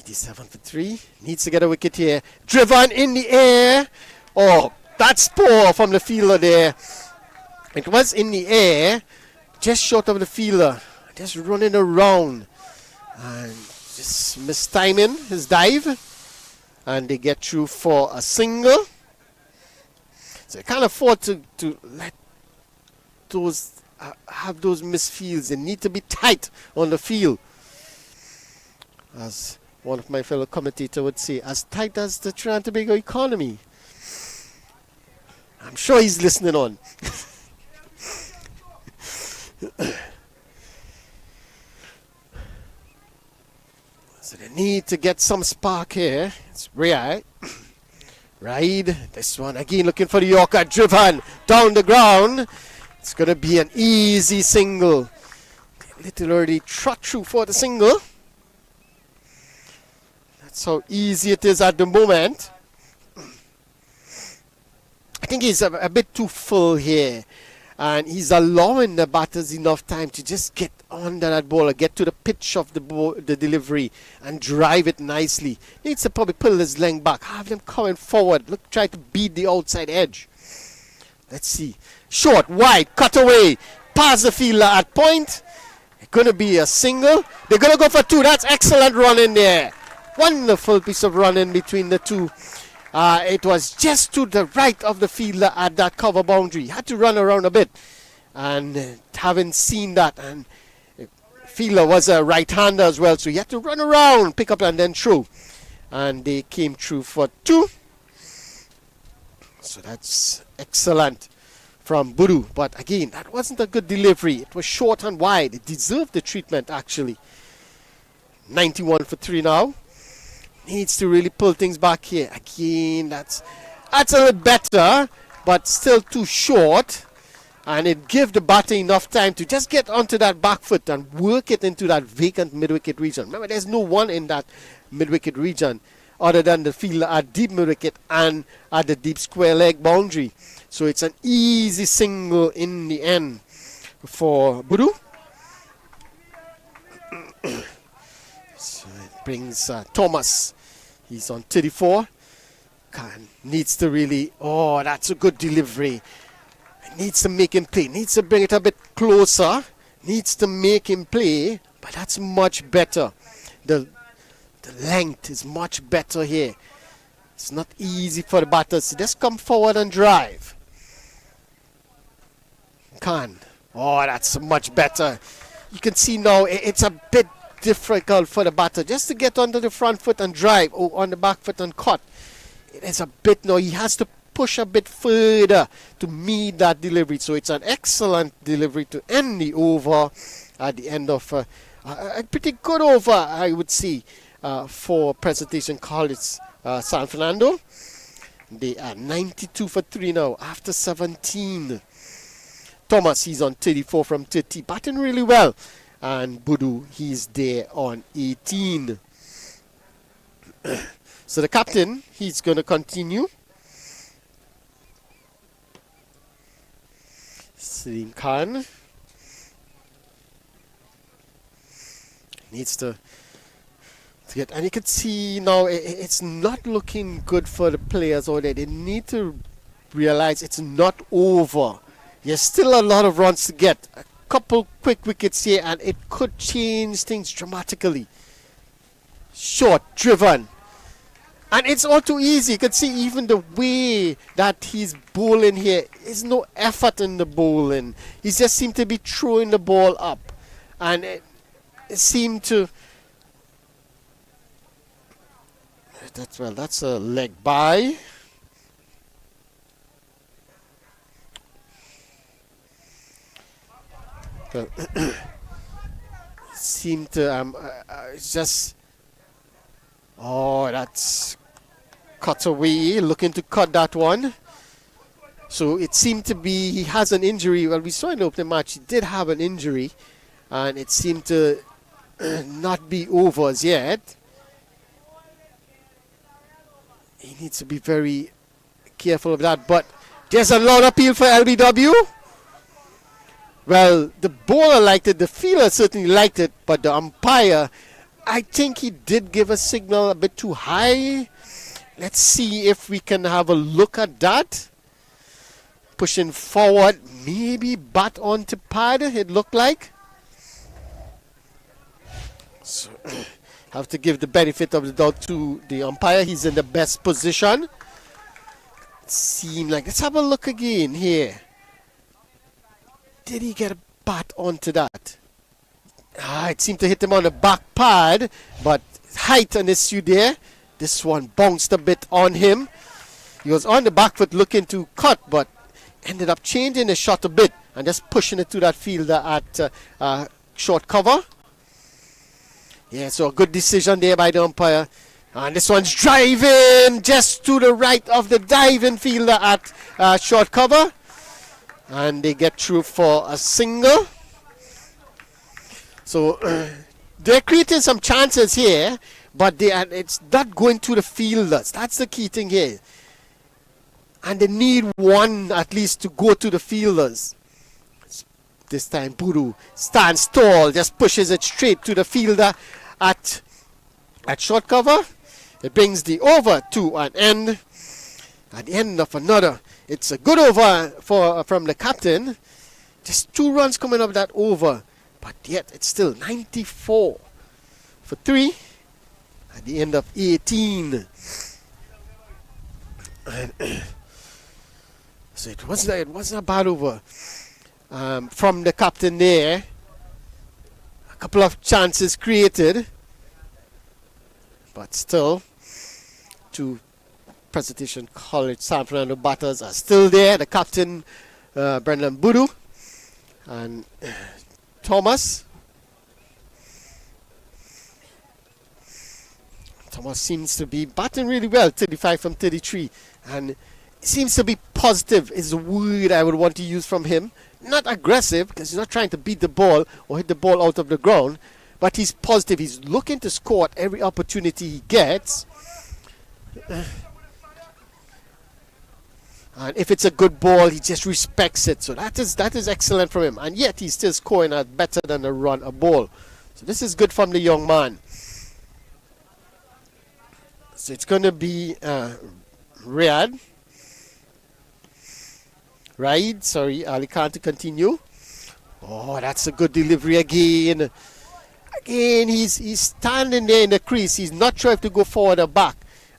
Seven for 3. Needs to get a wicket here. Driven in the air. Oh, that's poor from the fielder there. It was in the air. Just short of the fielder. Just running around. And just mistiming his dive. And they get through for a single. So they can't afford to let those have those misfields. They need to be tight on the field. As one of my fellow commentators would say, as tight as the Trinidad and Tobago economy. I'm sure he's listening on. So they need to get some spark here. It's Ride. This one again looking for the Yorker. Driven down the ground. It's going to be an easy single. Literally trot through for the single. That's how easy it is at the moment. I think he's a bit too full here. And he's allowing the batters enough time to just get under that ball or get to the pitch of the ball, the delivery, and drive it nicely. Needs to probably pull his length back, have them coming forward. Look, try to beat the outside edge. Let's see. Short, wide, cut away, past the fielder at point. It's going to be a single. They're going to go for two. That's excellent run in there. Wonderful piece of running between the two. It was just to the right of the fielder at that cover boundary. Had to run around a bit. And having seen that, and fielder was a right-hander as well, so he had to run around, pick up and then throw. And they came through for two. So that's excellent from Buru. But again, that wasn't a good delivery. It was short and wide. It deserved the treatment, actually. 91 for 3 now. Needs to really pull things back here. Again, that's a little better, but still too short. And it gave the batter enough time to just get onto that back foot and work it into that vacant mid-wicket region. Remember, there's no one in that mid-wicket region other than the fielder at deep mid-wicket and at the deep square leg boundary. So it's an easy single in the end for Buru. So it brings Thomas. He's on 34. Needs to really... Oh, that's a good delivery. Needs to make him play. Needs to bring it a bit closer. Needs to make him play. But that's much better. The length is much better here. It's not easy for the batters to just come forward and drive. Oh, that's much better. You can see now it's a bit difficult for the batter just to get onto the front foot and drive, or on the back foot and cut. It is a bit now. He has to push a bit further to meet that delivery. So it's an excellent delivery to end the over at the end of a pretty good over, I would say, for Presentation College San Fernando. They are 92 for 3 now after 17. Thomas, he's on 34 from 30, batting really well. And Budu, he's there on 18. So the captain, he's going to continue. Salim Khan needs to get, and you can see now it's not looking good for the players over there. They need to realize it's not over. There's still a lot of runs to get. A couple quick wickets here and it could change things dramatically. Short, driven. And it's all too easy. You can see even the way that he's bowling here. There's no effort in the bowling. He just seemed to be throwing the ball up. And it seemed to... That's a leg by. Seemed to just... Oh, that's cut away, looking to cut that one. So it seemed to be he has an injury. Well, we saw in the opening match he did have an injury, and it seemed to not be over as yet. He needs to be very careful of that. But there's a long appeal for LBW. Well, the bowler liked it, the fielder certainly liked it, but the umpire, I think he did give a signal a bit too high. Let's see if we can have a look at that. Pushing forward, maybe bat onto pad, it looked like. So, have to give the benefit of the doubt to the umpire. He's in the best position. Seem like, let's have a look again here. Did he get a bat onto that? It seemed to hit him on the back pad, but height an issue there. This one bounced a bit on him. He was on the back foot looking to cut, but ended up changing the shot a bit and just pushing it to that fielder at short cover. Yeah, so a good decision there by the umpire. And this one's driving just to the right of the diving fielder at short cover. And they get through for a single. So they're creating some chances here, but it's not going to the fielders. That's the key thing here. And they need one at least to go to the fielders. This time Buru stands tall, just pushes it straight to the fielder at short cover. It brings the over to an end. At the end of another. It's a good over from the captain. Just 2 runs coming up that over. But yet it's still 94 for 3 at the end of 18. And so it wasn't a bad over from the captain there. A couple of chances created. But still, 2 Presentation College San Fernando batters are still there. The captain, Brendan Budu, and Thomas. Thomas seems to be batting really well, 35 from 33, and seems to be positive is the word I would want to use from him. Not aggressive, because he's not trying to beat the ball or hit the ball out of the ground, but he's positive. He's looking to score at every opportunity he gets. And if it's a good ball, he just respects it. So that is excellent from him. And yet he's still scoring at better than a run a ball. So this is good from the young man. So it's going to be Raid, Alican to continue. Oh, that's a good delivery again. Again, he's standing there in the crease. He's not sure if to go forward or back.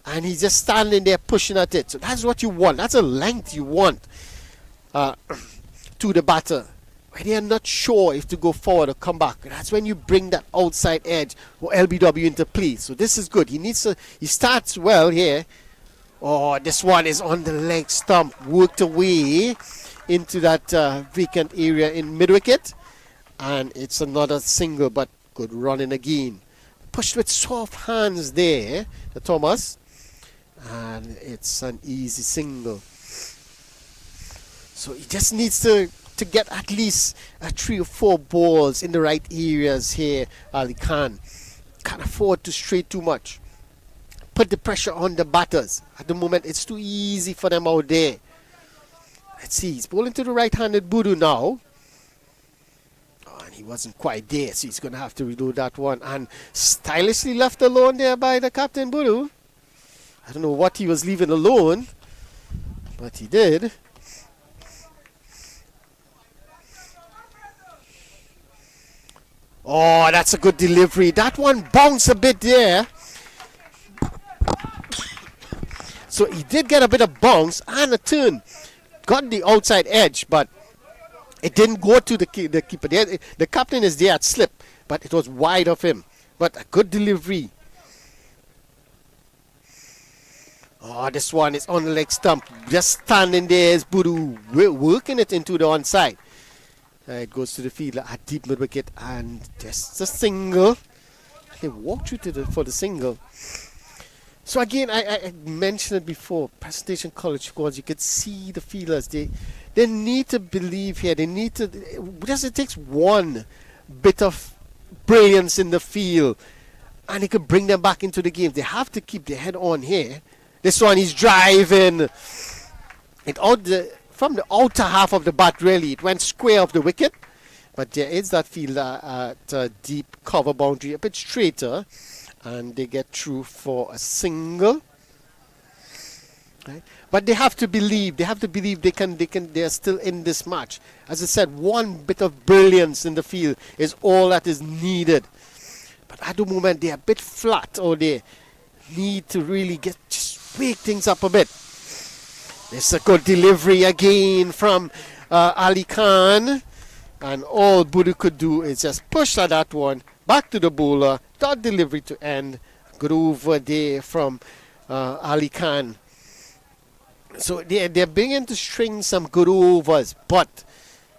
And he's just standing there pushing at it. So that's what you want. That's a length you want to the batter. When they're not sure if to go forward or come back. That's when you bring that outside edge or LBW into play. So this is good. He starts well here. Oh, this one is on the leg stump. Worked away into that vacant area in mid-wicket. And it's another single, but good running again. Pushed with soft hands there, the Thomas. And it's an easy single. So he just needs to get at least 3 or 4 balls in the right areas here. Ali Khan can't afford to stray too much. Put the pressure on the batters. At the moment, it's too easy for them out there. Let's see, he's bowling to the right-handed Budu now. Oh, and he wasn't quite there, so he's going to have to redo that one. And stylishly left alone there by the captain Budu. I don't know what he was leaving alone, but he did. Oh, that's a good delivery. That one bounced a bit there. So he did get a bit of bounce and a turn. Got the outside edge, but it didn't go to the keeper. The captain is there at slip, but it was wide of him. But a good delivery. Oh, this one is on the leg stump. Just standing there is Budu working it into the onside. It goes to the fielder at deep mid wicket and just a single. They walked through for the single. So again, I mentioned it before. Presentation College scores. You could see the fielders. They need to believe here. They need to. Just it takes one bit of brilliance in the field, and it could bring them back into the game. They have to keep their head on here. This one is driving it out from the outer half of the bat, really. It went square of the wicket. But there is that fielder at deep cover boundary, a bit straighter. And they get through for a single. Right? But they have to believe. They have to believe they're still in this match. As I said, one bit of brilliance in the field is all that is needed. But at the moment, they're a bit flat, or they need to really just wake things up a bit. It's a good delivery again from Ali Khan. And all Budu could do is just push that one back to the bowler. Dot delivery to end. Good over there from Ali Khan. So they're beginning to string some good overs, but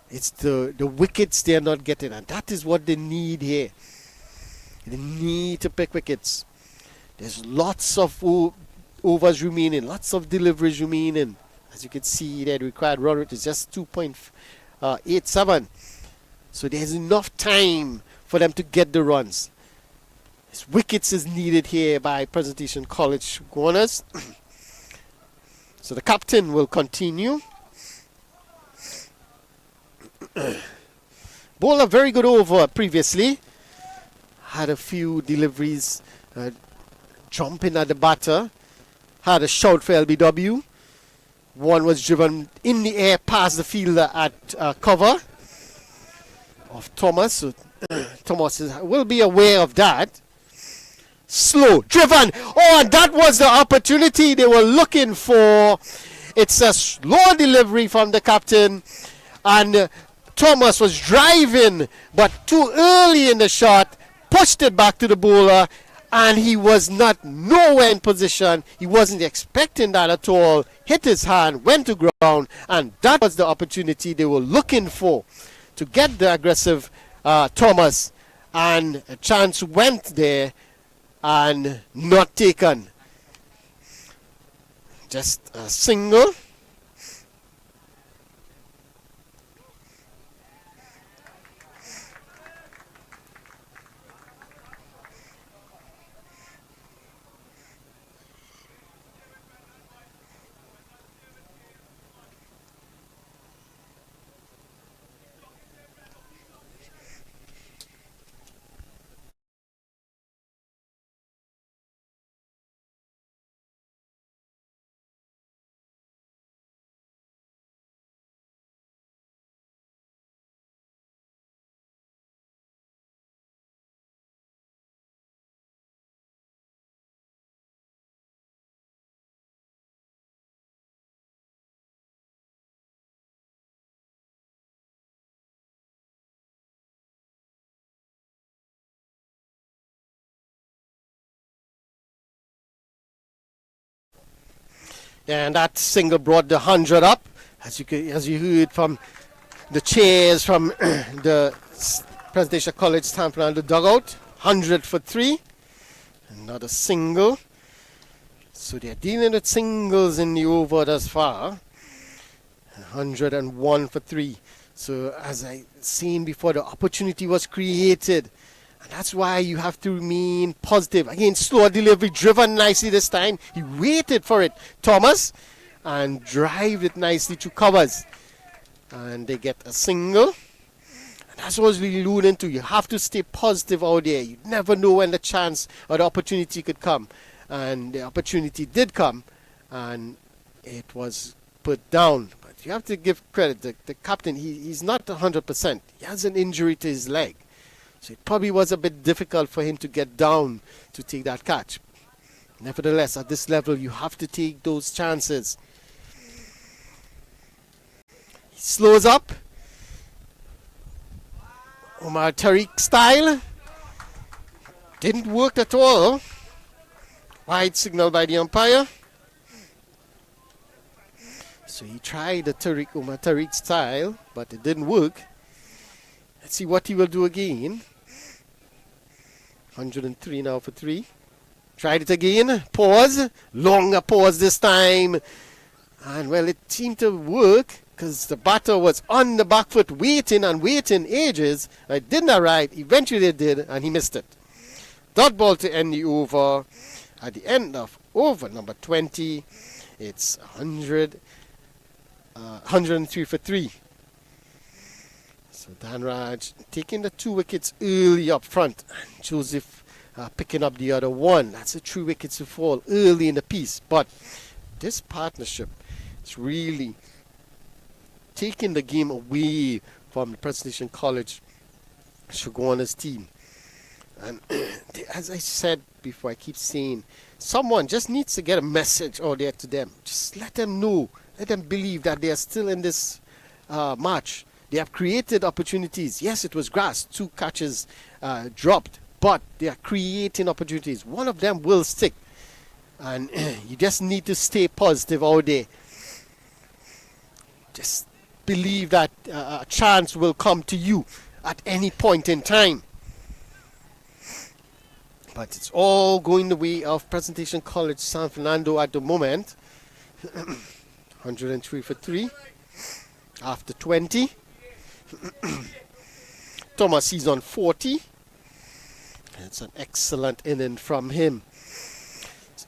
it's the wickets they're not getting, and that is what they need here. They need to pick wickets. There's lots of overs remaining, lots of deliveries remaining. As you can see, the required run rate is just 2.87. So there's enough time for them to get the runs. Wickets is needed here by Presentation College Chagunas. So the captain will continue. Bowler very good over previously. Had a few deliveries jumping at the batter. Had a shout for LBW. One was driven in the air past the fielder at cover of Thomas. So Thomas will be aware of that. Slow, driven. Oh, and that was the opportunity they were looking for. It's a slow delivery from the captain. And Thomas was driving, but too early in the shot. Pushed it back to the bowler. And he was not nowhere in position. He wasn't expecting that at all. Hit his hand, went to ground. And that was the opportunity they were looking for to get the aggressive Thomas. And a chance went there. And not taken. Just a single. And that single brought the 100 up, as you heard from the cheers from the Presidential College San Fernando dugout. 100 for 3. Another single. So they're dealing with singles in the over thus far. 101 for 3. So as I seen before, the opportunity was created. And that's why you have to remain positive. Again, slow delivery, driven nicely this time. He waited for it, Thomas, and drive it nicely to covers. And they get a single. And that's what I was really alluding to. You have to stay positive out there. You never know when the chance or the opportunity could come. And the opportunity did come. And it was put down. But you have to give credit. The captain, he's not 100%. He has an injury to his leg. So it probably was a bit difficult for him to get down to take that catch. Nevertheless, at this level, you have to take those chances. He slows up. Omar Tariq style. Didn't work at all. Wide signal by the umpire. So he tried the Omar Tariq style, but it didn't work. Let's see what he will do again. 103 now for 3. Tried it again. Pause. Longer pause this time. And well, it seemed to work because the batter was on the back foot waiting and waiting ages. It didn't arrive. Eventually it did, and he missed it. Dot ball to end the over. At the end of over number 20, it's 103 for 3. So Dan Raj taking the 2 wickets early up front. And Joseph picking up the other one. That's a 3 wickets to fall early in the piece. But this partnership is really taking the game away from the Presentation College Chagunas team. And as I said before, I keep saying, someone just needs to get a message out there to them. Just let them know Let them believe that they are still in this match. They have created opportunities. Yes, it was grass. 2 catches dropped. But they are creating opportunities. One of them will stick. And you just need to stay positive all day. Just believe that a chance will come to you at any point in time. But it's all going the way of Presentation College San Fernando at the moment. 103 for 3 after 20. Thomas, he's on 40. It's an excellent inning from him.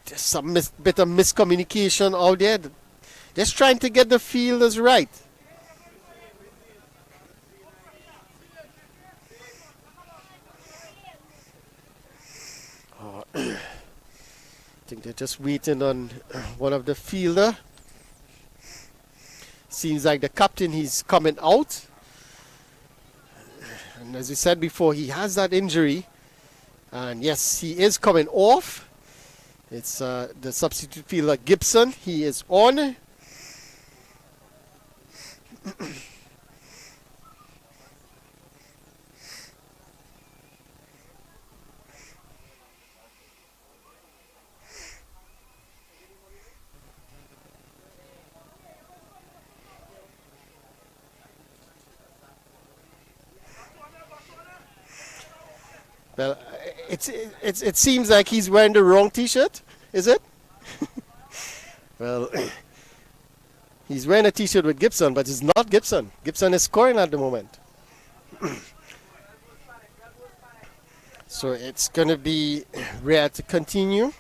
Just some bit of miscommunication out there. Just trying to get the fielders right. I think they're just waiting on one of the fielder. Seems like the captain, he's coming out. And as we said before, he has that injury. And yes, he is coming off. It's the substitute fielder Gibson. He is on. Well, it seems like he's wearing the wrong T-shirt, is it? Well, he's wearing a T-shirt with Gibson, but it's not Gibson. Gibson is scoring at the moment. So it's going to be rare to continue.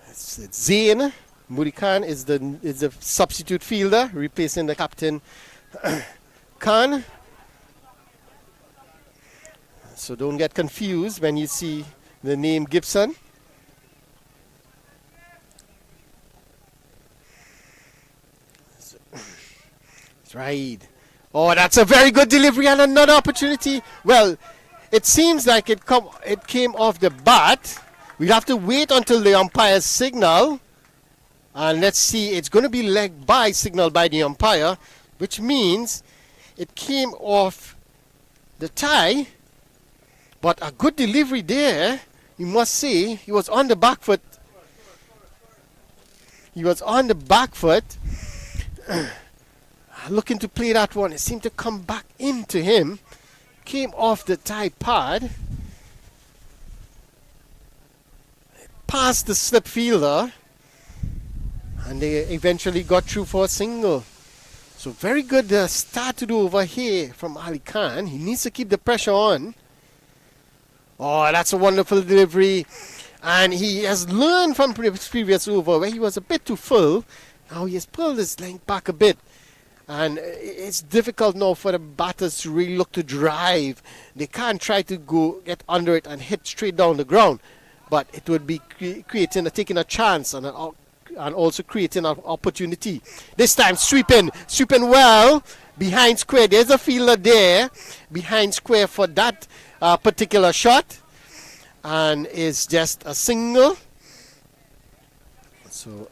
It's Zain. Murikan is the substitute fielder, replacing the captain Khan. So don't get confused when you see the name Gibson. That's right. Oh, that's a very good delivery and another opportunity. Well, it seems like it came off the bat. We'll have to wait until the umpire's signal. And let's see, it's going to be leg by signal by the umpire, which means it came off the tie. But a good delivery there, you must say. He was on the back foot. He was on the back foot. Looking to play that one. It seemed to come back into him. Came off the tie pad. Past the slip fielder. And they eventually got through for a single. So very good start to do over here from Ali Khan. He needs to keep the pressure on. Oh, that's a wonderful delivery. And he has learned from previous over where he was a bit too full. Now he has pulled his length back a bit. And it's difficult now for the batters to really look to drive. They can't try to get under it and hit straight down the ground. But it would be taking a chance and also creating an opportunity. This time sweeping well behind square. There's a fielder there behind square for that particular shot, and it's just a single. So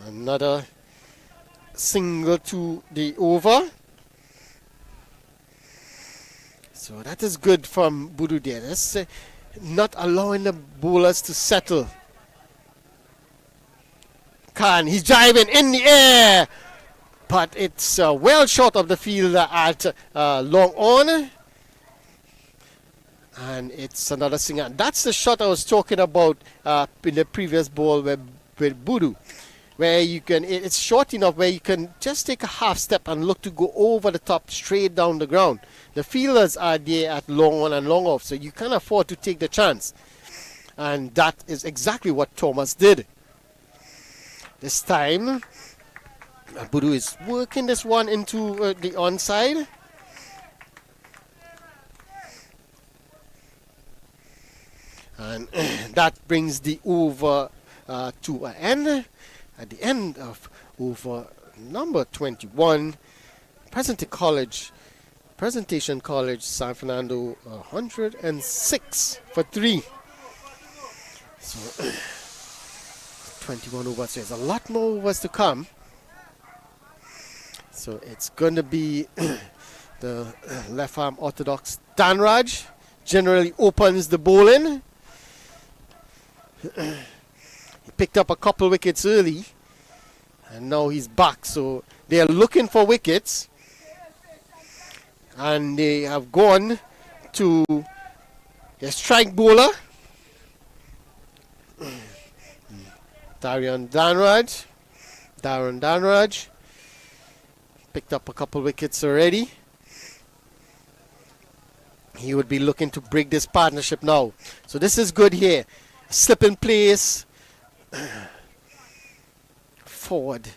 another single to the over. So that is good from Budu there. That's not allowing the bowlers to settle. Khan, he's driving in the air, but it's well short of the fielder at long on. And it's another singer. That's the shot I was talking about in the previous ball with Budu, where you can, it's short enough where you can just take a half step and look to go over the top straight down the ground. The fielders are there at long on and long off, so you can afford to take the chance. And that is exactly what Thomas did. This time, Budu is working this one into the onside. And that brings the over to an end. At the end of over number 21, Presentation College San Fernando 106 for 3. So 21 overs. There's a lot more overs to come. So it's going to be the left arm orthodox Danraj generally opens the bowling. He picked up a couple wickets early and now he's back. So they are looking for wickets and they have gone to a strike bowler. Darren Danraj picked up a couple wickets already. He would be looking to break this partnership now. So this is good here. Slip in place. Forward.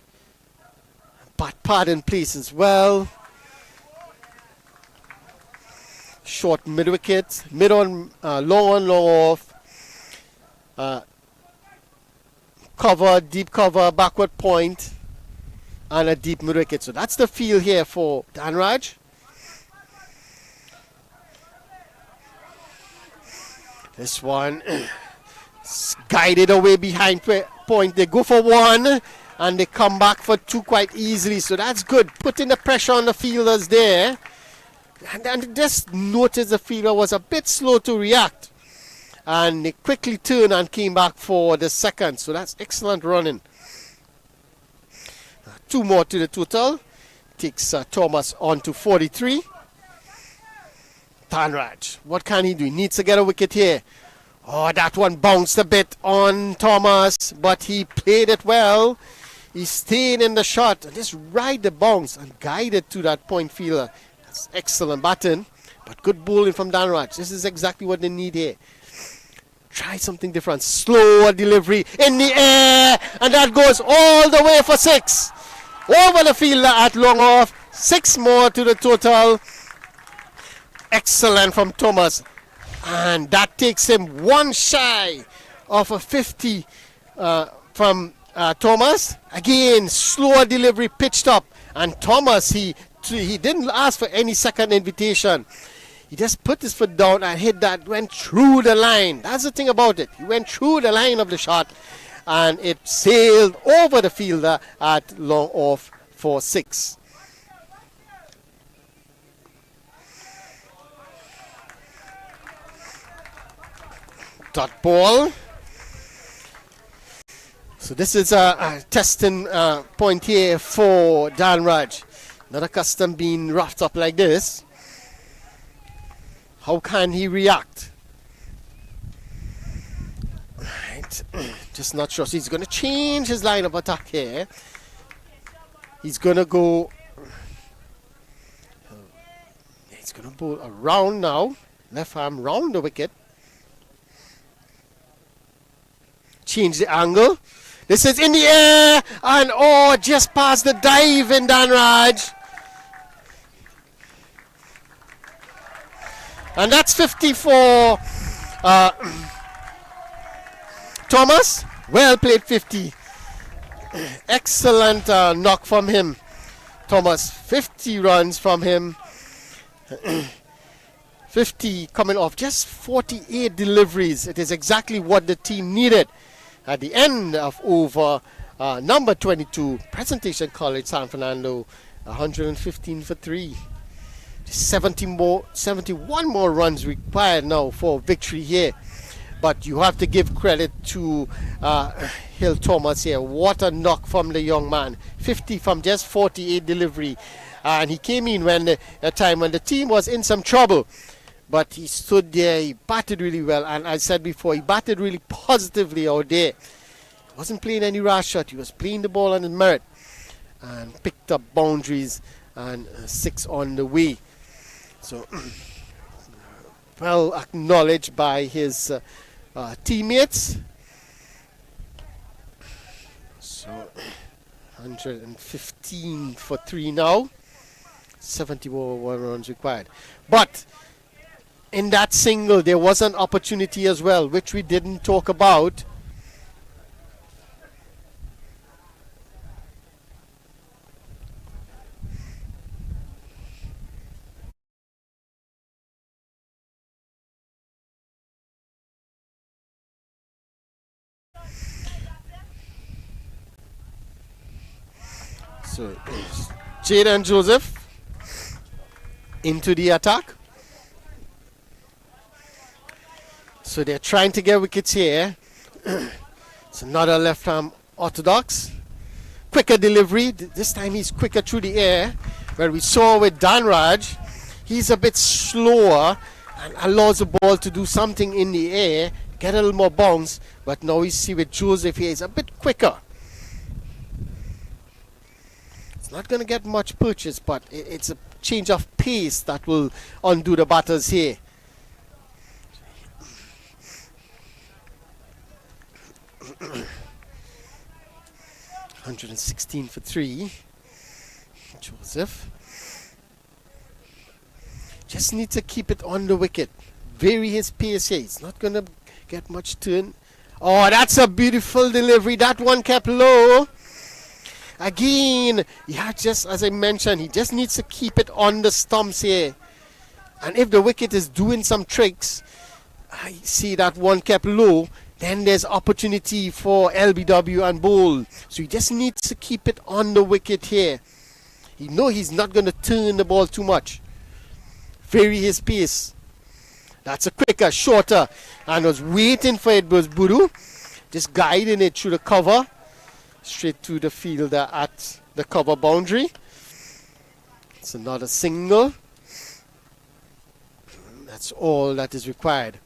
Bat pad in place as well. Short mid wicket. Mid on, long off. Cover, deep cover, backward point. And a deep mid wicket. So that's the feel here for Danraj. This one is guided away behind point. They go for one and they come back for two quite easily. So that's good. Putting the pressure on the fielders there. And just noticed the fielder was a bit slow to react. And they quickly turned and came back for the second. So that's excellent running. Two more to the total. Takes Thomas on to 43. Danraj, what can he do? He needs to get a wicket here. Oh, that one bounced a bit on Thomas, but he played it well. He stayed in the shot and just ride the bounce and guided to that point fielder. That's excellent batting, but good bowling from Danraj. This is exactly what they need here. Try something different. Slower delivery in the air, and that goes all the way for 6. Over the fielder at long off. 6 more to the total. Excellent from Thomas, and that takes him one shy of a 50 from Thomas. Again, slower delivery pitched up, and Thomas he didn't ask for any second invitation. He just put his foot down and hit that, went through the line. That's the thing about it. He went through the line of the shot and it sailed over the fielder at long off for 6. Dot ball. So this is a testing point here for Danraj. Not accustomed being roughed up like this. How can he react? Right. Just not sure. So he's going to change his line of attack here. He's going to go. He's going to bowl around now. Left arm round the wicket. Change the angle. This is in the air. And oh, just past the dive in Danraj. And that's 54. Thomas, well played 50. Excellent knock from him. Thomas, 50 runs from him. 50 coming off just 48 deliveries. It is exactly what the team needed at the end of over number 22. Presentation College San Fernando, 115 for 3. 71 more runs required now for victory here. But you have to give credit to Hill Thomas here. What a knock from the young man. 50 from just 48 delivery. And he came in when a time when the team was in some trouble. But he stood there, he batted really well. And I said before, he batted really positively out there. He wasn't playing any rash shot. He was playing the ball on his merit. And picked up boundaries and 6 on the way. So, well acknowledged by his teammates. So, 115 for 3 now. 71 runs required. But in that single, there was an opportunity as well, which we didn't talk about. So Jaden Joseph into the attack. So they're trying to get wickets here. It's another left arm orthodox. Quicker delivery. This time he's quicker through the air. Where we saw with Danraj, he's a bit slower and allows the ball to do something in the air, get a little more bounce. But now we see with Joseph here, he's a bit quicker. It's not going to get much purchase, but it's a change of pace that will undo the batters here. $116 for 3. Joseph just need to keep it on the wicket. Vary his pace here. He's not going to get much turn. Oh, that's a beautiful delivery. That one kept low. Again, yeah, just as I mentioned, he just needs to keep it on the stumps here. And if the wicket is doing some tricks, I see that one kept low, then there's opportunity for LBW and bowl. So he just needs to keep it on the wicket here. He knows he's not going to turn the ball too much. Vary his pace. That's a quicker, shorter. And was waiting for it was Buru. Just guiding it through the cover. Straight to the fielder at the cover boundary. It's another single. That's all that is required.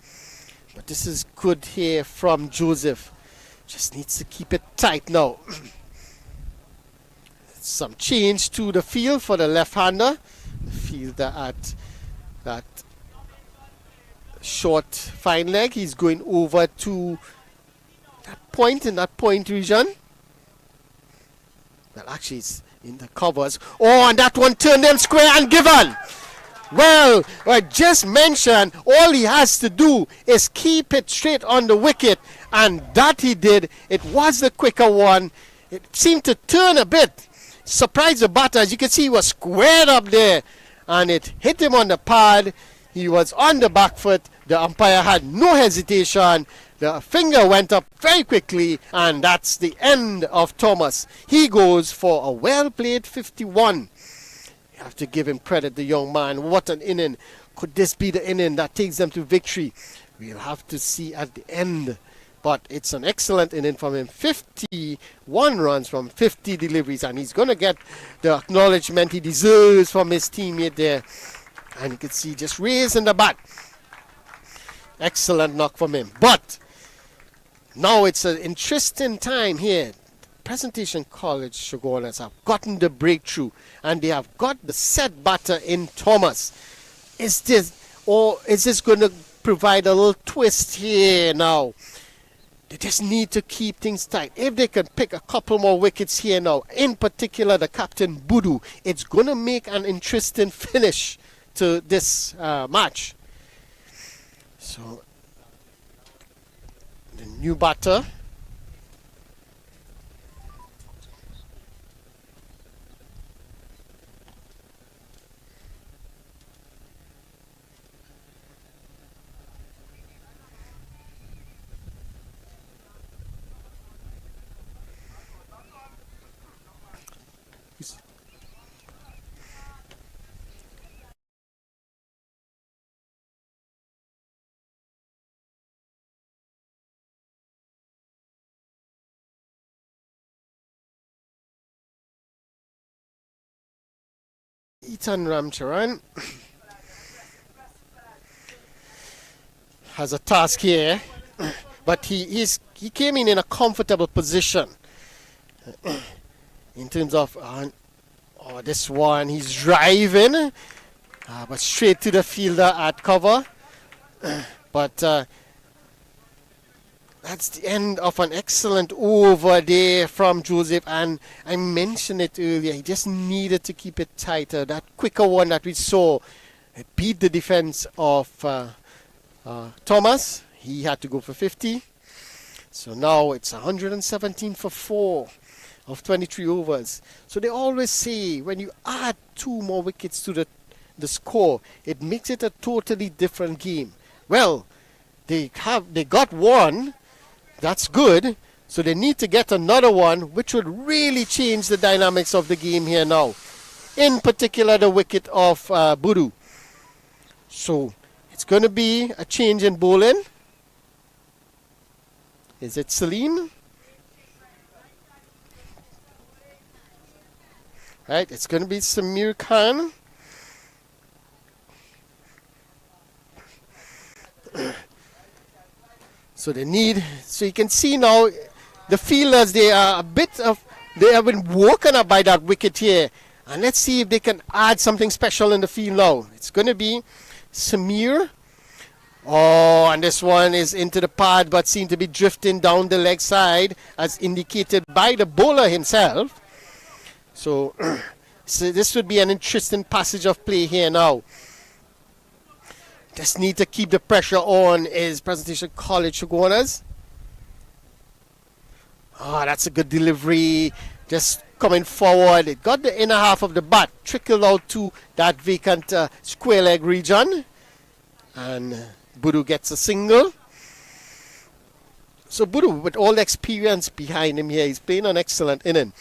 But this is good here from Joseph. Just needs to keep it tight now. Some change to the field for the left-hander. The fielder at that short fine leg. He's going over to that point in that point region. Well, actually, it's in the covers. Oh, and that one turned them square and given. Well, I just mentioned all he has to do is keep it straight on the wicket, and that he did. It was the quicker one. It seemed to turn a bit. Surprised the batter. As you can see, he was squared up there, and it hit him on the pad. He was on the back foot. The umpire had no hesitation. The finger went up very quickly, and that's the end of Thomas. He goes for a well-played 51. You have to give him credit, the young man. What an inning. Could this be the inning that takes them to victory? We'll have to see at the end. But it's an excellent inning from him. 51 runs from 50 deliveries, and he's going to get the acknowledgement he deserves from his teammate there. And you can see just raising the bat. Excellent knock from him. But now it's an interesting time here. Presentation College Chagunas have gotten the breakthrough, and they have got the set batter in Thomas. Is this going to provide a little twist here now? They just need to keep things tight. If they can pick a couple more wickets here now, in particular the captain Budu, it's going to make an interesting finish to this match. So the new batter. Ethan Ramcharan has a task here, but he came in a comfortable position in terms of this one. He's driving, but straight to the fielder at cover. But that's the end of an excellent over there from Joseph, and I mentioned it earlier. He just needed to keep it tighter. That quicker one that we saw beat the defense of Thomas. He had to go for 50. So now it's 117 for 4 of 23 overs. So they always say when you add 2 more wickets to the score, it makes it a totally different game. Well, they got one. That's good, So they need to get another one, which would really change the dynamics of the game here now. In particular, the wicket of Budu. So it's going to be a change in bowling. Is it Salim? Right, it's going to be Samir Khan. So you can see now the fielders, they have been woken up by that wicket here. And let's see if they can add something special in the field now. It's going to be Samir. Oh, and this one is into the pad, but seemed to be drifting down the leg side as indicated by the bowler himself. So this would be an interesting passage of play here now. Just need to keep the pressure on is Presentation College Chagunas. Oh, that's a good delivery. Just coming forward. It got the inner half of the bat. Trickled out to that vacant square leg region. And Budu gets a single. So Budu, with all the experience behind him here, he's playing an excellent inning.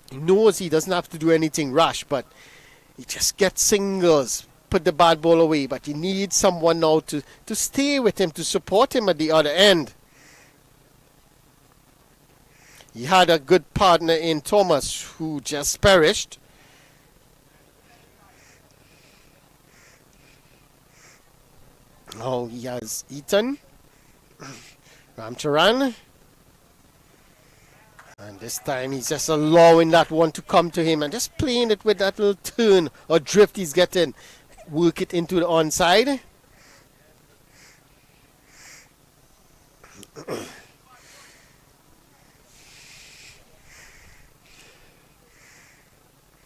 He knows he doesn't have to do anything rash, but he just gets singles. Put the bad ball away, but he needs someone now to stay with him, to support him at the other end. He had a good partner in Thomas, who just perished. Now he has Ethan, Ramcharan, and this time he's just allowing that one to come to him and just playing it with that little turn or drift he's getting. Work it into the onside.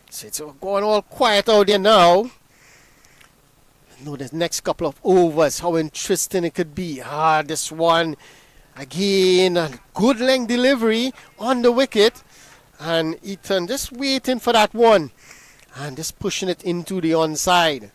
So it's going all quiet out there now. Know the next couple of overs, how interesting it could be. This one again, a good length delivery on the wicket, and Ethan just waiting for that one and just pushing it into the onside.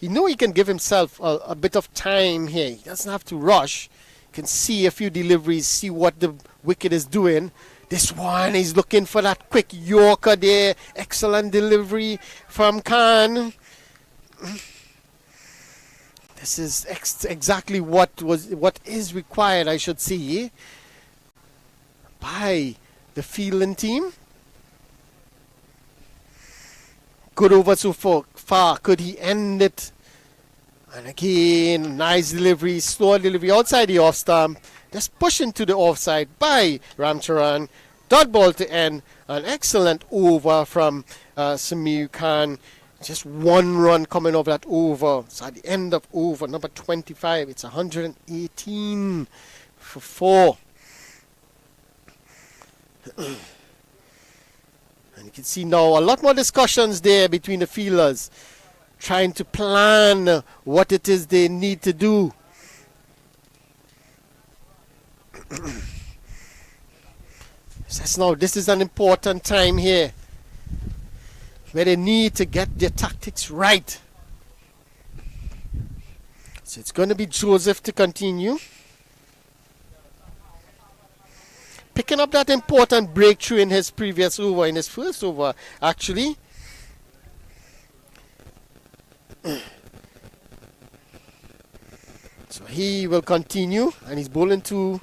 You know he can give himself a bit of time here. He doesn't have to rush. He can see a few deliveries, see what the wicket is doing. This one is looking for that quick Yorker there. Excellent delivery from Khan. This is exactly what is required, I should say, by the fielding team. Good over so far. Could he end it? And again, nice delivery, slow delivery outside the off stump. Just push into the offside by Ramcharan. Dot ball to end. An excellent over from Samir Khan. Just one run coming over that over. So at the end of over number 25, it's 118 for 4. And you can see now a lot more discussions there between the fielders, trying to plan what it is they need to do. Now this is an important time here where they need to get their tactics right. So it's going to be Joseph to continue. Picking up that important breakthrough in his previous over, in his first over actually. So he will continue, and he's bowling to,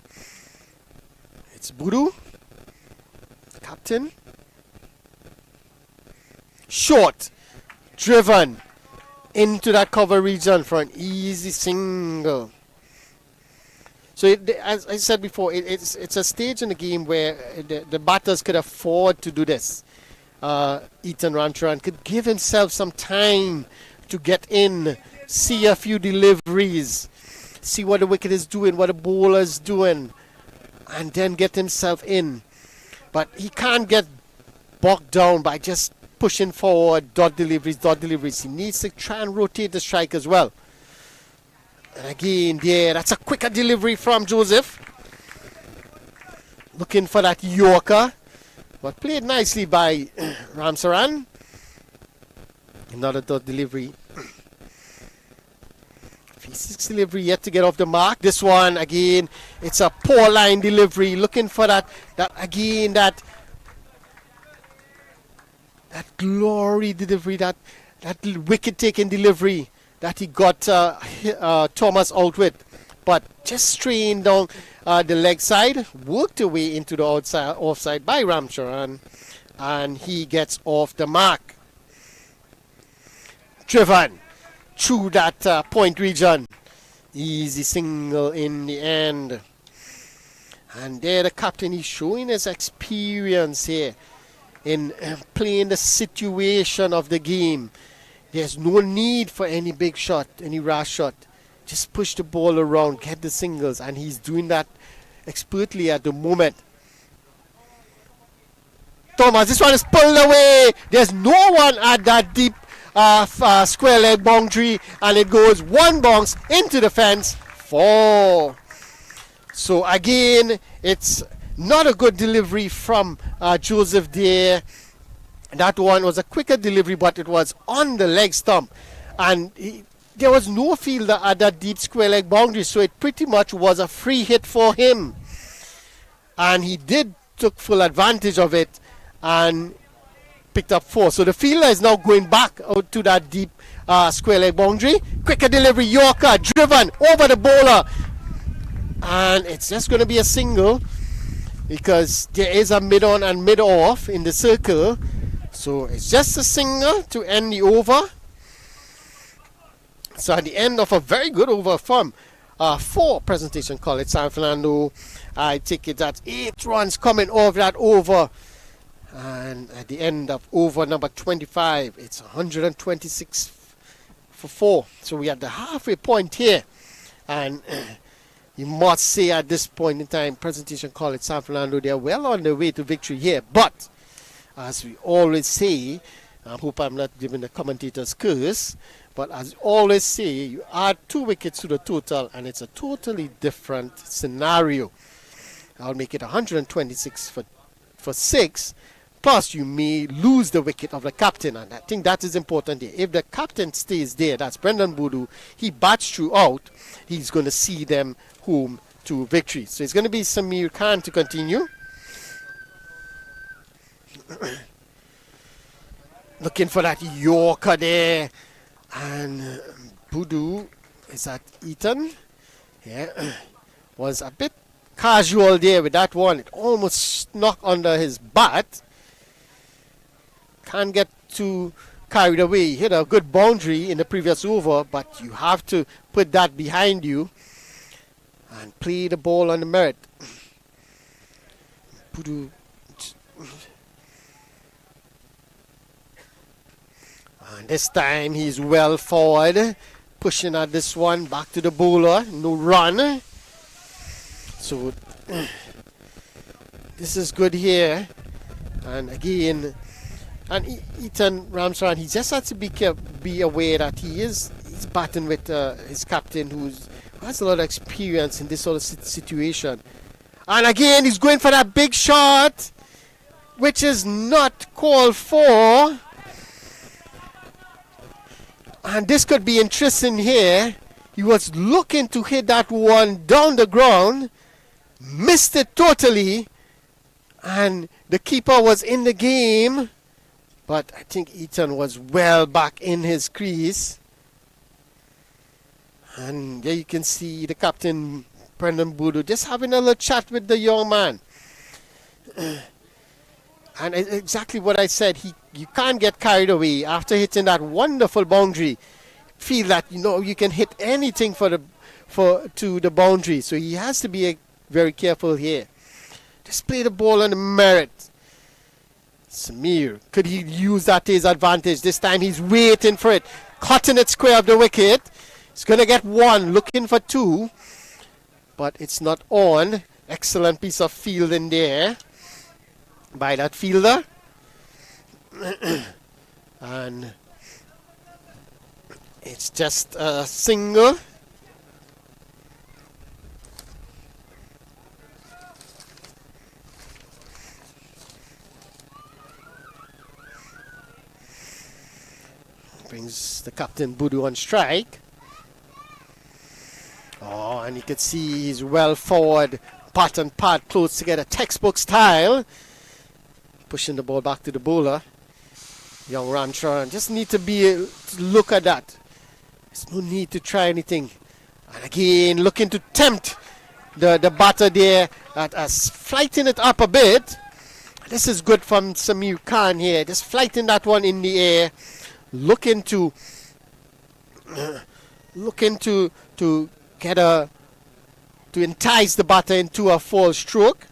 it's Budu, captain. Short, driven into that cover region for an easy single. So as I said before, it's a stage in the game where the batters could afford to do this. Ethan Ramcharan could give himself some time to get in, see a few deliveries, see what the wicket is doing, what the bowler is doing, and then get himself in. But he can't get bogged down by just pushing forward, dot deliveries. He needs to try and rotate the strike as well. And again, there, that's a quicker delivery from Joseph. Looking for that Yorker, but played nicely by Ramcharan. Another dot delivery. If Six delivery yet to get off the mark. This one again, it's a poor line delivery. Looking for that glory delivery, that wicket taking delivery that he got Thomas out with, but just strained down the leg side, worked away into the offside by Ramcharan, and he gets off the mark. Driven through that point region. Easy single in the end. And there the captain is showing his experience here in playing the situation of the game. There's no need for any big shot, any rash shot. Just push the ball around, get the singles, and he's doing that expertly at the moment. Thomas, this one is pulled away. There's no one at that deep square leg boundary, and it goes one bounce into the fence. 4. So again, it's not a good delivery from Joseph there. That one was a quicker delivery, but it was on the leg stump, and there was no fielder at that deep square leg boundary, so it pretty much was a free hit for him, and he took full advantage of it and picked up 4. So the fielder is now going back out to that deep square leg boundary. Quicker delivery, Yorker driven over the bowler, and it's just going to be a single because there is a mid on and mid off in the circle. So it's just a single to end the over. So at the end of a very good over from 4 Presentation College San Fernando, I take it that 8 runs coming off that over. And at the end of over number 25, it's 126 for 4. So we are at the halfway point here. And you must say at this point in time, Presentation College San Fernando, they are well on their way to victory here. But as we always say, I hope I'm not giving the commentators curse, but as we always say, you add 2 wickets to the total and it's a totally different scenario. I'll make it 126 for 6, plus you may lose the wicket of the captain, and I think that is important here. If the captain stays there, that's Brendan Boodoo, he bats throughout, he's going to see them home to victory. So it's going to be Samir Khan to continue. Looking for that Yorker there, and Boodoo is at Eaton. Yeah, was a bit casual there with that one. It almost knocked under his bat. Can't get too carried away. He hit a good boundary in the previous over, but you have to put that behind you and play the ball on the merit. Boodoo. And this time he's well forward, pushing at this one, back to the bowler, no run. So this is good here. And again, and Ethan Ramcharan, he just has to be aware that he's batting with his captain who has a lot of experience in this sort of situation. And again, he's going for that big shot, which is not called for. And this could be interesting here. He was looking to hit that one down the ground, missed it totally, and the keeper was in the game. But I think Eaton was well back in his crease. And there you can see the captain, Brendan Boodoo, just having a little chat with the young man. And exactly what I said, you can't get carried away after hitting that wonderful boundary. Feel that you can hit anything to the boundary. So he has to be very careful here. Just play the ball on the merit. Samir, could he use that to his advantage? This time he's waiting for it, cutting it square of the wicket. He's gonna get 1, looking for 2, but it's not on. Excellent piece of fielding there by that fielder. And it's just a single. Brings the captain Boodoo on strike. And you can see he's well forward, bat and pad close together, textbook style. Pushing the ball back to the bowler. Young Ramcharan just need to look at that. There's no need to try anything. And again, looking to tempt the batter there at us, flighting it up a bit. This is good from Samir Khan here, just flighting that one in the air, looking to get to entice the batter into a full stroke.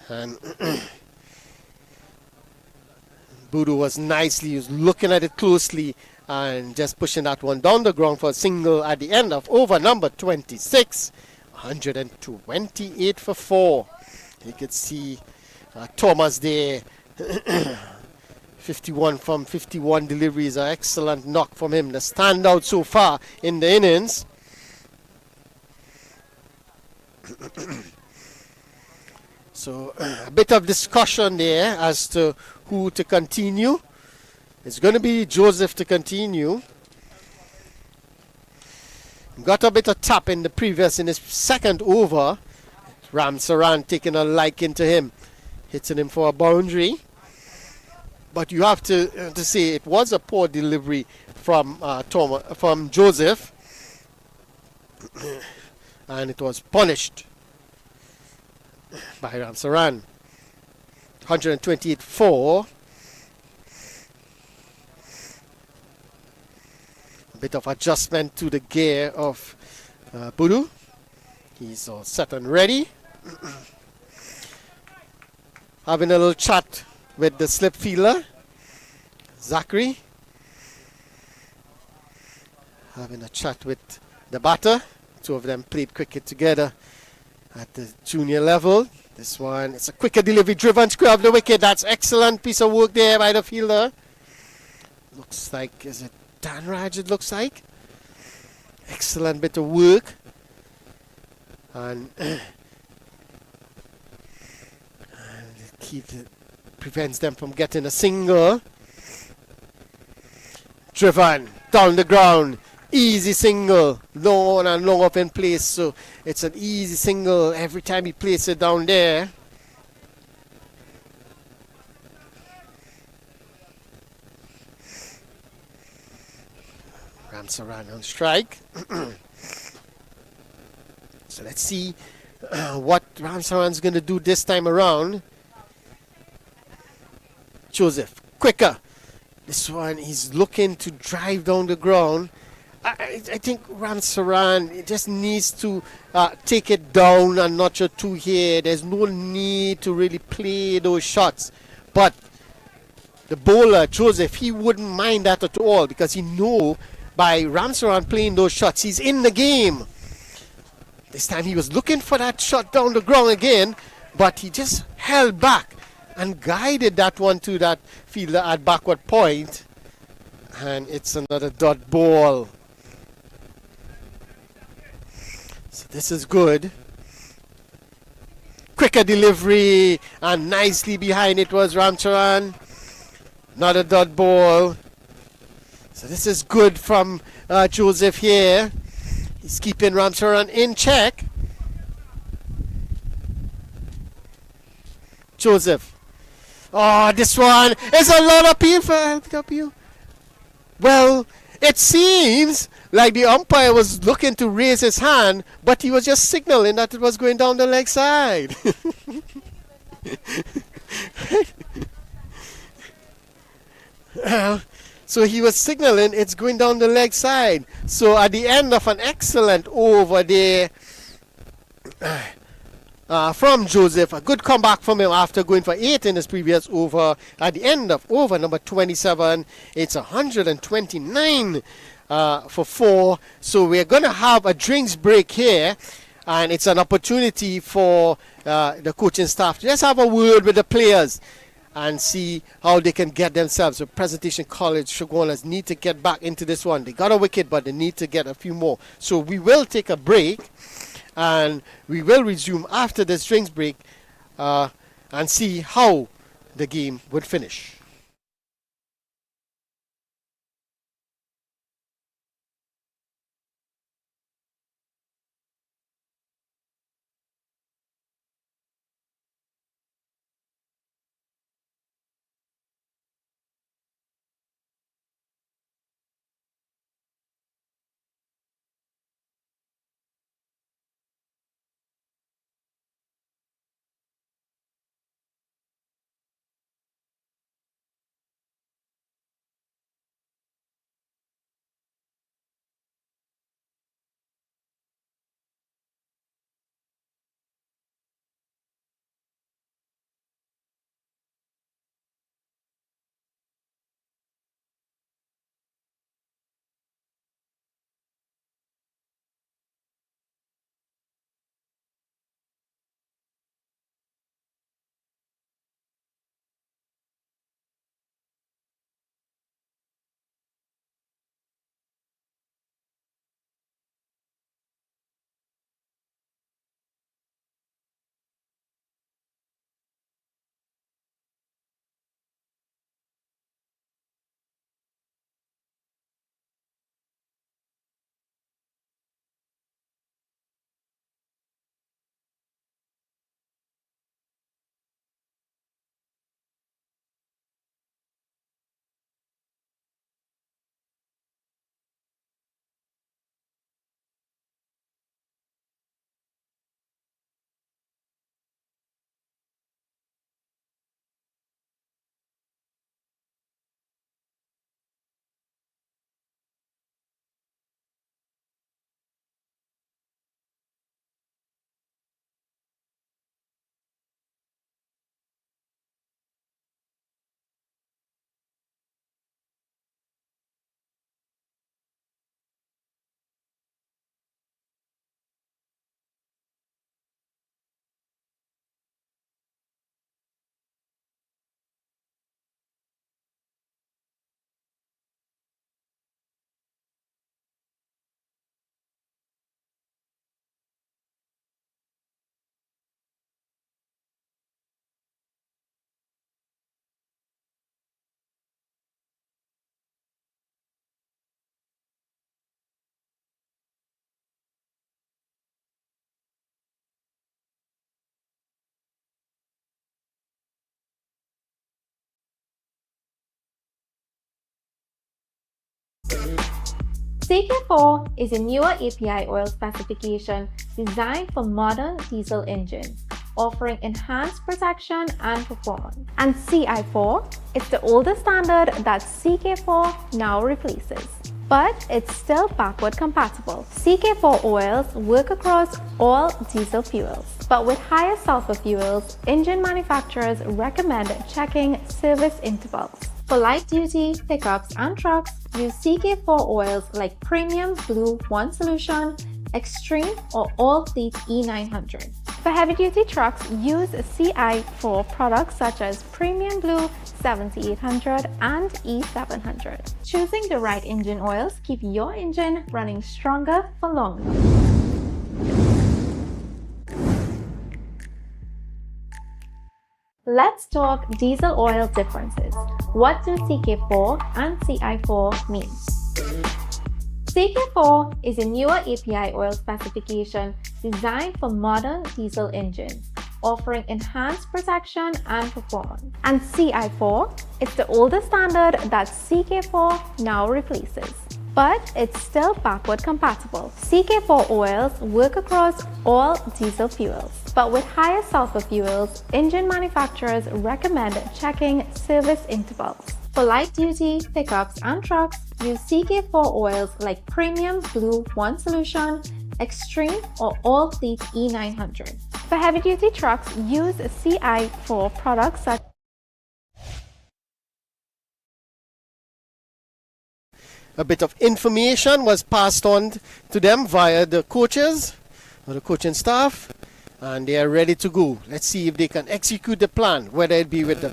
And Budu was looking at it closely and just pushing that one down the ground for a single at the end of over number 26. 128 for 4. You can see Thomas there. 51 from 51 deliveries, an excellent knock from him. The standout so far in the innings. So a bit of discussion there as to who to continue. It's going to be Joseph to continue. Got a bit of tap in his second over. Ramcharan taking a liking to him, hitting him for a boundary. But you have to say it was a poor delivery from Joseph, and it was punished by Ramcharan. 128-4. A bit of adjustment to the gear of Budu. He's all set and ready. Having a little chat with the slip fielder, Zachary. Having a chat with the batter. Two of them played cricket together at the junior level. This one, it's a quicker delivery, driven square of the wicket. That's excellent piece of work there by the fielder. Looks like, is it Dan Raj, it looks like. Excellent bit of work. And prevents them from getting a single. Driven down the ground. Easy single. Long and long up in place. So it's an easy single every time he places it down there. Ramcharan on strike. So let's see what Ramcharan's going to do this time around. Joseph, quicker. This one, he's looking to drive down the ground. I think Ramcharan just needs to take it down a notch or two here. There's no need to really play those shots. But the bowler, Joseph, he wouldn't mind that at all because he know by Ramcharan playing those shots, he's in the game. This time he was looking for that shot down the ground again, but he just held back and guided that one to that fielder at backward point. And it's another dot ball. So this is good. Quicker delivery, and nicely behind it was Ramcharan. Another dot ball. So this is good from Joseph here. He's keeping Ramcharan in check. Joseph. Oh, this one is a lot of appeal for LPW. Well, it seems like the umpire was looking to raise his hand, but he was just signaling that it was going down the leg side. So he was signaling it's going down the leg side. So at the end of an excellent over there from Joseph, a good comeback from him after going for 8 in his previous over. At the end of over number 27, it's 129 for 4. So we're going to have a drinks break here, and it's an opportunity for the coaching staff to just have a word with the players and see how they can get themselves. So Presentation College Chagunas need to get back into this one. They got a wicket, but they need to get a few more. So we will take a break, and we will resume after this drinks break and see how the game would finish. CK4 is a newer API oil specification designed for modern diesel engines, offering enhanced protection and performance. And CI4 is the older standard that CK4 now replaces. But it's still backward compatible. CK4 oils work across all diesel fuels. But with higher sulfur fuels, engine manufacturers recommend checking service intervals. For light-duty pickups and trucks, use CK4 oils like Premium Blue 1 Solution, Extreme or All Fleet E900. For heavy-duty trucks, use CI4 products such as Premium Blue 7800 and E700. Choosing the right engine oils keep your engine running stronger for longer. Let's talk diesel oil differences. What do CK4 and CI4 mean? CK4 is a newer API oil specification designed for modern diesel engines, offering enhanced protection and performance. And CI4 is the older standard that CK4 now replaces. But it's still backward compatible. CK4 oils work across all diesel fuels. But with higher sulfur fuels, engine manufacturers recommend checking service intervals. For light-duty pickups and trucks, use CK4 oils like Premium Blue 1 Solution, Extreme or All Fleet E900. For heavy-duty trucks, use CI4 products such a bit of information was passed on to them via the coaches or the coaching staff, and they are ready to go. Let's see if they can execute the plan, whether it be with the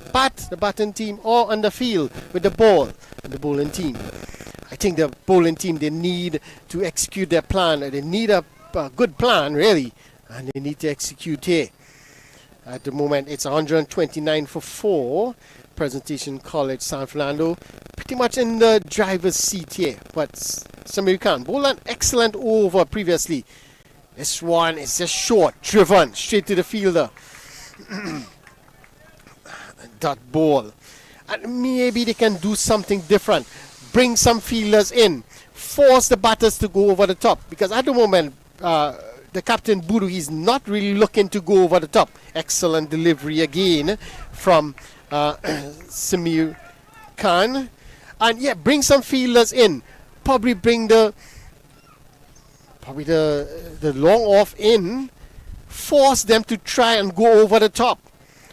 batting team, or on the field with the bowling team. I think the bowling team, they need to execute their plan. They need a good plan, really, and they need to execute here. At the moment, it's 129 for 4. Presentation College San Fernando, pretty much in the driver's seat here, but Samir bowled an excellent over previously. This one is just short, driven straight to the fielder. Dot ball, and maybe they can do something different, bring some fielders in, force the batters to go over the top, because at the moment the captain Budu, he's not really looking to go over the top. Excellent delivery again from Samir Khan, and yeah, bring some fielders in, probably bring the long off in, force them to try and go over the top,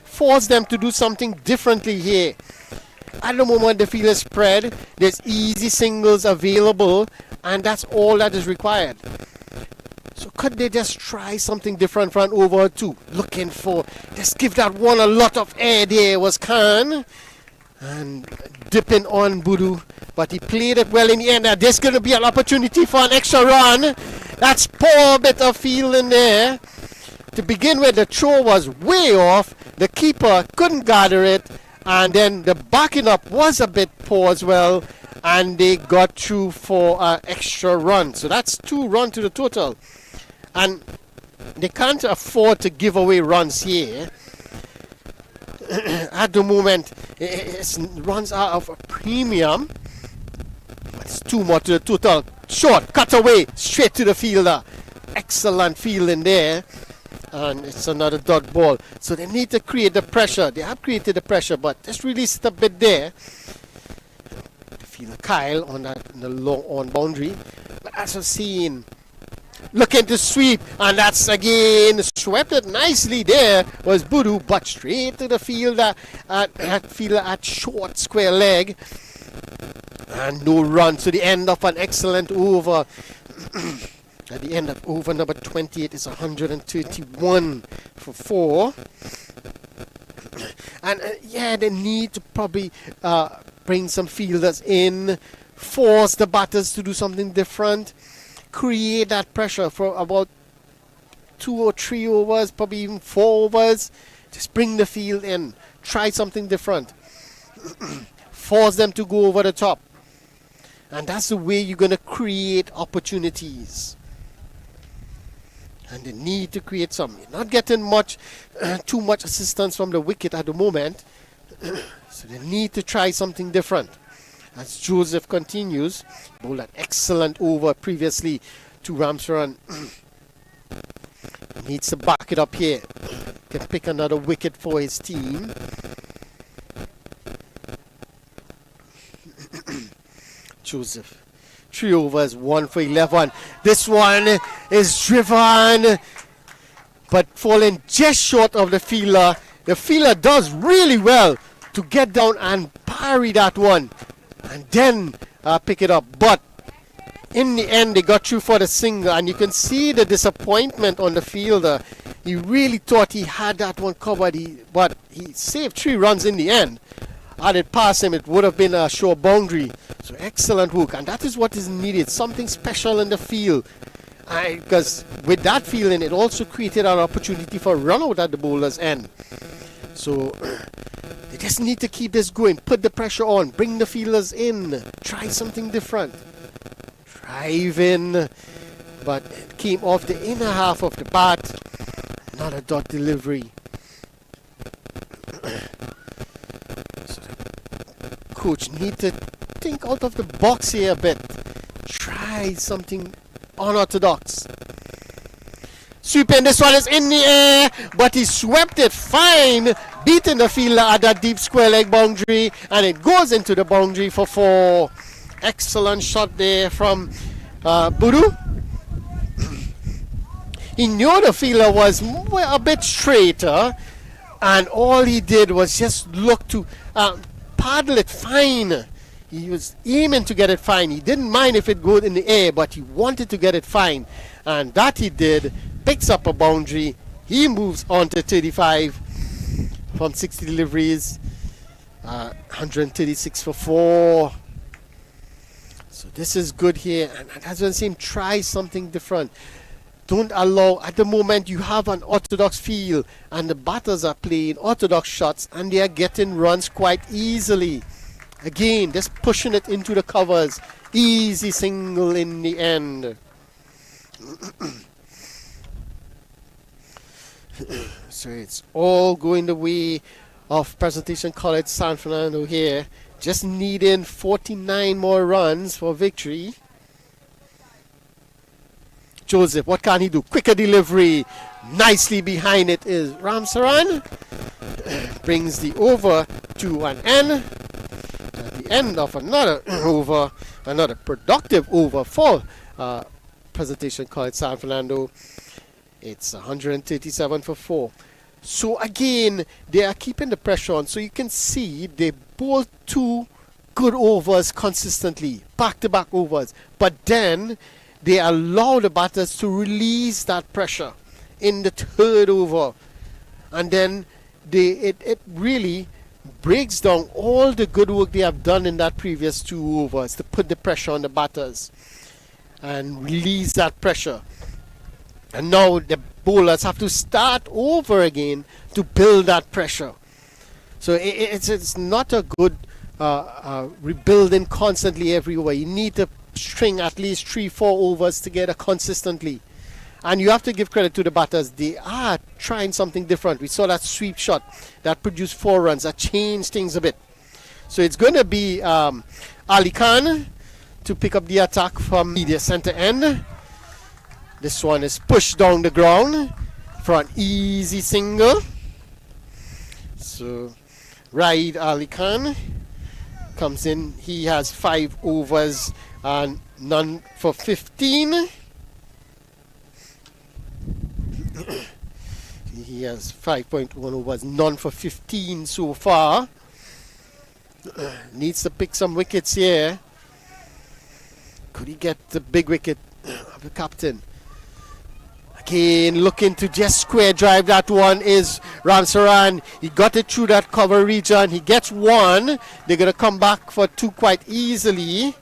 force them to do something differently here. At the moment, the field is spread, there's easy singles available, and that's all that is required. So could they just try something different for an over 2? Looking for, just give that one a lot of air there was Khan. And dipping on Budu, but he played it well in the end. Now there's going to be an opportunity for an extra run. That's poor bit of fielding there. To begin with, the throw was way off. The keeper couldn't gather it. And then the backing up was a bit poor as well. And they got through for an extra run. So that's 2 runs to the total. And they can't afford to give away runs here. At the moment, it runs out of a premium. It's 2 more to the total. Short, cut away, straight to the fielder. Excellent fielding there. And it's another dot ball. So they need to create the pressure. They have created the pressure, but just release it a bit there. The fielder Kyle on the long on boundary. But as I've seen, looking to sweep, and that's again swept it nicely. There was Budu, but straight to the fielder at short square leg, and no run. To the end of an excellent over. At the end of over number 28 is 131 for 4. And yeah, they need to probably bring some fielders in, force the batters to do something different, create that pressure for about 2 or 3 overs, probably even 4 overs. Just bring the field in, try something different, force them to go over the top. And that's the way you're going to create opportunities. And they need to create some. You're not getting too much assistance from the wicket at the moment. So they need to try something different. as Joseph continues. Bowled an excellent over previously to Ramsaran. Needs to back it up here. Can pick another wicket for his team. Joseph. 3 overs, 1 for 11. This one is driven, but falling just short of the fielder. The fielder does really well to get down and parry that one, and then pick it up. But in the end, they got through for the single, and you can see the disappointment on the fielder. He really thought he had that one covered, but he saved 3 runs in the end. Had it past him, it would have been a short boundary. So excellent work, and that is what is needed, something special in the field. Because with that fielding, it also created an opportunity for a run out at the bowler's end. So they just need to keep this going, put the pressure on, bring the fielders in, try something different. Drive in, but it came off the inner half of the bat. Not a dot delivery. So the coach need to think out of the box here a bit. Try something unorthodox. Sweeping, this one is in the air, but he swept it fine, beating the fielder at that deep square leg boundary, and it goes into the boundary for 4. Excellent shot there from Budu. He knew the fielder was a bit straighter, and all he did was just look to paddle it fine. He was aiming to get it fine. He didn't mind if it goes in the air, but he wanted to get it fine, and that he did. Picks up a boundary. He moves on to 35 from 60 deliveries. 136 for 4. So this is good here, and as I say, try something different. Don't allow, at the moment you have an orthodox field and the batters are playing orthodox shots and they are getting runs quite easily. Again, just pushing it into the covers. Easy single in the end. So it's all going the way of Presentation College San Fernando here. Just needing 49 more runs for victory. Joseph, what can he do? Quicker delivery. Nicely behind it is Ramsaran. Brings the over to an end. At the end of another over, another productive over for Presentation College San Fernando. It's 137 for 4. So again, they are keeping the pressure on. So you can see they bowled 2 good overs consistently, back-to-back overs. But then they allow the batters to release that pressure in the 3rd over. And then it really breaks down all the good work they have done in that previous 2 overs to put the pressure on the batters and release that pressure. And now the bowlers have to start over again to build that pressure. So it's not a good rebuilding constantly everywhere. You need to string at least 3-4 overs together consistently. And you have to give credit to the batters. They are trying something different. We saw that sweep shot that produced 4 runs. That changed things a bit. So it's going to be Ali Khan to pick up the attack from media center end. This one is pushed down the ground for an easy single. So Raid Ali Khan comes in. He has 5 overs and none for 15. He has 5.1 overs, none for 15 so far. Needs to pick some wickets here. Could he get the big wicket of the captain? Again, looking to just square drive that one is Ramsaran. He got it through that cover region. He gets 1. They're going to come back for 2 quite easily.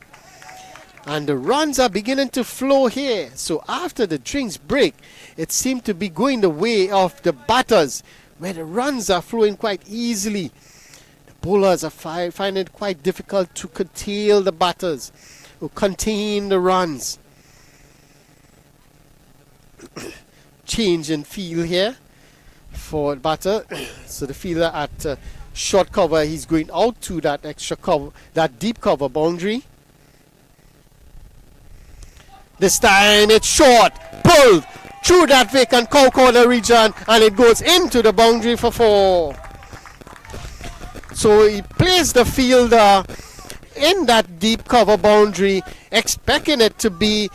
And the runs are beginning to flow here. So after the drinks break, it seemed to be going the way of the batters, where the runs are flowing quite easily. The bowlers are finding it quite difficult to curtail the batters, or contain the runs. Change in field here for the batter. So the fielder at short cover. He's going out to that extra cover, that deep cover boundary. This time it's short, pulled through that vacant cow corner region, and it goes into the boundary for 4. So he plays the fielder in that deep cover boundary, expecting it to be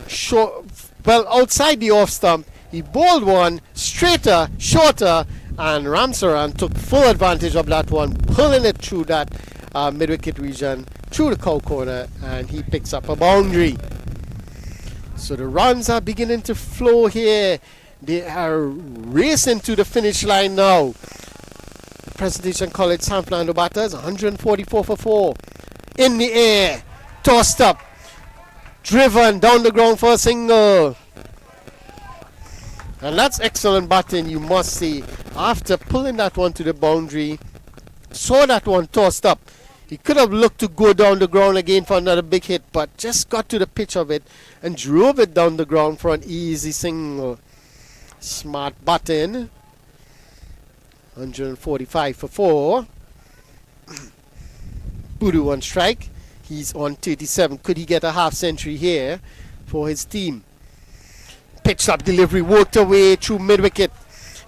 short, well, outside the off stump. He bowled one straighter, shorter, and Ramsaran took full advantage of that one, pulling it through that mid-wicket region, through the cow corner, and he picks up a boundary. So the runs are beginning to flow here. They are racing to the finish line now. Presentation College San Fernando batters, 144 for 4. In the air, tossed up, driven down the ground for a single. And that's excellent batting, you must say. After pulling that one to the boundary, saw that one tossed up. He could have looked to go down the ground again for another big hit, but just got to the pitch of it and drove it down the ground for an easy single. Smart batting. 145 for 4. Budu on strike. He's on 37. Could he get a half century here for his team? Pitched up delivery, worked away through mid-wicket.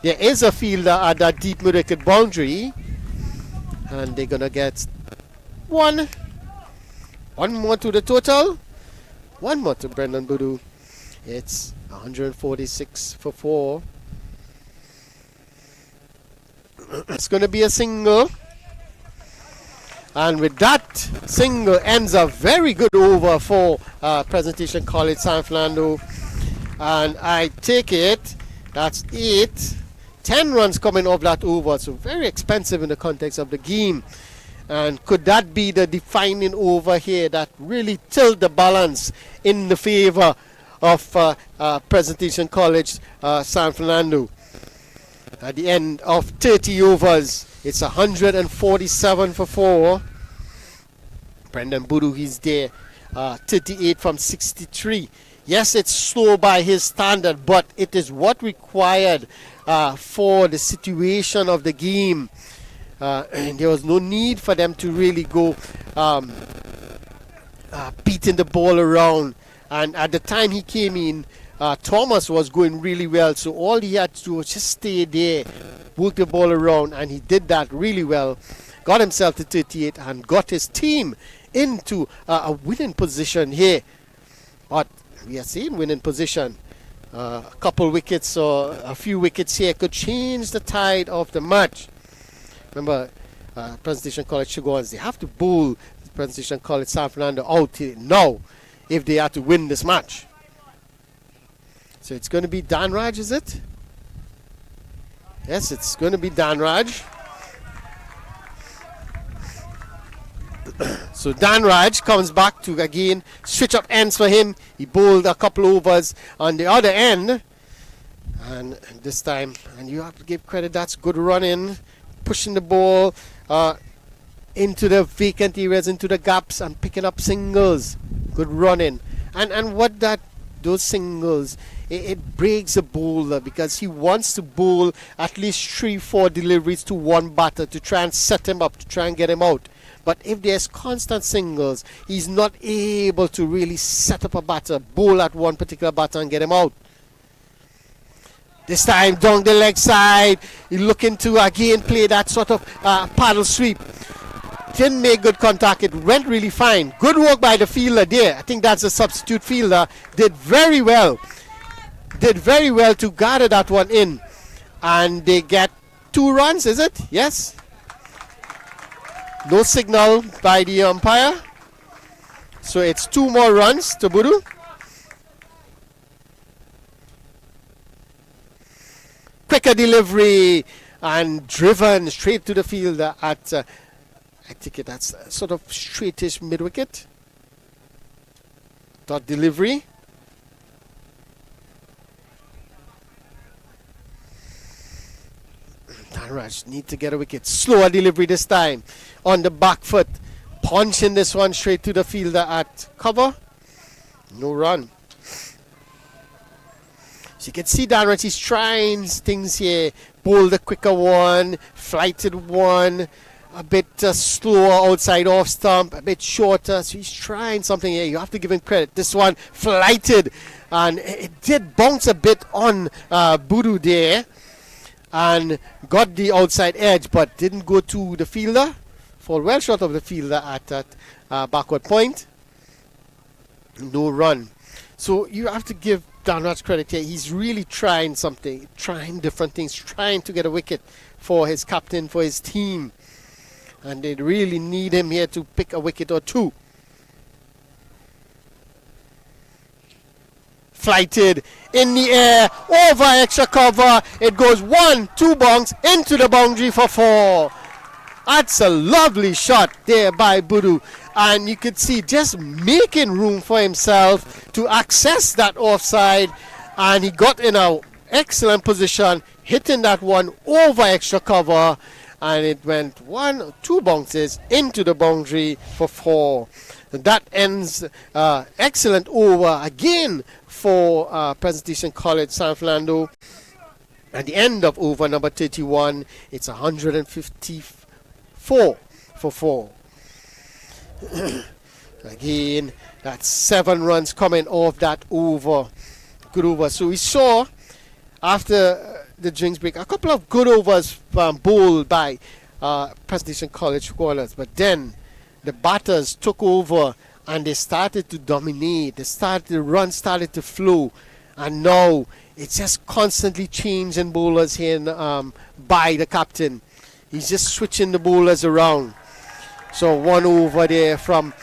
There is a fielder at that deep mid-wicket boundary, and they're going to get one more to the total. One more to Brendan Budu. It's 146 for 4. It's going to be a single. And with that single ends a very good over for Presentation College San Fernando. And I take it, that's 10 runs coming off that over. So very expensive in the context of the game. And could that be the defining over here that really tilt the balance in the favor of Presentation College San Fernando? At the end of 30 overs, it's 147 for 4. Brendan Budu, he's there. 38 from 63. Yes, it's slow by his standard, but it is what required for the situation of the game. And there was no need for them to really go beating the ball around. And at the time he came in, Thomas was going really well, so all he had to do was just stay there, work the ball around, and he did that really well. Got himself to 38 and got his team into a winning position here. But we are seeing winning position. A couple wickets or a few wickets here could change the tide of the match. Remember, Presentation College Chagunas, they have to bowl Presentation College San Fernando out here now if they are to win this match. So it's going to be Dan Raj, is it? Yes, it's going to be Dan Raj. So Dan Raj comes back to again switch up ends for him. He bowled a couple overs on the other end. And this time, and you have to give credit, that's good running. Pushing the ball into the vacant areas, into the gaps, and picking up singles. Good running. And what those singles, it breaks the bowler because he wants to bowl at least 3-4 deliveries to one batter to try and set him up, to try and get him out. But if there's constant singles, he's not able to really set up a batter, bowl at one particular batter and get him out. This time down the leg side, he's looking to again play that sort of paddle sweep. Didn't make good contact, it went really fine. Good work by the fielder there. I think that's a substitute fielder. Did very well to gather that one in. And they get 2 runs, is it? Yes? No signal by the umpire. So it's 2 more runs to Budu. Quicker delivery and driven straight to the fielder at, I think that's sort of straightish mid-wicket. Dot delivery. Danraj need to get a wicket. Slower delivery this time. On the back foot. Punching this one straight to the fielder at cover. No run. So you can see Danraj, he's trying things here. bowled a quicker one, flighted one, a bit slower outside off stump, a bit shorter. So he's trying something here. You have to give him credit. This one flighted, and it did bounce a bit on Boodoo there, and got the outside edge, but didn't go to the fielder. Fall well short of the fielder at that backward point. No run. So you have to give Downwards credit here. He's really trying something, trying different things, trying to get a wicket for his captain, for his team. And they really need him here to pick a wicket or two. Flighted in the air, over extra cover. It goes 1-2 bunks into the boundary for 4. That's a lovely shot there by Boodoo. And you could see just making room for himself to access that offside. And he got in an excellent position, hitting that one over extra cover. And it went 1-2 bounces into the boundary for 4. That ends excellent over again for Presentation College San Fernando. At the end of over number 31, it's 154 for 4. Again, that's 7 runs coming off that over. Good over. So we saw after the drinks break a couple of good overs bowled by Presentation College scorers, but then the batters took over and they started to dominate. The runs started to flow, and now it's just constantly changing bowlers here by the captain. He's just switching the bowlers around. So 1 over there from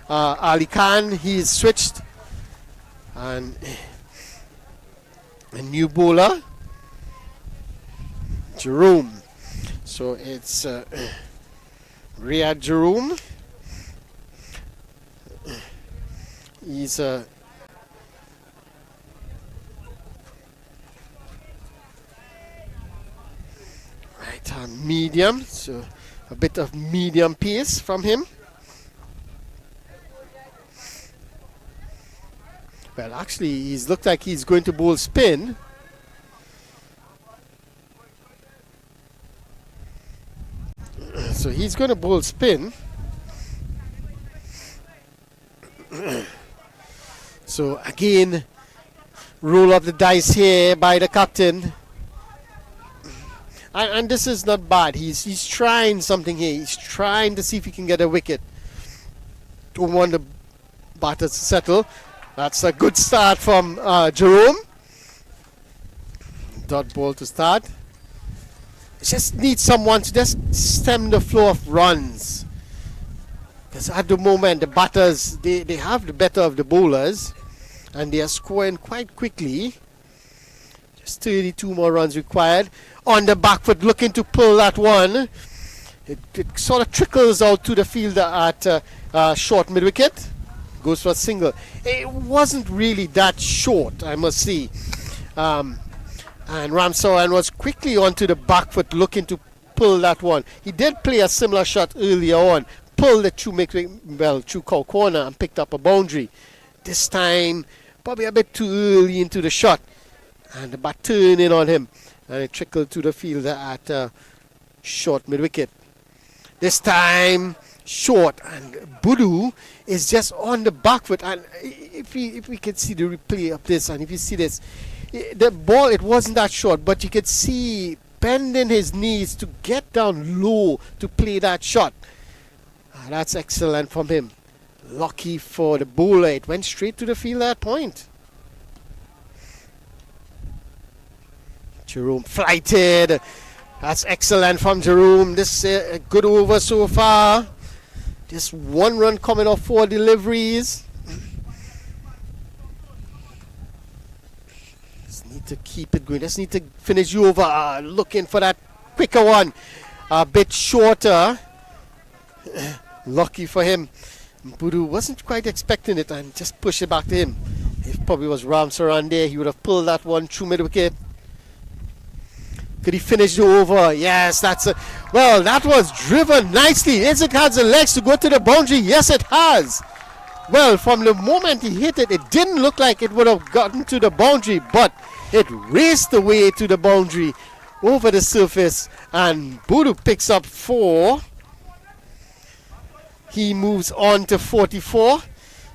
Ali Khan. He's switched, and a new bowler, Jerome. So it's Riyad Jerome. He's right on medium, so a bit of medium pace from him. Well, actually, he's looked like he's going to bowl spin. So he's going to bowl spin. So again, roll up the dice here by the captain. And this is not bad. He's trying something here. He's trying to see if he can get a wicket. Don't want the batters to settle. That's a good start from Jerome. Dot ball to start. Just need someone to just stem the flow of runs. Because at the moment, the batters, they have the better of the bowlers. And they are scoring quite quickly. Just 32 more runs required. On the back foot, looking to pull that one. It sort of trickles out to the fielder at short mid-wicket. Goes for a single. It wasn't really that short, I must say. And Ramsaran was quickly onto the back foot, looking to pull that one. He did play a similar shot earlier on. Pulled it through cow corner and picked up a boundary. This time, probably a bit too early into the shot. And the bat turned in on him. And it trickled to the fielder at short mid-wicket. This time, short. And Boodoo is just on the back foot. And if we can see the replay of this, and if you see this, the ball, it wasn't that short, but you could see bending his knees to get down low to play that shot. That's excellent from him. Lucky for the bowler, it went straight to the field at point. Jerome flighted. That's excellent from Jerome. This is a good over so far. Just 1 run coming off 4 deliveries. Just need to keep it going. Just need to finish you over. Looking for that quicker one. A bit shorter. Lucky for him. Boodoo wasn't quite expecting it and just pushed it back to him. If probably was Ramsaran there, he would have pulled that one through mid-wicket. Could he finish the over? Yes, well, that was driven nicely. Is it has the legs to go to the boundary? Yes, it has. Well, from the moment he hit it, it didn't look like it would have gotten to the boundary, but it raced away to the boundary. over the surface, and Boodoo picks up 4. He moves on to 44.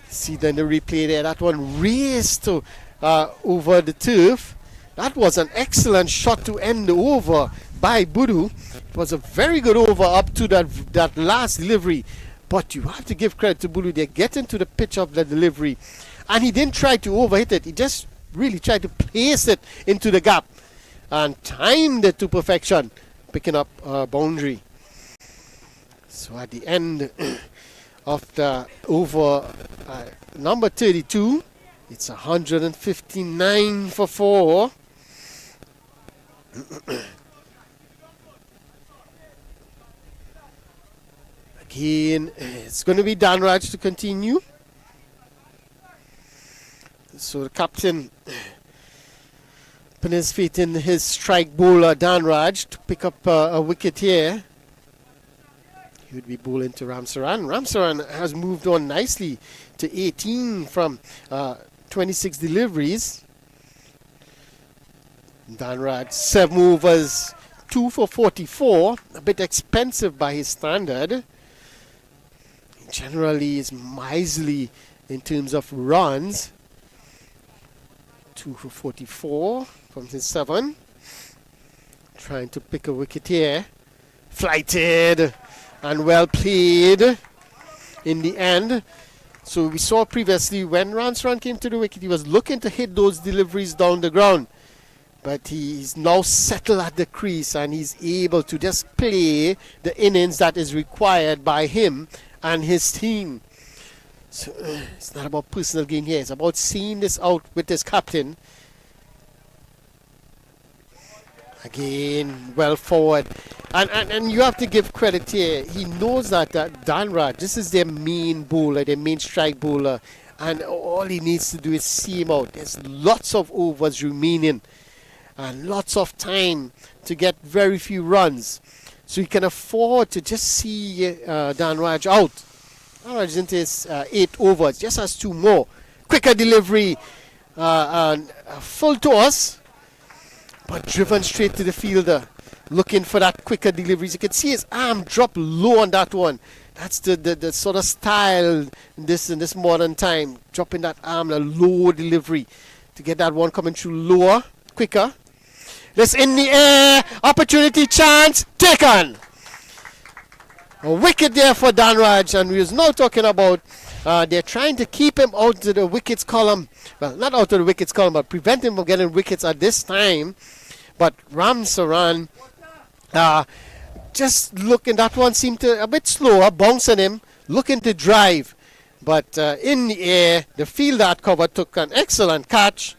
See then the replay there. That one raced to, over the turf. That was an excellent shot to end the over by Boodoo. It was a very good over up to that last delivery. But you have to give credit to Boodoo. They get into the pitch of the delivery. And he didn't try to overhit it. He just really tried to place it into the gap. And timed it to perfection. Picking up a boundary. So at the end of the over number 32, it's 159 for 4. Again, it's going to be Danraj to continue. So the captain put his feet in his strike bowler Danraj to pick up a wicket here. He would be bowling to Ramsaran. Ramsaran has moved on nicely to 18 from 26 deliveries. Danraj 7 overs, 2 for 44. A bit expensive by his standard. He generally is miserly in terms of runs. 2 for 44 from his 7. Trying to pick a wicket here. Flighted and well played in the end. So we saw previously when Ramsaran came to the wicket, he was looking to hit those deliveries down the ground. But he's now settled at the crease and he's able to just play the innings that is required by him and his team. So it's not about personal gain here. It's about seeing this out with his captain. Again, well forward. And you have to give credit here. He knows that Danraj, this is their main bowler, their main strike bowler. And all he needs to do is see him out. There's lots of overs remaining. And lots of time to get very few runs. So he can afford to just see Danraj out. Danraj is into his 8 overs. Just has 2 more. Quicker delivery. And full toss. But driven straight to the fielder. Looking for that quicker deliveries. You can see his arm drop low on that one. That's the sort of style in this modern time. Dropping that arm, a low delivery. To get that one coming through lower. Quicker. This in the air. Opportunity chance. Taken. A wicket there for Danraj. And we was now talking about they're trying to keep him out of the wickets column. Well, not out of the wickets column, but prevent him from getting wickets at this time. But Ramsaran just looking, that one seemed to a bit slower, bouncing him, looking to drive. But in the air, the fielder at cover took an excellent catch.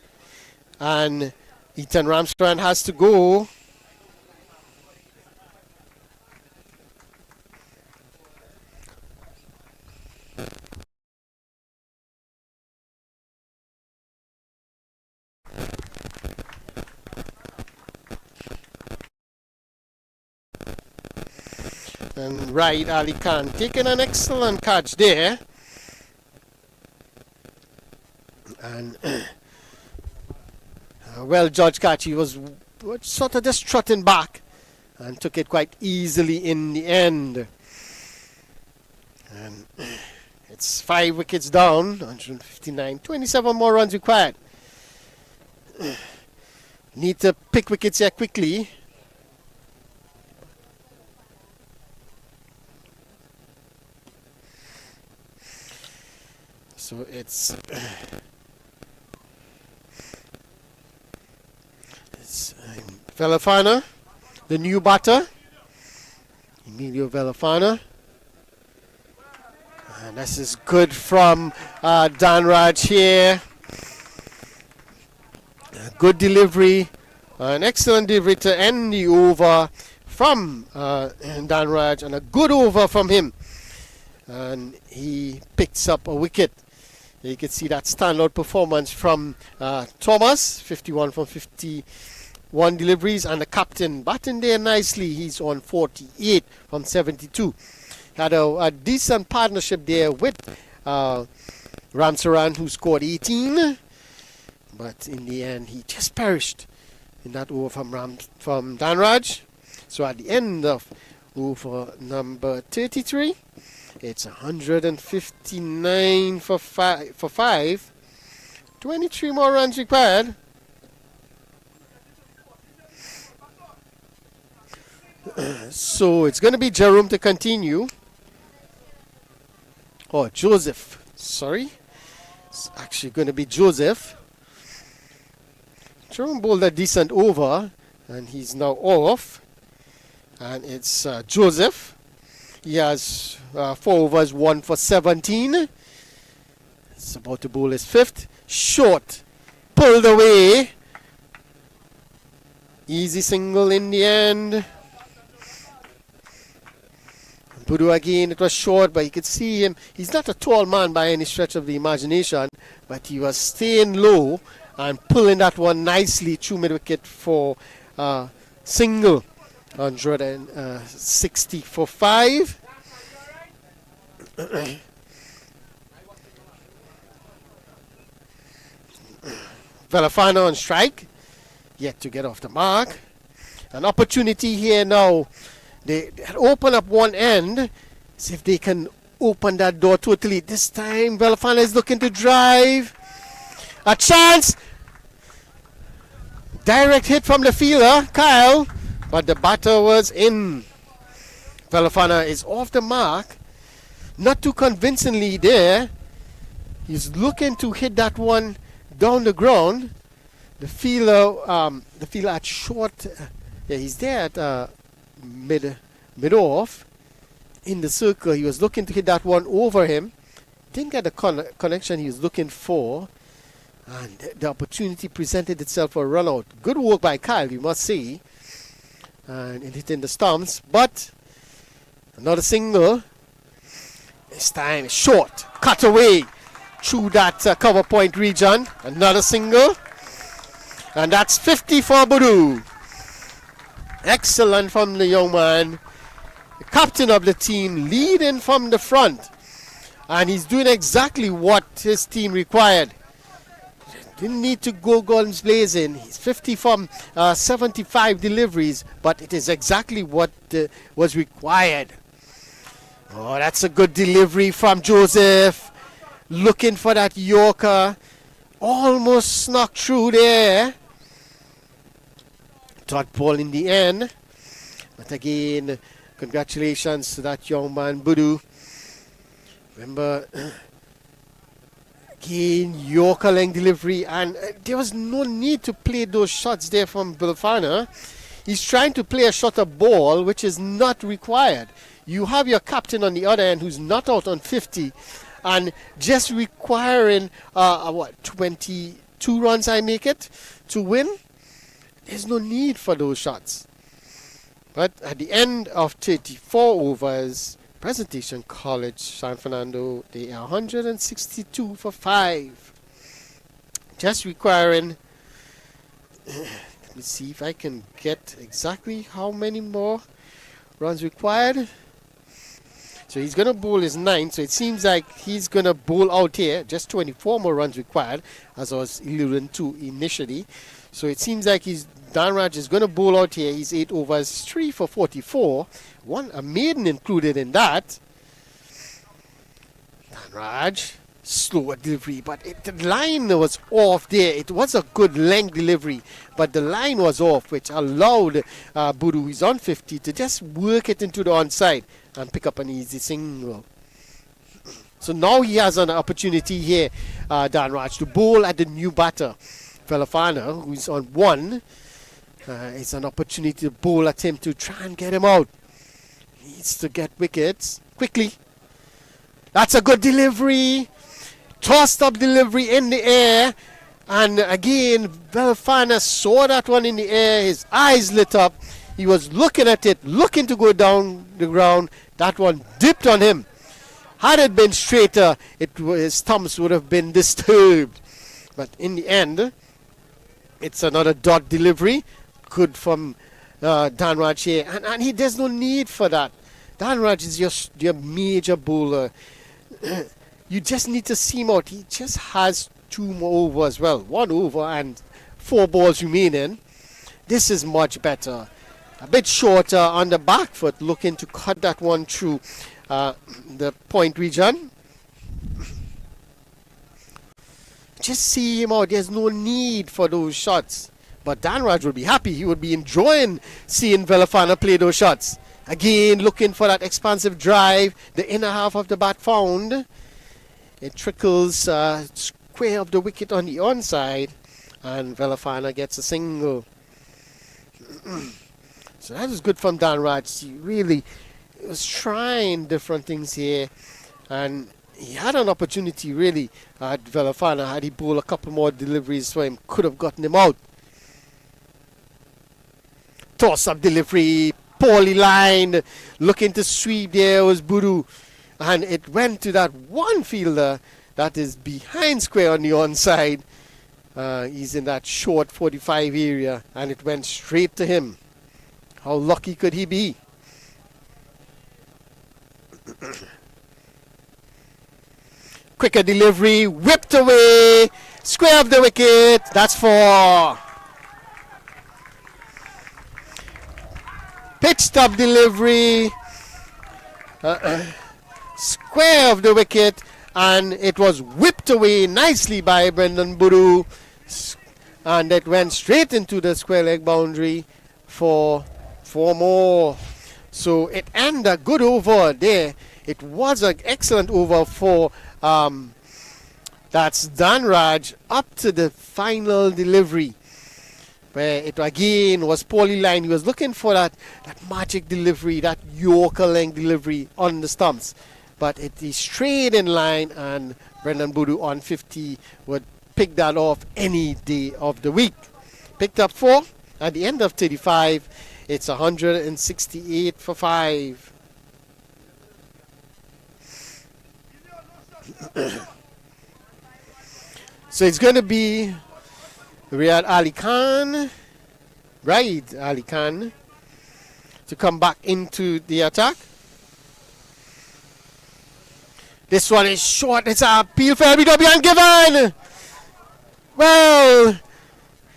And Ethan Ramsaran has to go. And right, Ali Khan taking an excellent catch there. And well judged catch. He was sort of just trotting back and took it quite easily in the end. And it's 5 wickets down, 159, 27 more runs required. Need to pick wickets here quickly. So it's Velafana, the new batter, Emilio Velafana. And this is good from Danraj here. A good delivery, an excellent delivery to end the over from Danraj, and a good over from him. And he picks up a wicket. You can see that standout performance from Thomas, 51 from 51 deliveries, and the captain batting there nicely. He's on 48 from 72. Had a decent partnership there with Ramsaran, who scored 18, but in the end he just perished. in that over from Danraj. So at the end of over number 33, it's 159 for 5. 23 more runs required. So it's going to be Jerome to continue. Oh, Joseph. Sorry. It's actually going to be Joseph. Jerome bowled a decent over, and he's now off. And it's Joseph. He has 4 overs, 1 for 17. It's about to bowl his 5th. Short. Pulled away. Easy single in the end. Budu again, it was short, but you could see him. He's not a tall man by any stretch of the imagination, but he was staying low and pulling that one nicely through mid-wicket for single. 160 for 5. Velafana on strike, yet to get off the mark. An opportunity here now. They open up one end. See if they can open that door totally. This time, Velafana is looking to drive. A chance. Direct hit from the fielder, Kyle. But the batter was in. Velafana is off the mark. Not too convincingly there. He's looking to hit that one down the ground. The fielder at short. Yeah, he's there at mid off in the circle. He was looking to hit that one over him. Didn't get the connection he was looking for, and the opportunity presented itself for a run out. Good work by Kyle, you must say, and it hit in the stumps. But another single. This time short, cut away through that cover point region. Another single, and that's 50 for Budu. Excellent from the young man, the captain of the team, leading from the front, and he's doing exactly what his team required. Didn't need to go guns blazing. He's 50 from 75 deliveries, but it is exactly what was required. Oh, that's a good delivery from Joseph, looking for that Yorker, almost snuck through there. Dot ball in the end, but again, congratulations to that young man Budu. Remember, again, Yorker length delivery, and there was no need to play those shots there from Velafana. He's trying to play a shorter ball, which is not required. You have your captain on the other end who's not out on 50, and just requiring 22 runs, I make it, to win. There's no need for those shots. But at the end of 34 overs, Presentation College, San Fernando, they are 162 for 5. Just requiring, let me see if I can get exactly how many more runs required. So he's going to bowl his 9th, so it seems like he's going to bowl out here. Just 24 more runs required, as I was alluding to initially. So it seems like Danraj is going to bowl out here. He's 8 overs, 3 for 44. A maiden included in that. Danraj, slower delivery, but the line was off there. It was a good length delivery, but the line was off, which allowed Budu, who's on 50, to just work it into the onside and pick up an easy single. So now he has an opportunity here, Danraj, to bowl at the new batter, Velafana, who's on 1. It's an opportunity to bowl at him to try and get him out. He needs to get wickets quickly. That's a good delivery. Tossed up delivery in the air. And again, Velafana saw that one in the air. His eyes lit up. He was looking at it, looking to go down the ground. That one dipped on him. Had it been straighter, his thumbs would have been disturbed. But in the end, it's another dot delivery. Good from Danraj here. And there's no need for that. Danraj is your major bowler. You just need to see him out. He just has 2 more overs. Well, 1 over and 4 balls remaining. This is much better. A bit shorter on the back foot, looking to cut that one through the point region. Just see him out. There's no need for those shots. But Danraj would be happy. He would be enjoying seeing Velafana play those shots. Again, looking for that expansive drive. The inner half of the bat found. It trickles square of the wicket on the onside. And Velafana gets a single. So that was good from Danraj. He really was trying different things here. And he had an opportunity really at Velafana. Had he bowled a couple more deliveries for him, could have gotten him out. Toss-up delivery, poorly lined, looking to sweep there was Budu. And it went to that one fielder that is behind square on the onside. He's in that short 45 area, and it went straight to him. How lucky could he be? Quicker delivery, whipped away, square of the wicket, that's 4. Pitch stop delivery, square of the wicket, and it was whipped away nicely by Brendan Budu, and it went straight into the square leg boundary for 4 more. So it ended a good over there. It was an excellent over for that's Danraj up to the final delivery, where it again was poorly lined. He was looking for that magic delivery, that Yorker length delivery on the stumps. But it is straight in line, and Brendan Budu on 50 would pick that off any day of the week. Picked up 4 at the end of 35. It's 168 for 5. So it's going to be Riyad Ali Khan, Ali Khan, to come back into the attack. This one is short. It's a appeal for LBW and given. Well,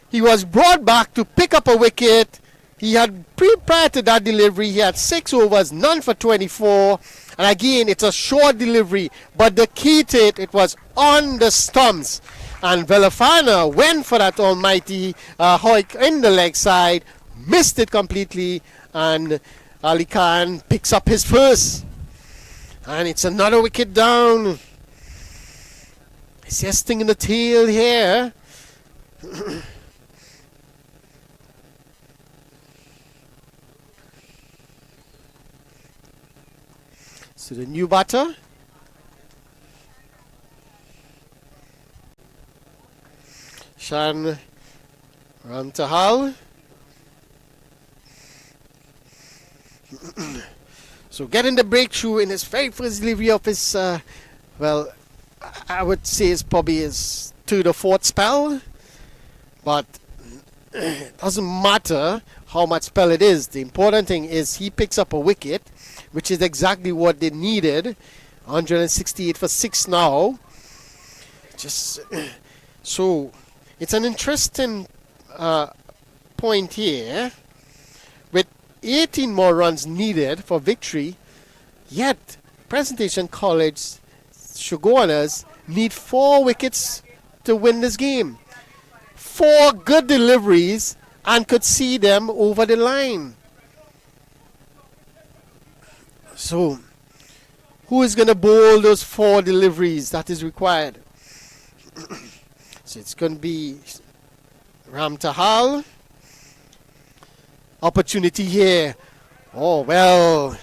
he was brought back to pick up a wicket. He had prior to that delivery, he had 6 overs, none for 24. And again, it's a short delivery, but the key to it was on the stumps. And Velafana went for that almighty hoik in the leg side, missed it completely, and Ali Khan picks up his first. And it's another wicket down. It's just stinging the tail here. So the new batter. Shan Ramtahal. So getting the breakthrough in his very first delivery of his, well, I would say it's probably his 3rd or 4th spell. But it doesn't matter how much spell it is. The important thing is he picks up a wicket, which is exactly what they needed. 168 for 6 now. Just so it's an interesting point here. With 18 more runs needed for victory, yet Presentation College Chagunas need 4 wickets to win this game. 4 good deliveries and could see them over the line. So, who is going to bowl those 4 deliveries that is required? So it's going to be Ramtahal. Opportunity here. Oh, well.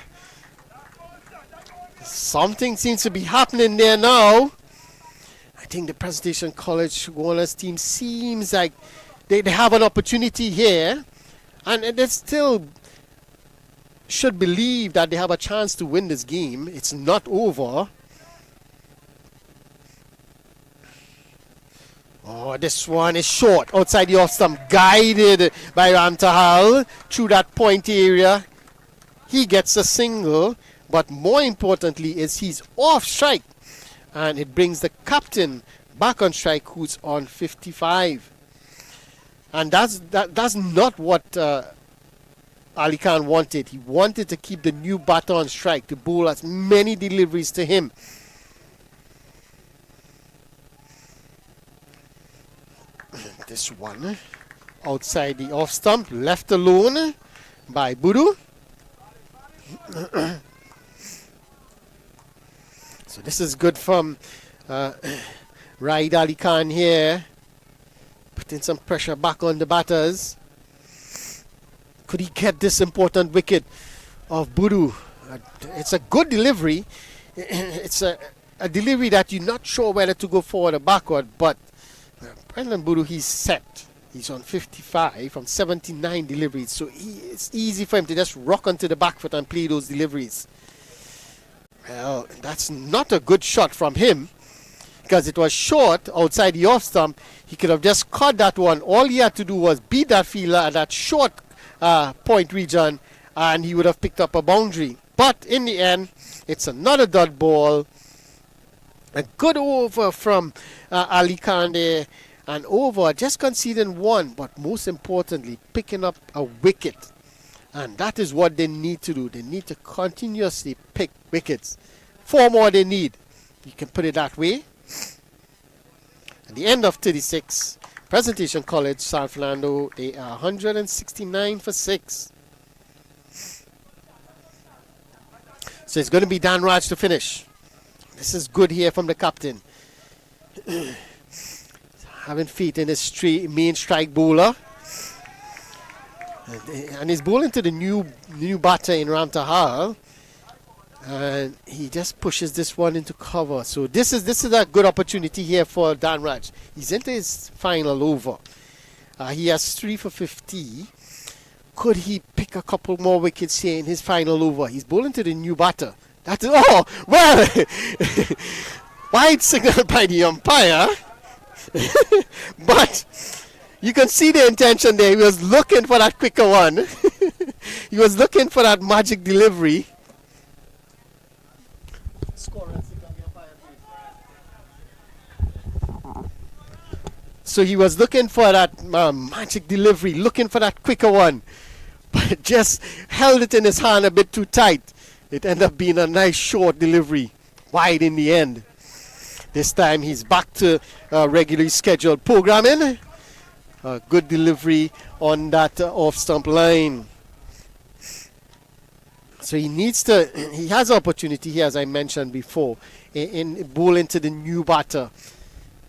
Something seems to be happening there now. I think the Presentation College Chagunas team seems like they have an opportunity here. And they still should believe that they have a chance to win this game. It's not over. Oh, this one is short. Outside the off stump. Guided by Ramtahal through that point area. He gets a single. But more importantly is he's off strike. And it brings the captain back on strike, who's on 55. And that's not what Ali Khan wanted. He wanted to keep the new batter on strike, to bowl as many deliveries to him. This one outside the off stump, left alone by Budu. So this is good from Raid Ali Khan here, putting some pressure back on the batters. Could he get this important wicket of Budu? It's a good delivery. It's a delivery that you're not sure whether to go forward or backward, but Brendan Budu, he's set. He's on 55 from 79 deliveries, so it's easy for him to just rock onto the back foot and play those deliveries. Well, that's not a good shot from him, because it was short outside the off stump. He could have just caught that one. All he had to do was beat that fielder at that short point region, and he would have picked up a boundary. But in the end, it's another dot ball. A good over from Ali Khan there. An over, just conceding one, but most importantly, picking up a wicket. And that is what they need to do. They need to continuously pick wickets. 4 more they need. You can put it that way. At the end of 36, Presentation College, San Fernando, they are 169 for 6. So it's going to be Dan Raj to finish. This is good here from the captain. Having faith in his main strike bowler. And he's bowling to the new batter in Ram Tahal. And he just pushes this one into cover. So this is a good opportunity here for Dan Raj. He's into his final over. He has 3 for 50. Could he pick a couple more wickets here in his final over? He's bowling to the new batter. That is, oh, well, wide signal by the umpire. But you can see the intention there. He was looking for that quicker one. He was looking for that magic delivery. So he was looking for that magic delivery, looking for that quicker one, but just held it in his hand a bit too tight. It ended up being a nice short delivery, wide in the end. This time he's back to regularly scheduled programming. Good delivery on that off-stump line. So he has opportunity here, as I mentioned before, in bowling to the new batter.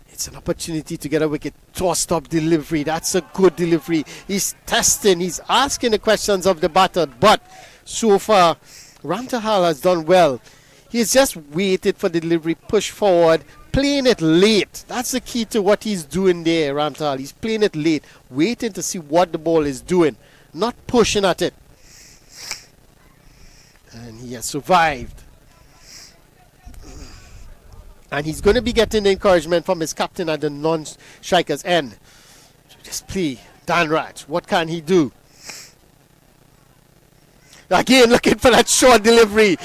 It's an opportunity to get a wicket. Tossed up delivery. That's a good delivery. He's testing. He's asking the questions of the batter. But so far, Ram Tahal has done well. He's just waited for the delivery, push forward, playing it late. That's the key to what he's doing there, Ram Tahal. He's playing it late, waiting to see what the ball is doing, not pushing at it. And he has survived. And he's going to be getting the encouragement from his captain at the non-striker's end. So just play Dan Raj. What can he do? Again, looking for that short delivery.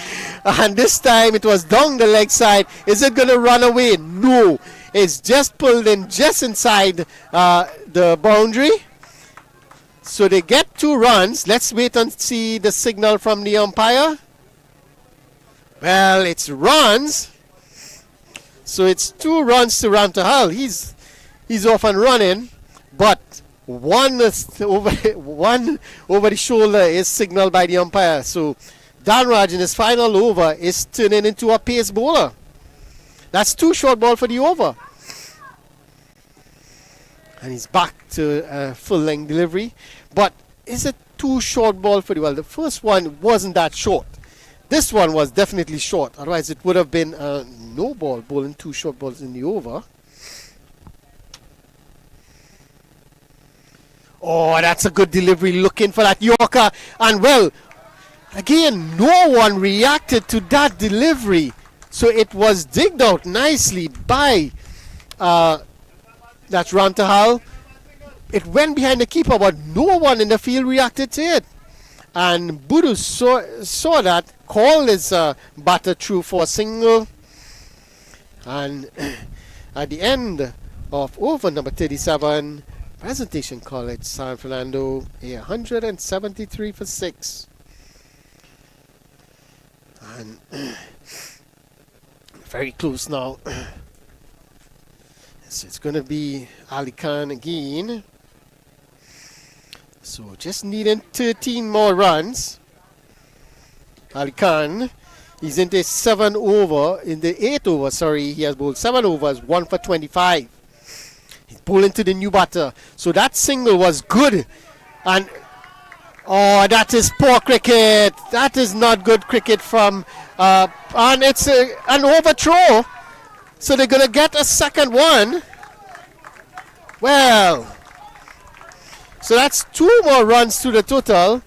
And this time it was down the leg side. Is it going to run away? No. It's just pulled in just inside the boundary. So they get 2 runs. Let's wait and see the signal from the umpire. Well, it's runs. So it's 2 runs to Ram Tahal. He's off and running, but one over the shoulder is signaled by the umpire. So Dan Raj in his final over is turning into a pace bowler. That's 2 short ball for the over. And he's back to full length delivery. But is it 2 short ball for the well? The first one wasn't that short. This one was definitely short. Otherwise, it would have been no ball, bowling 2 short balls in the over. Oh, that's a good delivery, looking for that Yorker. And well, again, no one reacted to that delivery. So it was digged out nicely by that Ram Tahal. It went behind the keeper, but no one in the field reacted to it. And Budu saw that, called his batter through for a single. And at the end of over number 37, Presentation College, San Fernando, 173 for 6. And very close now. So it's going to be Ali Khan again. So just needing 13 more runs. Ali Khan, he's in the 7 over, in the 8 over, sorry, he has bowled 7 overs, 1 for 25. He's bowling to the new batter. So that single was good. And, oh, that is poor cricket. That is not good cricket from, and it's an overthrow. So they're going to get a second one. Well, so that's 2 more runs to the total.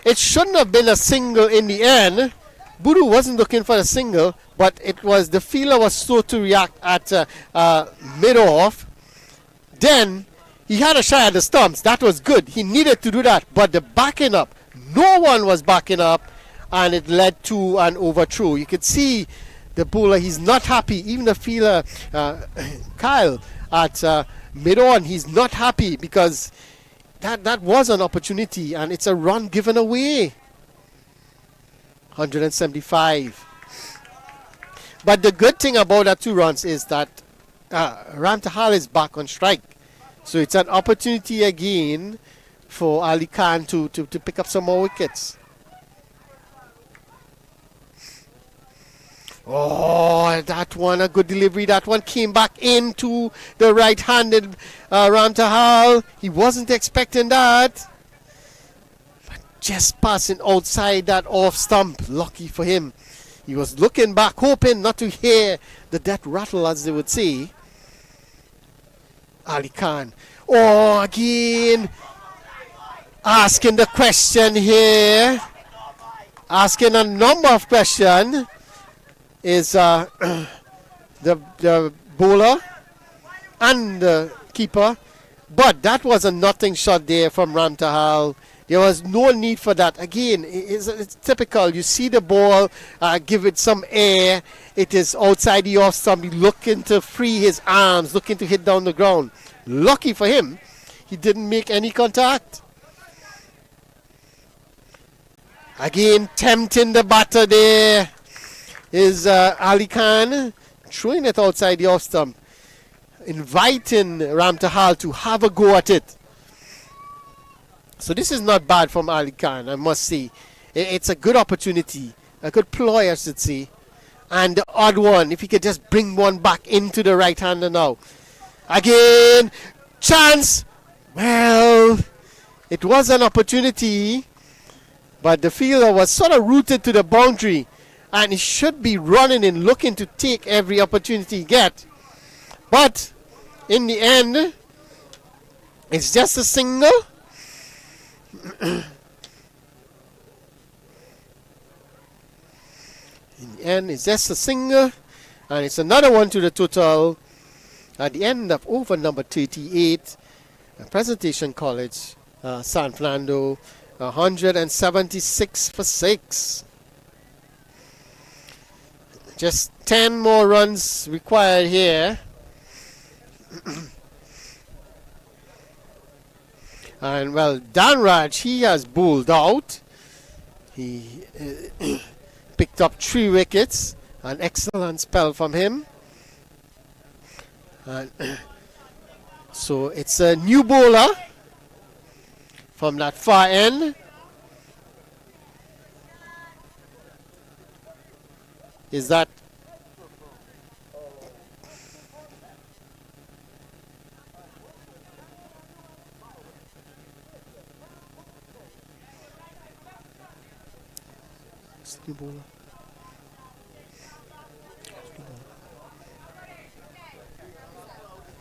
It shouldn't have been a single in the end. Budu wasn't looking for a single, but it was the fielder was slow to react at mid-off. Then he had a shot at the stumps. That was good. He needed to do that. But the backing up, no one was backing up, and it led to an overthrow. You could see the bowler, he's not happy. Even the fielder, Kyle, at mid-on, he's not happy because that was an opportunity, and it's a run given away. 175. But the good thing about that 2 runs is that Ramtahal is back on strike. So it's an opportunity again for Ali Khan to pick up some more wickets. Oh, that one, a good delivery. That one came back into the right-handed Ramtahal. He wasn't expecting that. But just passing outside that off stump. Lucky for him. He was looking back, hoping not to hear the death rattle, as they would say. Ali Khan. Oh, again. Asking the question here. Asking a number of questions. Is the bowler and the keeper. But that was a nothing shot there from Ramtahal. There was no need for that. Again, it's typical. You see the ball, give it some air. It is outside the off stump. He's looking to free his arms, looking to hit down the ground. Lucky for him, he didn't make any contact. Again, tempting the batter there is Ali Khan, throwing it outside the off stump, inviting Ramtahal to have a go at it. So this is not bad from Ali Khan, I must say. It's a good opportunity, a good ploy, I should say. And the odd one, if he could just bring one back into the right-hander now. Again, chance. Well, it was an opportunity, but the fielder was sort of rooted to the boundary. And he should be running and looking to take every opportunity he gets. But in the end, it's just a single. In the end, it's just a single. And it's another one to the total. At the end of over number 38, Presentation College, San Fernando, 176 for 6. Just 10 more runs required here. And well, Danraj, he has bowled out. He picked up 3 wickets. An excellent spell from him. And so it's a new bowler from that far end. Is that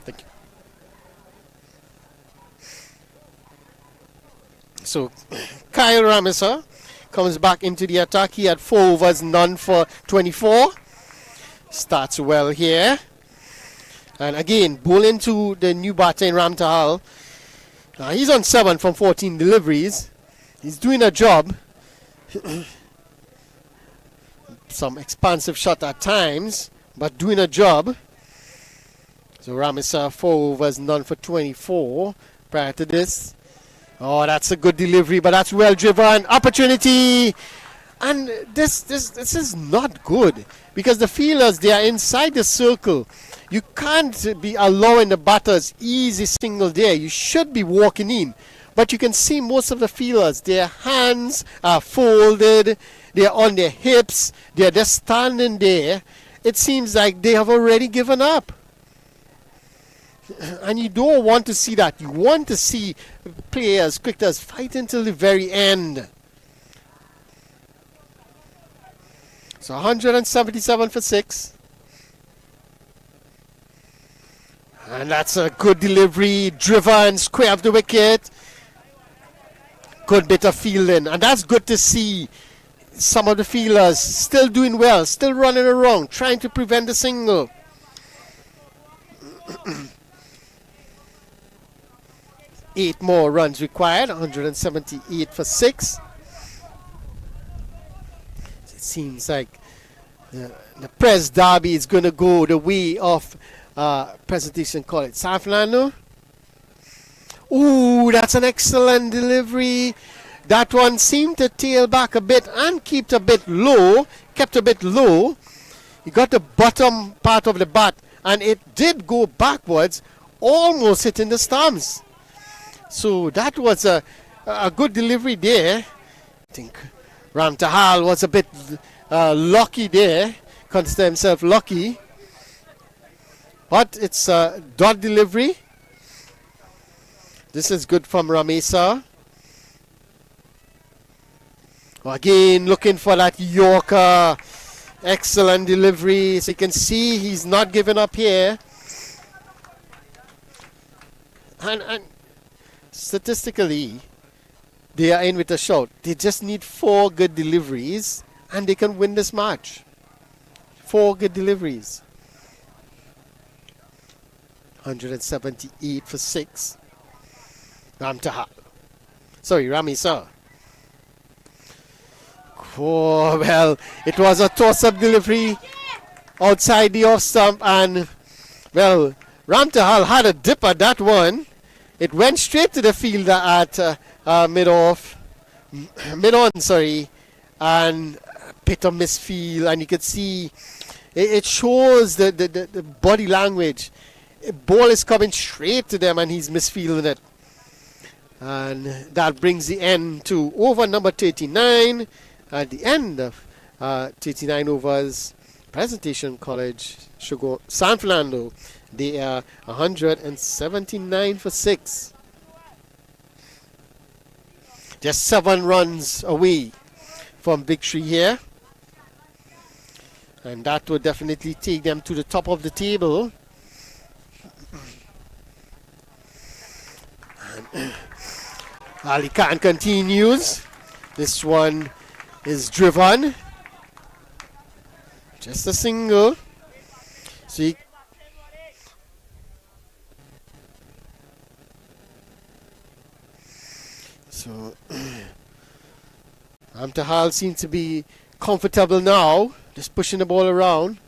Thank you. So Kyle Ramisa comes back into the attack. He had 4 overs, none for 24. Starts well here. And again, bowling to the new batter in Ramtahal. He's on 7 from 14 deliveries. He's doing a job. Some expansive shot at times, but doing a job. So Ramisa 4 overs, none for 24. prior to this. Oh, that's a good delivery, but that's well driven. Opportunity. And this is not good because the fielders, they are inside the circle. You can't be allowing the batters easy single there. You should be walking in. But you can see most of the fielders, their hands are folded, they're on their hips, they're just standing there. It seems like they have already given up. And you don't want to see that. You want to see players, cricketers, fight until the very end. So 177 for 6. And that's a good delivery, driven, square of the wicket. Good bit of fielding. And that's good to see some of the fielders still doing well, still running around, trying to prevent the single. 8 more runs required, 178 for 6. It seems like the Press Derby is going to go the way of Presentation College. San Fernando. Ooh, that's an excellent delivery. That one seemed to tail back a bit and kept a bit low. He got the bottom part of the bat and it did go backwards, almost hitting the stumps. So that was a good delivery there. I think Ram Tahal was a bit lucky there. Consider himself lucky. But it's a dot delivery. This is good from Ramesa. Again, looking for that Yorker. Excellent delivery. So you can see he's not giving up here. And statistically, they are in with a shout. They just need 4 good deliveries and they can win this match. 4 good deliveries. 178 for 6. Ramesa. Oh, well, it was a toss-up delivery outside the off stump, and, well, Ram Tahal had a dip at that one. It went straight to the fielder at mid-on, and bit of misfield, and you could see it shows the body language. A ball is coming straight to them, and he's misfielding it. And that brings the end to over number 39. At the end of 39 overs, Presentation College, San Fernando, they are 179 for 6. Just 7 runs away from victory here. And that would definitely take them to the top of the table. Ali Khan continues. This one is driven. Just a single. See. So Amtahal seems to be comfortable now. Just pushing the ball around.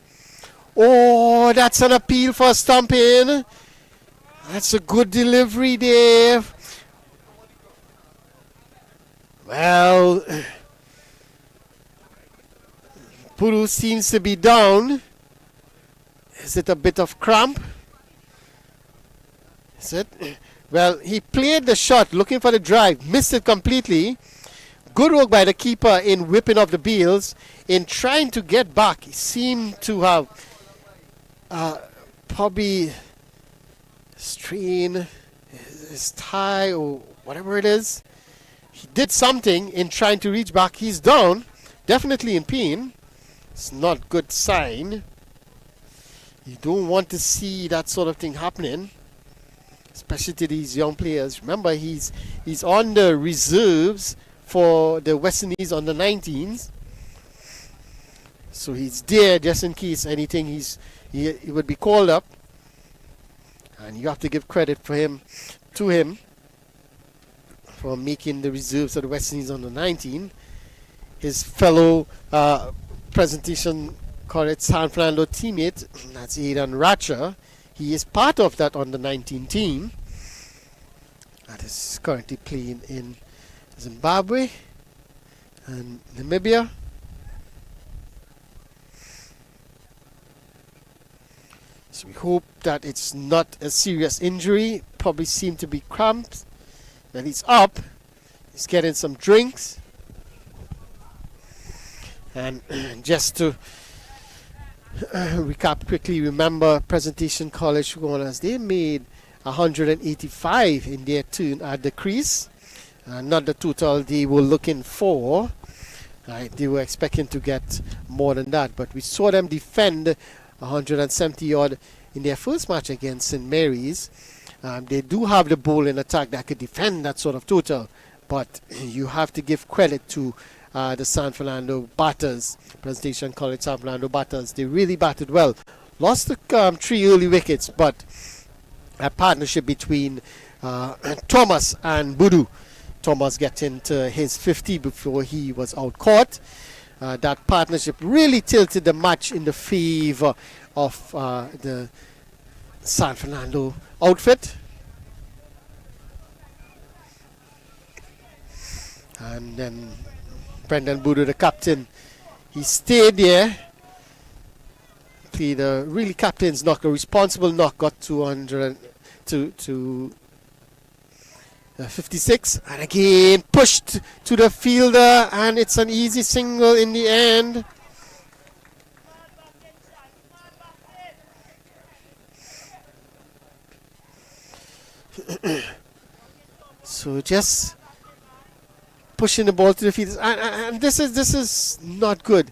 Oh, that's an appeal for a stump in. That's a good delivery there. Well, Puru seems to be down. Is it a bit of cramp? Is it? Well, he played the shot looking for the drive, missed it completely. Good work by the keeper in whipping off the bails. In trying to get back, he seemed to have probably strained his thigh or whatever it is. He did something in trying to reach back. He's down, definitely in pain. It's not a good sign. You don't want to see that sort of thing happening, especially to these young players. Remember, he's on the reserves for the West Indies on the 19s. So he's there just in case anything he would be called up. And you have to give credit to him for making the reserves of the West Indies on the 19. His fellow Presentation College San Fernando teammate, that's Aidan Ratcher, he is part of that on the 19 team. that is currently playing in Zimbabwe and Namibia. So we hope that it's not a serious injury. Probably seem to be cramps. When he's up, he's getting some drinks. And just to recap quickly, remember Presentation College Chagunas, they made 185 in their turn at the crease. Not the total they were looking for. They were expecting to get more than that, but we saw them defend 170 odd in their first match against St. Mary's. They do have the bowling attack that could defend that sort of total, but you have to give credit to the San Fernando batters, Presentation College San Fernando batters. They really batted well. Lost the 3 early wickets, but a partnership between Thomas and Budu. Thomas getting to his 50 before he was out caught. That partnership really tilted the match in the favor of the San Fernando outfit. And then Brendan Budu, the captain, he stayed there. Played a really captain's knock, a responsible knock, got 200 to 56, and again pushed to the fielder, and it's an easy single in the end. So just pushing the ball to the field, and this is not good.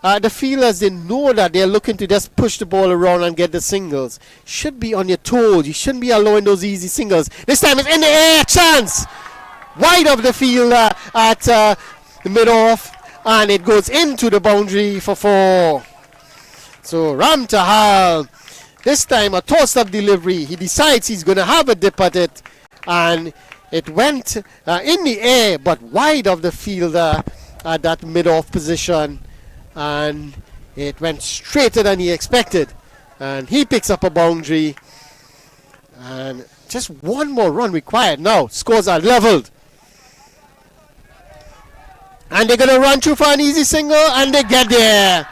The fielders, they know that they're looking to just push the ball around and get the singles. Should be on your toes. You shouldn't be allowing those easy singles. This time it's in the air, chance! Wide of the field at the mid-off, and it goes into the boundary for 4. So Ram Tahal, this time a toss-up delivery. He decides he's going to have a dip at it, and it went in the air, but wide of the fielder at that mid-off position. And it went straighter than he expected, and he picks up a boundary, and just one more run required. Now scores are leveled, and they're gonna run through for an easy single, and they get there,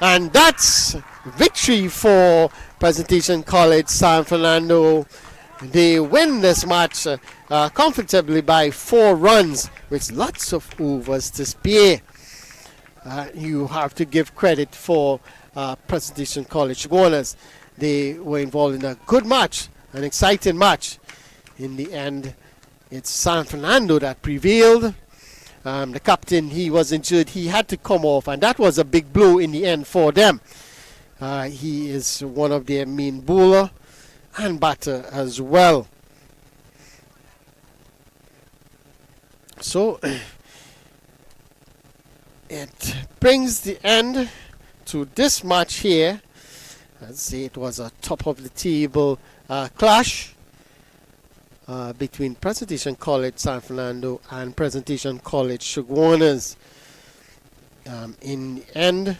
and that's victory for Presentation College San Fernando. They win this match comfortably by 4 runs with lots of overs to spare. You have to give credit for Presentation College Chagunas. They were involved in a good match, an exciting match. In the end, it's San Fernando that prevailed. The captain, he was injured. He had to come off, and that was a big blow in the end for them. He is one of their main bowler and batter as well. So it brings the end to this match here. Let's see, it was a top of the table clash between Presentation College San Fernando and Presentation College Chagunas. In the end,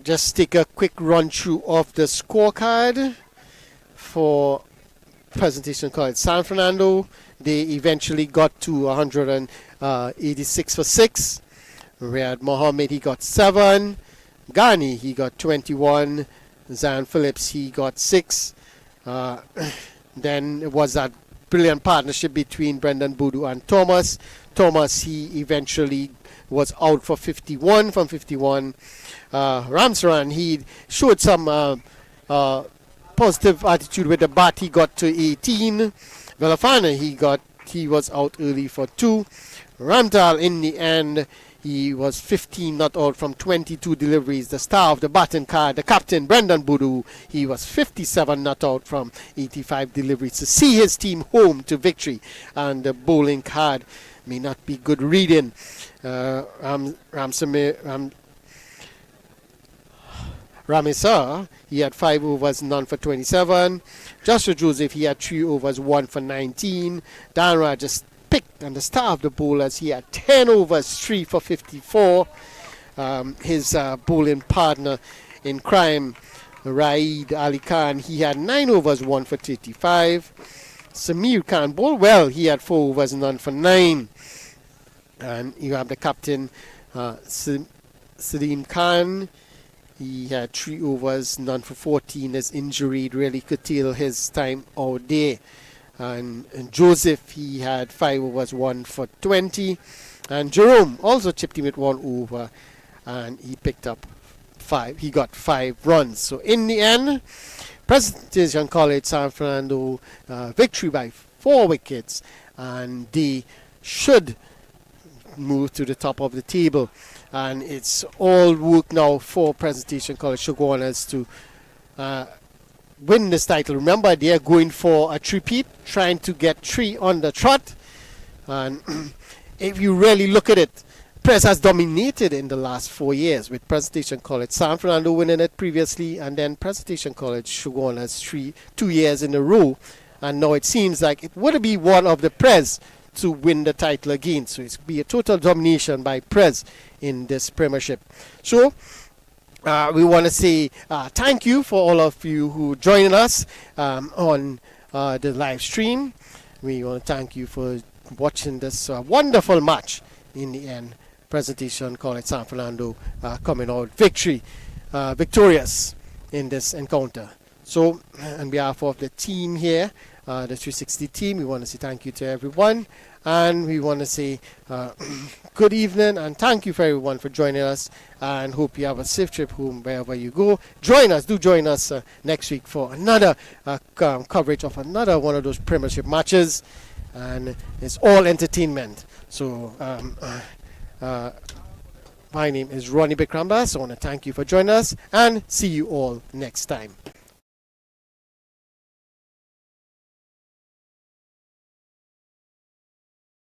just take a quick run through of the scorecard for Presentation College San Fernando. They eventually got to 186 for 6. Riyad Mohammed, he got 7. Ghani, he got 21. Zan Phillips, he got 6. Then it was that brilliant partnership between Brendan Budu and Thomas. Thomas, he eventually was out for 51 from 51. Ramsaran, he showed some positive attitude with the bat. He got to 18. Velafana, he was out early for 2. Ramtal, in the end, he was 15 not out from 22 deliveries. The star of the batting card, the captain, Brendan Budu, he was 57 not out from 85 deliveries to see his team home to victory. And the bowling card may not be good reading. Ramesar, he had 5 overs, none for 27. Joshua Joseph, he had 3 overs, 1 for 19. Danra just picked, and the star of the bowlers, he had 10 overs, 3 for 54. His bowling partner in crime, Raid Ali Khan, he had 9 overs, 1 for 35. Samir Khan bowled well. He had 4 overs, none for 9. And you have the captain, Salim Khan. He had 3 overs, none for 14. His injury really curtailed his time out there. And Joseph, he had 5 overs, 1 for 20. And Jerome also chipped in with 1 over, and he picked up 5. He got 5 runs. So in the end, Presentation College San Fernando victory by 4 wickets, and they should move to the top of the table. And it's all work now for Presentation College Chagunas to win this title. Remember, they are going for a three-peat, trying to get 3 on the trot. And if you really look at it, Pres has dominated in the last 4 years, with Presentation College San Fernando winning it previously, and then Presentation College Chagunas 2 years in a row. And now it seems like it would be one of the Pres to win the title again. So it's be a total domination by Pres in this premiership. So we want to say thank you for all of you who joining us on the live stream. We want to thank you for watching this wonderful match. In the end, Presentation College San Fernando coming out victorious in this encounter. So on behalf of the team here, the 360 team, we want to say thank you to everyone, and we want to say good evening and thank you for everyone for joining us, and hope you have a safe trip home wherever you go. Join us next week for another coverage of another one of those premiership matches, and it's all entertainment. So my name is Ronnie Bikrambas. I want to thank you for joining us, and see you all next time.